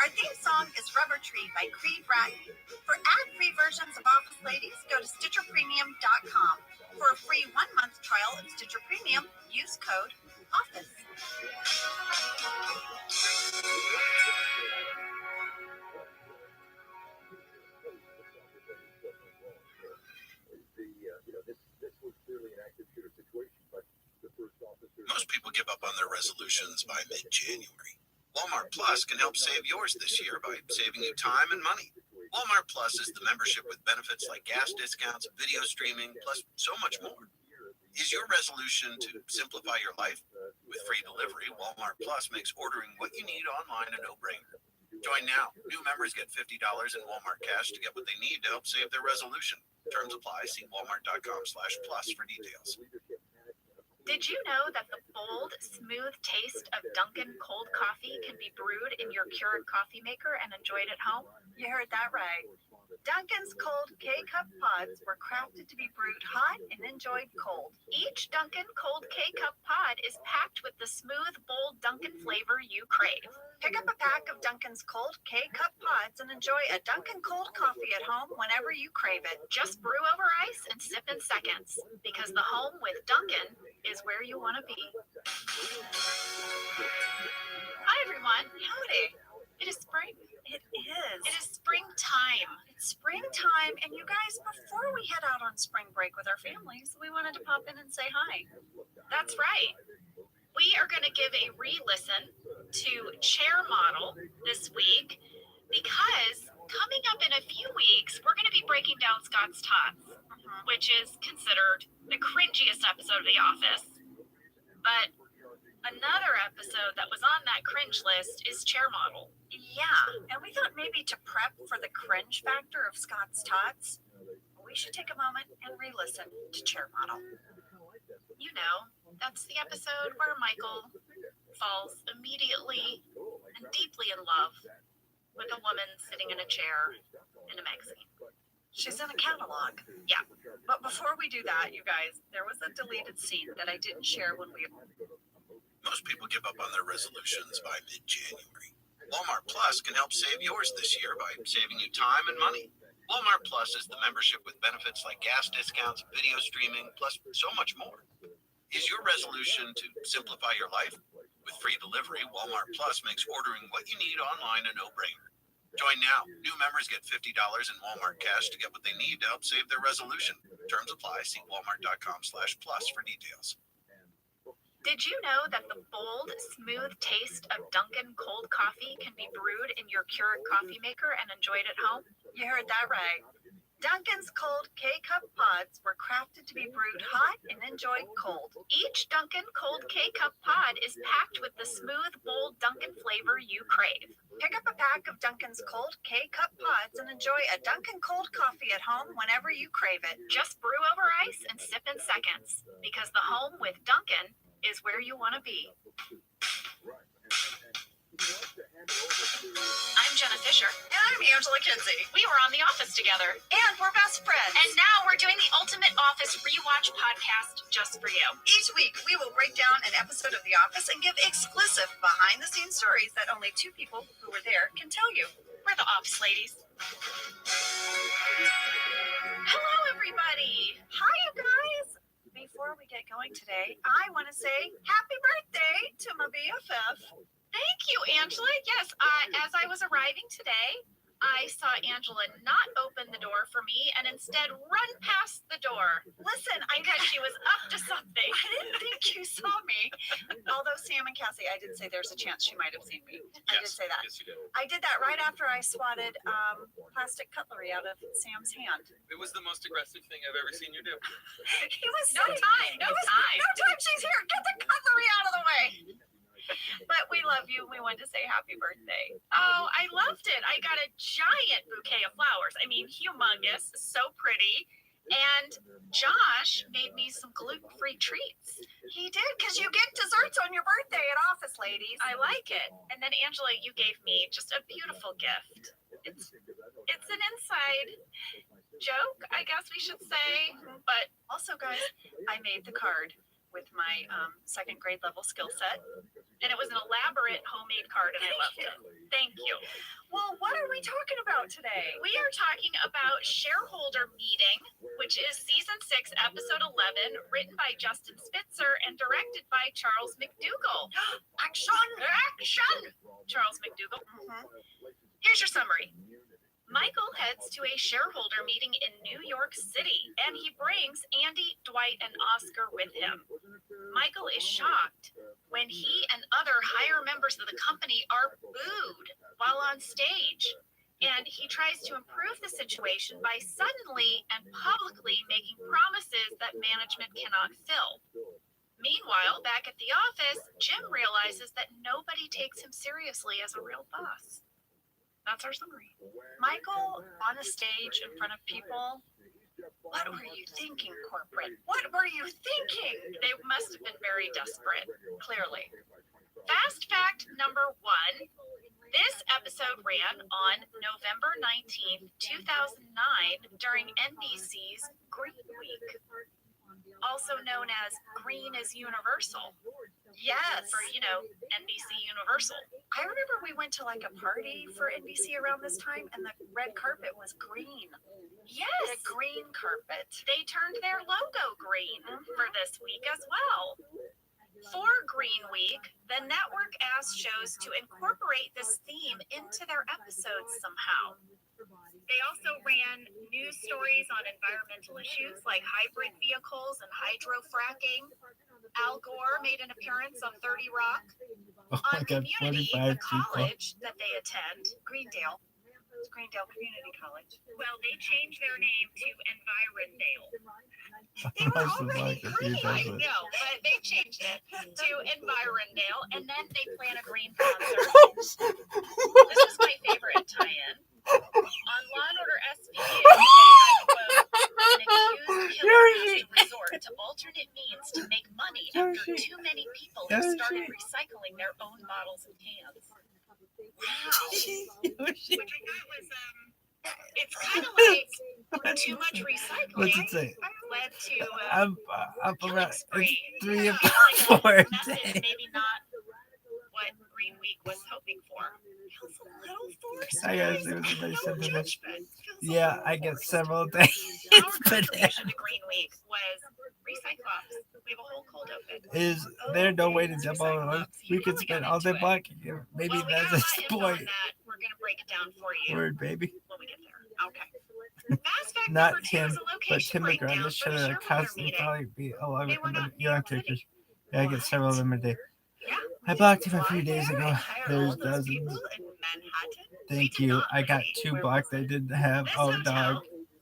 Our theme song is Rubber Tree by Creed Bratton. For ad-free versions of Office Ladies, go to StitcherPremium.com. For a free 1-month trial of Stitcher Premium, use code OFFICE. Most people give up on their resolutions by mid-January. Walmart Plus can help save yours this year by saving you time and money. Walmart Plus is the membership with benefits like gas discounts, video streaming, plus so much more. Is your resolution to simplify your life? With free delivery, Walmart Plus makes ordering what you need online a no-brainer. Join now. New members get $50 in Walmart cash to get what they need to help save their resolution. Terms apply. See walmart.com/plus for details. Did you know that the bold, smooth taste of Dunkin' cold coffee can be brewed in your Keurig coffee maker and enjoyed at home? You heard that right. Dunkin's cold K-Cup pods were crafted to be brewed hot and enjoyed cold. Each Dunkin' cold K-Cup pod is packed with the smooth, bold Dunkin' flavor you crave. Pick up a pack of Dunkin's cold K-Cup pods and enjoy a Dunkin' cold coffee at home whenever you crave it. Just brew over ice and sip in seconds, because the home with Dunkin' is where you want to be. Hi, everyone. Howdy. It is spring. It is. It is springtime. It's springtime, and you guys, before we head out on spring break with our families, we wanted to pop in and say hi. That's right. We are going to give a re-listen to Chair Model this week, because coming up in a few weeks, we're going to be breaking down Scott's Tots, which is considered the cringiest episode of The Office. But another episode that was on that cringe list is Chair Model. Yeah, and we thought maybe to prep for the cringe factor of Scott's Tots, we should take a moment and re-listen to Chair Model. You know, that's the episode where Michael falls immediately and deeply in love with a woman sitting in a chair in a magazine. She's in a catalog. Yeah. But before we do that, you guys, there was a deleted scene that I didn't share when we... Most people give up on their resolutions by mid-January. Walmart Plus can help save yours this year by saving you time and money. Walmart Plus is the membership with benefits like gas discounts, video streaming, plus so much more. Is your resolution to simplify your life? With free delivery, Walmart Plus makes ordering what you need online a no-brainer. Join now. New members get $50 in Walmart cash to get what they need to help save their resolution. Terms apply. See walmart.com/plus for details. Did you know that the bold, smooth taste of Dunkin' cold coffee can be brewed in your Keurig coffee maker and enjoyed at home? You heard that right. Dunkin's cold K-Cup pods were crafted to be brewed hot and enjoyed cold. Each Dunkin' Cold K-Cup pod is packed with the smooth, bold Dunkin' flavor you crave. Pick up a pack of Dunkin's cold K-Cup pods and enjoy a Dunkin' cold coffee at home whenever you crave it. Just brew over ice and sip in seconds, because the home with Dunkin' is where you want to be. I'm Jenna Fisher. And I'm Angela Kinsey. We were on The Office together. And we're best friends. And now we're doing the Ultimate Office Rewatch podcast just for you. Each week, we will break down an episode of The Office and give exclusive behind-the-scenes stories that only two people who were there can tell you. We're the Office ladies. Hello, everybody. Hi, you guys. Before we get going today, I want to say happy birthday to my BFF. Thank you, Angela. Yes, as I was arriving today, I saw Angela not open the door for me and instead run past the door. Listen, because she was up to something. I didn't think you saw me. Although Sam and Cassie, I did say there's a chance she might have seen me. I did say that. Yes, you did. I did that right after I swatted plastic cutlery out of Sam's hand. It was the most aggressive thing I've ever seen you do. He was No time. No time. She's here. Get the cutlery out of the way. But we love you. We wanted to say happy birthday. Oh, I loved it. I got a giant bouquet of flowers. I mean, humongous, so pretty. And Josh made me some gluten-free treats. He did, because you get desserts on your birthday at Office, ladies. I like it. And then, Angela, you gave me just a beautiful gift. It's an inside joke, I guess we should say. But also, guys, I made the card with my second grade level skill set. And it was an elaborate homemade card, and I loved it. Thank you. Well, what are we talking about today? We are talking about Shareholder Meeting, which is season 6, episode 11, written by Justin Spitzer and directed by Charles McDougall. Action! Charles McDougall. Here's your summary. Michael heads to a shareholder meeting in New York City, and he brings Andy, Dwight, and Oscar with him. Michael is shocked when he and other higher members of the company are booed while on stage. And he tries to improve the situation by suddenly and publicly making promises that management cannot fill. Meanwhile, back at the office, Jim realizes that nobody takes him seriously as a real boss. That's our summary. Michael on a stage in front of people. What were you thinking, corporate? What were you thinking? They must have been very desperate, clearly. Fast fact number 1. This episode ran on November 19th, 2009 during NBC's Green Week, also known as Green is Universal. Yes. For, NBC Universal. I remember we went to like a party for NBC around this time and the red carpet was green. Yes. The green carpet. They turned their logo green for this week as well. For Green Week, the network asked shows to incorporate this theme into their episodes somehow. They also ran news stories on environmental issues like hybrid vehicles and hydrofracking. Al Gore made an appearance on 30 Rock. On Community, the college that they attend, Greendale. It's Greendale Community College. Well, they changed their name to Environdale. They were already green. I know, but they changed it to Environdale, and then they plan a green concert. This is my favorite tie-in. On Law and Order SVU, they had, quote, an accused killer has resort to alternate means to make money after too many people have started recycling their own bottles and cans. Wow. Which I thought was, it's kind of like too much recycling. What's it say? Led to I'm up around. It's 3 or like 4 a days. message, maybe not what Green Week was hoping for. Feels a little forced. I gotta see what they said to this. Judgment. Yeah, I get several days. Our But contribution to Green Week was Recyclops. We have a whole cold open. is there no way to jump on? We could spend all day blocking. Maybe Well, we that's got a a lot of info on point. that. We're gonna break it down for you Word, baby. when we get there. Okay. Fast fact Not number 2 him, is a but location Tim McGraw. breakdown This for the should shareholder constantly meeting. probably be a lot They of were not in New young York City. characters. Yeah, I get several of them a day. Yeah. I blocked him a few Why days there? ago. I hired There's all those dozens. people in Manhattan. Thank We did you. not I got pay. 2 blocked. They didn't have. This Oh, hotel dog.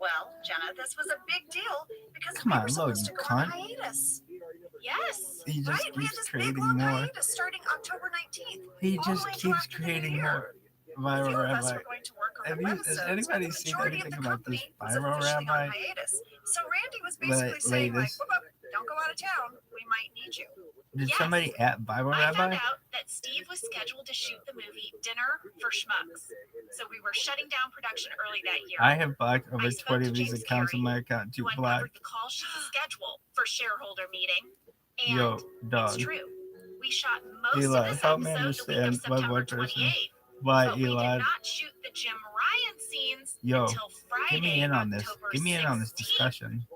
Well, Jenna, this was a big deal because Come we on, were load, supposed you to go on cunt. hiatus. Yes. He just Right? We had keeps this big creating long more. hiatus starting October 19th. He all just the way till keeps after the new creating year. more A viral few of us rabbi. were going to work on Have the you? Has webisodes, but anybody the seen majority of anything the about this company was viral officially on rabbi? hiatus. So Randy was The basically saying like, latest. whoop, whoop, don't go out of town. We might need you. Did Yes. somebody at I found ViralRabbi? out that Steve was scheduled to shoot the movie Dinner for Schmucks. So we were shutting down production early that year. I have blocked I over spoke 20 to of these James accounts on Carey, my account to who block. uncovered the call sheet schedule for shareholder meeting. And Yo, it's dog. true. We shot most Eli, of this help me episode the week understand of my September blood pressure. 28th. Why, But we did Eli? not shoot the Jim Ryan scenes Yo, until Friday, Get me in on this. October Get me in on this 16th. discussion.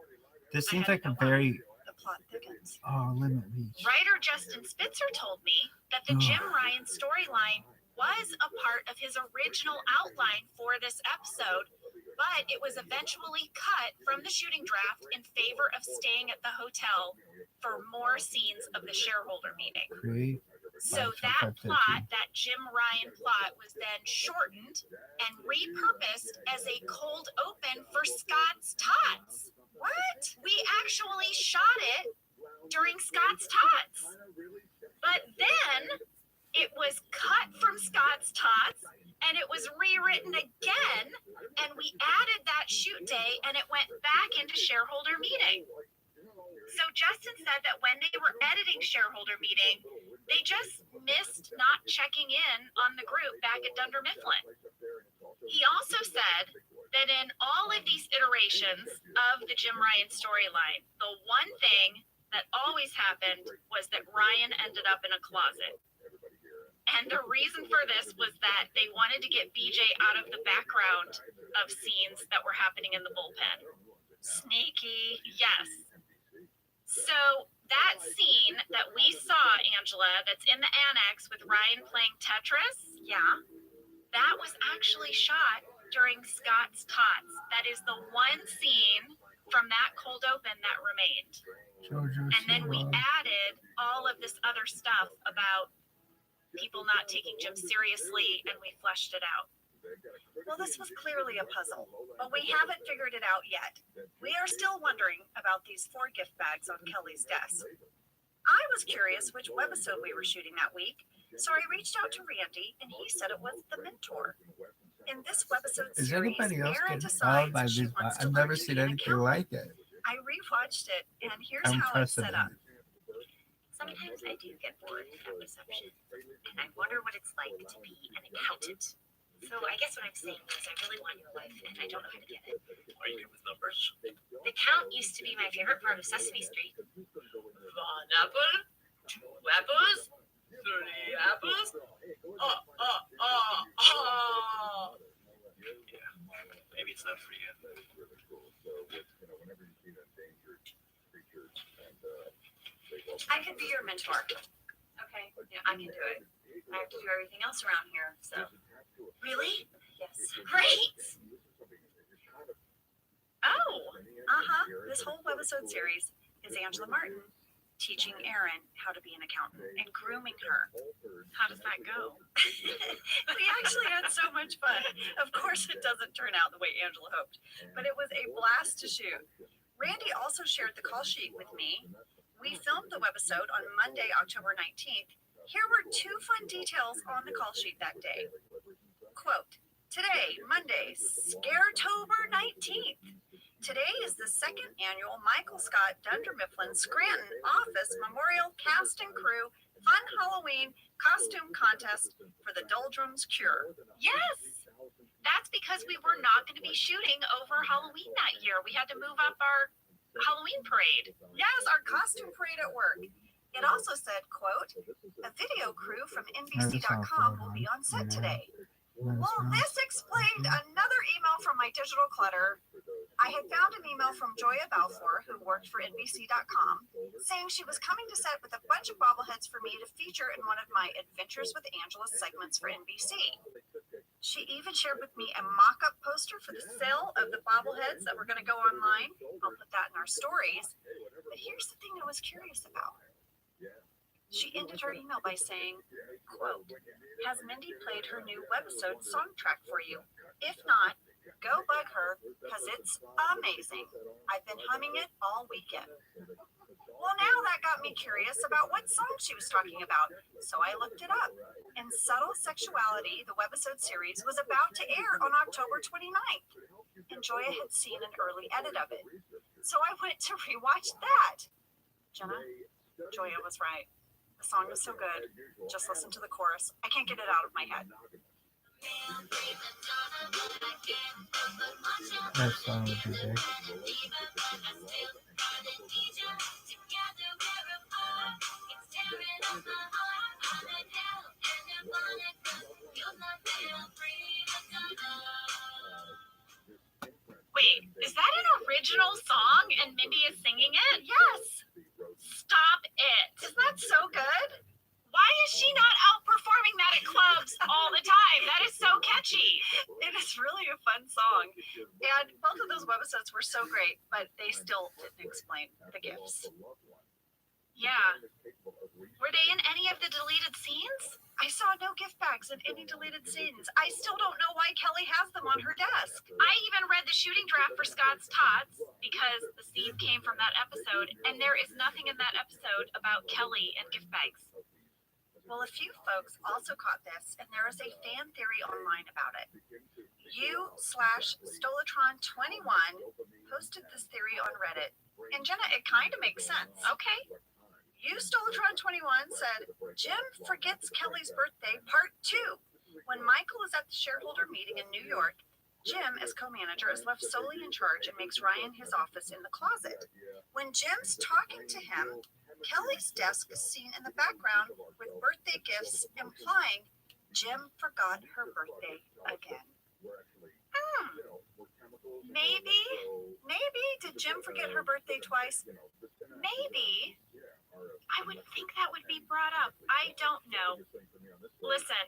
This I seems had like a no very The plot thickens. limit reach. Writer Justin Spitzer told me that the Jim Ryan storyline was a part of his original outline for this episode, but it was eventually cut from the shooting draft in favor of staying at the hotel for more scenes of the shareholder meeting. Create. So that plot, that Jim Ryan plot, was then shortened and repurposed as a cold open for Scott's Tots. What? We actually shot it during Scott's Tots. But then it was cut from Scott's Tots and it was rewritten again, and we added that shoot day and it went back into shareholder meeting. So Justin said that when they were editing shareholder meeting, they just missed not checking in on the group back at Dunder Mifflin. He also said that in all of these iterations of the Jim Ryan storyline, the one thing that always happened was that Ryan ended up in a closet. And the reason for this was that they wanted to get BJ out of the background of scenes that were happening in the bullpen. Sneaky. Yes. So that scene that we saw, Angela, that's in the annex with Ryan playing Tetris, yeah, that was actually shot during Scott's Tots. That is the one scene from that cold open that remained. And then we added all of this other stuff about people not taking Jim seriously, and we fleshed it out. Well, this was clearly a puzzle, but we haven't figured it out yet. We are still wondering about these 4 gift bags on Kelly's desk. I was curious which webisode we were shooting that week, so I reached out to Randy, and he said it was The Mentor. In this webisode Is series, anybody else Erin getting decides followed by she these? wants to I've learn never to seen be an anything accountant. like it. I rewatched it, and here's how it's set up. Sometimes I do get bored at reception, and I wonder what it's like to be an accountant. So I guess what I'm saying is I really want your life, and I don't know how to get it. Are you good with numbers? The count used to be my favorite part of Sesame Street. 1 apple, 2 apples, 3 apples. Yeah, maybe it's not for you. I could be your mentor. Okay, yeah, I can do it. I have to do everything else around here, so. Really? Yes. Great! Oh! This whole webisode series is Angela Martin teaching Erin how to be an accountant and grooming her. How does that go? We actually had so much fun. Of course, it doesn't turn out the way Angela hoped, but it was a blast to shoot. Randy also shared the call sheet with me. We filmed the webisode on Monday, October 19th. Here were 2 fun details on the call sheet that day. Quote, today, Monday, Scaretober 19th. Today is the 2nd annual Michael Scott Dunder Mifflin Scranton Office Memorial Cast and Crew Fun Halloween Costume Contest for the Doldrums Cure. Yes! That's because we were not going to be shooting over Halloween that year. We had to move up our Halloween parade. Yes, our costume parade at work. It also said, quote, a video crew from NBC.com will be on set today. Well, this explained another email from my digital clutter. I had found an email from Joya Balfour, who worked for NBC.com, saying she was coming to set with a bunch of bobbleheads for me to feature in one of my Adventures with Angela segments for NBC. She even shared with me a mock-up poster for the sale of the bobbleheads that were going to go online. I'll put that in our stories. But here's the thing I was curious about. She ended her email by saying, quote, has Mindy played her new webisode song track for you? If not, go bug her, because it's amazing. I've been humming it all weekend. Well, now that got me curious about what song she was talking about, so I looked it up. In Subtle Sexuality, the webisode series was about to air on October 29th, and Joya had seen an early edit of it. So I went to rewatch that. Jenna, Joya was right. The song is so good. Just listen to the chorus. I can't get it out of my head. That song would be big. Wait, is that an original song and Mindy is singing it? Yes. Stop it. Isn't that so good? Why is she not out performing that at clubs all the time? That is so catchy. It is really a fun song. And both of those webisodes were so great, but they still didn't explain the gifts. Yeah. Were they in any of the deleted scenes? I saw no gift bags in any deleted scenes. I still don't know why Kelly has them on her desk. I even read the shooting draft for Scott's Tots because the scene came from that episode, and there is nothing in that episode about Kelly and gift bags. Well, a few folks also caught this, and there is a fan theory online about it. U/Stolatron21 posted this theory on Reddit. And Jenna, it kind of makes sense. Okay. U/Stolatron21 said, Jim forgets Kelly's birthday, part 2. When Michael is at the shareholder meeting in New York, Jim, as co-manager, is left solely in charge and makes Ryan his office in the closet. When Jim's talking to him, Kelly's desk is seen in the background with birthday gifts, implying Jim forgot her birthday again. Maybe. Did Jim forget her birthday twice? Maybe. I would think that would be brought up. I don't know. Listen,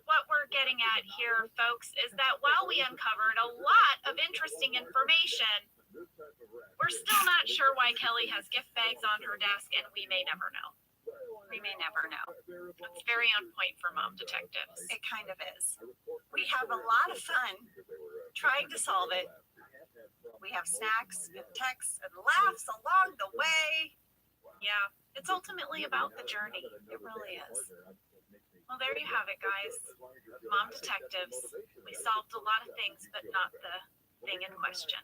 what we're getting at here, folks, is that while we uncovered a lot of interesting information, we're still not sure why Kelly has gift bags on her desk, and we may never know. We may never know. It's very on point for mom detectives. It kind of is. We have a lot of fun trying to solve it. We have snacks and texts and laughs along the way. Yeah, it's ultimately about the journey. It really is. Well, there you have it, guys. Mom detectives. We solved a lot of things, but not the thing in question.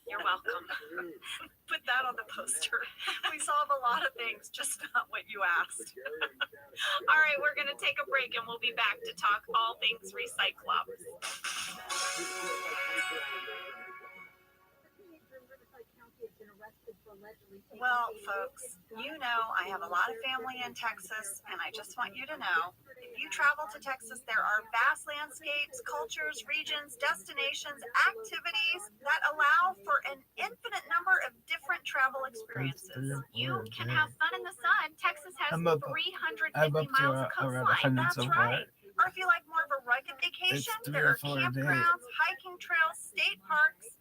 You're welcome. Put that on the poster. We solve a lot of things, just not what you asked. All right, we're going to take a break and we'll be back to talk all things Recyclops. Well, folks, you know I have a lot of family in Texas, and I just want you to know, if you travel to Texas, there are vast landscapes, cultures, regions, destinations, activities that allow for an infinite number of different travel experiences. You can have fun in the sun. Texas has 350 miles of coastline. That's right. Or if you like more of a rugged vacation, there are campgrounds, hiking trails, state parks,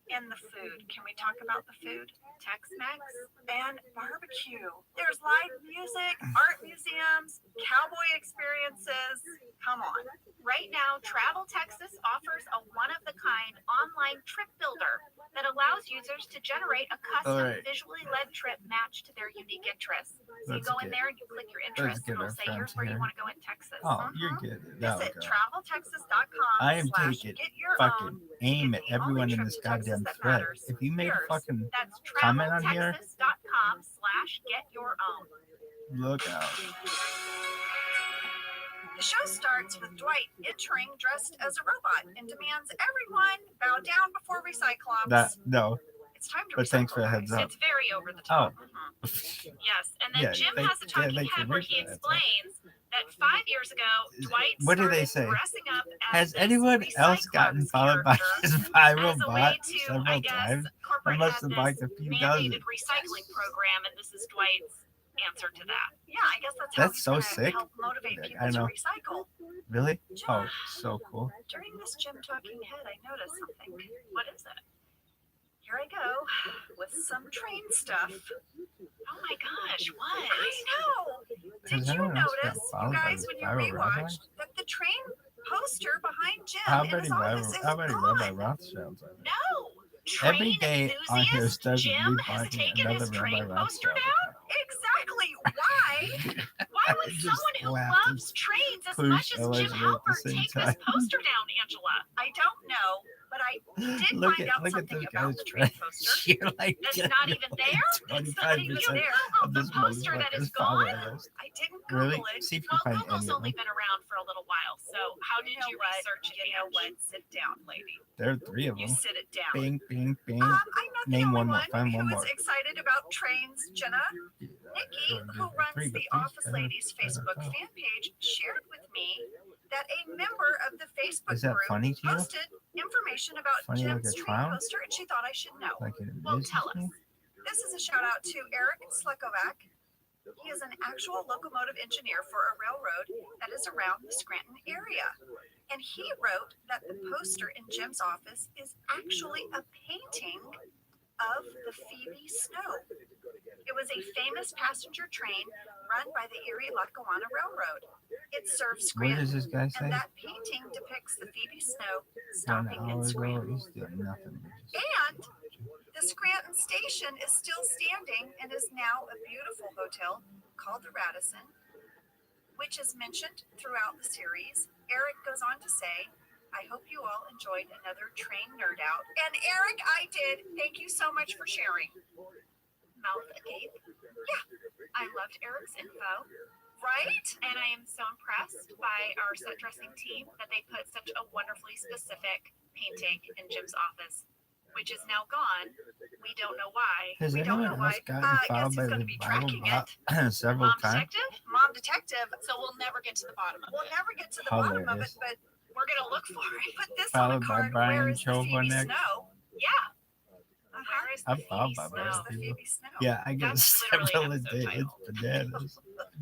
and the food. Can we talk about the food? Tex-Mex and barbecue. There's live music, art museums, cowboy experiences. Come on. Right now, Travel Texas offers a one-of-the-kind online trip builder that allows users to generate a custom visually led trip matched to their unique interests. So you go in there and you click your interests, and it'll say, here's where you want to go in Texas. Oh, you're good. Visit traveltexas.com. I am taking fucking aim at everyone in this goddamn thread. If you made a fucking comment on here, traveltexas.com/get-your-own. Look out. The show starts with Dwight entering dressed as a robot and demands everyone bow down before Recyclops. No. It's time to But thanks for the heads up. It's very over the top. Oh. Yes, and then Jim has a talking head where he explains that 5 years ago, Dwight what do they say? Has anyone else gotten followed by his viral bot several times? I must have liked a few dozen. Recycling program, and this is Dwight's answer to that. Yeah, I guess that's so sick. Help motivate people I know. to recycle. Really? Oh, so cool. During this Jim talking head, I noticed something. What is it? Here I go with some train stuff. Oh my gosh, what? I know. Did you notice, you guys, when you rewatched, that the train poster behind Jim in his office is How many gone? Rabbi Rothschilds are there? No. Every day on here starts Jim me has finding taken another his train Rabbi poster Rothschild. down? Exactly. Why? Why I was someone who loves trains as much as Jim Halpert. Take this poster down, Angela. I don't know, but I did Look find at out look at something those about guys the train trying. poster. You're like It's not even there. It's not even there. of The this poster that is motherfucker's gone. followers. I didn't Google Really? it. See if you Well, can find Google's any of only them. been around for a little while, so how did you research it? You know what? Sit down, lady. There are 3 of You them. sit it down. Bing, bing, bing. I'm not the Name only one more. Find who one is more. excited about trains, Jenna. Nikki, who runs the Office Ladies Facebook fan page, shared with me that a member of the Facebook Is that group funny to you? posted information about Funny like Jim's a train clown? poster, and she thought I should know. Like it Well, amuses tell us. me? This is a shout out to Eric Slekovac. He is an actual locomotive engineer for a railroad that is around the Scranton area. And he wrote that the poster in Jim's office is actually a painting of the Phoebe Snow. It was a famous passenger train run by the Erie-Lackawanna Railroad. It serves What Scranton, does this guy say? and that painting depicts the Phoebe Snow 1 stopping in hour ago, Scranton. he's doing nothing. And the Scranton station is still standing and is now a beautiful hotel called the Radisson, which is mentioned throughout the series. Eric goes on to say, I hope you all enjoyed another train nerd out. And Eric, I did. Thank you so much for sharing. Mouth agape. Yeah, I loved Eric's info. Right? And I am so impressed by our set dressing team that they put such a wonderfully specific painting in Jim's office, which is now gone. We don't know why. Has We don't anyone know else why. gotten I filed guess by he's the gonna be Bible tracking bot several Mom times? detective? Mom detective. So we'll never get to the bottom of We'll it. never get to the bottom of it, Hilarious. but We're gonna look for it. put this Followed on a by card. Brian Where is the Phoebe Chovanek. Snow? Yeah. Uh-huh. Where is I'm the followed Phoebe by Snow? Where's most the people. Phoebe Snow? Yeah, I get That's literally several a episode day. title. It's bananas.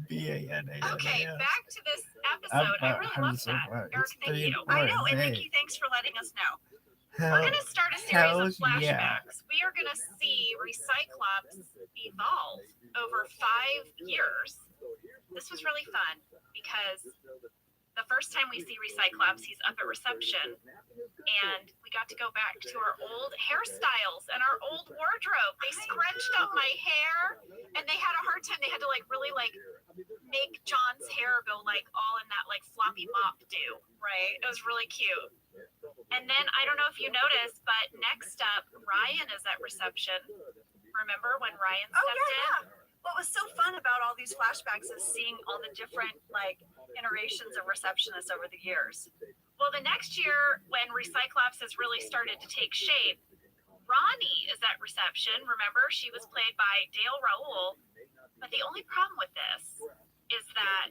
BANANAS. Okay, back to this I'm episode. I about really 100 love so that. far. Eric, It's thank 3 you. I hours. know, and Hey, Nikki, thanks for letting us know. We're hell, going to start a series of hells yeah. flashbacks. We are going to see Recyclops evolve over 5 years. This was really fun because the first time we see Recyclops, he's up at reception, and we got to go back to our old hairstyles and our old wardrobe. They scrunched up my hair, and they had a hard time. They had to really make John's hair go all in that floppy mop do. Right? It was really cute. And then I don't know if you noticed, but next up, Ryan is at reception. Remember when Ryan stepped in? What was so fun about all these flashbacks is seeing all the different iterations of receptionists over the years. Well, the next year, when Recyclops has really started to take shape, Ronnie is at reception. Remember, she was played by Dale Raoul. But the only problem with this is that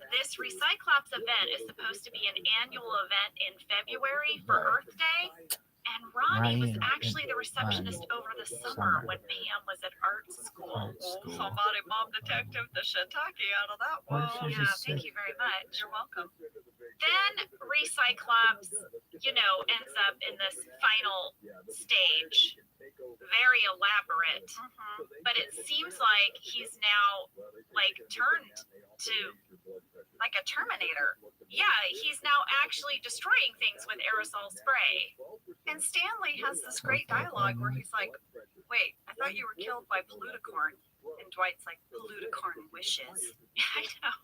this Recyclops event is supposed to be an annual event in February for Earth Day. And Ronnie was actually the receptionist over the summer when Pam was at art school. Somebody, Mom Detective, the shiitake out of that one. Yeah, thank you very much. You're welcome. Then Recyclops, ends up in this final stage. Very elaborate. But it seems like he's now turned to like a Terminator. Yeah, he's now actually destroying things with aerosol spray. And Stanley has this great dialogue where he's like, wait, I thought you were killed by Pluticorn. And Dwight's like, Pluticorn wishes. I know.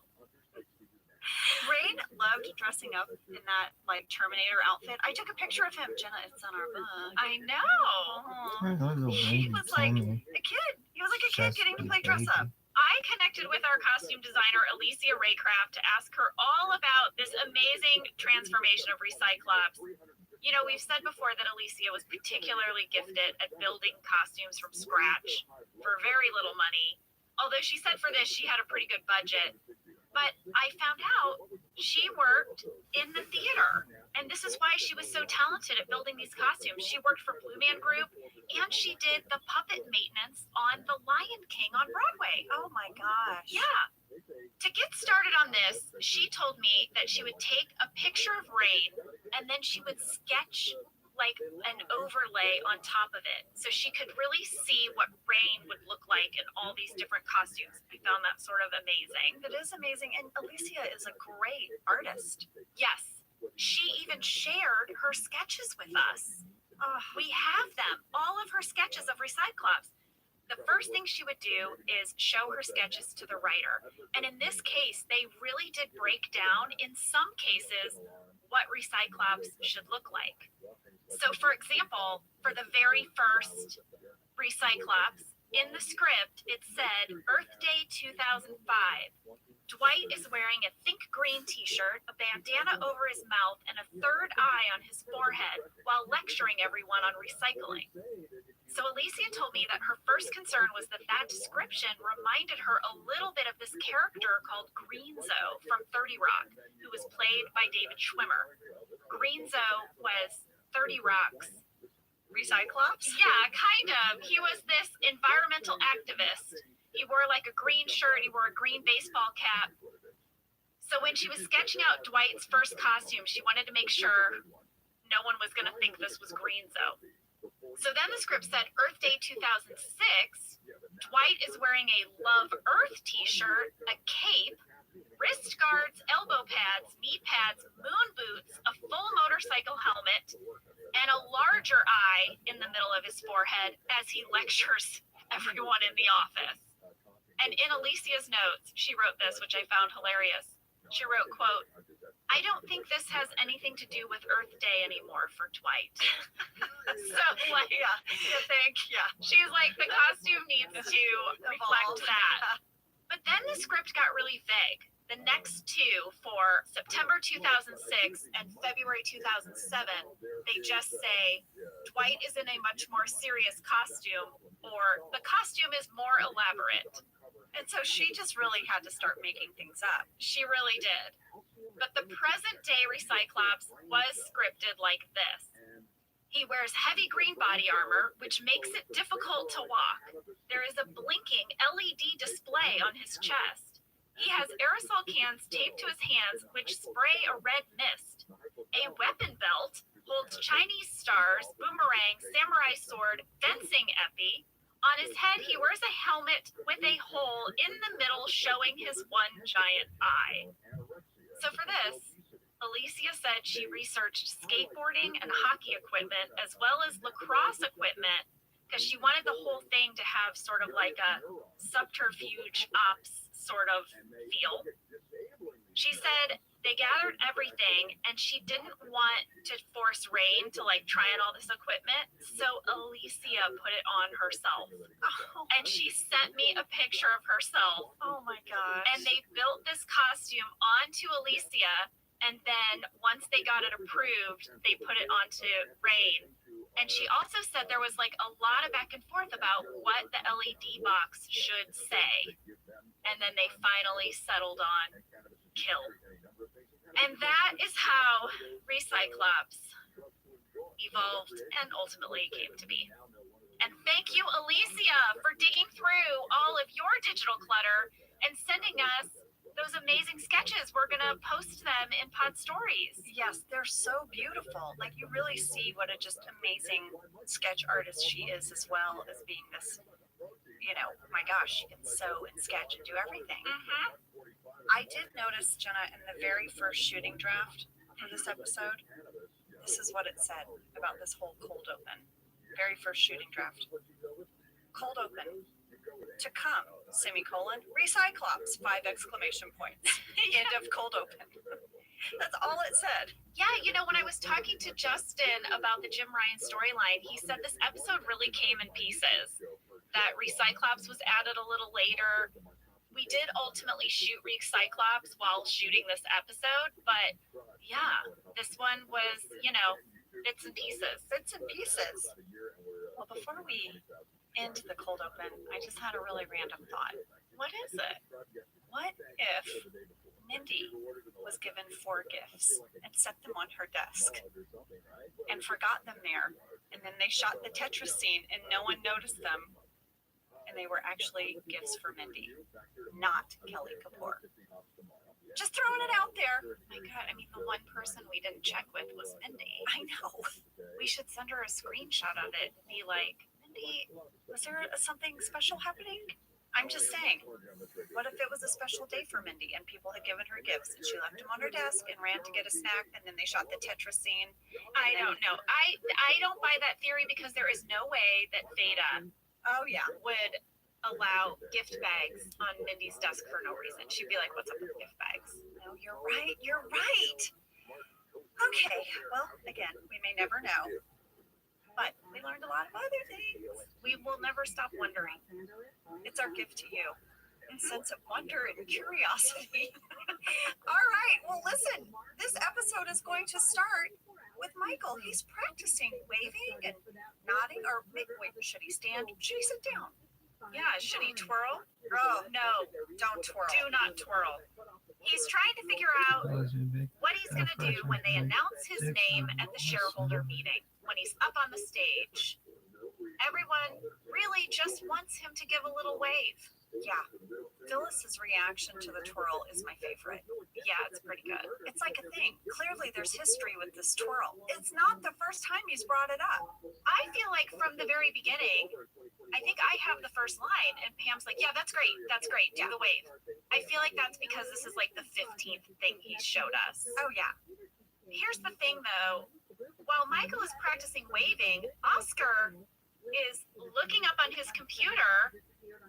Rain loved dressing up in that Terminator outfit. I took a picture of him, Jenna. It's on our book. I know. He was like a kid. He was like a kid getting to play dress up. I connected with our costume designer, Alicia Raycraft, to ask her all about this amazing transformation of Recyclops. We've said before that Alicia was particularly gifted at building costumes from scratch for very little money. Although she said for this, she had a pretty good budget. But I found out she worked in the theater. And this is why she was so talented at building these costumes. She worked for Blue Man Group, and she did the puppet maintenance on The Lion King on Broadway. Oh my gosh. Yeah. To get started on this, she told me that she would take a picture of Rain, and then she would sketch an overlay on top of it, so she could really see what Rain would look like in all these different costumes. I found that sort of amazing. It is amazing, and Alicia is a great artist. Yes, she even shared her sketches with us. We have them, all of her sketches of Recyclops. The first thing she would do is show her sketches to the writer. And in this case, they really did break down, in some cases, what Recyclops should look like. So, for example, for the very first Recyclops, in the script, it said, Earth Day 2005. Dwight is wearing a thick green t-shirt, a bandana over his mouth, and a third eye on his forehead while lecturing everyone on recycling. So Alicia told me that her first concern was that that description reminded her a little bit of this character called Greenzo from 30 Rock, who was played by David Schwimmer. Greenzo was 30 Rock's Recyclops? Yeah, kind of. He was this environmental activist. He wore like a green shirt, he wore a green baseball cap. So when she was sketching out Dwight's first costume, she wanted to make sure no one was going to think this was Greenzo. So then the script said Earth Day 2006. Dwight is wearing a Love Earth t-shirt, a cape, wrist guards, elbow pads, knee pads, moon boots, a full motorcycle helmet, and a larger eye in the middle of his forehead as he lectures everyone in the office. And in Alicia's notes, she wrote this, which I found hilarious. She wrote, quote, I don't think this has anything to do with Earth Day anymore for Dwight. So, like, she's like, the costume needs to reflect that. But then the script got really vague. The next two, for September 2006 and February 2007, they just say, Dwight is in a much more serious costume, or the costume is more elaborate. And so she just really had to start making things up. She really did. But the present day Recyclops was scripted like this. He wears heavy green body armor, which makes it difficult to walk. There is a blinking LED display on his chest. He has aerosol cans taped to his hands, which spray a red mist. A weapon belt holds Chinese stars, boomerang, samurai sword, fencing epi. On his head, he wears a helmet with a hole in the middle showing his one giant eye. So for this, Alicia said she researched skateboarding and hockey equipment as well as lacrosse equipment because she wanted the whole thing to have sort of like a subterfuge ops sort of feel. She said they gathered everything and she didn't want to force Rain to like try on all this equipment, so Alicia put it on herself. And she sent me a picture of herself. Oh my gosh. And they built this costume onto Alicia, and then once they got it approved, they put it onto Rain. And she also said there was like a lot of back and forth about what the LED box should say. And then they finally settled on kill. And that is how Recyclops evolved and ultimately came to be. And thank you, Alicia, for digging through all of your digital clutter and sending us those amazing sketches. We're going to post them in Pod Stories. Yes, they're so beautiful. Like, you really see what a just amazing sketch artist she is, as well as being this, you know, my gosh, she can sew and sketch and do everything. Mm-hmm. I did notice, Jenna, in the very first shooting draft for this episode, this is what it said about this whole cold open. Very first shooting draft. Cold open. To come, semicolon, Recyclops, 5 exclamation points. End of cold open. That's all it said. Yeah, you know, when I was talking to Justin about the Jim Ryan storyline, he said this episode really came in pieces. That Recyclops was added a little later. We did ultimately shoot Recyclops while shooting this episode, but yeah, this one was, you know, bits and pieces. Bits and pieces. Well, before we end the cold open, I just had a really random thought. What is it? What if Mindy was given 4 gifts and set them on her desk and forgot them there, and then they shot the Tetris scene and no one noticed them, and they were actually gifts for Mindy, not Kelly Kapoor? Just throwing it out there. My God, I mean, the one person we didn't check with was Mindy. I know. We should send her a screenshot of it and be like, Mindy, was there something special happening? I'm just saying, what if it was a special day for Mindy and people had given her gifts and she left them on her desk and ran to get a snack and then they shot the Tetris scene? I don't know. I don't buy that theory because there is no way that Veda Oh yeah. would allow gift bags on Mindy's desk for no reason. She'd be like, "What's up with gift bags?" No, you're right. You're right. Okay. Well, again, we may never know, but we learned a lot of other things. We will never stop wondering. It's our gift to you. A sense of wonder and curiosity. All right. Well, listen, this episode is going to start with Michael. He's practicing waving and nodding, or wait, should he stand? Should he sit down? Yeah, should he twirl? Oh, No, don't twirl. do not twirl. He's trying to figure out what he's going to do when they announce his name at the shareholder meeting, when he's up on the stage. Everyone really just wants him to give a little wave. Yeah. Phyllis's reaction to the twirl is my favorite. Yeah, it's pretty good. It's like a thing. Clearly, there's history with this twirl. It's not the first time he's brought it up. I feel like from the very beginning, I think I have the first line, and Pam's like, "Yeah, that's great, do the wave." I feel like that's because this is like the 15th thing he showed us. Oh, yeah. Here's the thing, though. While Michael is practicing waving, Oscar is looking up on his computer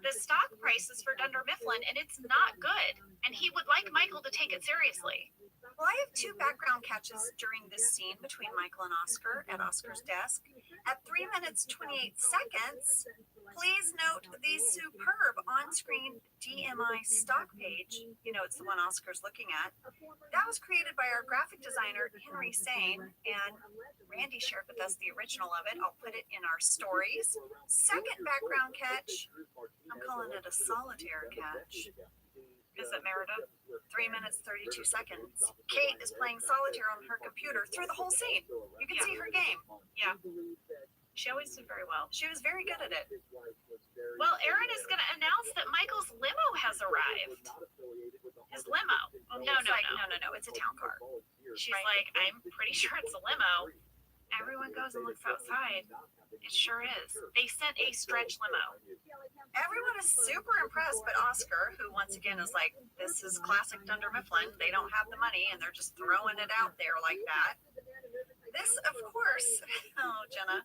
the stock prices for Dunder Mifflin, and it's not good. And he would like Michael to take it seriously. Well, I have two background catches during this scene between Michael and Oscar at Oscar's desk. At 3 minutes 28 seconds, please note the superb on-screen DMI stock page. You know, it's the one Oscar's looking at. That was created by our graphic designer, Henry Sane, and Randy shared with us the original of it. I'll put it in our stories. Second background catch, I'm calling it a solitaire catch. Is it Merida? 3 minutes, 32 seconds. Kate is playing solitaire on her computer through the whole scene. You can see her game. Yeah. She always did very well. She was very good at it. Well, Erin is going to announce that Michael's limo has arrived. His limo. No. It's a town car. She's like, "I'm pretty sure it's a limo." Everyone goes and looks outside. It sure is. They sent a stretch limo. Everyone is super impressed, but Oscar, who once again is like, "This is classic Dunder Mifflin. They don't have the money and they're just throwing it out there like that." This, of course, oh, Jenna,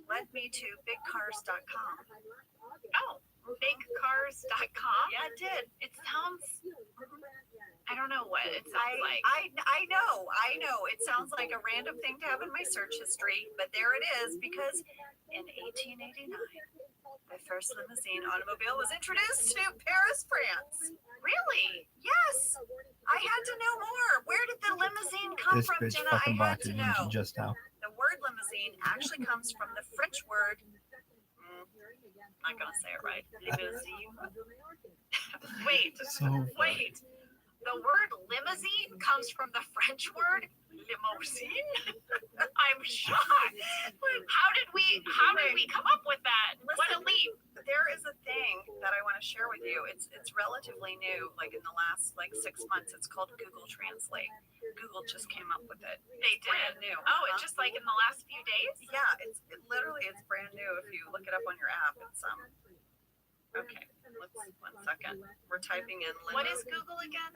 led me to bigcars.com. Oh, bigcars.com? Yeah, it did. It sounds, I don't know what it sounds like. I know. It sounds like a random thing to have in my search history, but there it is, because in 1889, the first limousine automobile was introduced to Paris, France. Really? Yes. I had to know more. Where did the limousine come This from, bitch Jenna? I fucking had blocked to it, know. didn't you just now? The word limousine actually comes from the French word. I'm not gonna say it right. Limousine. Wait. So Wait. The word limousine comes from the French word limousine? I'm shocked. How did we come up with that? What a leap. There is a thing that I want to share with you. It's relatively new, like in the last 6 months. It's called Google Translate. Google just came up with it. They did. Brand new. Oh, it's just like in the last few days? Yeah, it's brand new. If you look it up on your app, it's okay. Let's 1 second. We're typing in limo. What is Google again?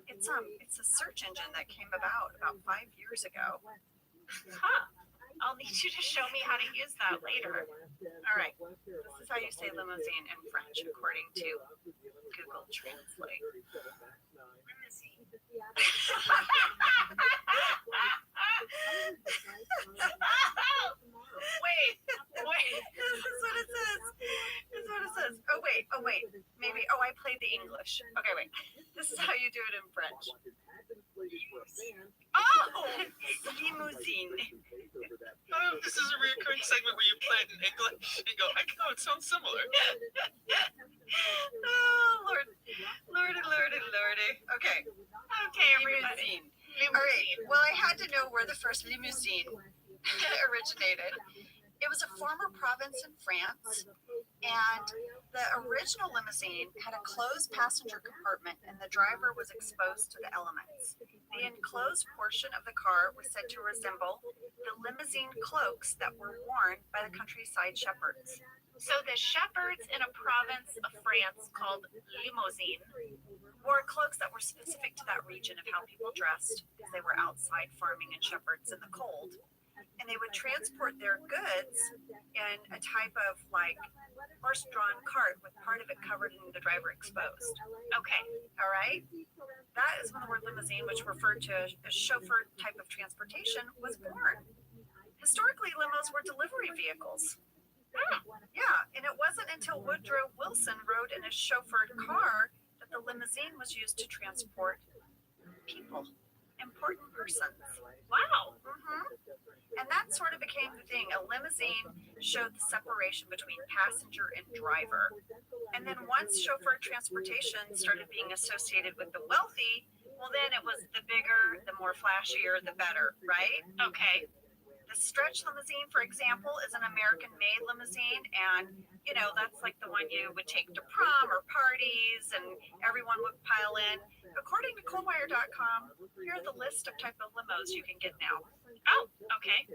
It's a search engine that came about 5 years ago. Huh. I'll need you to show me how to use that later. All right. This is how you say limousine in French, according to Google Translate. Wait. This is what it says. Oh wait. Maybe. Oh, I played the English. Okay, wait. This is how you do it in French. Oh! Limousine. Oh, this is a recurring segment where you play it in English and you go, it sounds similar. Oh, lordy. Okay, everybody. All right. Well, I had to know where the first limousine originated. It was a former province in France, and the original limousine had a closed passenger compartment, and the driver was exposed to the elements. The enclosed portion of the car was said to resemble the limousine cloaks that were worn by the countryside shepherds. So the shepherds in a province of France called Limousin wore cloaks that were specific to that region of how people dressed, because they were outside farming and shepherds in the cold. and they would transport their goods in a type of like horse-drawn cart with part of it covered and the driver exposed. Okay. All right. That is when the word limousine, which referred to a chauffeur type of transportation, was born. Historically, limos were delivery vehicles. Yeah, and it wasn't until Woodrow Wilson rode in a chauffeured car that the limousine was used to transport people, important persons. Wow. And that sort of became the thing. A limousine showed the separation between passenger and driver. And then once chauffeur transportation started being associated with the wealthy, well, then it was the bigger, the more flashier, the better, right? Okay. The stretch limousine, for example, is an American-made limousine, and that's like the one you would take to prom or parties, and everyone would pile in. According to coldwire.com, here are the list of type of limos you can get now. Oh, okay.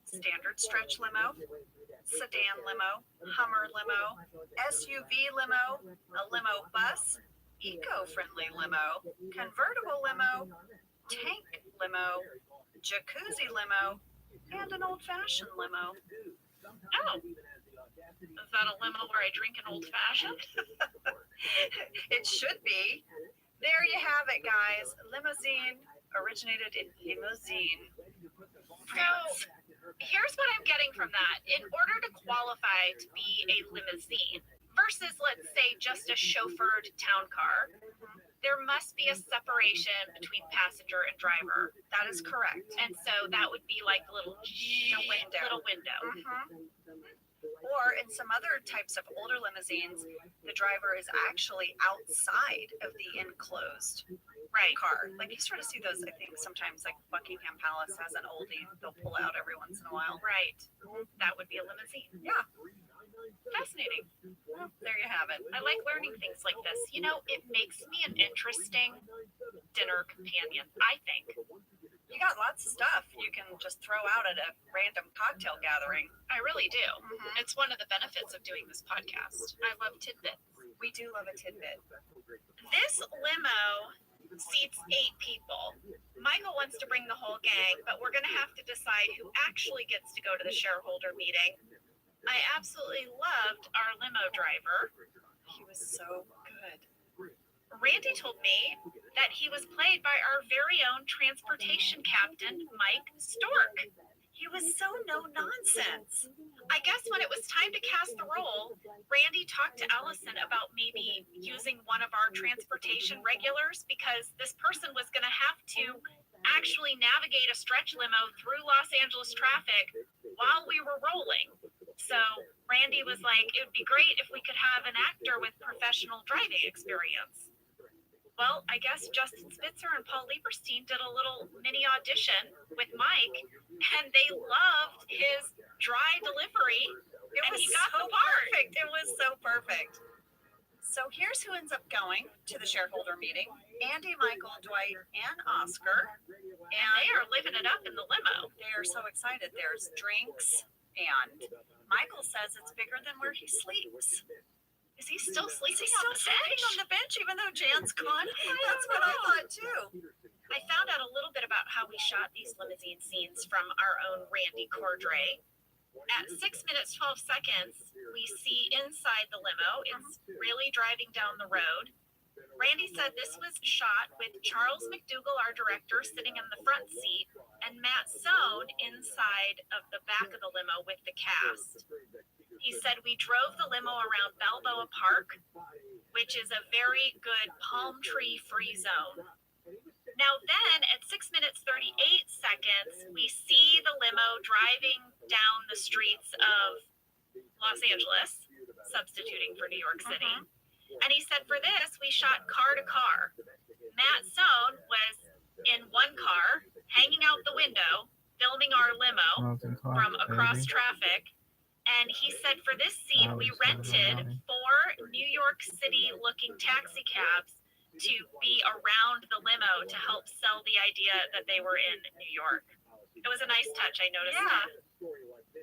Standard stretch limo, sedan limo, Hummer limo, SUV limo, a limo bus, eco-friendly limo, convertible limo, tank limo, jacuzzi limo, and an old-fashioned limo. Oh. Is that a limo where I drink an old-fashioned? It should be. There you have it, guys. Limousine originated in limousine. So, here's what I'm getting from that. In order to qualify to be a limousine versus, let's say, just a chauffeured town car, there must be a separation between passenger and driver. That is correct. And so that would be like the little window. Or in some other types of older limousines, the driver is actually outside of the enclosed car. Like you sort of see those, I think sometimes like Buckingham Palace has an oldie they'll pull out every once in a while. Right. That would be a limousine. Yeah. Fascinating. Well, there you have it. I like learning things like this. It makes me an interesting dinner companion, I think. You got lots of stuff you can just throw out at a random cocktail gathering. I really do. It's one of the benefits of doing this podcast. I love tidbits. We do love a tidbit. This limo seats 8 people. Michael wants to bring the whole gang, but we're going to have to decide who actually gets to go to the shareholder meeting. I absolutely loved our limo driver. He was so good. Randy told me that he was played by our very own transportation captain, Mike Stork. He was so no nonsense. I guess when it was time to cast the role, Randy talked to Allison about maybe using one of our transportation regulars because this person was going to have to actually navigate a stretch limo through Los Angeles traffic while we were rolling. So Randy was like, it would be great if we could have an actor with professional driving experience. Well, I guess Justin Spitzer and Paul Lieberstein did a little mini audition with Mike, and they loved his dry delivery, and he got the part. Perfect. It was so perfect. So here's who ends up going to the shareholder meeting. Andy, Michael, Dwight, and Oscar. And they are living it up in the limo. They are so excited. There's drinks, and Michael says it's bigger than where he sleeps. Is he still sleeping on the bench even though Jan's gone? That's what I thought too. I found out a little bit about how we shot these limousine scenes from our own Randy Cordray. At 6 minutes 12 seconds, we see inside the limo. It's really driving down the road. Randy said this was shot with Charles McDougall, our director, sitting in the front seat, and Matt Sohn inside of the back of the limo with the cast. He said we drove the limo around Balboa Park, which is a very good palm tree free zone. Now then, at 6 minutes 38 seconds, we see the limo driving down the streets of Los Angeles, substituting for New York City. And he said for this, we shot car to car. Matt Sohn was in one car, hanging out the window, filming our limo from across traffic. And he said for this scene, we rented 4 New York City looking taxi cabs to be around the limo to help sell the idea that they were in New York. It was a nice touch. I noticed that.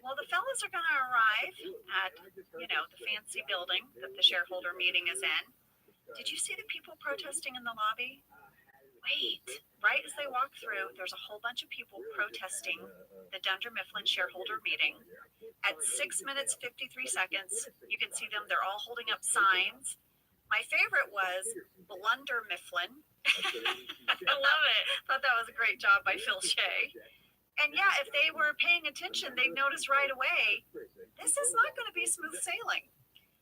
Well, the fellas are going to arrive at, the fancy building that the shareholder meeting is in. Did you see the people protesting in the lobby? Wait, right as they walk through, there's a whole bunch of people protesting the the Dunder Mifflin shareholder meeting. At 6 minutes 53 seconds, you can see them. They're all holding up signs. My favorite was Blunder Mifflin. I love it. Thought that was a great job by Phil Shea. And yeah, if they were paying attention, they'd notice right away, this is not going to be smooth sailing.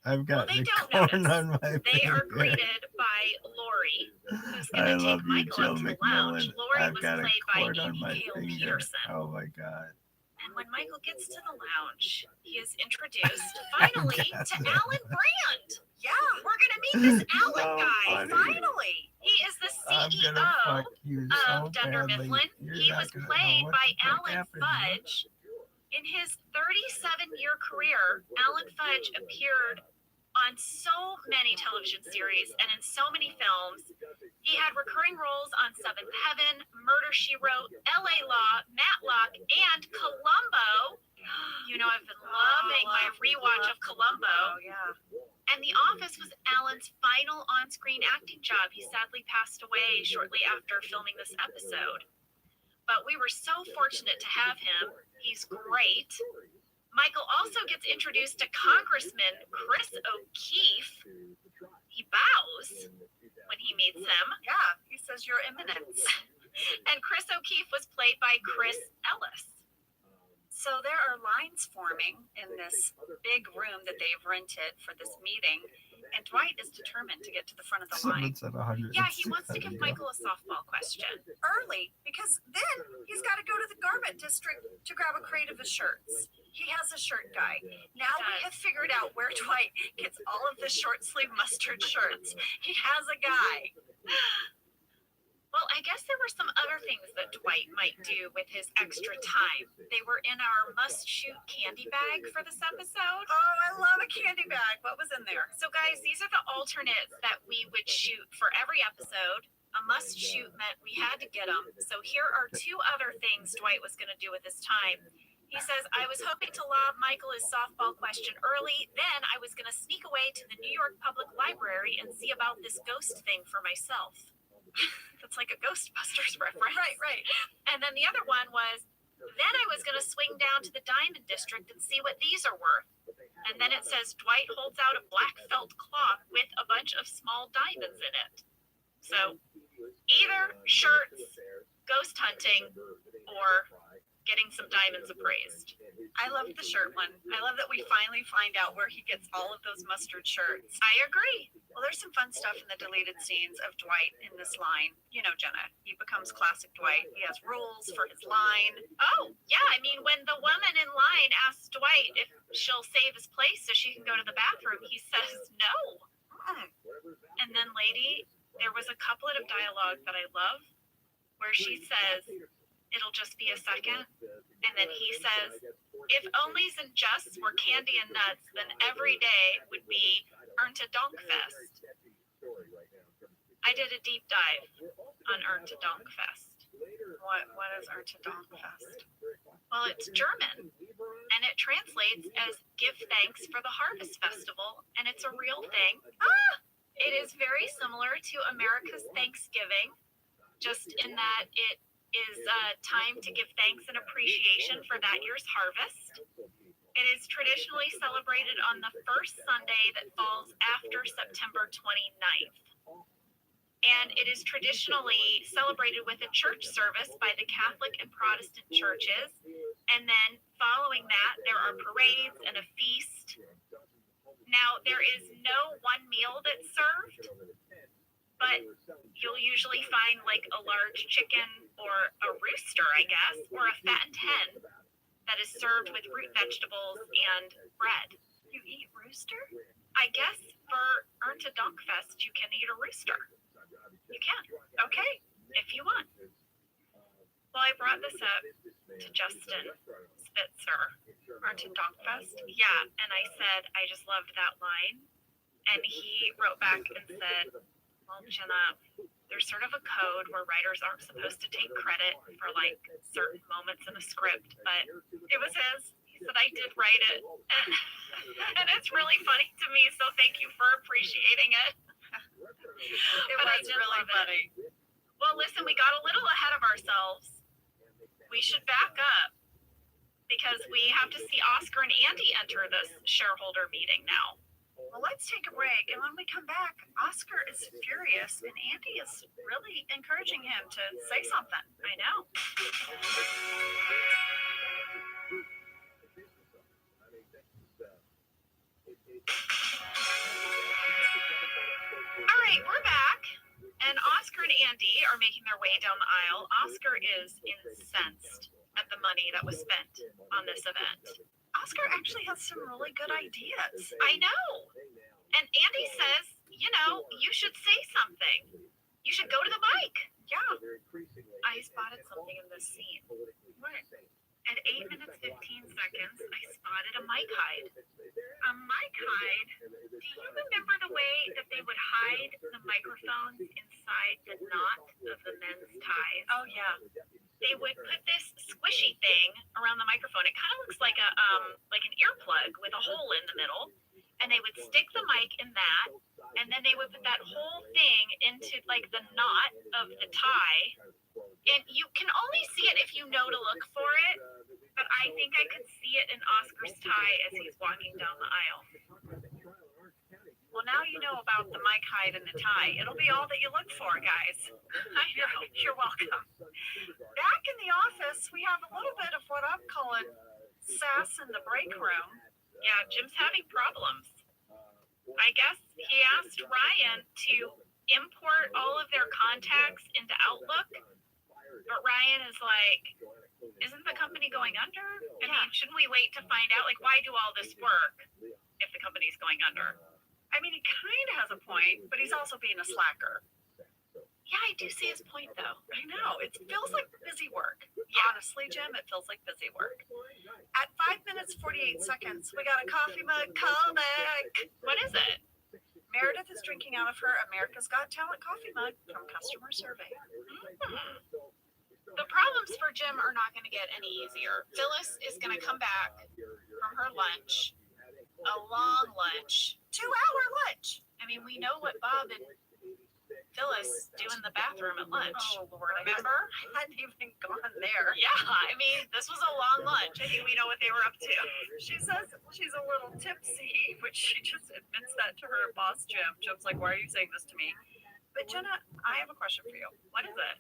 I've got Well, they the don't corn notice. on my They are finger. greeted by Lori, who's I going to love take you, Michael Jill up to the lounge. McMillan. Lori I've was got a played by cord on Amy my Cale finger. Peterson. Oh my god. And when Michael gets to the lounge, he is introduced finally to Alan Brand. Yeah, we're gonna meet this Alan So guy. funny. Finally, he is the I'm CEO gonna fuck you so of Dunder badly. Mifflin. You're He not was gonna know played what by the fuck Alan happened. Fudge. In his 37-year career, Alan Fudge appeared on so many television series and in so many films. He had recurring roles on Seventh Heaven, Murder, She Wrote, LA Law, Matlock, and Columbo. You know, I've been loving my rewatch of Columbo. Yeah. And The Office was Alan's final on-screen acting job. He sadly passed away shortly after filming this episode. But we were so fortunate to have him. He's great. Michael also gets introduced to Congressman Chris O'Keefe. He bows when he meets him. Yeah, he says, "Your Eminence." And Chris O'Keefe was played by Chris Ellis. So there are lines forming in this big room that they've rented for this meeting, and Dwight is determined to get to the front of the line. Yeah, he wants to give Michael a softball question early, because then he's got to go to the garment district to grab a crate of his shirts. He has a shirt guy. Now we have figured out where Dwight gets all of the short sleeve mustard shirts. He has a guy. Well, I guess there were some other things that Dwight might do with his extra time. They were in our must-shoot candy bag for this episode. Oh, I love a candy bag. What was in there? So, guys, these are the alternates that we would shoot for every episode. A must-shoot meant we had to get them. So here are two other things Dwight was going to do with his time. He says, "I was hoping to lob Michael his softball question early. Then I was going to sneak away to the New York Public Library and see about this ghost thing for myself." That's like a Ghostbusters reference. Right. And then the other one was, "Then I was going to swing down to the Diamond District and see what these are worth." And then it says Dwight holds out a black felt cloth with a bunch of small diamonds in it. So either shirts, ghost hunting, or getting some diamonds appraised. I love the shirt one. I love that we finally find out where he gets all of those mustard shirts. I agree. Well, there's some fun stuff in the deleted scenes of Dwight in this line. You know, Jenna, he becomes classic Dwight. He has rules for his line. Oh, yeah. I mean, when the woman in line asks Dwight if she'll save his place so she can go to the bathroom, he says no. And then, lady, there was a couplet of dialogue that I love where she says, "It'll just be a second." And then he says, "If onlys and justs were candy and nuts, then every day would be Erntedankfest." I did a deep dive on Erntedankfest. What is Erntedankfest? Well, it's German, and it translates as "give thanks for the harvest festival," and it's a real thing. It is very similar to America's Thanksgiving, just in that it is time to give thanks and appreciation for that year's harvest. It is traditionally celebrated on the first Sunday that falls after September 29th. And it is traditionally celebrated with a church service by the Catholic and Protestant churches. And then following that, there are parades and a feast. Now, there is no one meal that's served, but you'll usually find like a large chicken or a rooster, I guess, or a fattened hen that is served with root vegetables and bread. You eat rooster? I guess for Erntedankfest, you can eat a rooster. You can. Okay, if you want. Well, I brought this up to Justin Spitzer, Erntedankfest. Yeah, and I said, I just loved that line. And he wrote back and said, "Well, Jenna, there's sort of a code where writers aren't supposed to take credit for like certain moments in a script, but it was his. He said, I did write it." And it's really funny to me, so thank you for appreciating it. It was really funny. Well, listen, we got a little ahead of ourselves. We should back up because we have to see Oscar and Andy enter this shareholder meeting now. Well, let's take a break, and when we come back, Oscar is furious, and Andy is really encouraging him to say something. I know. All right, we're back, and Oscar and Andy are making their way down the aisle. Oscar is incensed at the money that was spent on this event. Oscar actually has some really good ideas. I know. And Andy says, you know, you should say something. You should go to the mic. Yeah. I spotted something in this scene. What? At 8 minutes 15 seconds, I spotted a mic hide. A mic hide? Do you remember the way that they would hide the microphones inside the knot of the men's ties? Oh, yeah. They would put this squishy thing around the microphone. It kind of looks like an earplug with a hole in the middle. And they would stick the mic in that, and then they would put that whole thing into like the knot of the tie. And you can only see it if you know to look for it, but I think I could see it in Oscar's tie as he's walking down the aisle. Well, now you know about the mic hide and the tie. It'll be all that you look for, guys. I know. You're welcome. Back in the office, we have a little bit of what I'm calling sass in the break room. Yeah, Jim's having problems. I guess he asked Ryan to import all of their contacts into Outlook, but Ryan is like, isn't the company going under? I mean, shouldn't we wait to find out? Like, why do all this work if the company's going under? I mean, he kind of has a point, but he's also being a slacker. Yeah, I do see his point, though. I know. It feels like busy work. Yeah. Honestly, Jim, it feels like busy work. At 5 minutes, 48 seconds, we got a coffee mug callback. What is it? Meredith is drinking out of her America's Got Talent coffee mug from customer survey. The problems for Jim are not going to get any easier. Phyllis is going to come back from her lunch, a long lunch, 2-hour lunch. I mean, we know what Bob and Phyllis do in the bathroom at lunch. Oh, Lord, Remember? I hadn't even gone there. Yeah, I mean, this was a long lunch. I think we know what they were up to. She says she's a little tipsy, which she just admits that to her boss, Jim. Jim's like, why are you saying this to me? But Jenna, I have a question for you. What is it?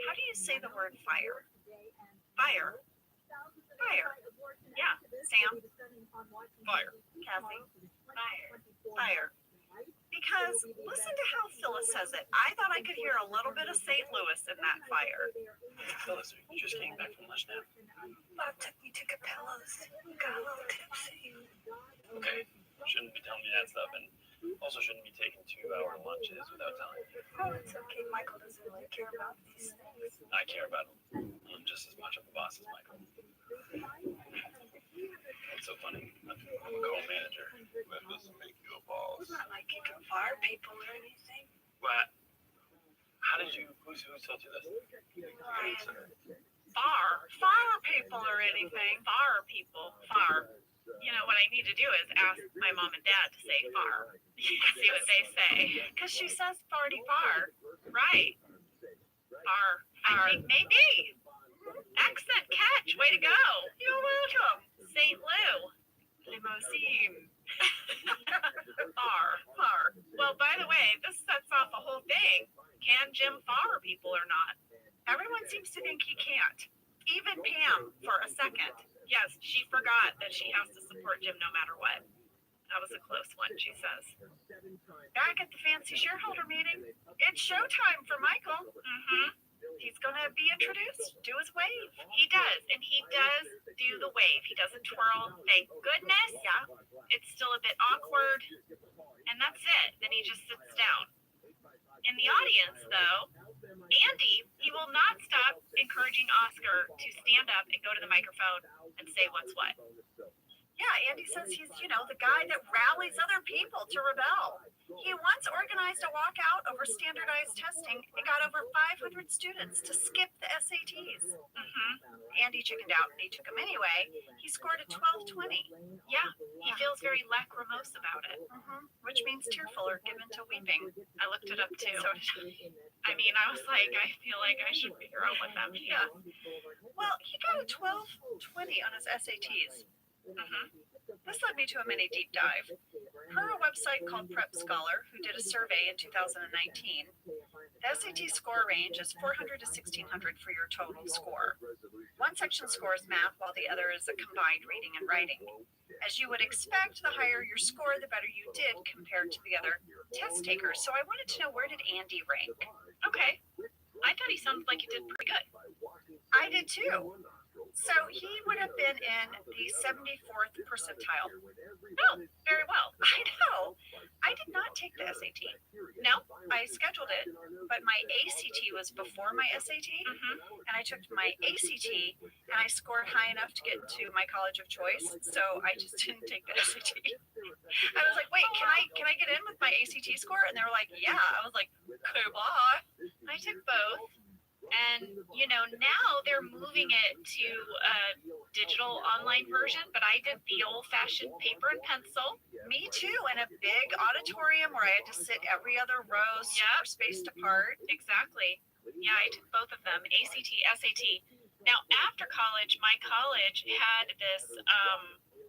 How do you say the word fire? Fire. Fire. Yeah. Sam? Fire. Kathy? Fire. Fire. Because listen to how Phyllis says it. I thought I could hear a little bit of St. Louis in that fire. Phyllis, you just came back from lunch now. Bob took me to Capella's. Got a little tipsy. Okay, shouldn't be telling me that stuff, and also shouldn't be taking 2-hour lunches without telling me. Oh, it's okay. Michael doesn't really care about these things. I care about him. I'm just as much of a boss as Michael. It's so funny. I'm a co-manager. That doesn't make you a boss. It's not like you can fire people or anything. What? How did you? Who told you this? Far people or anything. Far people. Far. You know, what I need to do is ask my mom and dad to say far. See what they say. Because she says farty far. Right. Far. I think maybe. Accent catch. Way to go. You're welcome. St. Lou. Limousine. Far. Well, by the way, this sets off a whole thing. Can Jim far people or not? Everyone seems to think he can't. Even Pam, for a second. Yes, she forgot that she has to support Jim no matter what. That was a close one, she says. Back at the fancy shareholder meeting, it's showtime for Michael. He's going to be introduced. Do his wave. He does, and he does do the wave. He doesn't twirl. Thank goodness. Yeah. It's still a bit awkward, and that's it. Then he just sits down. In the audience, though, Andy, he will not stop encouraging Oscar to stand up and go to the microphone and say what's what. Yeah, Andy says he's, the guy that rallies other people to rebel. He once organized a walkout over standardized testing and got over 500 students to skip the SATs. Andy chickened out and he took them anyway. He scored a 1220. Yeah, he feels very lachrymose about it. Which means tearful or given to weeping. I looked it up too. So did I. I mean, I was like, I feel like I should figure out what that means. Yeah. Well, he got a 1220 20 on his SATs. This led me to a mini deep dive. Per a website called Prep Scholar, who did a survey in 2019, the SAT score range is 400 to 1600 for your total score. One section scores math, while the other is a combined reading and writing. As you would expect, the higher your score, the better you did compared to the other test takers. So I wanted to know, where did Andy rank? Okay. I thought he sounded like he did pretty good. I did too. So he would have been in the 74th percentile. Oh, very well. I know. I did not take the SAT. No? I scheduled it, but my ACT was before my SAT, and I took my ACT, and I scored high enough to get to my college of choice, so I just didn't take the SAT. I was like, wait, can I get in with my ACT score? And they were like, yeah. I was like, okay, bye. I took both. And, you know, now they're moving it to a digital online version, but I did the old-fashioned paper and pencil. Me too, in a big auditorium where I had to sit every other row, super spaced apart. Exactly. Yeah, I took both of them, ACT, SAT. Now, after college, my college had this,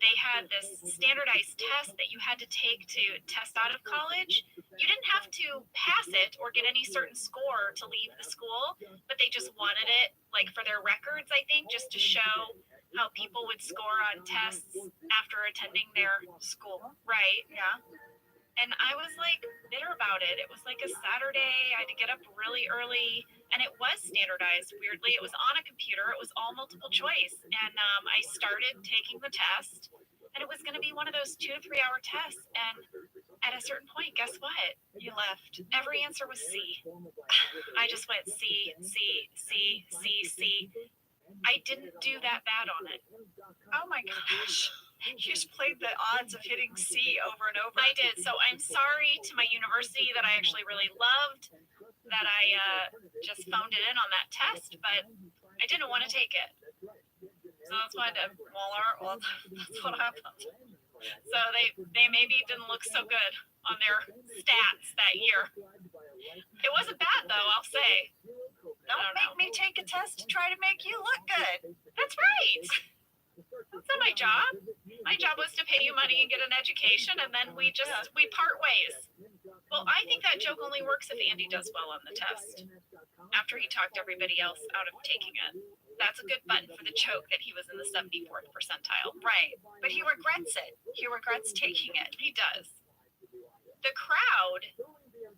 they had this standardized test that you had to take to test out of college. You didn't have to pass it or get any certain score to leave the school, but they just wanted it, like, for their records, I think, just to show how people would score on tests after attending their school. Right. Yeah. And I was like bitter about it. It was like a Saturday. I had to get up really early, and it was standardized. Weirdly, it was on a computer. It was all multiple choice, and I started taking the test, and it was going to be one of those 2 to 3 hour tests. And at a certain point, guess what? You left. Every answer was C. I just went C, C, C, C, C. I didn't do that bad on it. Oh my gosh. You just played the odds of hitting C over and over. I did. So I'm sorry to my university that I actually really loved that I just phoned it in on that test, but I didn't want to take it. So that's why I did. Well, that's what happened. So they maybe didn't look so good on their stats that year. It wasn't bad though, I'll say. Don't make me take a test to try to make you look good. That's right. That's not my job. My job was to pay you money and get an education, and then we part ways. Well, I think that joke only works if Andy does well on the test. After he talked everybody else out of taking it. That's a good button for the joke that he was in the 74th percentile. Right. But he regrets it. He regrets taking it. He does. The crowd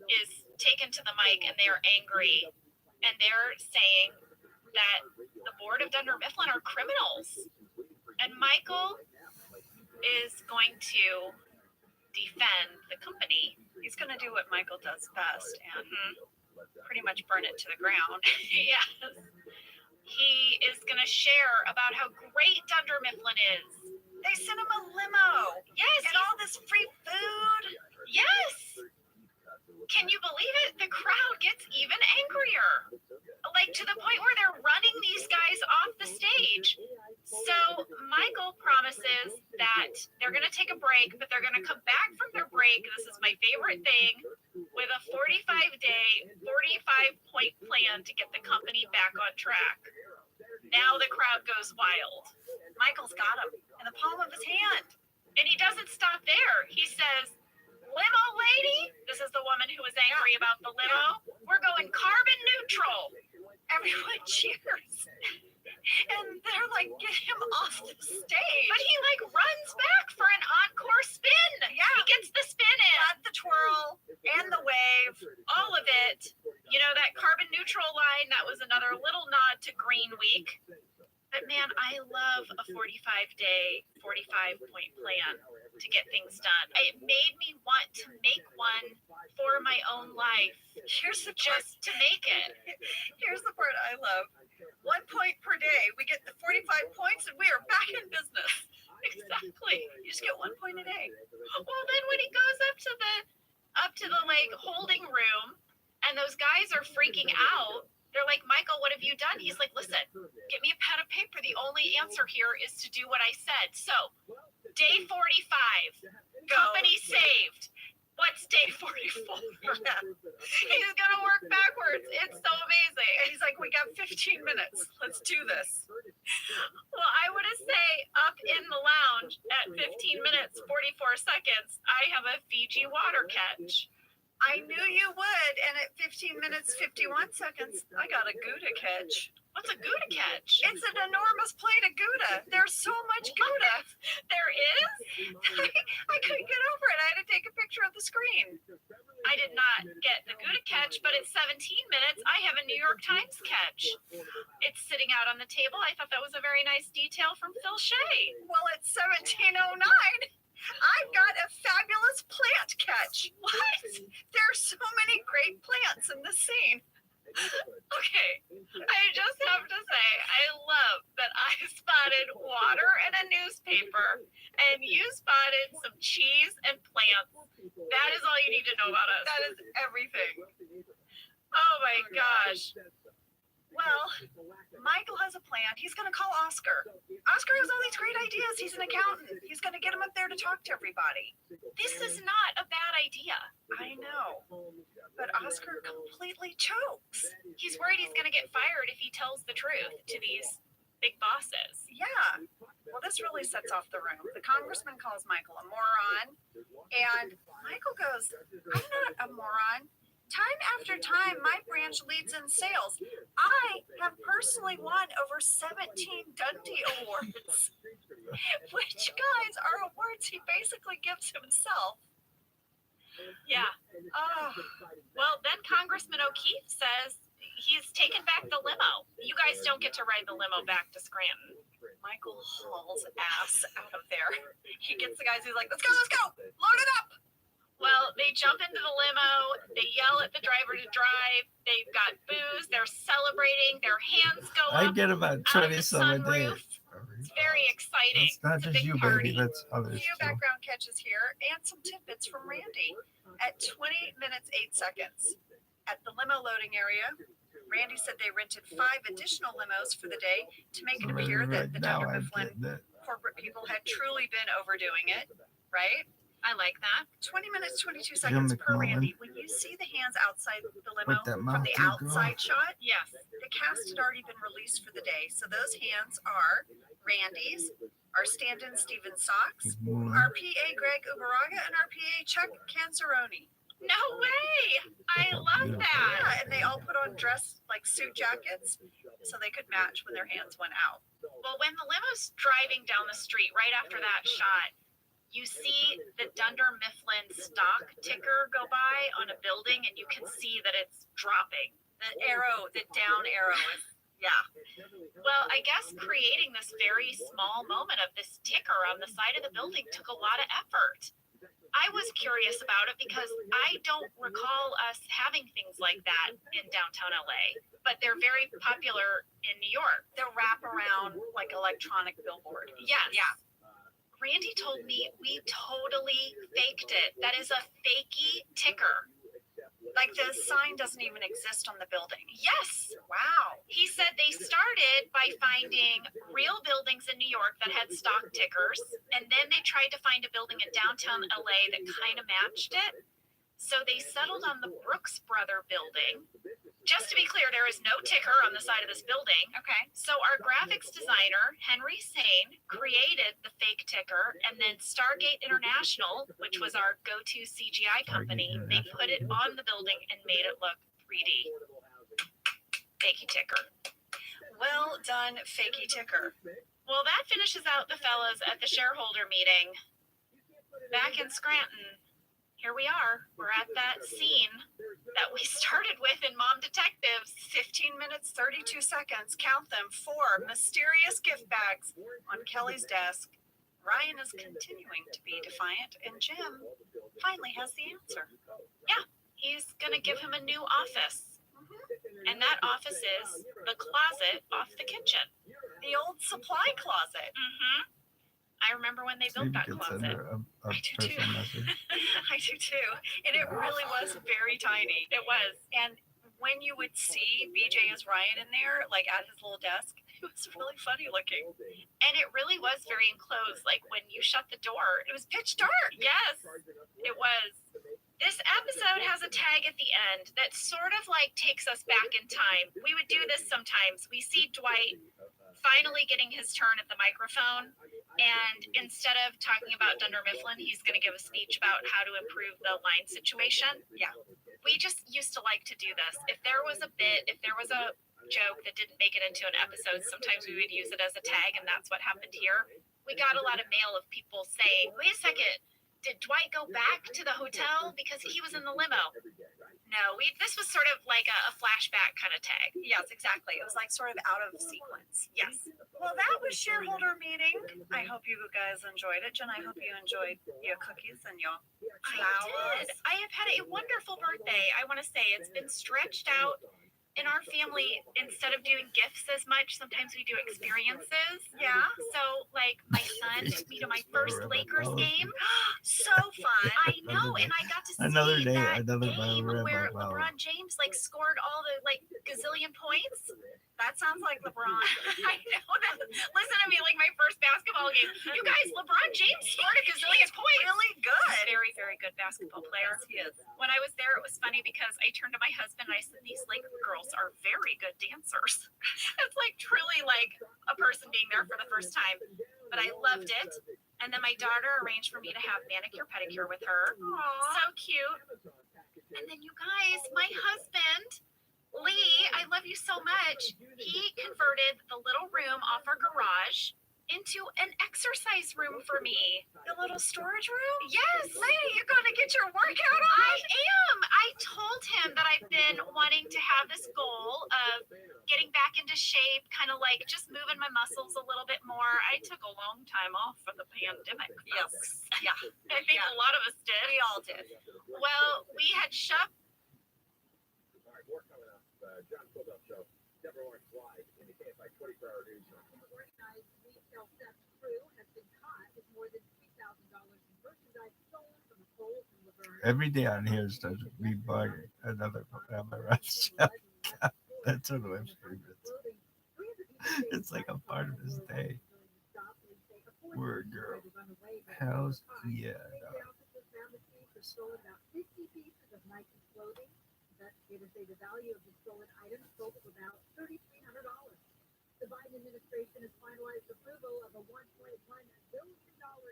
is taken to the mic and they're angry, and they're saying that the board of Dunder Mifflin are criminals. And Michael is going to defend the company. He's going to do what Michael does best and pretty much burn it to the ground. Yes. He is going to share about how great Dunder Mifflin is. They sent him a limo. Yes. And all this free food. Yes. Can you believe it? The crowd gets even angrier. Like to the point where they're running these guys off the stage. So Michael promises that they're going to take a break, but they're going to come back from their break. This is my favorite thing, with a 45-day, 45-point plan to get the company back on track. Now the crowd goes wild. Michael's got him in the palm of his hand. And he doesn't stop there. He says, limo lady, this is the woman who was angry about the limo, we're going carbon neutral. Everyone cheers. And they're like, get him off the stage. But he like runs back for an encore spin. Yeah. He gets the spin in. Got the twirl and the wave. All of it. You know, that carbon neutral line, that was another little nod to Green Week. But man, I love a 45-day, 45-point plan to get things done. It made me want to make one for my own life. Here's the just to make it. Here's the part I love. 1 point per day. We get the 45 points and we are back in business. Exactly. You just get 1 point a day. Well, then when he goes up to the like holding room and those guys are freaking out, they're like, Michael, what have you done? He's like, listen, get me a pen and paper. The only answer here is to do what I said. So, day 45, company saved. What's day 44? He's going to work backwards. It's so amazing. And he's like, we got 15 minutes. Let's do this. Well, I would have PG water catch. I knew you would, and at 15 minutes 51 seconds, I got a Gouda catch. What's a Gouda catch? It's an enormous plate of Gouda. There's so much Gouda. There is? I couldn't get over it. I had to take a picture of the screen. I did not get the Gouda catch, but at 17 minutes, I have a New York Times catch. It's sitting out on the table. I thought that was a very nice detail from Phil Shea. Well, at 17:09, I've got a fabulous plant catch. What? There's so many great plants in this scene. Okay, I just have to say, I love that I spotted water and a newspaper, and you spotted some cheese and plants. That is all you need to know about us. That is everything. Oh my gosh. Well, Michael has a plan. He's going to call Oscar. Oscar has all these great ideas. He's an accountant. He's going to get him up there to talk to everybody. This is not a bad idea. I know. But Oscar completely chokes. He's worried he's going to get fired if he tells the truth to these big bosses. Yeah. Well, this really sets off the room. The congressman calls Michael a moron. And Michael goes, I'm not a moron. Time after time, my branch leads in sales. I have personally won over 17 Dundee Awards, which, guys, are awards he basically gives himself. Yeah. Oh, Well, then Congressman O'Keefe says he's taken back the limo. You guys don't get to ride the limo back to Scranton. Michael hauls ass out of there. He gets the guys, he's like, let's go, load it up. Well, they jump into the limo, they yell at the driver to drive, they've got booze, they're celebrating, their hands go I up get about out of 20 the some a day. sunroof. It's very exciting. It's not It's a just big you, party. baby. That's A others few too. background catches here and some tidbits from Randy. At 20 minutes 8 seconds, at the limo loading area, Randy said they rented 5 additional limos for the day to make it appear that the Dunder Mifflin corporate people had truly been overdoing it, right? I like that. 20 minutes 22 seconds per McMullen. Randy. When you see the hands outside the limo With that from mouth the too, girl. outside shot, Yes. the cast had already been released for the day. So those hands are Randy's, our stand-in Steven Socks, McMullen. our PA Greg Ubaraga, and our PA Chuck Canceroni. No way! I love that. Yeah, and they all put on dress like suit jackets so they could match when their hands went out. Well, when the limo's driving down the street right after that shot, you see the Dunder Mifflin stock ticker go by on a building, and you can see that it's dropping. The arrow, the down arrow is, yeah. Well, I guess creating this very small moment of this ticker on the side of the building took a lot of effort. I was curious about it because I don't recall us having things like that in downtown LA, but they're very popular in New York. The wraparound, like electronic billboard. Yes. Yeah. Randy told me we totally faked it. That is a fakey ticker. Like the sign doesn't even exist on the building. Yes. Wow. He said they started by finding real buildings in New York that had stock tickers, and then they tried to find a building in downtown LA that kind of matched it. So they settled on the Brooks Brother building. Just to be clear, there is no ticker on the side of this building. Okay. So our graphics designer, Henry Sane, created the fake ticker, and then Stargate International, which was our go-to CGI company, they put it on the building and made it look 3D. Fakey ticker. Well done, fakey ticker. Well, that finishes out the fellas at the shareholder meeting. Back in Scranton, here we are. We're at that scene that we started with in Mom Detectives. 15 minutes, 32 seconds. Count them. 4 mysterious gift bags on Kelly's desk. Ryan is continuing to be defiant, and Jim finally has the answer. Yeah, he's going to give him a new office. And that office is the closet off the kitchen. The old supply closet. Mm-hmm. I remember when they built that closet. I do too. I do too. And it really was very tiny. It was. And when you would see BJ as Ryan in there, like at his little desk, it was really funny looking. And it really was very enclosed. Like when you shut the door, It was pitch dark. yes, it was. This episode has a tag at the end that sort of like takes us back in time. We would do this sometimes. We see Dwight finally getting his turn at the microphone. And instead of talking about Dunder Mifflin, he's going to give a speech about how to improve the line situation. Yeah. We just used to like to do this. If there was a bit, if there was a joke that didn't make it into an episode, sometimes we would use it as a tag, and that's what happened here. We got a lot of mail of people saying, wait a second, did Dwight go back to the hotel because he was in the limo? No, this was sort of like a flashback kind of tag. Yes, exactly. It was like sort of out of sequence. Yes. Well, that was shareholder meeting. I hope you guys enjoyed it. Jen, I hope you enjoyed your cookies and your flowers. I did. I have had a wonderful birthday. I want to say it's been stretched out. In our family, instead of doing gifts as much, sometimes we do experiences. Yeah. So, like, my son took me to my first Lakers game. So fun. I know, and I got to see Another day, that another game Rabbi, where wow. LeBron James like scored all the like gazillion points. That sounds like LeBron. I know that. Listen to me, like my first basketball game. You guys, LeBron James scored a gazillion points. Really good. Very, very good basketball player. Yes, he is. When I was there, it was funny because I turned to my husband and I said, "These Laker girls are very good dancers." It's like truly like a person being there for the first time. But I loved it. And then my daughter arranged for me to have manicure pedicure with her. Aww. So cute. And then you guys, my husband, Lee, I love you so much. He converted the little room off our garage into an exercise room for me. The little storage room? Yes. Lady, you're going to get your workout on? I am. I told him that I've been wanting to have this goal of getting back into shape, kind of like just moving my muscles a little bit more. I took a long time off for the pandemic. Yes. Yeah. I think a lot of us did. We all did. Well, we had shop. All right, more coming up. John Phillips Show. Deborah Orange Live in the KFI 24-hour news. Organized retail theft crew has been caught with more than $3,000 in merchandise stolen from the Kohl's in Laverne. Every day on here is to be buying another Rabbi Rothschild. That's one of my favorites. It's like a part of his day. Word, girl. Hell's yeah. Stolen about 50 pieces of Nike clothing. Investigators say the value of the stolen items totaled about $3,300. The Biden administration has finalized approval of a $1.1 billion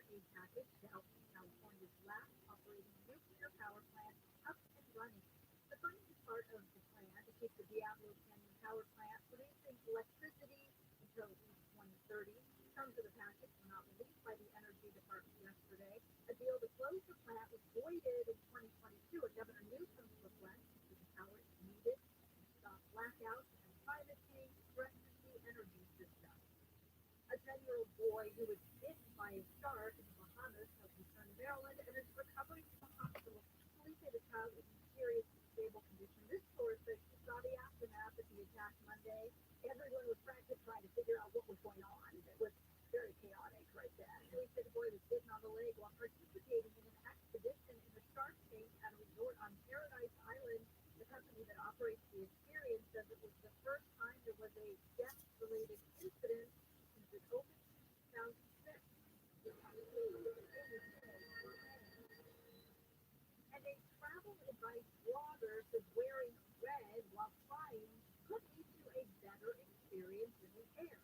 aid package to help California's last operating nuclear power plant up and running. The funding is part of the plan to keep the Diablo Canyon power plant producing electricity until at least 2030. Terms of the package were not released by the Energy Department yesterday. A deal to close the plant was voided in 2022 at Governor Newsom's request because the power is needed to stop blackouts and privacy threatens the energy system. A 10-year-old boy who was bitten by a shark in the Bahamas has returned to Maryland and is recovering from the hospital. Police say the child is in serious and stable condition. This source says she saw the aftermath of the attack Monday. Everyone was frantic trying to figure out what was going on. It was very chaotic right then. Police say the boy was bitten on the leg while participating in an expedition in the shark tank at a resort on Paradise Island. The company that operates the experience says it was the first time there was a death-related incident since it opened in 2006. And a travel advice blogger says wearing red while flying could lead to a better experience in the air.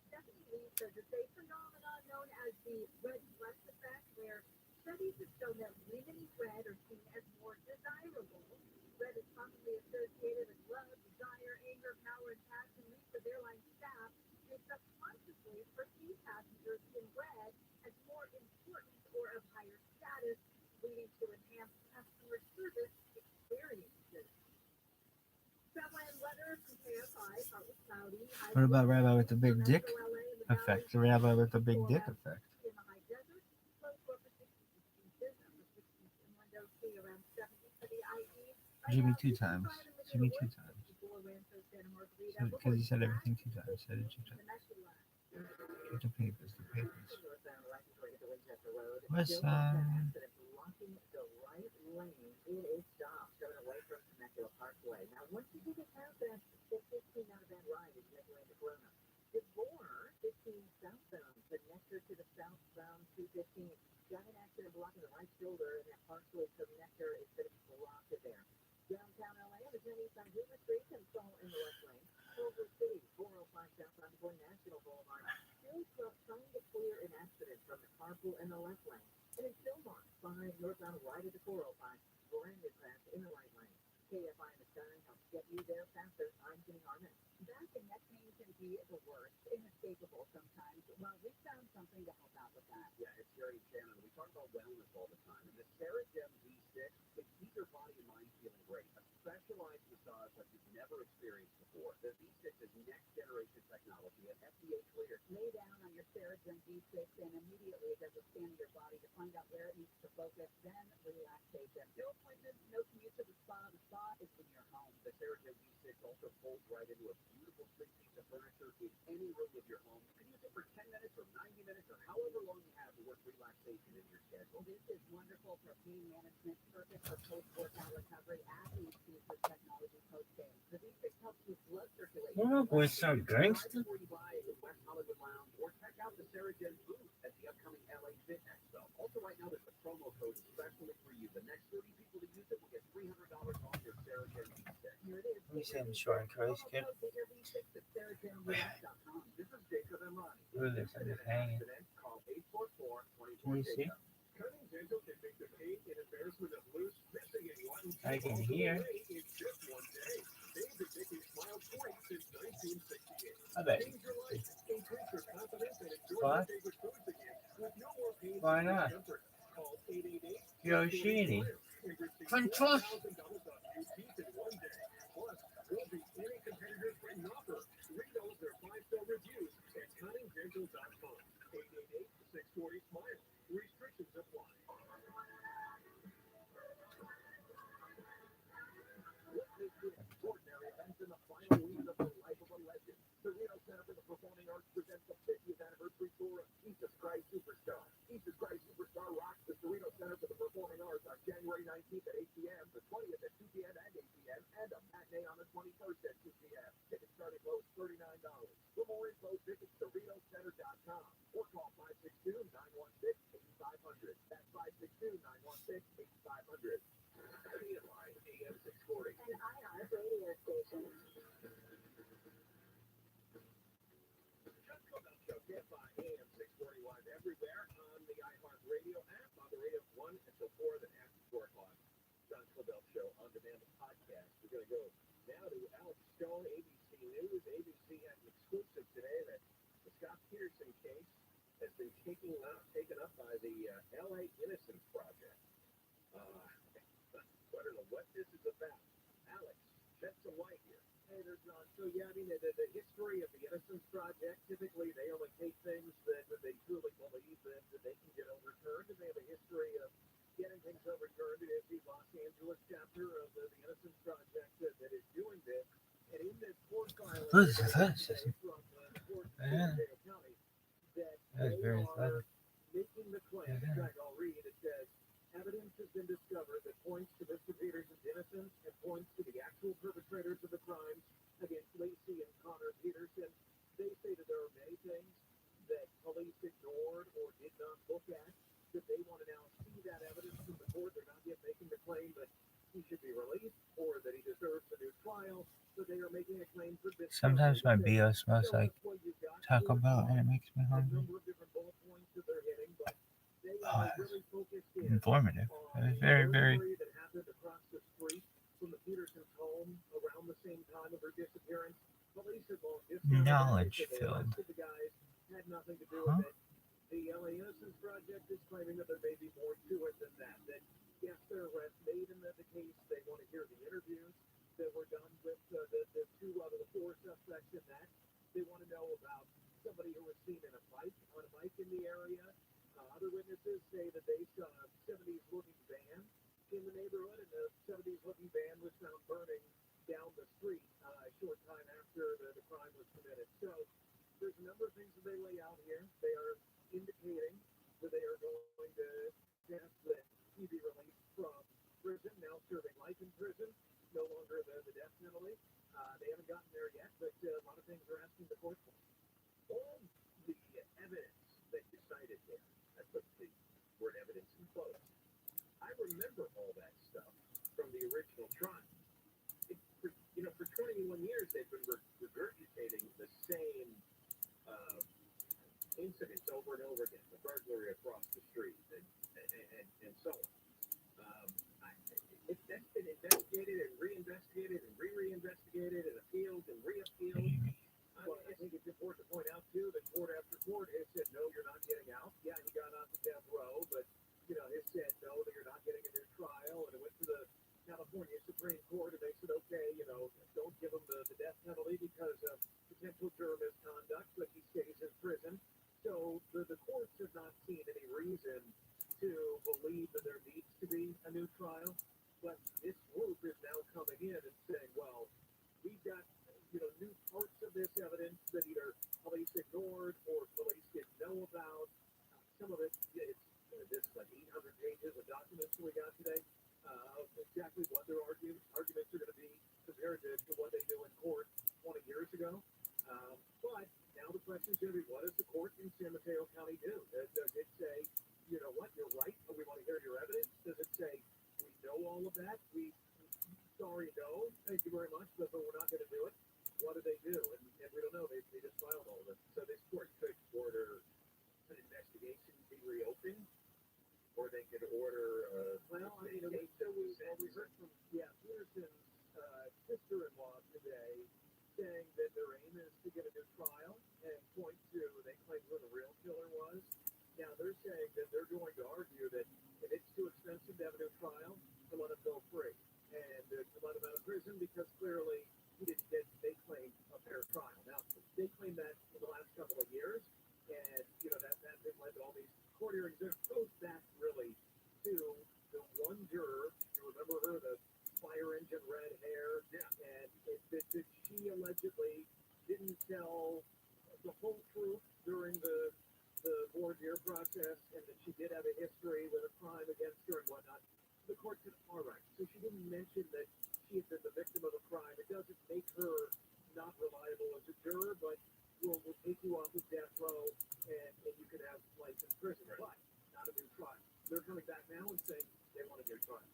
Stephanie Lee says it's a phenomenon known as the red flex effect, where studies have shown that women in red are seen as more desirable. Red is commonly associated with love, desire, anger, power, and passion. Lisa's airline staff may subconsciously perceive passengers in red as more important or of higher status, leading to enhanced customer service experiences. Travel and weather from KFI, partly cloudy. What about Rabbi with the big dick effect? The Rabbi with the big dick effect. In the high desert, low for 60 inches, upper 60s in windows, see around 70 for the IE. Jimmy 2 times. Jimmy 2 times. Because he said everything 2 times. Said it 2 times. Get the papers. The papers. West side. It is stopped coming away from Temecula Parkway. Now, once you get past that 15 out of that ride, is making way to Corona. Before 15 southbound, connector to the southbound 215. Got an accident blocking the right shoulder, and that Parkway connector is going to be blocked there. Downtown LA, on the 10 east on River Street, and Soul in the west lane. Culver City, 405 southbound before National Boulevard. northbound right at the 405. Brand new crash in the right lane. KFI in the sky helps get you there faster. I'm Jenny Harmon. Back and neck pain can be the worst, inescapable sometimes. Well, we found something to help out with that. Yeah, it's Jerry Shannon. We talk about wellness all the time. And the Saragem V6 can keep your body and mind feeling great. A specialized massage like you've never experienced before. The V6 is next generation technology and FDA cleared. Lay down on your Saragem V6 and immediately it does a scan of your body to find out where it needs to focus, then relaxation. No appointments, no commute to the spa. The spa is in your home. The Saragem V6 also folds right into a beautiful sleek piece of furniture in any room of your home. You can use it for 10 minutes or 90 minutes or however long you have to work relaxation in your schedule. This is wonderful for pain management, perfect for post-workout recovery. Athletes use this technology post-game. The V6 helps with blood circulation. Oh, boy, so gangster. Before you buy the West Hollywood Lounge or check out the Saragem booth at the upcoming LA Fit Expo. Also, right now, there's a promo code especially for you. The next 30 people to use it will get $300 off your Saragem V6. Here it is. Let me see, I'm sure I'm crazy, kid. Get your V6 at SaragemUS.com. This is Jacob and Ronnie. Who is this? I'm just hanging. Call 844-24 Can you see? Cutting dental can make the pain and embarrassment of loose, missing, and wanting I can hear. in just one day. They've been making Smile point since 1968. I bet. Change your life, increase your confidence, and enjoy What? your favorite foods again with no more pain. Why not? Call 888 Yoshini. Control. $1,000 off new teeth in one day. Plus, we'll beat any competitors for an offer. Read all their 5-star reviews at cuttingdental.com. 888-640-SMILE. Restrictions apply. Witness the extraordinary events in the final week of the life of a legend. The Reno Center for the Performing Arts presents the 50th anniversary tour of Jesus Christ Superstar. Jesus Christ Superstar rocks the Reno Center for the Performing Arts on January 19th at 8 p.m., the 20th at 2 p.m. and 8 p.m., and a matinee on the 21st at 2 p.m. Tickets starting low $39. For more info, visit therenocenter.com or call 562-916-8500. That's 562-916-8500. Line AM 640. An IR radio station. Get by AM 640 live everywhere on the iHeartRadio app, on the radio 1 until 4, then after 4 o'clock. John Cobell Show on demand podcast. We're going to go now to Alex Stone, ABC News. ABC had an exclusive today that the Scott Peterson case has been taken up by the LA Innocence Project. I don't know what this is about. Alex, shed some light here. Hey there, John. So, yeah, I mean, the history of the Innocence Project, typically they only take things that they truly believe that they can get overturned, and they have a history of getting things overturned. It is the Los Angeles chapter of the Innocence Project that is doing this. And in this court filing from the court in San Diego County, that they are making the claim, in fact, I'll read, it says, evidence has been discovered that points to Mr. Peterson's innocence and points to the actual perpetrators of the crimes against Lacey and Connor Peterson. They say that there are many things that police ignored or did not look at, that they want to now see that evidence from the court. They're not yet making the claim that he should be released or that he deserves a new trial, but they are making a claim for this. Sometimes my BO smells like Taco Bell and it makes me hungry. Oh, that's informative. It was very, very knowledge filled. Huh? The LA Innocence Project is claiming that there may be more to it than that. That yes, there are arrests made in the case. They want to hear the interviews that were done with the 2 out of the 4 suspects in that. They want to know about somebody who was seen in a bike on a bike in the area. Other witnesses say that they saw a 70s-looking van in the neighborhood, and the 70s-looking van was found burning down the street a short time after the crime was committed. So there's a number of things that they lay out here. They are indicating that they are going to ask that he be released from prison, now serving life in prison, no longer the death penalty. They haven't gotten there yet, but a lot of things are asking the court for. All the evidence that you cited there, I put the word evidence in quotes. I remember all that stuff from the original trial. For 21 years, they've been regurgitating the same incidents over and over again, the burglary across the street and so on. been investigated and reinvestigated and re-reinvestigated and appealed and reappealed. Well, I think it's important to point out too that court after court has said no, you're not getting out. Yeah, he got off the death row, but has said no, that you're not getting a new trial, and it went to the California Supreme Court, and they said, okay, don't give him the death penalty because of potential juror misconduct, but he stays in prison. So the courts have not seen any reason to believe that there needs to be a new trial, but this group is now coming in and saying, well, we've got new parts of this evidence that either police ignored or police didn't know about. Some of it, it's this like 800 pages of documents we got today. Exactly what their arguments are going to be compared to what they do in court 20 years ago. But now the question is going to be, what does the court in San Mateo County do? Does it say, you know what, you're right, but we want to hear your evidence? Does it say, we know all of that? Sorry, no, thank you very much, but we're not going to do it. What do they do? And we don't know. They just filed all of it. So this court could order an investigation be reopened, or they could order. We heard from Peterson's sister-in-law today saying that their aim is to get a new trial and point to they claim who the real killer was. Now they're saying that they're going to argue that if it's too expensive to have a new trial, to let him go free and to let him out of prison because clearly he didn't get, they claim, a fair trial. Now they claim that for the last couple of years, and that has led to all these court hearings. It goes back really to the one juror. You remember her, the fire engine red hair, and that she allegedly didn't tell the whole truth during the voir dire process, and that she did have a history with a crime against her and whatnot. The court said, all right, so she didn't mention that she had been the victim of a crime. It doesn't make her not reliable as a juror, but we'll take you off of death row and you can have life in prison, but not a new trial. They're coming back now and saying they want a new trial.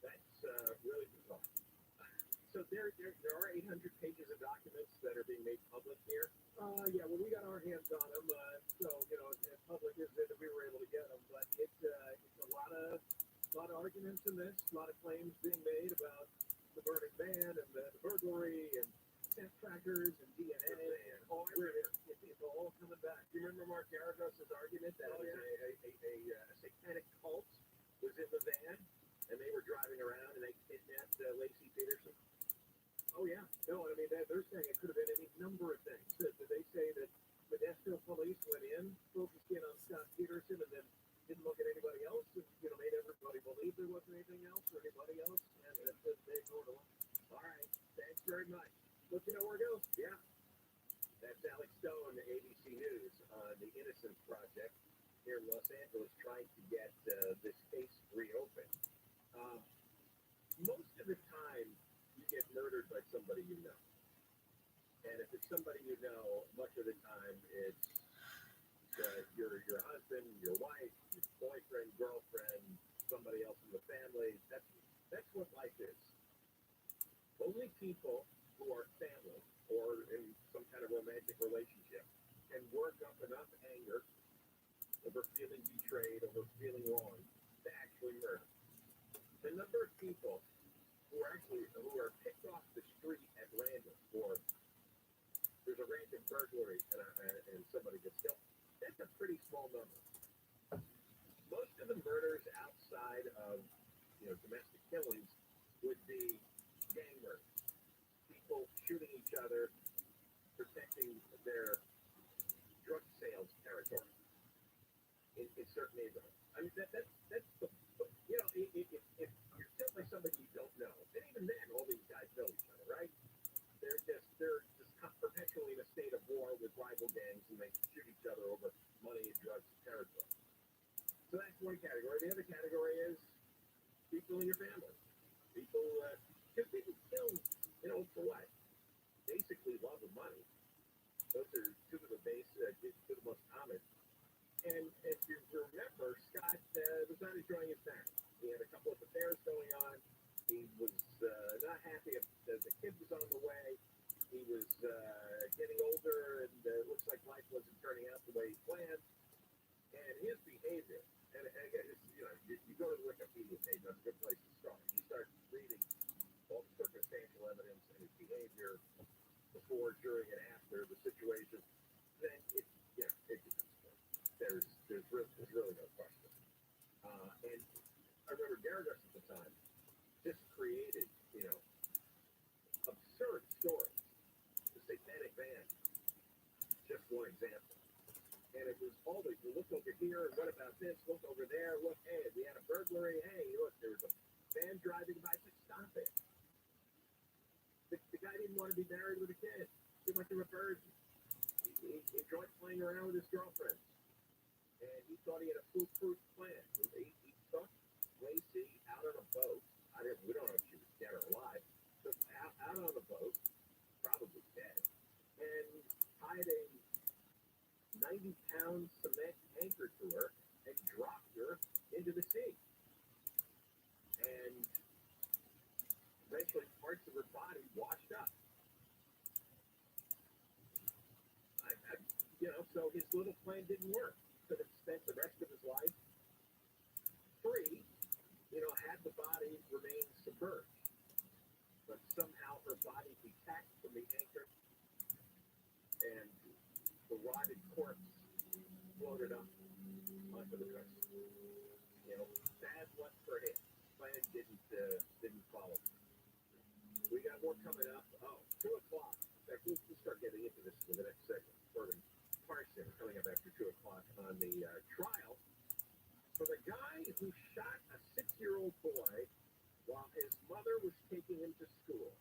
That's really bizarre. So there are 800 pages of documents that are being made public here. Yeah, well, we got our hands on them, so as public as that we were able to get them. But it's a lot of arguments in this, a lot of claims being made about the burning van and the burglary and scent trackers and DNA and all. It's all coming back. Do you remember Mark Garagos's argument that a satanic cult was in the van and they were driving around and they kidnapped Lacey Peterson? Oh yeah, no, I mean they're saying it could have been any number of things. They say that Modesto police went in, focused in on Scott Peterson, and then didn't look at anybody else, and made everybody believe there wasn't anything else or anybody else, and they ignored them. All right, thanks very much. Let you know where it goes. Yeah, that's Alex Stone, ABC News, on the Innocence Project here in Los Angeles, trying to get this case reopened. Most of the time, you get murdered by somebody you know. And if it's somebody you know, much of the time it's your husband, your wife, your boyfriend, girlfriend, somebody else in the family. That's what life is. Only people who are family or in some kind of romantic relationship can work up enough anger over feeling betrayed, over feeling wrong, to actually murder. The number of people who are picked off the street at random, or there's a random burglary and somebody gets killed, that's a pretty small number. Most of the murders outside of domestic killings would be gang murders. People shooting each other, protecting their drug sales territory in certain neighborhoods. I mean that's the if you're killed by somebody you don't know, and even then all these guys know each other, right? They're just perpetually in a state of war with rival gangs, and they shoot each other over money and drugs and territory. So that's one category. The other category is people in your family. People kill, for what? Basically love of money. Those are two of the most common. And if you remember, Scott was not enjoying his marriage. He had a couple of affairs going on. He was not happy if the kid was on the way. He was getting older, and it looks like life wasn't turning out the way he planned. And his behavior again, you go to the Wikipedia page, that's a good place to start. You start reading all the circumstantial evidence and his behavior before, during, and after the situation, then it becomes clear. There's really no question. And I remember Garagos at the time just created, absurd stories. The satanic van, just one example. And it was always, look over here, and what about this? Look over there, look, hey, we had a burglary, hey, look, there was a van driving by. I said, stop it. The guy didn't want to be married with a kid. He went to a virgin. He enjoyed playing around with his girlfriend. And he thought he had a foolproof plan. He took Lacey out on a boat. We don't know if she was dead or alive. Took out on a boat, probably dead, and tied a 90-pound cement anchor to her and dropped her into the sea. And eventually parts of her body washed up. So his little plan didn't work. Could have spent the rest of his life free, had the body remained submerged. But somehow her body detached from the anchor and the rotted corpse floated up onto the coast. Bad luck for him. Plan didn't follow. We got more coming up. 2 o'clock. In fact, we'll start getting into this in the next segment. Gordon Parson coming up after 2 o'clock on the trial for the guy who shot a 6-year-old boy while his mother was taking him to school.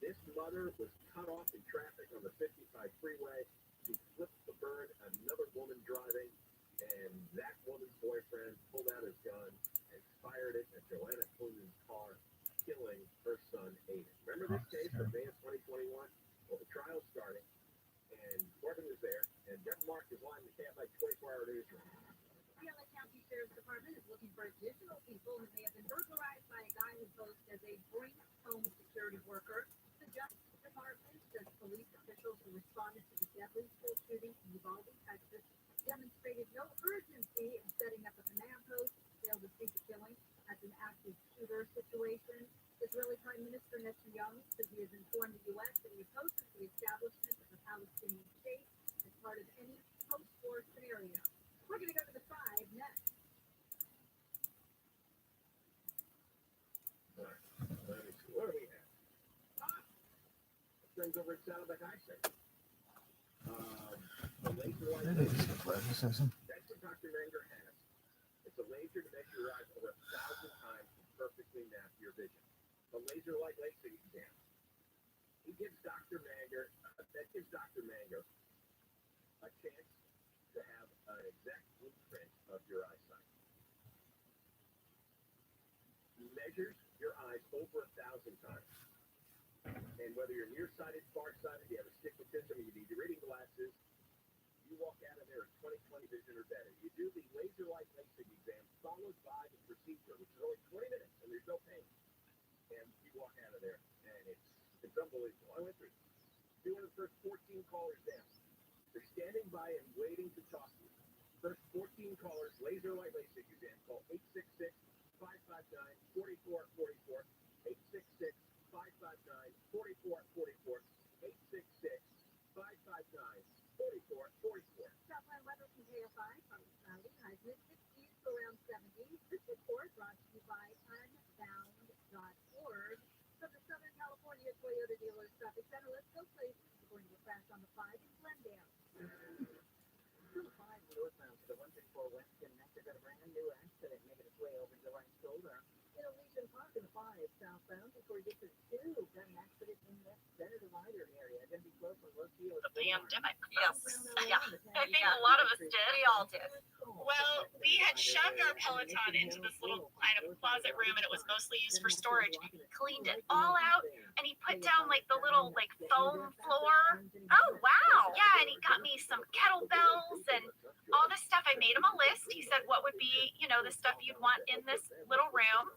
This mother was cut off in traffic on the 55 freeway. She flipped the bird, another woman driving, and that woman's boyfriend pulled out his gun and fired it at Joanna Clinton's car, killing her son, Aiden. Remember this case from May of 2021? Well, the trial's starting, and Corbin was there, and Jeff Mark is live in the KFI 24-hour newsroom. The LA County Sheriff's Department is looking for additional people who may have been burglarized by a guy who posed as a bring home security worker. The Justice Department says police officials who responded to the deadly school shooting in Uvalde, Texas, demonstrated no urgency in setting up a command post, failed to treat the killing as an active shooter situation. Israeli Prime Minister Netanyahu says he has informed the U.S. that he opposes the establishment of a Palestinian state as part of any post-war scenario. We're going to go to the 5 next. All right. Let me see. What do we have? Friends over at Saddleback Eye Center. The laser light. That's what Dr. Manger has. It's a laser to measure your eyes over 1,000 times to perfectly map your vision. The laser light LASIK exam. He gives Dr. Manger, that gives Dr. Manger a chance to have an exact blueprint of your eyesight. He measures your eyes over 1,000 times. And whether you're nearsighted, farsighted, you have astigmatism, you need reading glasses, you walk out of there with 20/20 vision or better. You do the laser light LASIK exam followed by the procedure, which is only 20 minutes, and there's no pain. And you walk out of there, and it's unbelievable. I went through it. Be one of the first 14 callers down. They're standing by and waiting to talk to you. First 14 callers, laser light LASIK exam. Call 866-559-4444. 866-559-4444. 866-559-4444. Southland weather from KFI, partly cloudy, highs mid-60s to around 70. This report brought to you by unbound.org. From the Southern California Toyota Dealers Traffic Center, let's go places. We're going to crash on the 5 in Glendale. 205 northbound to the 134 west connector got a brand new accident making its way over the right shoulder. In Elysian Park in the 5 southbound before you get to 2, got an accident in the center divider area. Going to be close on Rocio. The pandemic. Yes. Yeah. I think a lot of us did. We all did. Well, we had shoved our Peloton into this little kind of closet room, and it was mostly used for storage. And he cleaned it all out, and he put down like the little like foam floor. Oh, wow. Yeah, and he got me some kettlebells and all this stuff. I made him a list. He said what would be, the stuff you'd want in this little room.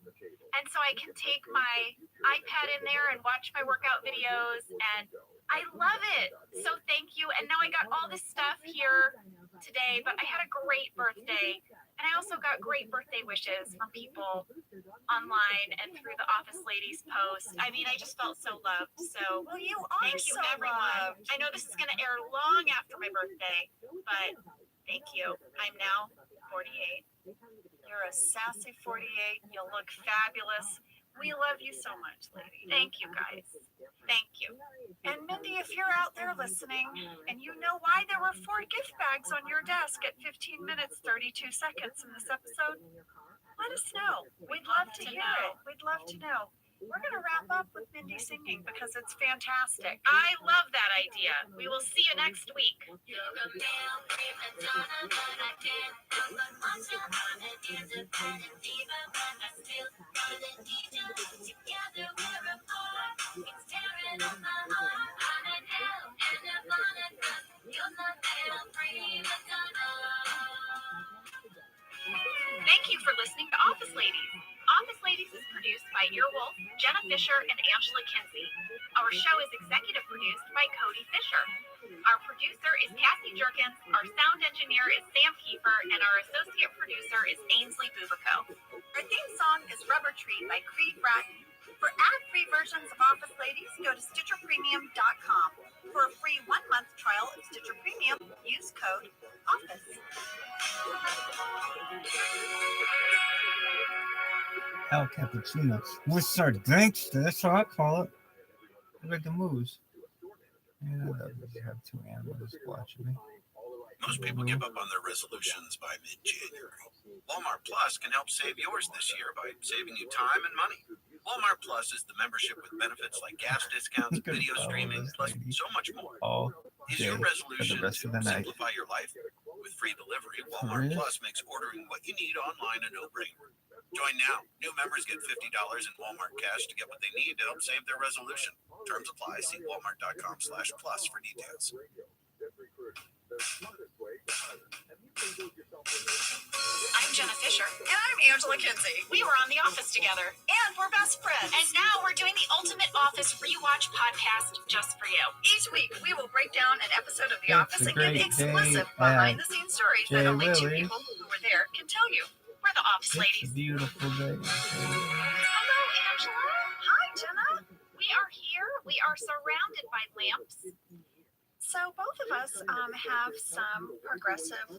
And so I can take my iPad in there and watch my workout videos, and I love it. So thank you. And now I got all this stuff here today birthday, but I had a great birthday. And I also got great birthday wishes from people online and through the Office Ladies post. I mean, I just felt so loved. So Well, you are thank you, so everyone. loved. I know this is going to air long after my birthday, but thank you. I'm now 48. You're a sassy 48. You'll look fabulous. We love you so much, lady. Thank you, guys. Thank you. And Mindy, if you're out there listening and you know why there were 4 gift bags on your desk at 15 minutes, 32 seconds in this episode, let us know. We'd love to hear it. We'd love to know. We're going to wrap up with Mindy singing because it's fantastic. I love that idea. We will see you next week. Thank you for listening to Office Ladies. Office Ladies is produced by Earwolf, Jenna Fisher, and Angela Kinsey. Our show is executive produced by Cody Fisher. Our producer is Cassie Jerkins, our sound engineer is Sam Kiefer, and our associate producer is Ainsley Bubico. Our theme song is Rubber Tree by Creed Bratton. For ad-free versions of Office Ladies, go to StitcherPremium.com. For a free 1-month trial of Stitcher Premium, use code OFFICE. El Cappuccino. What's our gangster? That's what I call it. Look at the moves. Yeah, I love it. You have 2 animals watching me. Most people give up on their resolutions by mid-January. Walmart Plus can help save yours this year by saving you time and money. Walmart Plus is the membership with benefits like gas discounts, video streaming, plus so much more. All Is day your for resolution the rest to of the night. simplify your life? With free delivery, Walmart Plus makes ordering what you need online a no-brainer. Join now. New members get $50 in Walmart cash to get what they need to help save their resolution. Terms apply. See walmart.com/plus for details. I'm Jenna Fisher. And I'm Angela Kinsey. We were on The Office together. And we're best friends. And now we're doing the Ultimate Office Rewatch podcast just for you. Each week, we will break down an episode of The It's Office a and give great exclusive day behind-the-scenes stories that Jay only 2 Willie. people who were there can tell you. We're the Office It's a Ladies. beautiful day. Hello, Angela. Hi, Jenna. We are here. We are surrounded by lamps. So both of us have some progressive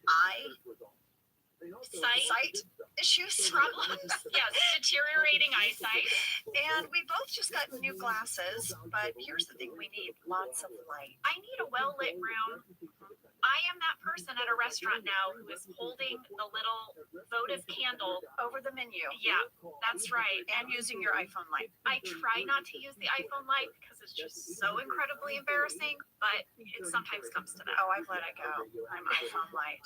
eye sight issues. Problems. Yes, deteriorating eyesight. And we both just got new glasses, but here's the thing, we need lots of light. I need a well-lit room. I am that person at a restaurant now who is holding the little votive candle. Over the menu. Yeah, that's right. And using your iPhone light. I try not to use the iPhone light because it's just so incredibly embarrassing, but it sometimes comes to that. Oh, I've let it go. I'm iPhone light.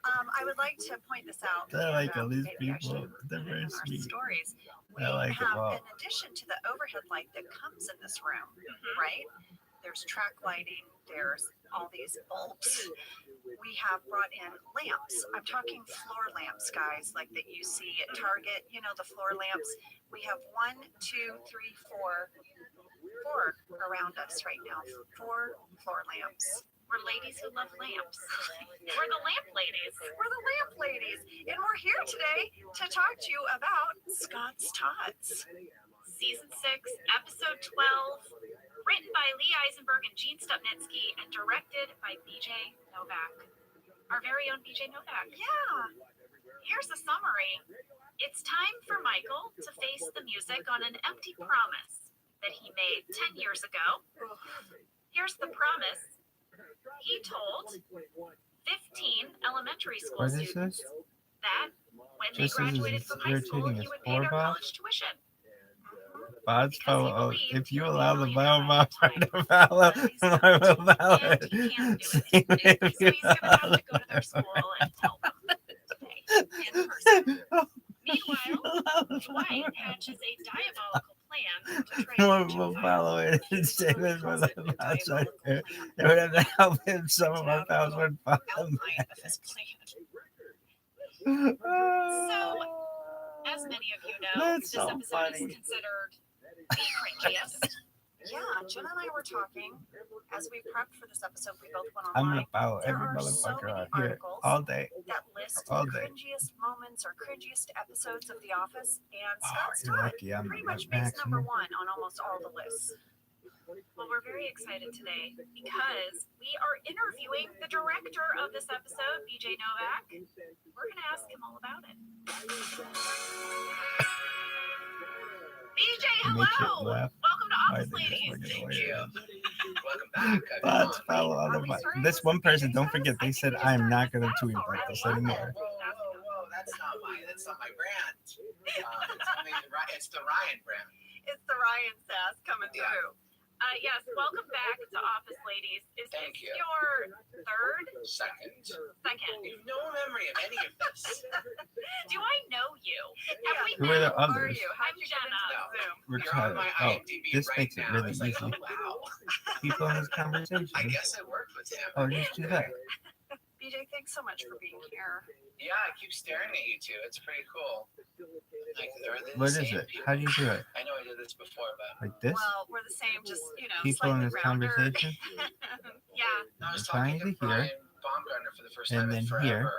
I would like to point this out. I like all and, these maybe I people. should put They're it very in our sweet. stories. We I like them have, all. in addition to the overhead light that comes in this room, right? There's track lighting. There's all these bulbs. We have brought in lamps. I'm talking floor lamps, guys, like that you see at Target. You know, the floor lamps. We have 1, 2, 3, 4 around us right now. 4 floor lamps. We're ladies who love lamps. We're the lamp ladies. We're the lamp ladies, and we're here today to talk to you about Scott's Tots. Season 6, episode 12. Written by Lee Eisenberg and Gene Stupnitsky and directed by BJ Novak. Our very own BJ Novak. Yeah. Here's the summary. It's time for Michael to face the music on an empty promise that he made 10 years ago. Here's the promise. He told 15 elementary school What is students this? that when they Just as graduated it's from high school, irritating he as would pay their 4 college tuition. Bots Because follow. he Oh, believed if you he allow the only had bio time to follow, I will follow And it. he can't do it. So he's going to have to go to their school and tell them today in person. Meanwhile, Dwight hatches a diabolical plan to try I to will follow it and say this was a bots right there. It would have to help him. Some of my pals would follow him. Outline of his plan. So, as many of you know, That's this so episode funny. is considered the cringiest Yeah, Jen and I were talking as we prepped for this episode. We both went I'm online. about There every are so motherfucker many out here articles all day. that list All the day. cringiest moments or cringiest episodes of The Office, and Oh, Scott's you're Todd lucky I'm pretty not much makes number maximum. one on almost all the lists. Well, we're very excited today because we are interviewing the director of this episode, BJ Novak. We're going to ask him all about it. BJ, hello! Welcome to Office Ladies. Thank you. Welcome back. But follow other this one person, don't forget, they said I'm not going to tweet about this anymore. Whoa, that's not my brand. It's the Ryan brand. It's the Ryan sass coming through. Yes, welcome back to Office Ladies. Is Thank this you. your third? Second. Second. No memory of any of this. Do I know you? Have we Who are the met? others? I'm Jenna. We're You're on trying. my Oh, IMDb this right makes it now. really It's like, easy. oh, wow. People in this conversation. I guess I worked with him. Oh, just do that. BJ, thanks so much for being here. Yeah, I keep staring at you two. It's pretty cool. Like, are they the What is same it? people? How do you do it? I know I did this before, but Like this? Well, we're the same, just, People in slightly this rounder. conversation? Yeah. I was Trying talking to to hear. Brian Baumgartner for the first And time in then forever, here.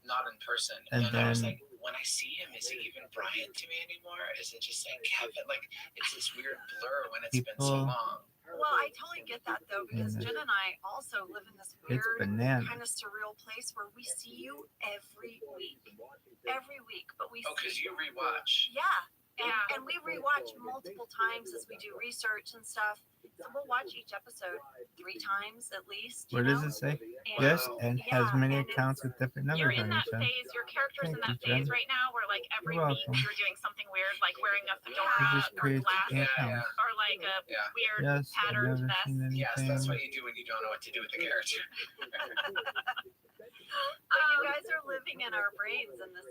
not in person. And I was then- like, when I see him, is it even Brian to me anymore? Is it just like Kevin? Like, it's this weird blur when it's been so People- long. Well, I totally get that though, because Yeah. Jen and I also live in this It's weird, bananas. kind of surreal place where we see you every week. Every week, but we Oh, because see you rewatch. Yeah. And we rewatch multiple times as we do research and stuff. So we'll watch each episode 3 times at least. What does it say? Yes, and has many accounts with different You're numbers in on that each end. phase, your character's in Thank that you, phase Jen. right now where like every You're week welcome. you're doing something weird, like wearing a It fedora just or creates glasses accounts. or like a weird Yes, I've patterned never vest. seen anything. Yes, that's what you do when you don't know what to do with the character. But you guys are living in our brains in this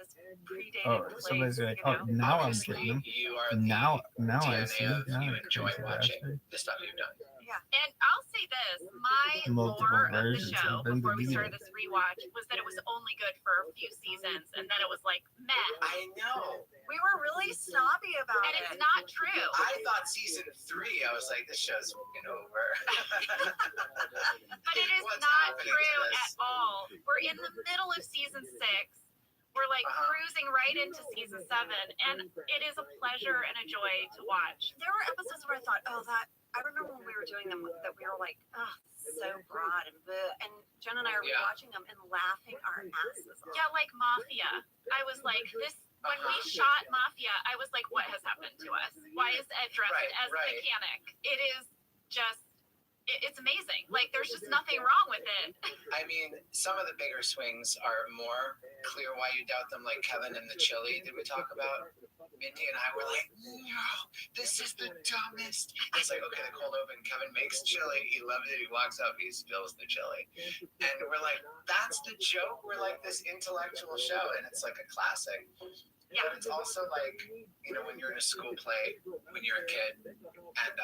this predated Oh, place. somebody's like, you oh, know? now I'm Obviously, getting them. you are Now I DNA see. of Now you I enjoy crazy watching bastard. the stuff you've done. And I'll say this, my Multiple lore of the versions show have been before we deleted. started this rewatch was that it was only good for a few seasons and then it was like meh. I know. We were really snobby about And it. it's not true. I thought season 3, I was like, this show's fucking over. But it is What's not happening to true this? at all. We're in the middle of season 6. We're like cruising right into season 7, and it is a pleasure and a joy to watch. There were episodes where I thought, I remember when we were doing them that we were like, so broad and bleh. And Jen and I are watching them and laughing our asses off. Yeah, like Mafia. I was like, when we shot Mafia, I was like, what has happened to us? Why is Ed dressed as a mechanic? It is just, it's amazing. Like, there's just nothing wrong with it. I mean, some of the bigger swings are more clear why you doubt them, like Kevin and the chili. Did we talk about? Mindy and I were like, no, this is the dumbest. It's like, okay, the cold open, Kevin makes chili, he loves it, he walks up, he spills the chili. And we're like, that's the joke. We're like this intellectual show, and it's like a classic. Yeah, but it's also like, you know, when you're in a school play, when you're a kid, and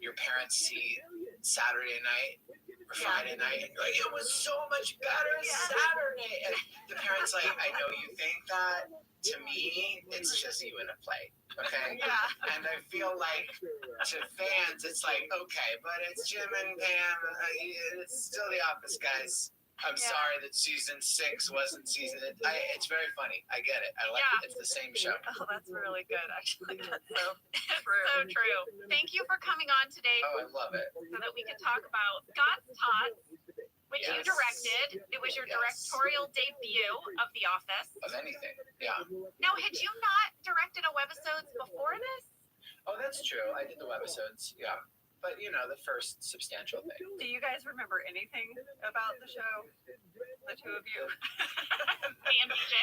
your parents see Saturday night or Friday night, and you're like, it was so much better Saturday. And the parents like, I know you think that. To me, it's just you in a play, okay? Yeah. And I feel like to fans, it's like, okay, but it's Jim and Pam. It's still The Office, guys. I'm sorry that season 6 wasn't season. It's very funny. I get it. I like it. It's the same show. Oh, that's really good, actually. That's so true. So true. Thank you for coming on today. Oh, I love it. So that we can talk about Scott's Tots, which you directed. It was your directorial debut of The Office. Of anything, yeah. Now, had you not directed a webisodes before this? Oh, that's true. I did the webisodes, yeah. But, you know, the first substantial thing. Do you guys remember anything about the show? The two of you? Me and BJ.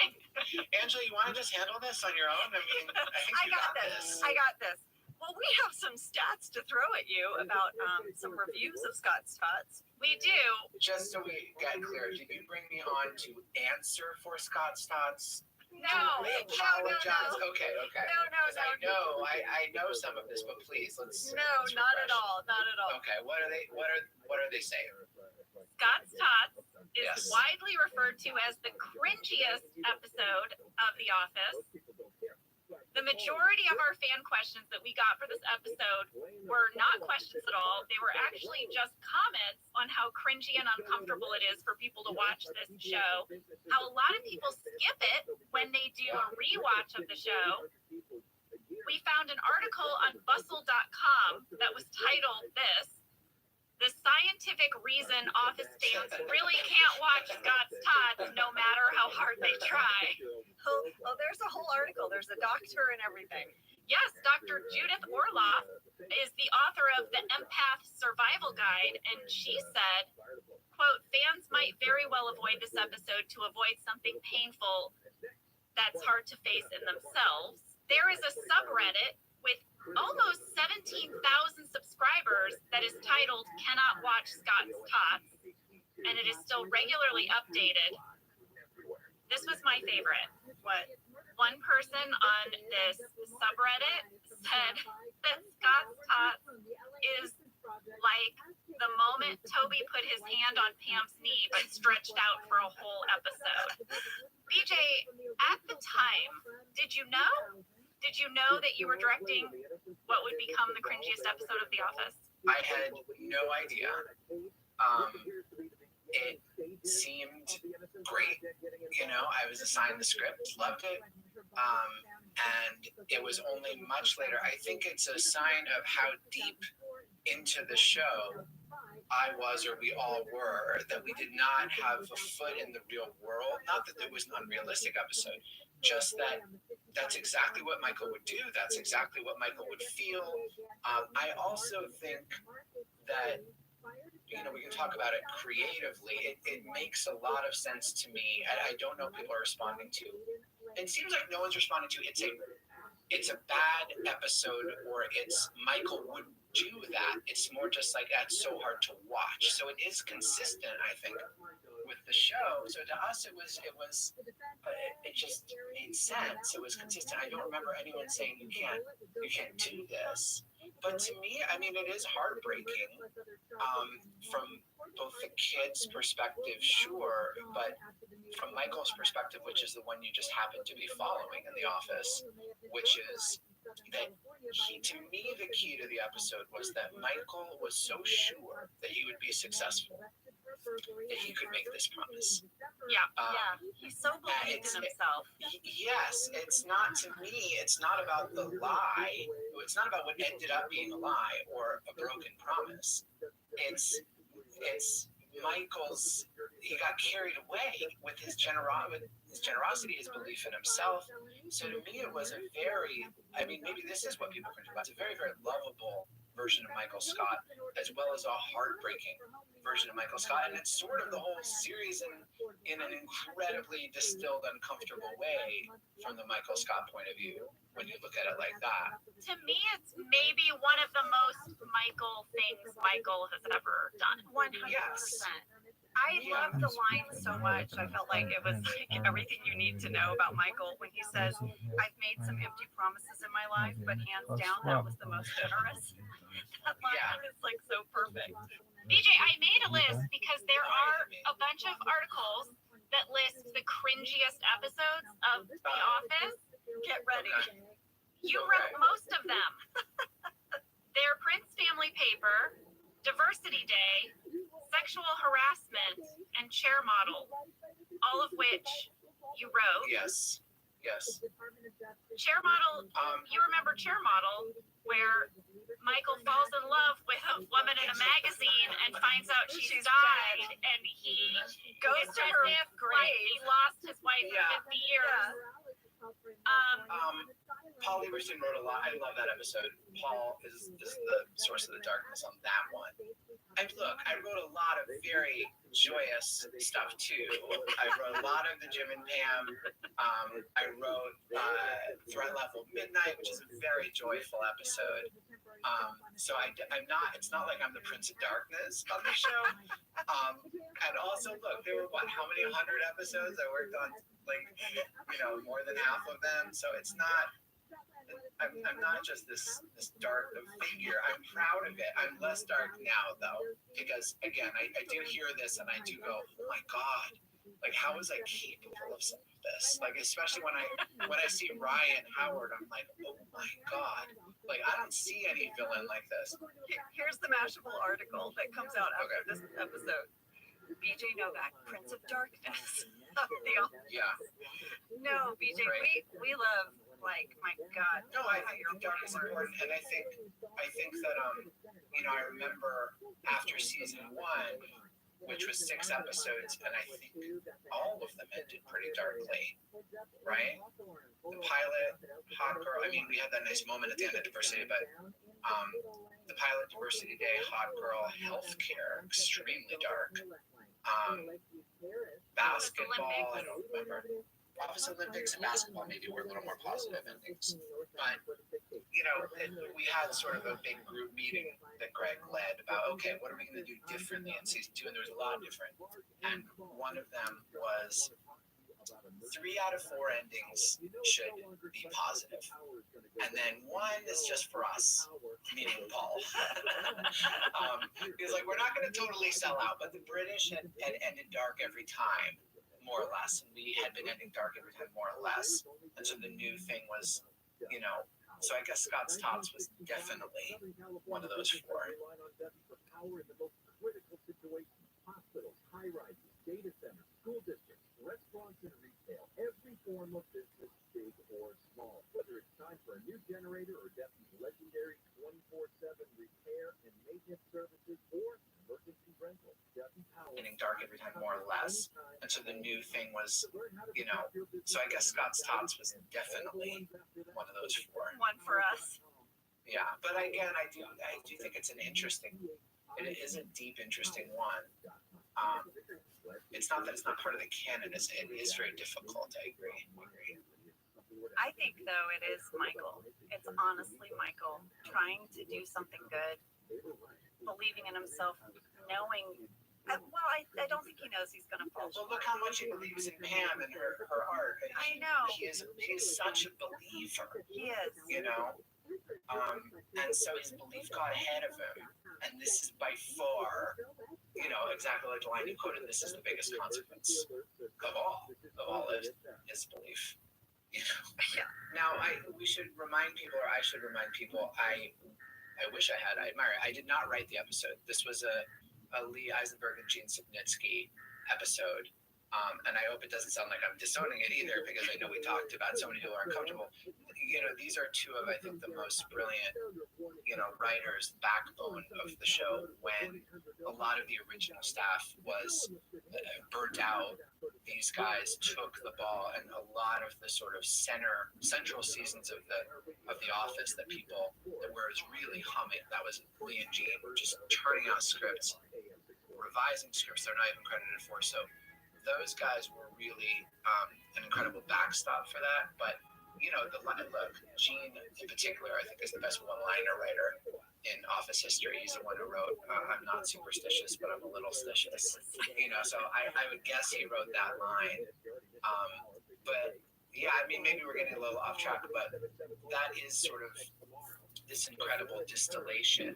Angela, you want to just handle this on your own? I mean, I think I got this. Well, we have some stats to throw at you about some reviews of Scott's Tots. We do. Just so we get clear, did you bring me on to answer for Scott's Tots? No. Apologize. No. Okay. No. I know some of this, but please let's. No, not at all. Not at all. Okay, what are they saying? Scott's Tots is widely referred to as the cringiest episode of The Office. The majority of our fan questions that we got for this episode were not questions at all. They were actually just comments on how cringy and uncomfortable it is for people to watch this show, how a lot of people skip it when they do a rewatch of the show. We found an article on bustle.com that was titled this: "The scientific reason office fans really can't watch Scott's Tots no matter how hard they try." Oh, there's a whole article. There's a doctor and everything. Yes, Dr. Judith Orloff is the author of the Empath Survival Guide, and she said, quote, "Fans might very well avoid this episode to avoid something painful that's hard to face in themselves. There is a subreddit with almost 17,000 subscribers that is titled Cannot Watch Scott's Tots, and it is still regularly updated." This was my favorite. What? One person on this subreddit said that Scott's Tots is like the moment Toby put his hand on Pam's knee but stretched out for a whole episode. BJ, at the time, did you know that you were directing what would become the cringiest episode of The Office? I had no idea. It seemed great. You know, I was assigned the script, loved it. And it was only much later. I think it's a sign of how deep into the show I was, or we all were, that we did not have a foot in the real world. Not that it was an unrealistic episode, just that that's exactly what Michael would do. That's exactly what Michael would feel. I also think that, you know, we can talk about it creatively. It makes a lot of sense to me. I don't know if people are responding to. It seems like no one's responding to. It's a bad episode, or it's Michael would do that. It's more just like, that's so hard to watch. So it is consistent, I think, with the show. So to us, it just made sense. It was consistent. I don't remember anyone saying you can't do this. But to me, I mean, it is heartbreaking from both the kids' perspective, sure, but from Michael's perspective, which is the one you just happen to be following in The Office, which is that to me, the key to the episode was that Michael was so sure that he would be successful, that he could make this promise. Yeah. He so believed in himself. Yes, it's not, to me, it's not about the lie. It's not about what ended up being a lie or a broken promise. It's Michael's, he got carried away with his generosity, his belief in himself. So to me, it was a very, I mean, maybe this is what people cringe about. It's a very, very lovable version of Michael Scott, as well as a heartbreaking version of Michael Scott. And it's sort of the whole series in an incredibly distilled, uncomfortable way from the Michael Scott point of view, when you look at it like that. To me, it's maybe one of the most Michael things Michael has ever done. 100%. Yes. I love the line so much. I felt like it was like everything you need to know about Michael when he says, "I've made some empty promises in my life, but hands down, that was the most generous." That line is like so perfect. BJ, I made a list because there are a bunch of articles that list the cringiest episodes of The Office. Get ready. You wrote most of them. They're Prince Family Paper, Diversity Day, Sexual Harassment, and Chair Model, all of which you wrote. Yes. Chair Model, you remember Chair Model, where Michael falls in love with a woman in a magazine and finds out she's died, and he goes to her grave. He lost his wife for 50 years. Paul Lieberstein wrote a lot. I love that episode. Paul is the source of the darkness on that one. And look, I wrote a lot of very joyous stuff too. I wrote a lot of the Jim and Pam. I wrote Threat Level Midnight, which is a very joyful episode. So I'm not. It's not like I'm the Prince of Darkness on the show. And also, look, there were how many 100 episodes? I worked on more than half of them. So it's not. I'm not just this dark figure. I'm proud of it. I'm less dark now, though, because again, I do hear this and I do go, oh my God, Like, how was I capable of some of this? Like, especially when I see Ryan Howard, I'm like, oh my God. Like, I don't see any villain like this. Here's the Mashable article that comes out after this episode. BJ Novak, Prince of Darkness. Yeah. No, BJ, we love, like, my God. No, I think your dark is important, and I think that I remember after season 1, which was 6 episodes, and I think all of them ended pretty darkly, right? The pilot, Hot Girl. I mean, we had that nice moment at the end of Diversity, but the pilot, Diversity Day, Hot Girl, Healthcare, extremely dark. Basketball, I don't remember. Office Olympics and basketball maybe were a little more positive endings, but we had sort of a big group meeting that Greg led about, okay, what are we going to do differently in season 2? And there was a lot different, and one of them was 3 out of 4 endings should be positive, and then 1 is just for us, meaning Paul. He's like, we're not going to totally sell out, but the British had ended dark every time, more or less, and we had been ending dark every time, more or less, and so the new thing was, so I guess Scott's Tots was definitely one of those 4. Hospitals, high-rises, data centers, school districts, restaurants and retail, every form of business, big or small. Whether it's time for a new generator or Duffy's legendary 24/7 repair and maintenance services or emergency rental, Duffy Power. Ending dark every time, more or less, and so the new thing was, so I guess Scott's Tots was definitely one of those 4. One for us. Yeah, but again, I do think it's an interesting. It is a deep, interesting one. It's not that it's not part of the canon. It is very difficult. I agree. I think, though, it is Michael. It's honestly Michael trying to do something good, believing in himself, knowing. I don't think he knows he's going to fall. Well, look how much he believes in Pam and her art. I know. He is such a believer. He is. And so his belief got ahead of him. And this is by far, exactly like the line you quoted, this is the biggest consequence of all his belief. Now, we should remind people, or I should remind people, I wish I admire it. I did not write the episode. This was a Lee Eisenberg and Gene Sipnitsky episode. And I hope it doesn't sound like I'm disowning it either, because I know we talked about somebody who are uncomfortable. These are 2 of, I think, the most brilliant, writers, backbone of the show. When a lot of the original staff was burnt out, these guys took the ball, and a lot of the sort of central seasons of the Office that were really humming. That was Lee and Gene just turning out scripts, revising scripts they're not even credited for. So those guys were really an incredible backstop for that. But look, Gene in particular, I think, is the best one-liner writer in Office history. He's the one who wrote I'm not superstitious, but I'm a little stitious. So I would guess he wrote that line. But yeah, I mean, maybe we're getting a little off track, but that is sort of this incredible distillation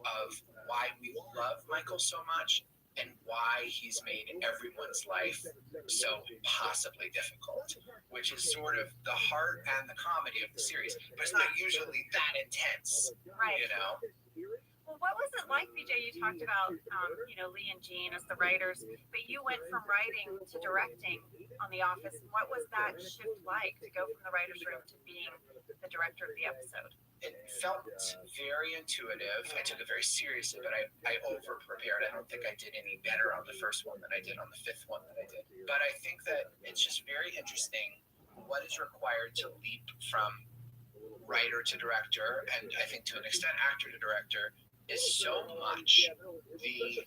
of why we love Michael so much, and why he's made everyone's life so possibly difficult, which is sort of the heart and the comedy of the series. But it's not usually that intense, right? Well, what was it like, BJ? You talked about, Lee and Gene as the writers, but you went from writing to directing on The Office. What was that shift like, to go from the writer's room to being the director of the episode? It felt very intuitive. I took it very seriously, but I over-prepared. I don't think I did any better on the first one than I did on the 5th one that I did. But I think that it's just very interesting what is required to leap from writer to director, and I think to an extent actor to director, is so much the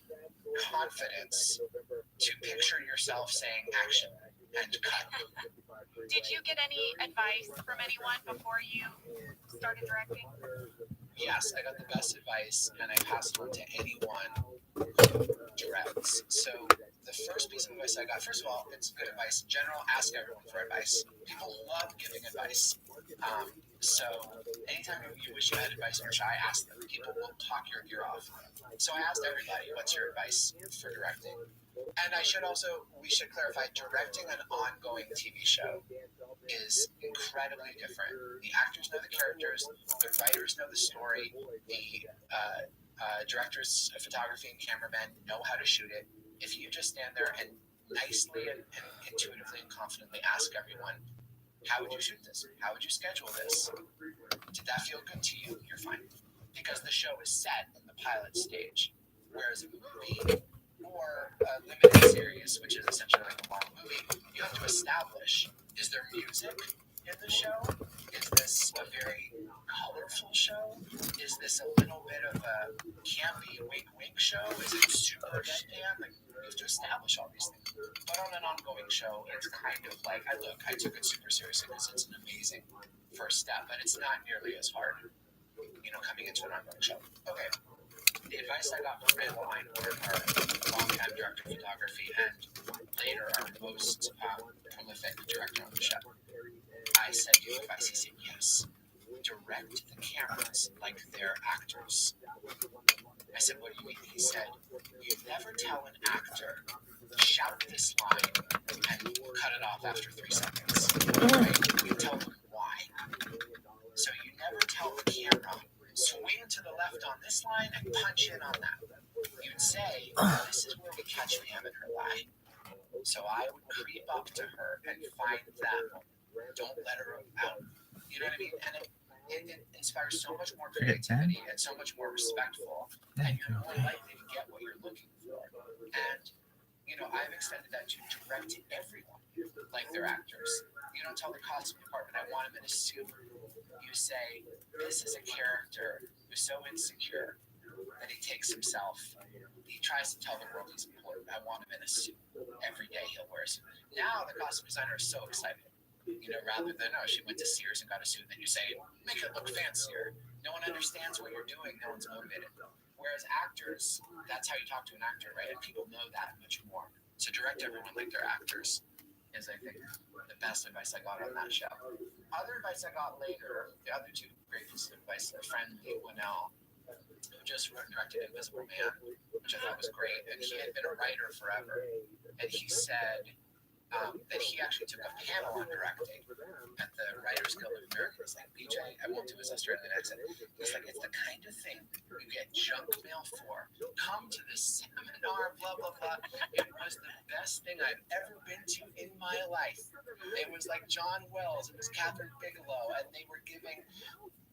confidence to picture yourself saying action and cut. Did you get any advice from anyone before you started directing? Yes, I got the best advice, and I pass it on to anyone who directs. So the first piece of advice I got, first of all, it's good advice. In general, ask everyone for advice. People love giving advice. So anytime you wish you had advice or shy, ask them. People will talk your ear off. So I asked everybody, what's your advice for directing? And we should clarify, directing an ongoing TV show is incredibly different. The actors know the characters, the writers know the story, the directors of photography and cameramen know how to shoot it. If you just stand there and nicely and intuitively and confidently ask everyone, how would you shoot this? How would you schedule this? Did that feel good to you? You're fine. Because the show is set in the pilot stage. Whereas a movie or a limited series, which is essentially like a long movie, you have to establish, is there music in the show? Is this a very colorful show? Is this a little bit of a campy wink show? Is it super deadpan? Like, you have to establish all these things. But on an ongoing show, it's kind of like, I took it super seriously because it's an amazing first step, but it's not nearly as hard, coming into an ongoing show. Okay. The advice I got from Madeline, our longtime director of photography and later our most prolific director on the show, I said, "Do you advise?" He said, "Yes. Direct the cameras like they're actors." I said, "What do you mean?" He said, "You never tell an actor, shout this line and cut it off after 3 seconds. Right? You tell them why. So you never tell the camera, swing to the left on this line and punch in on that. You'd say, this is where we catch Pam in her lie. So I would creep up to her and find that moment. Don't let her out. You know what I mean? And it inspires so much more creativity and so much more respectful, and you're more likely to get what you're looking for. And, I've extended that to direct to everyone, like they're actors. You don't tell the costume department, I want him in a suit. You say, this is a character who's so insecure that he takes himself. He tries to tell the world he's important. I want him in a suit. Every day he'll wear a suit. Now the costume designer is so excited. Rather than, she went to Sears and got a suit, and then you say, make it look fancier. No one understands what you're doing. No one's motivated. Whereas actors, that's how you talk to an actor, right? And people know that much more. So direct everyone like they're actors is, I think, the best advice I got on that show. Other advice I got later, the other two great pieces of advice, a friend, Lee Winnell, who just wrote and directed Invisible Man, which I thought was great. And he had been a writer forever. And he said that he actually took a panel on directing at the Writers Guild of America. He's like, BJ, I won't do his Australian accent. He's like, it's the kind of thing you get junk mail for. Come to this seminar, blah, blah, blah. It was the best thing I've ever been to in my life. It was like John Wells, it was Catherine Bigelow, and they were giving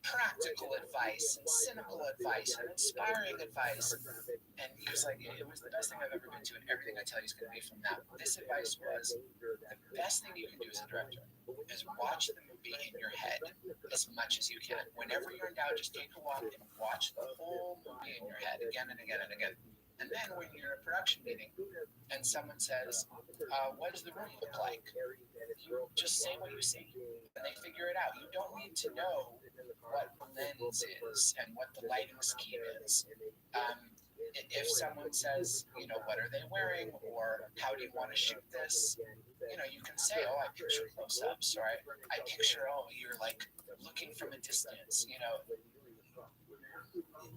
practical advice and cynical advice and inspiring advice. And he was like, it was the best thing I've ever been to, and everything I tell you is going to be from that. This advice was, the best thing you can do as a director is watch the movie in your head as much as you can. Whenever you're in doubt, just take a walk and watch the whole movie in your head again and again and again. And then when you're in a production meeting and someone says, what does the room look like? You just say what you see and they figure it out. You don't need to know what the lens is and what the lighting scheme is. If someone says, what are they wearing, or how do you want to shoot this? You can say, I picture close-ups, or I picture, you're like looking from a distance.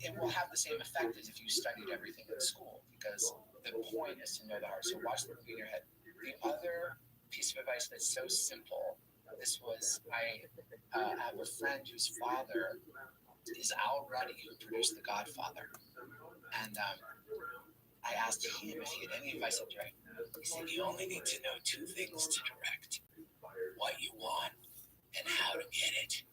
It will have the same effect as if you studied everything in school, because the point is to know the art. So watch the movie in your head. The other piece of advice that's so simple, this was, I have a friend whose father is Al Ruddy, who produced The Godfather. And I asked him if he had any advice on directing. He said, you only need to know 2 things to direct: what you want and how to get it.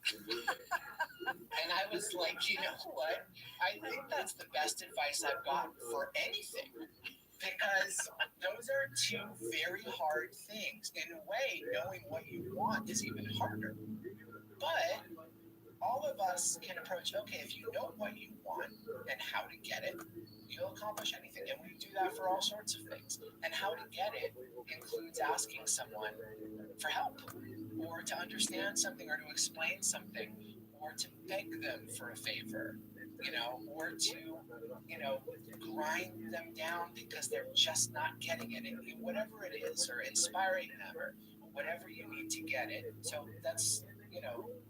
And I was like, you know what? I think that's the best advice I've got for anything. Because those are 2 very hard things. In a way, knowing what you want is even harder. But all of us can approach, okay, if you know what you want and how to get it, you'll accomplish anything. And we do that for all sorts of things. And how to get it includes asking someone for help, or to understand something, or to explain something, or to beg them for a favor, or to, grind them down because they're just not getting it, and whatever it is, or inspiring them, or whatever you need to get it. So that's,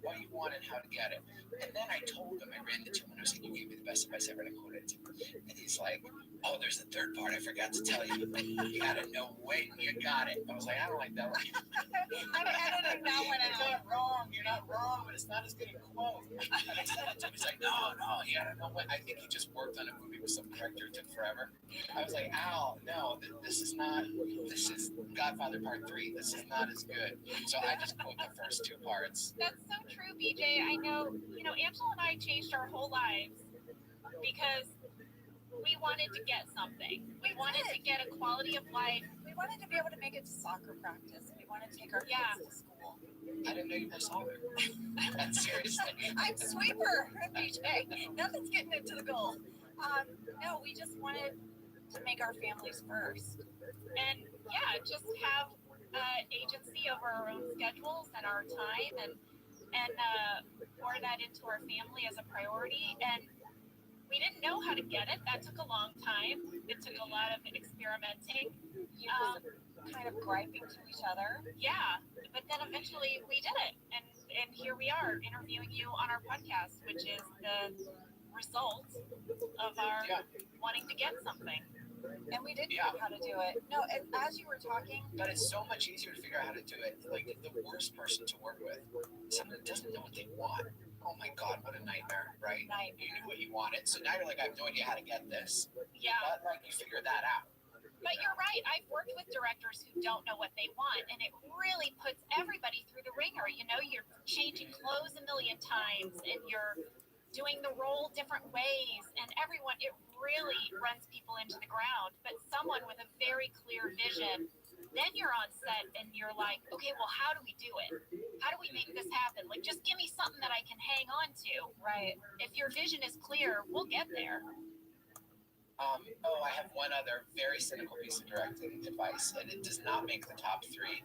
what you want and how to get it. And then I told him, I ran into him and I was like, you gave me the best advice ever, and I quoted it to him. And he's like, oh, there's a third part I forgot to tell you. You gotta know when you got it. I was like, I don't like that line. I'm editing that one You're out. not wrong, you're not wrong, but it's not as good a quote. And I said it to him, he's like, no, you gotta know when. I think he just worked on a movie with some director, it took forever. I was like, Al, no, this is Godfather Part 3. This is not as good. So I just quote the first two parts. That's so true, BJ. I know, Angela and I changed our whole lives because we wanted to get something. We wanted to get a quality of life. We wanted to be able to make it to soccer practice. We wanted to take our kids to school. I didn't know you were soccer. Seriously. I'm sweeper, BJ. Nothing's getting into the goal. No, we just wanted to make our families first. And just have agency over our own schedules and our time and pour that into our family as a priority. And we didn't know how to get it. That took a long time. It took a lot of experimenting. Kind of griping to each other. Yeah, but then eventually we did it. And here we are interviewing you on our podcast, which is the result of our wanting to get something. And we didn't know how to do it. No, and as you were talking. But it's so much easier to figure out how to do it. Like, the worst person to work with, someone that doesn't know what they want. Oh my God, what a nightmare, right? You knew what you wanted, so now you're like, I have no idea how to get this. Yeah. But, you figure that out. But you're right. I've worked with directors who don't know what they want, and it really puts everybody through the ringer. You're changing clothes a million times, and you're doing the role different ways, and it really runs people into the ground. But someone with a very clear vision, then you're on set and you're like, okay, well, how do we do it? How do we make this happen? Like, just give me something that I can hang on to. Right. If your vision is clear, we'll get there. I have one other very cynical piece of directing advice, and it does not make the top 3,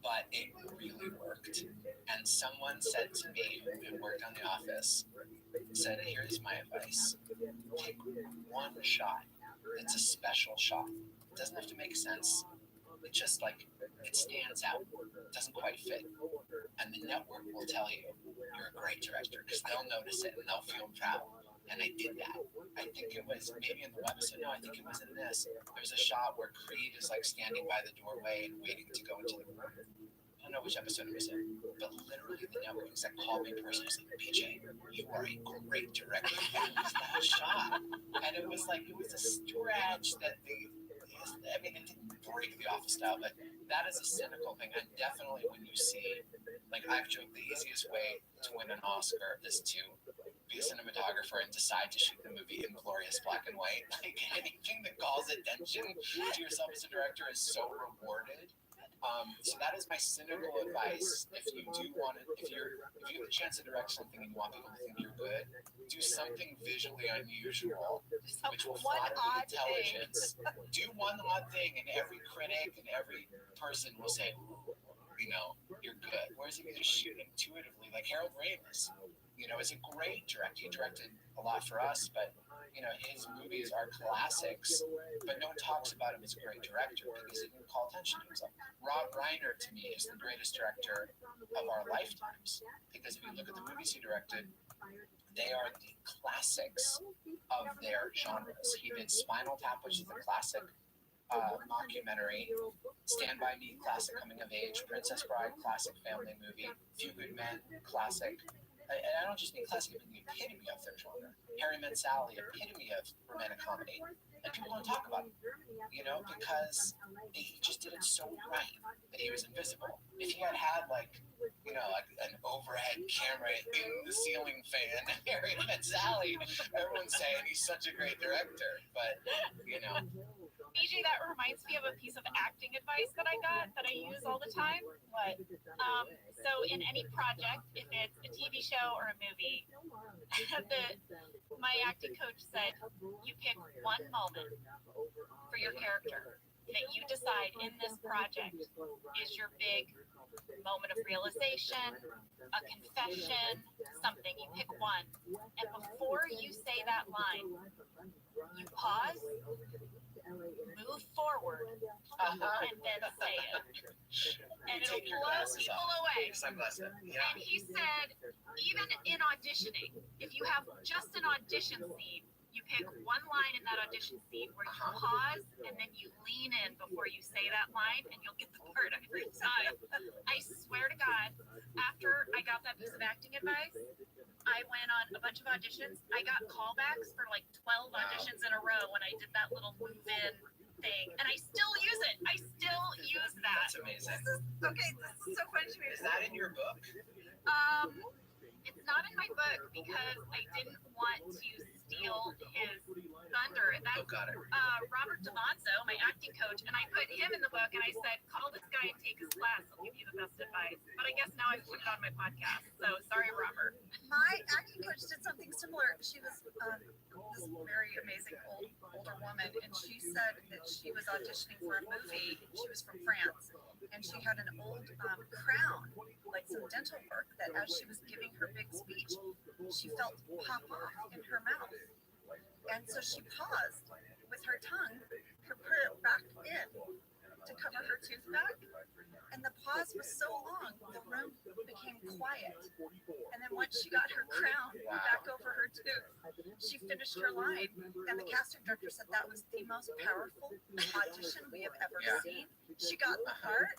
but it really worked. And someone said to me, who worked on The Office, said, here's my advice. Take one shot. It's a special shot. It doesn't have to make sense. It just, it stands out. It doesn't quite fit. And the network will tell you, you're a great director, because they'll notice it and they'll feel proud. And I did that. I think it was maybe in the website. No, I think it was in this. There's a shot where Creed is standing by the doorway and waiting to go into the room. I don't know which episode it was in, but literally the network exec called me personally and said, BJ, you are a great director. It was that shot. And it was a stretch that it didn't break The Office style, but that is a cynical thing. And definitely when you see, I've joked the easiest way to win an Oscar is to be a cinematographer and decide to shoot the movie in glorious black and white. Anything that calls attention to yourself as a director is so rewarded. So that is my cynical advice. If you have a chance to direct something and you want people to think you're good, do something visually unusual, which will flatter the intelligence. Do one odd thing, and every critic and every person will say, ooh, you're good. Whereas if you just shoot intuitively, like Harold Ramis, is a great director. He directed a lot for us, but his movies are classics, but no one talks about him as a great director because he didn't call attention to himself. Rob Reiner, to me, is the greatest director of our lifetimes, because if you look at the movies he directed, they are the classics of their genres. He did Spinal Tap, which is a classic mockumentary, Stand By Me, classic coming of age, Princess Bride, classic family movie, Few Good Men, classic. And I don't just mean classic, I mean the epitome of their genre. Harry Met Sally, epitome of romantic comedy. And people don't talk about him, because he just did it so right that he was invisible. If he had an overhead camera in the ceiling fan, Harry Met Sally, everyone's saying he's such a great director. But, BJ, that reminds me of a piece of acting advice that I got that I use all the time. What? So in any project, if it's a TV show or a movie, my acting coach said, you pick one moment for your character that you decide in this project is your big moment of realization, a confession, something. You pick one. And before you say that line, you pause, move forward, and then say it. and it'll take your blow glasses people off. away. Sunglasses. Yeah. And he said, even in auditioning, if you have just an audition scene, you pick one line in that audition scene where you pause and then you lean in before you say that line, and you'll get the part every time. I swear to God, after I got that piece of acting advice, I went on a bunch of auditions. I got callbacks for like 12 auditions in a row when I did that little move-in thing, and I still use it. I still use that. That's amazing. Okay, this is so funny to me. Is that in your book? It's not in my book because I didn't want to steal his thunder. That's Got it. Robert DeMonzo, my acting coach, and I put him in the book, and I said, call this guy and take his class. He'll give you the best advice. But I guess now I've put it on my podcast, so sorry, Robert. My acting coach did something similar. She was this very amazing older woman, and she said that she was auditioning for a movie. She was from France, and she had an old crown, like some dental work, that as she was giving her big speech, she felt pop off in her mouth. And so she paused with her tongue to put it back in to cover her tooth back. And the pause was so long, the room became quiet. And then once she got her crown back over her tooth, she finished her line. And the casting director said that was the most powerful audition we have ever seen. She got the part.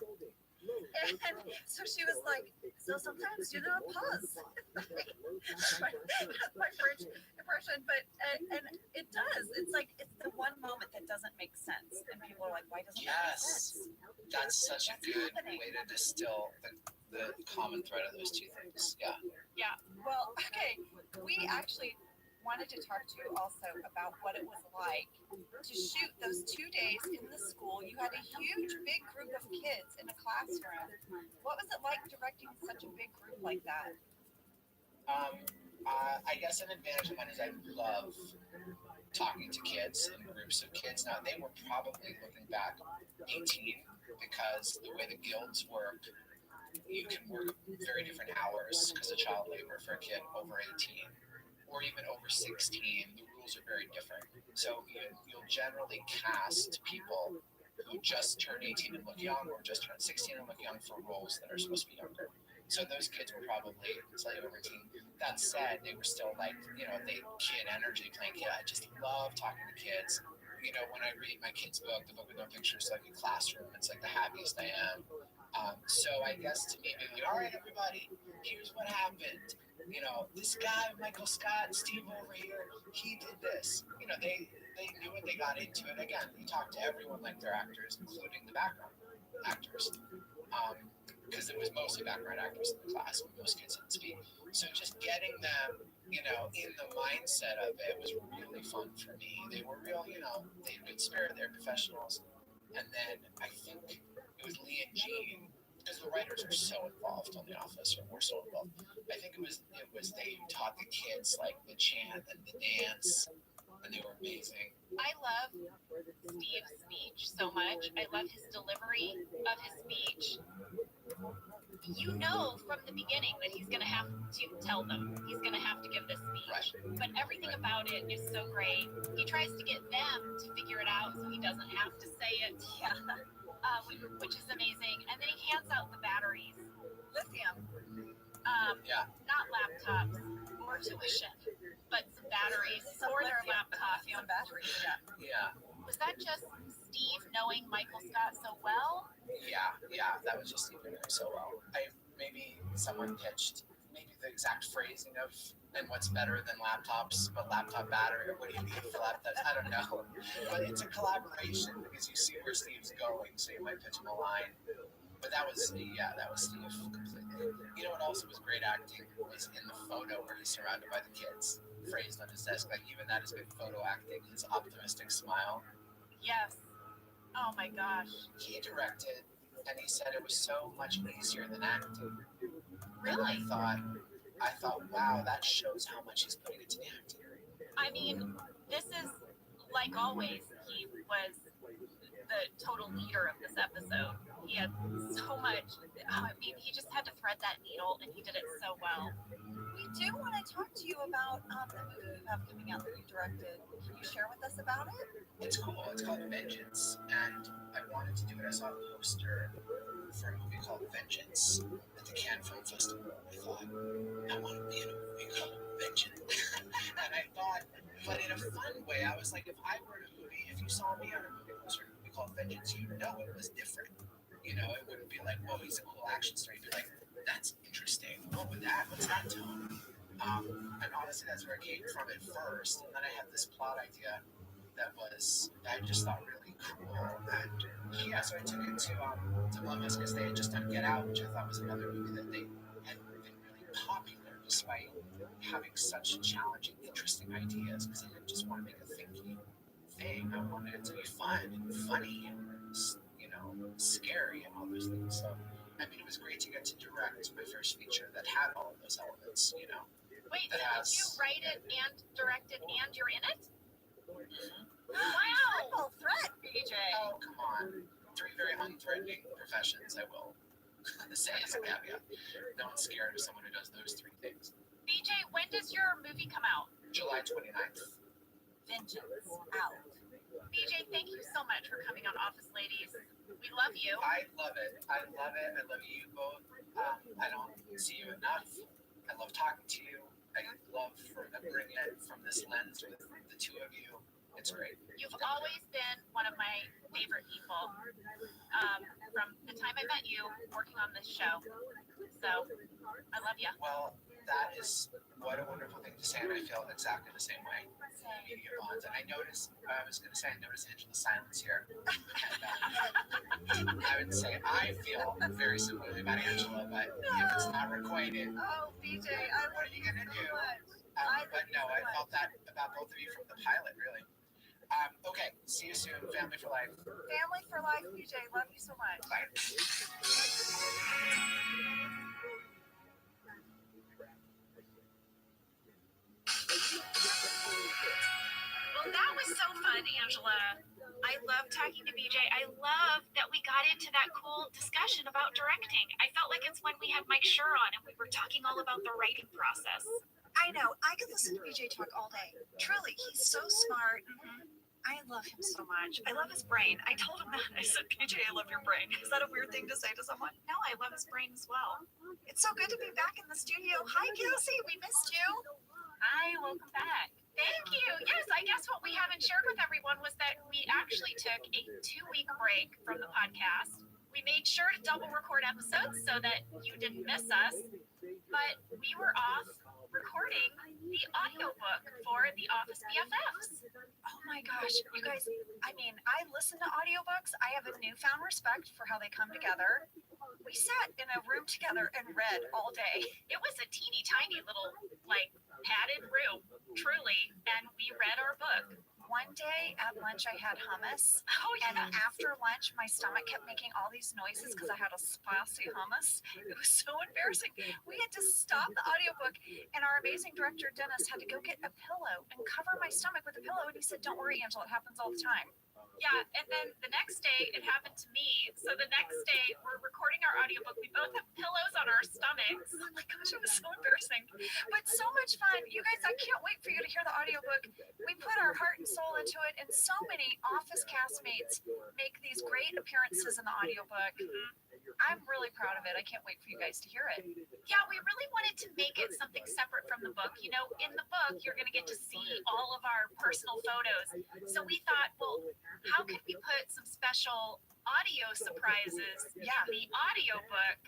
And so she was like, so sometimes you know, pause. my French impression, but and it does. It's like it's the one moment that doesn't make sense, and people are like, why doesn't it make sense? That's such a good way to distill the common thread of those two things. Yeah. Yeah. Well, okay. We actually wanted to talk to you also about what it was like to shoot those 2 days in the school. You had a huge, big group of kids in a classroom. What was it like directing such a big group like that? I guess an advantage of mine is I love talking to kids and groups of kids. Now, they were probably looking back 18 because the way the guilds work, you can work very different hours because of child labor for a kid over 18 or even over 16. The rules are very different. So you'll generally cast people who just turned 18 and look young or just turned 16 and look young for roles that are supposed to be younger. So those kids were probably slightly over 18. That said, they were still like, they kid energy playing kid. I just love talking to kids. When I read my kid's book, the book with no pictures, like a classroom, it's like the happiest I am. So I guess to me, being like, all right, everybody, here's what happened. This guy, Michael Scott, Steve over here, he did this. They knew it, they got into it. Again, you talk to everyone like they're actors, including the background actors. Because it was mostly background actors in the class, and most kids didn't speak. So just getting them, in the mindset of it was really fun for me. They were real, they had good spirit, they're professionals. And then I think it was Lee and Jean, because the writers are so involved on The Office, or were so involved. I think it was they who taught the kids like the chant and the dance, and they were amazing. I love Steve's speech so much. I love his delivery of his speech. You know from the beginning that he's going to have to tell them. He's going to have to give this speech. But everything about it is so great. He tries to get them to figure it out so he doesn't have to say it. Yeah. Which is amazing. And then he hands out the batteries. Lithium. Not laptops or tuition, but some batteries for their laptop. Some batteries, Yeah. Was that just Steve knowing Michael Scott so well? Yeah, that was just Steve knowing so well. Maybe someone pitched the exact phrasing of, and what's better than laptops, but laptop battery, or what do you need for laptops? I don't know. But it's a collaboration because you see where Steve's going, so you might pitch him a line. But that was Steve completely. What also was great acting was in the photo where he's surrounded by the kids, phrased on his desk. Like, even that is good photo acting, his optimistic smile. Yes. Oh my gosh. He directed, and he said it was so much easier than acting. Really? And I thought, wow, that shows how much he's putting into the acting. I mean, this is, like always, he was the total leader of this episode. He had so much. I mean, he just had to thread that needle, and he did it so well. We do want to talk to you about the movie you have coming out that you directed. Can you share with us about it? It's cool. It's called Vengeance, and I wanted to do it. I saw a poster for a movie called Vengeance at the Cannes Film Festival. I thought, I want to be in a movie called Vengeance. And I thought, but in a fun way, I was like, if I were in a movie, if you saw me on a movie poster, a movie called Vengeance, you'd know it was different. You know, it wouldn't be like, whoa, he's a cool action star. You'd be like, that's interesting. What would that? What's that tone? And honestly, that's where it came from at first. And then I had this plot idea that I just thought really cool. And yeah, so I took it to Columbus because they had just done Get Out, which I thought was another movie that they had been really popular despite having such challenging, interesting ideas. Because I didn't just want to make a thinky thing. I wanted it to be fun and funny and, you know, scary and all those things. So, I mean, it was great to get to direct my first feature that had all of those elements, you know. Wait, so did you write it and direct it and you're in it? Wow! Triple threat, BJ. Oh, come on. 3 very unthreatening professions, I will say as a caveat. No one's scared of someone who does those 3 things. BJ, when does your movie come out? July 29th. Vengeance out. BJ, thank you so much for coming on Office Ladies. We love you. I love it. I love it. I love you both. I don't see you enough. I love talking to you. I love remembering it from this lens with the 2 of you. It's great. You've always been one of my favorite people from the time I met you working on this show. So, I love you. Well, that is what a wonderful thing to say, and I feel exactly the same way. Media bonds. And I noticed Angela's silence here. And, I would say I feel very similarly about Angela, but if it's not requited, Oh, BJ, what are you going to do? But no, I felt that about both of you from the pilot, really. Okay, see you soon. Family for life. Family for life, BJ. Love you so much. Bye. Well, that was so fun, Angela. I love talking to BJ. I love that we got into that cool discussion about directing. I felt like it's when we had Mike Schur on and we were talking all about the writing process. I know. I could listen to BJ talk all day. Truly, he's so smart. I love him so much. I love his brain. I told him that. I said, BJ, I love your brain. Is that a weird thing to say to someone? No, I love his brain as well. It's so good to be back in the studio. Hi, Cassie. We missed you. Hi, welcome back. Thank you. Yes, I guess what we haven't shared with everyone was that we actually took a 2-week break from the podcast. We made sure to double record episodes so that you didn't miss us, but we were off recording the audiobook for The Office BFFs. Oh my gosh, you guys, I mean, I listen to audiobooks. I have a newfound respect for how they come together. We sat in a room together and read all day. It was a teeny tiny little, like, padded room, truly, and we read our book. One day at lunch, I had hummus. Oh, yeah. And after lunch, my stomach kept making all these noises because I had a spicy hummus. It was so embarrassing. We had to stop the audiobook, and our amazing director, Dennis, had to go get a pillow and cover my stomach with a pillow. And he said, "Don't worry, Angela, it happens all the time." Yeah, and then the next day it happened to me. So the next day we're recording our audiobook. We both have pillows on our stomachs. Oh my gosh, it was so embarrassing. But so much fun. You guys, I can't wait for you to hear the audiobook. We put our heart and soul into it, and so many Office castmates make these great appearances in the audiobook. I'm really proud of it. I can't wait for you guys to hear it. Yeah, we really wanted to make it something separate from the book. You know, in the book, you're going to get to see all of our personal photos. So we thought, well, how could we put some special audio surprises in the audiobook?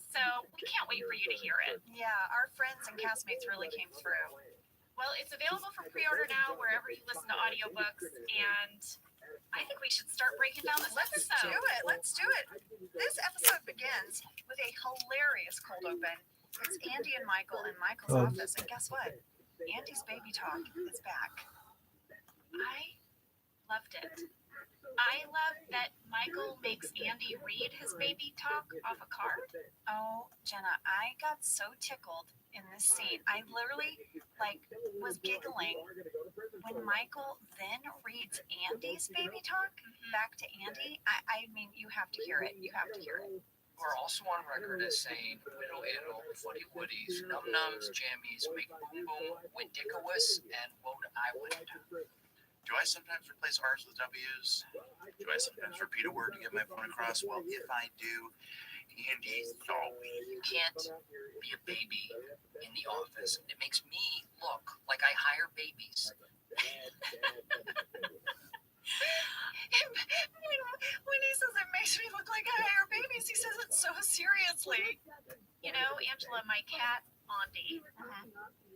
So we can't wait for you to hear it. Yeah, our friends and castmates really came through. Well, it's available for pre-order now wherever you listen to audiobooks, and I think we should start breaking down this episode. Let's do it. This episode begins with a hilarious cold open. It's Andy and Michael in Michael's office, and guess what? Andy's baby talk is back. I loved it. I love that Michael makes Andy read his baby talk off a card. Oh, Jenna, I got so tickled in this scene. I literally was giggling when Michael then reads Andy's baby talk back to Andy. I mean, you have to hear it. You have to hear it. We're also on record as saying whittle iddle, footy woodies, num nums, jammies, make boom boom, ridiculous, and won't I would. Do I sometimes replace R's with W's? Do I sometimes repeat a word to get my point across? Well, if I do, Andy, sorry. You can't be a baby in the office. It makes me look like I hire babies. When he says it makes me look like I hire babies, he says it so seriously. You know, Angela, my cat, Andy,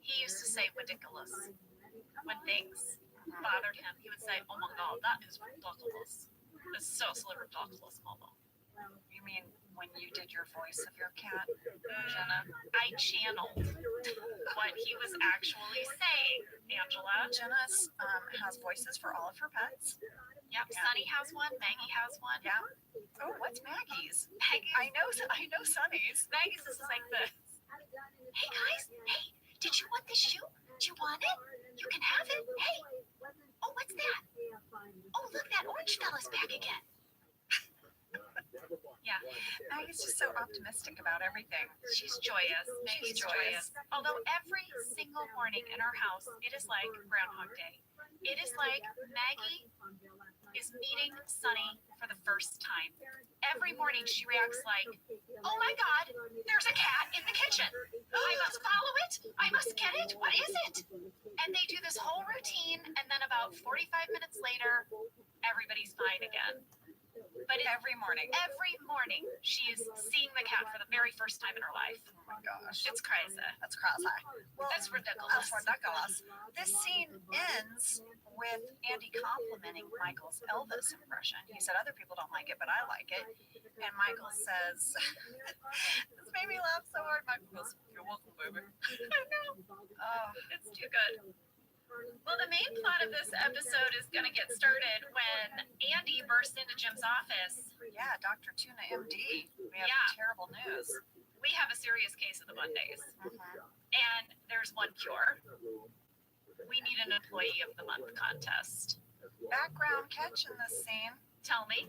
he used to say ridiculous. When things bothered him, he would say, oh my God, that is ridiculous. It's so ridiculous, Mama. You mean when you did your voice of your cat, Jenna? I channeled what he was actually saying, Angela. Jenna has voices for all of her pets. Yep, Sunny has one, Maggie has one. Yeah. Oh, what's Maggie's? Maggie, I know Sunny's. Maggie's is like this. Hey guys, hey, did you want this shoe? Do you want it? You can have it. Hey, oh, what's that? Oh, look, that orange fella's back again. Yeah, Maggie's just so optimistic about everything. She's joyous. Maggie's joyous. Although every single morning in our house, it is like Groundhog Day. It is like Maggie is meeting Sunny for the first time. Every morning she reacts like, oh my God, there's a cat in the kitchen. I must follow it. I must get it. What is it? And they do this whole routine, and then about 45 minutes later, everybody's fine again. But every morning, she is seeing the cat for the very first time in her life. Oh my gosh. It's crazy. That's crazy. Well, That's ridiculous. That's ridiculous. This scene ends with Andy complimenting Michael's Elvis impression. He said other people don't like it, but I like it. And Michael says, this made me laugh so hard. Michael goes, you're welcome, baby. I know. Oh, it's too good. Well, the main plot of this episode is going to get started when Andy bursts into Jim's office. Yeah, Dr. Tuna MD. We have terrible news. We have a serious case of the Mondays. And there's one cure. We need an Employee of the Month contest. Background catch in this scene. Tell me.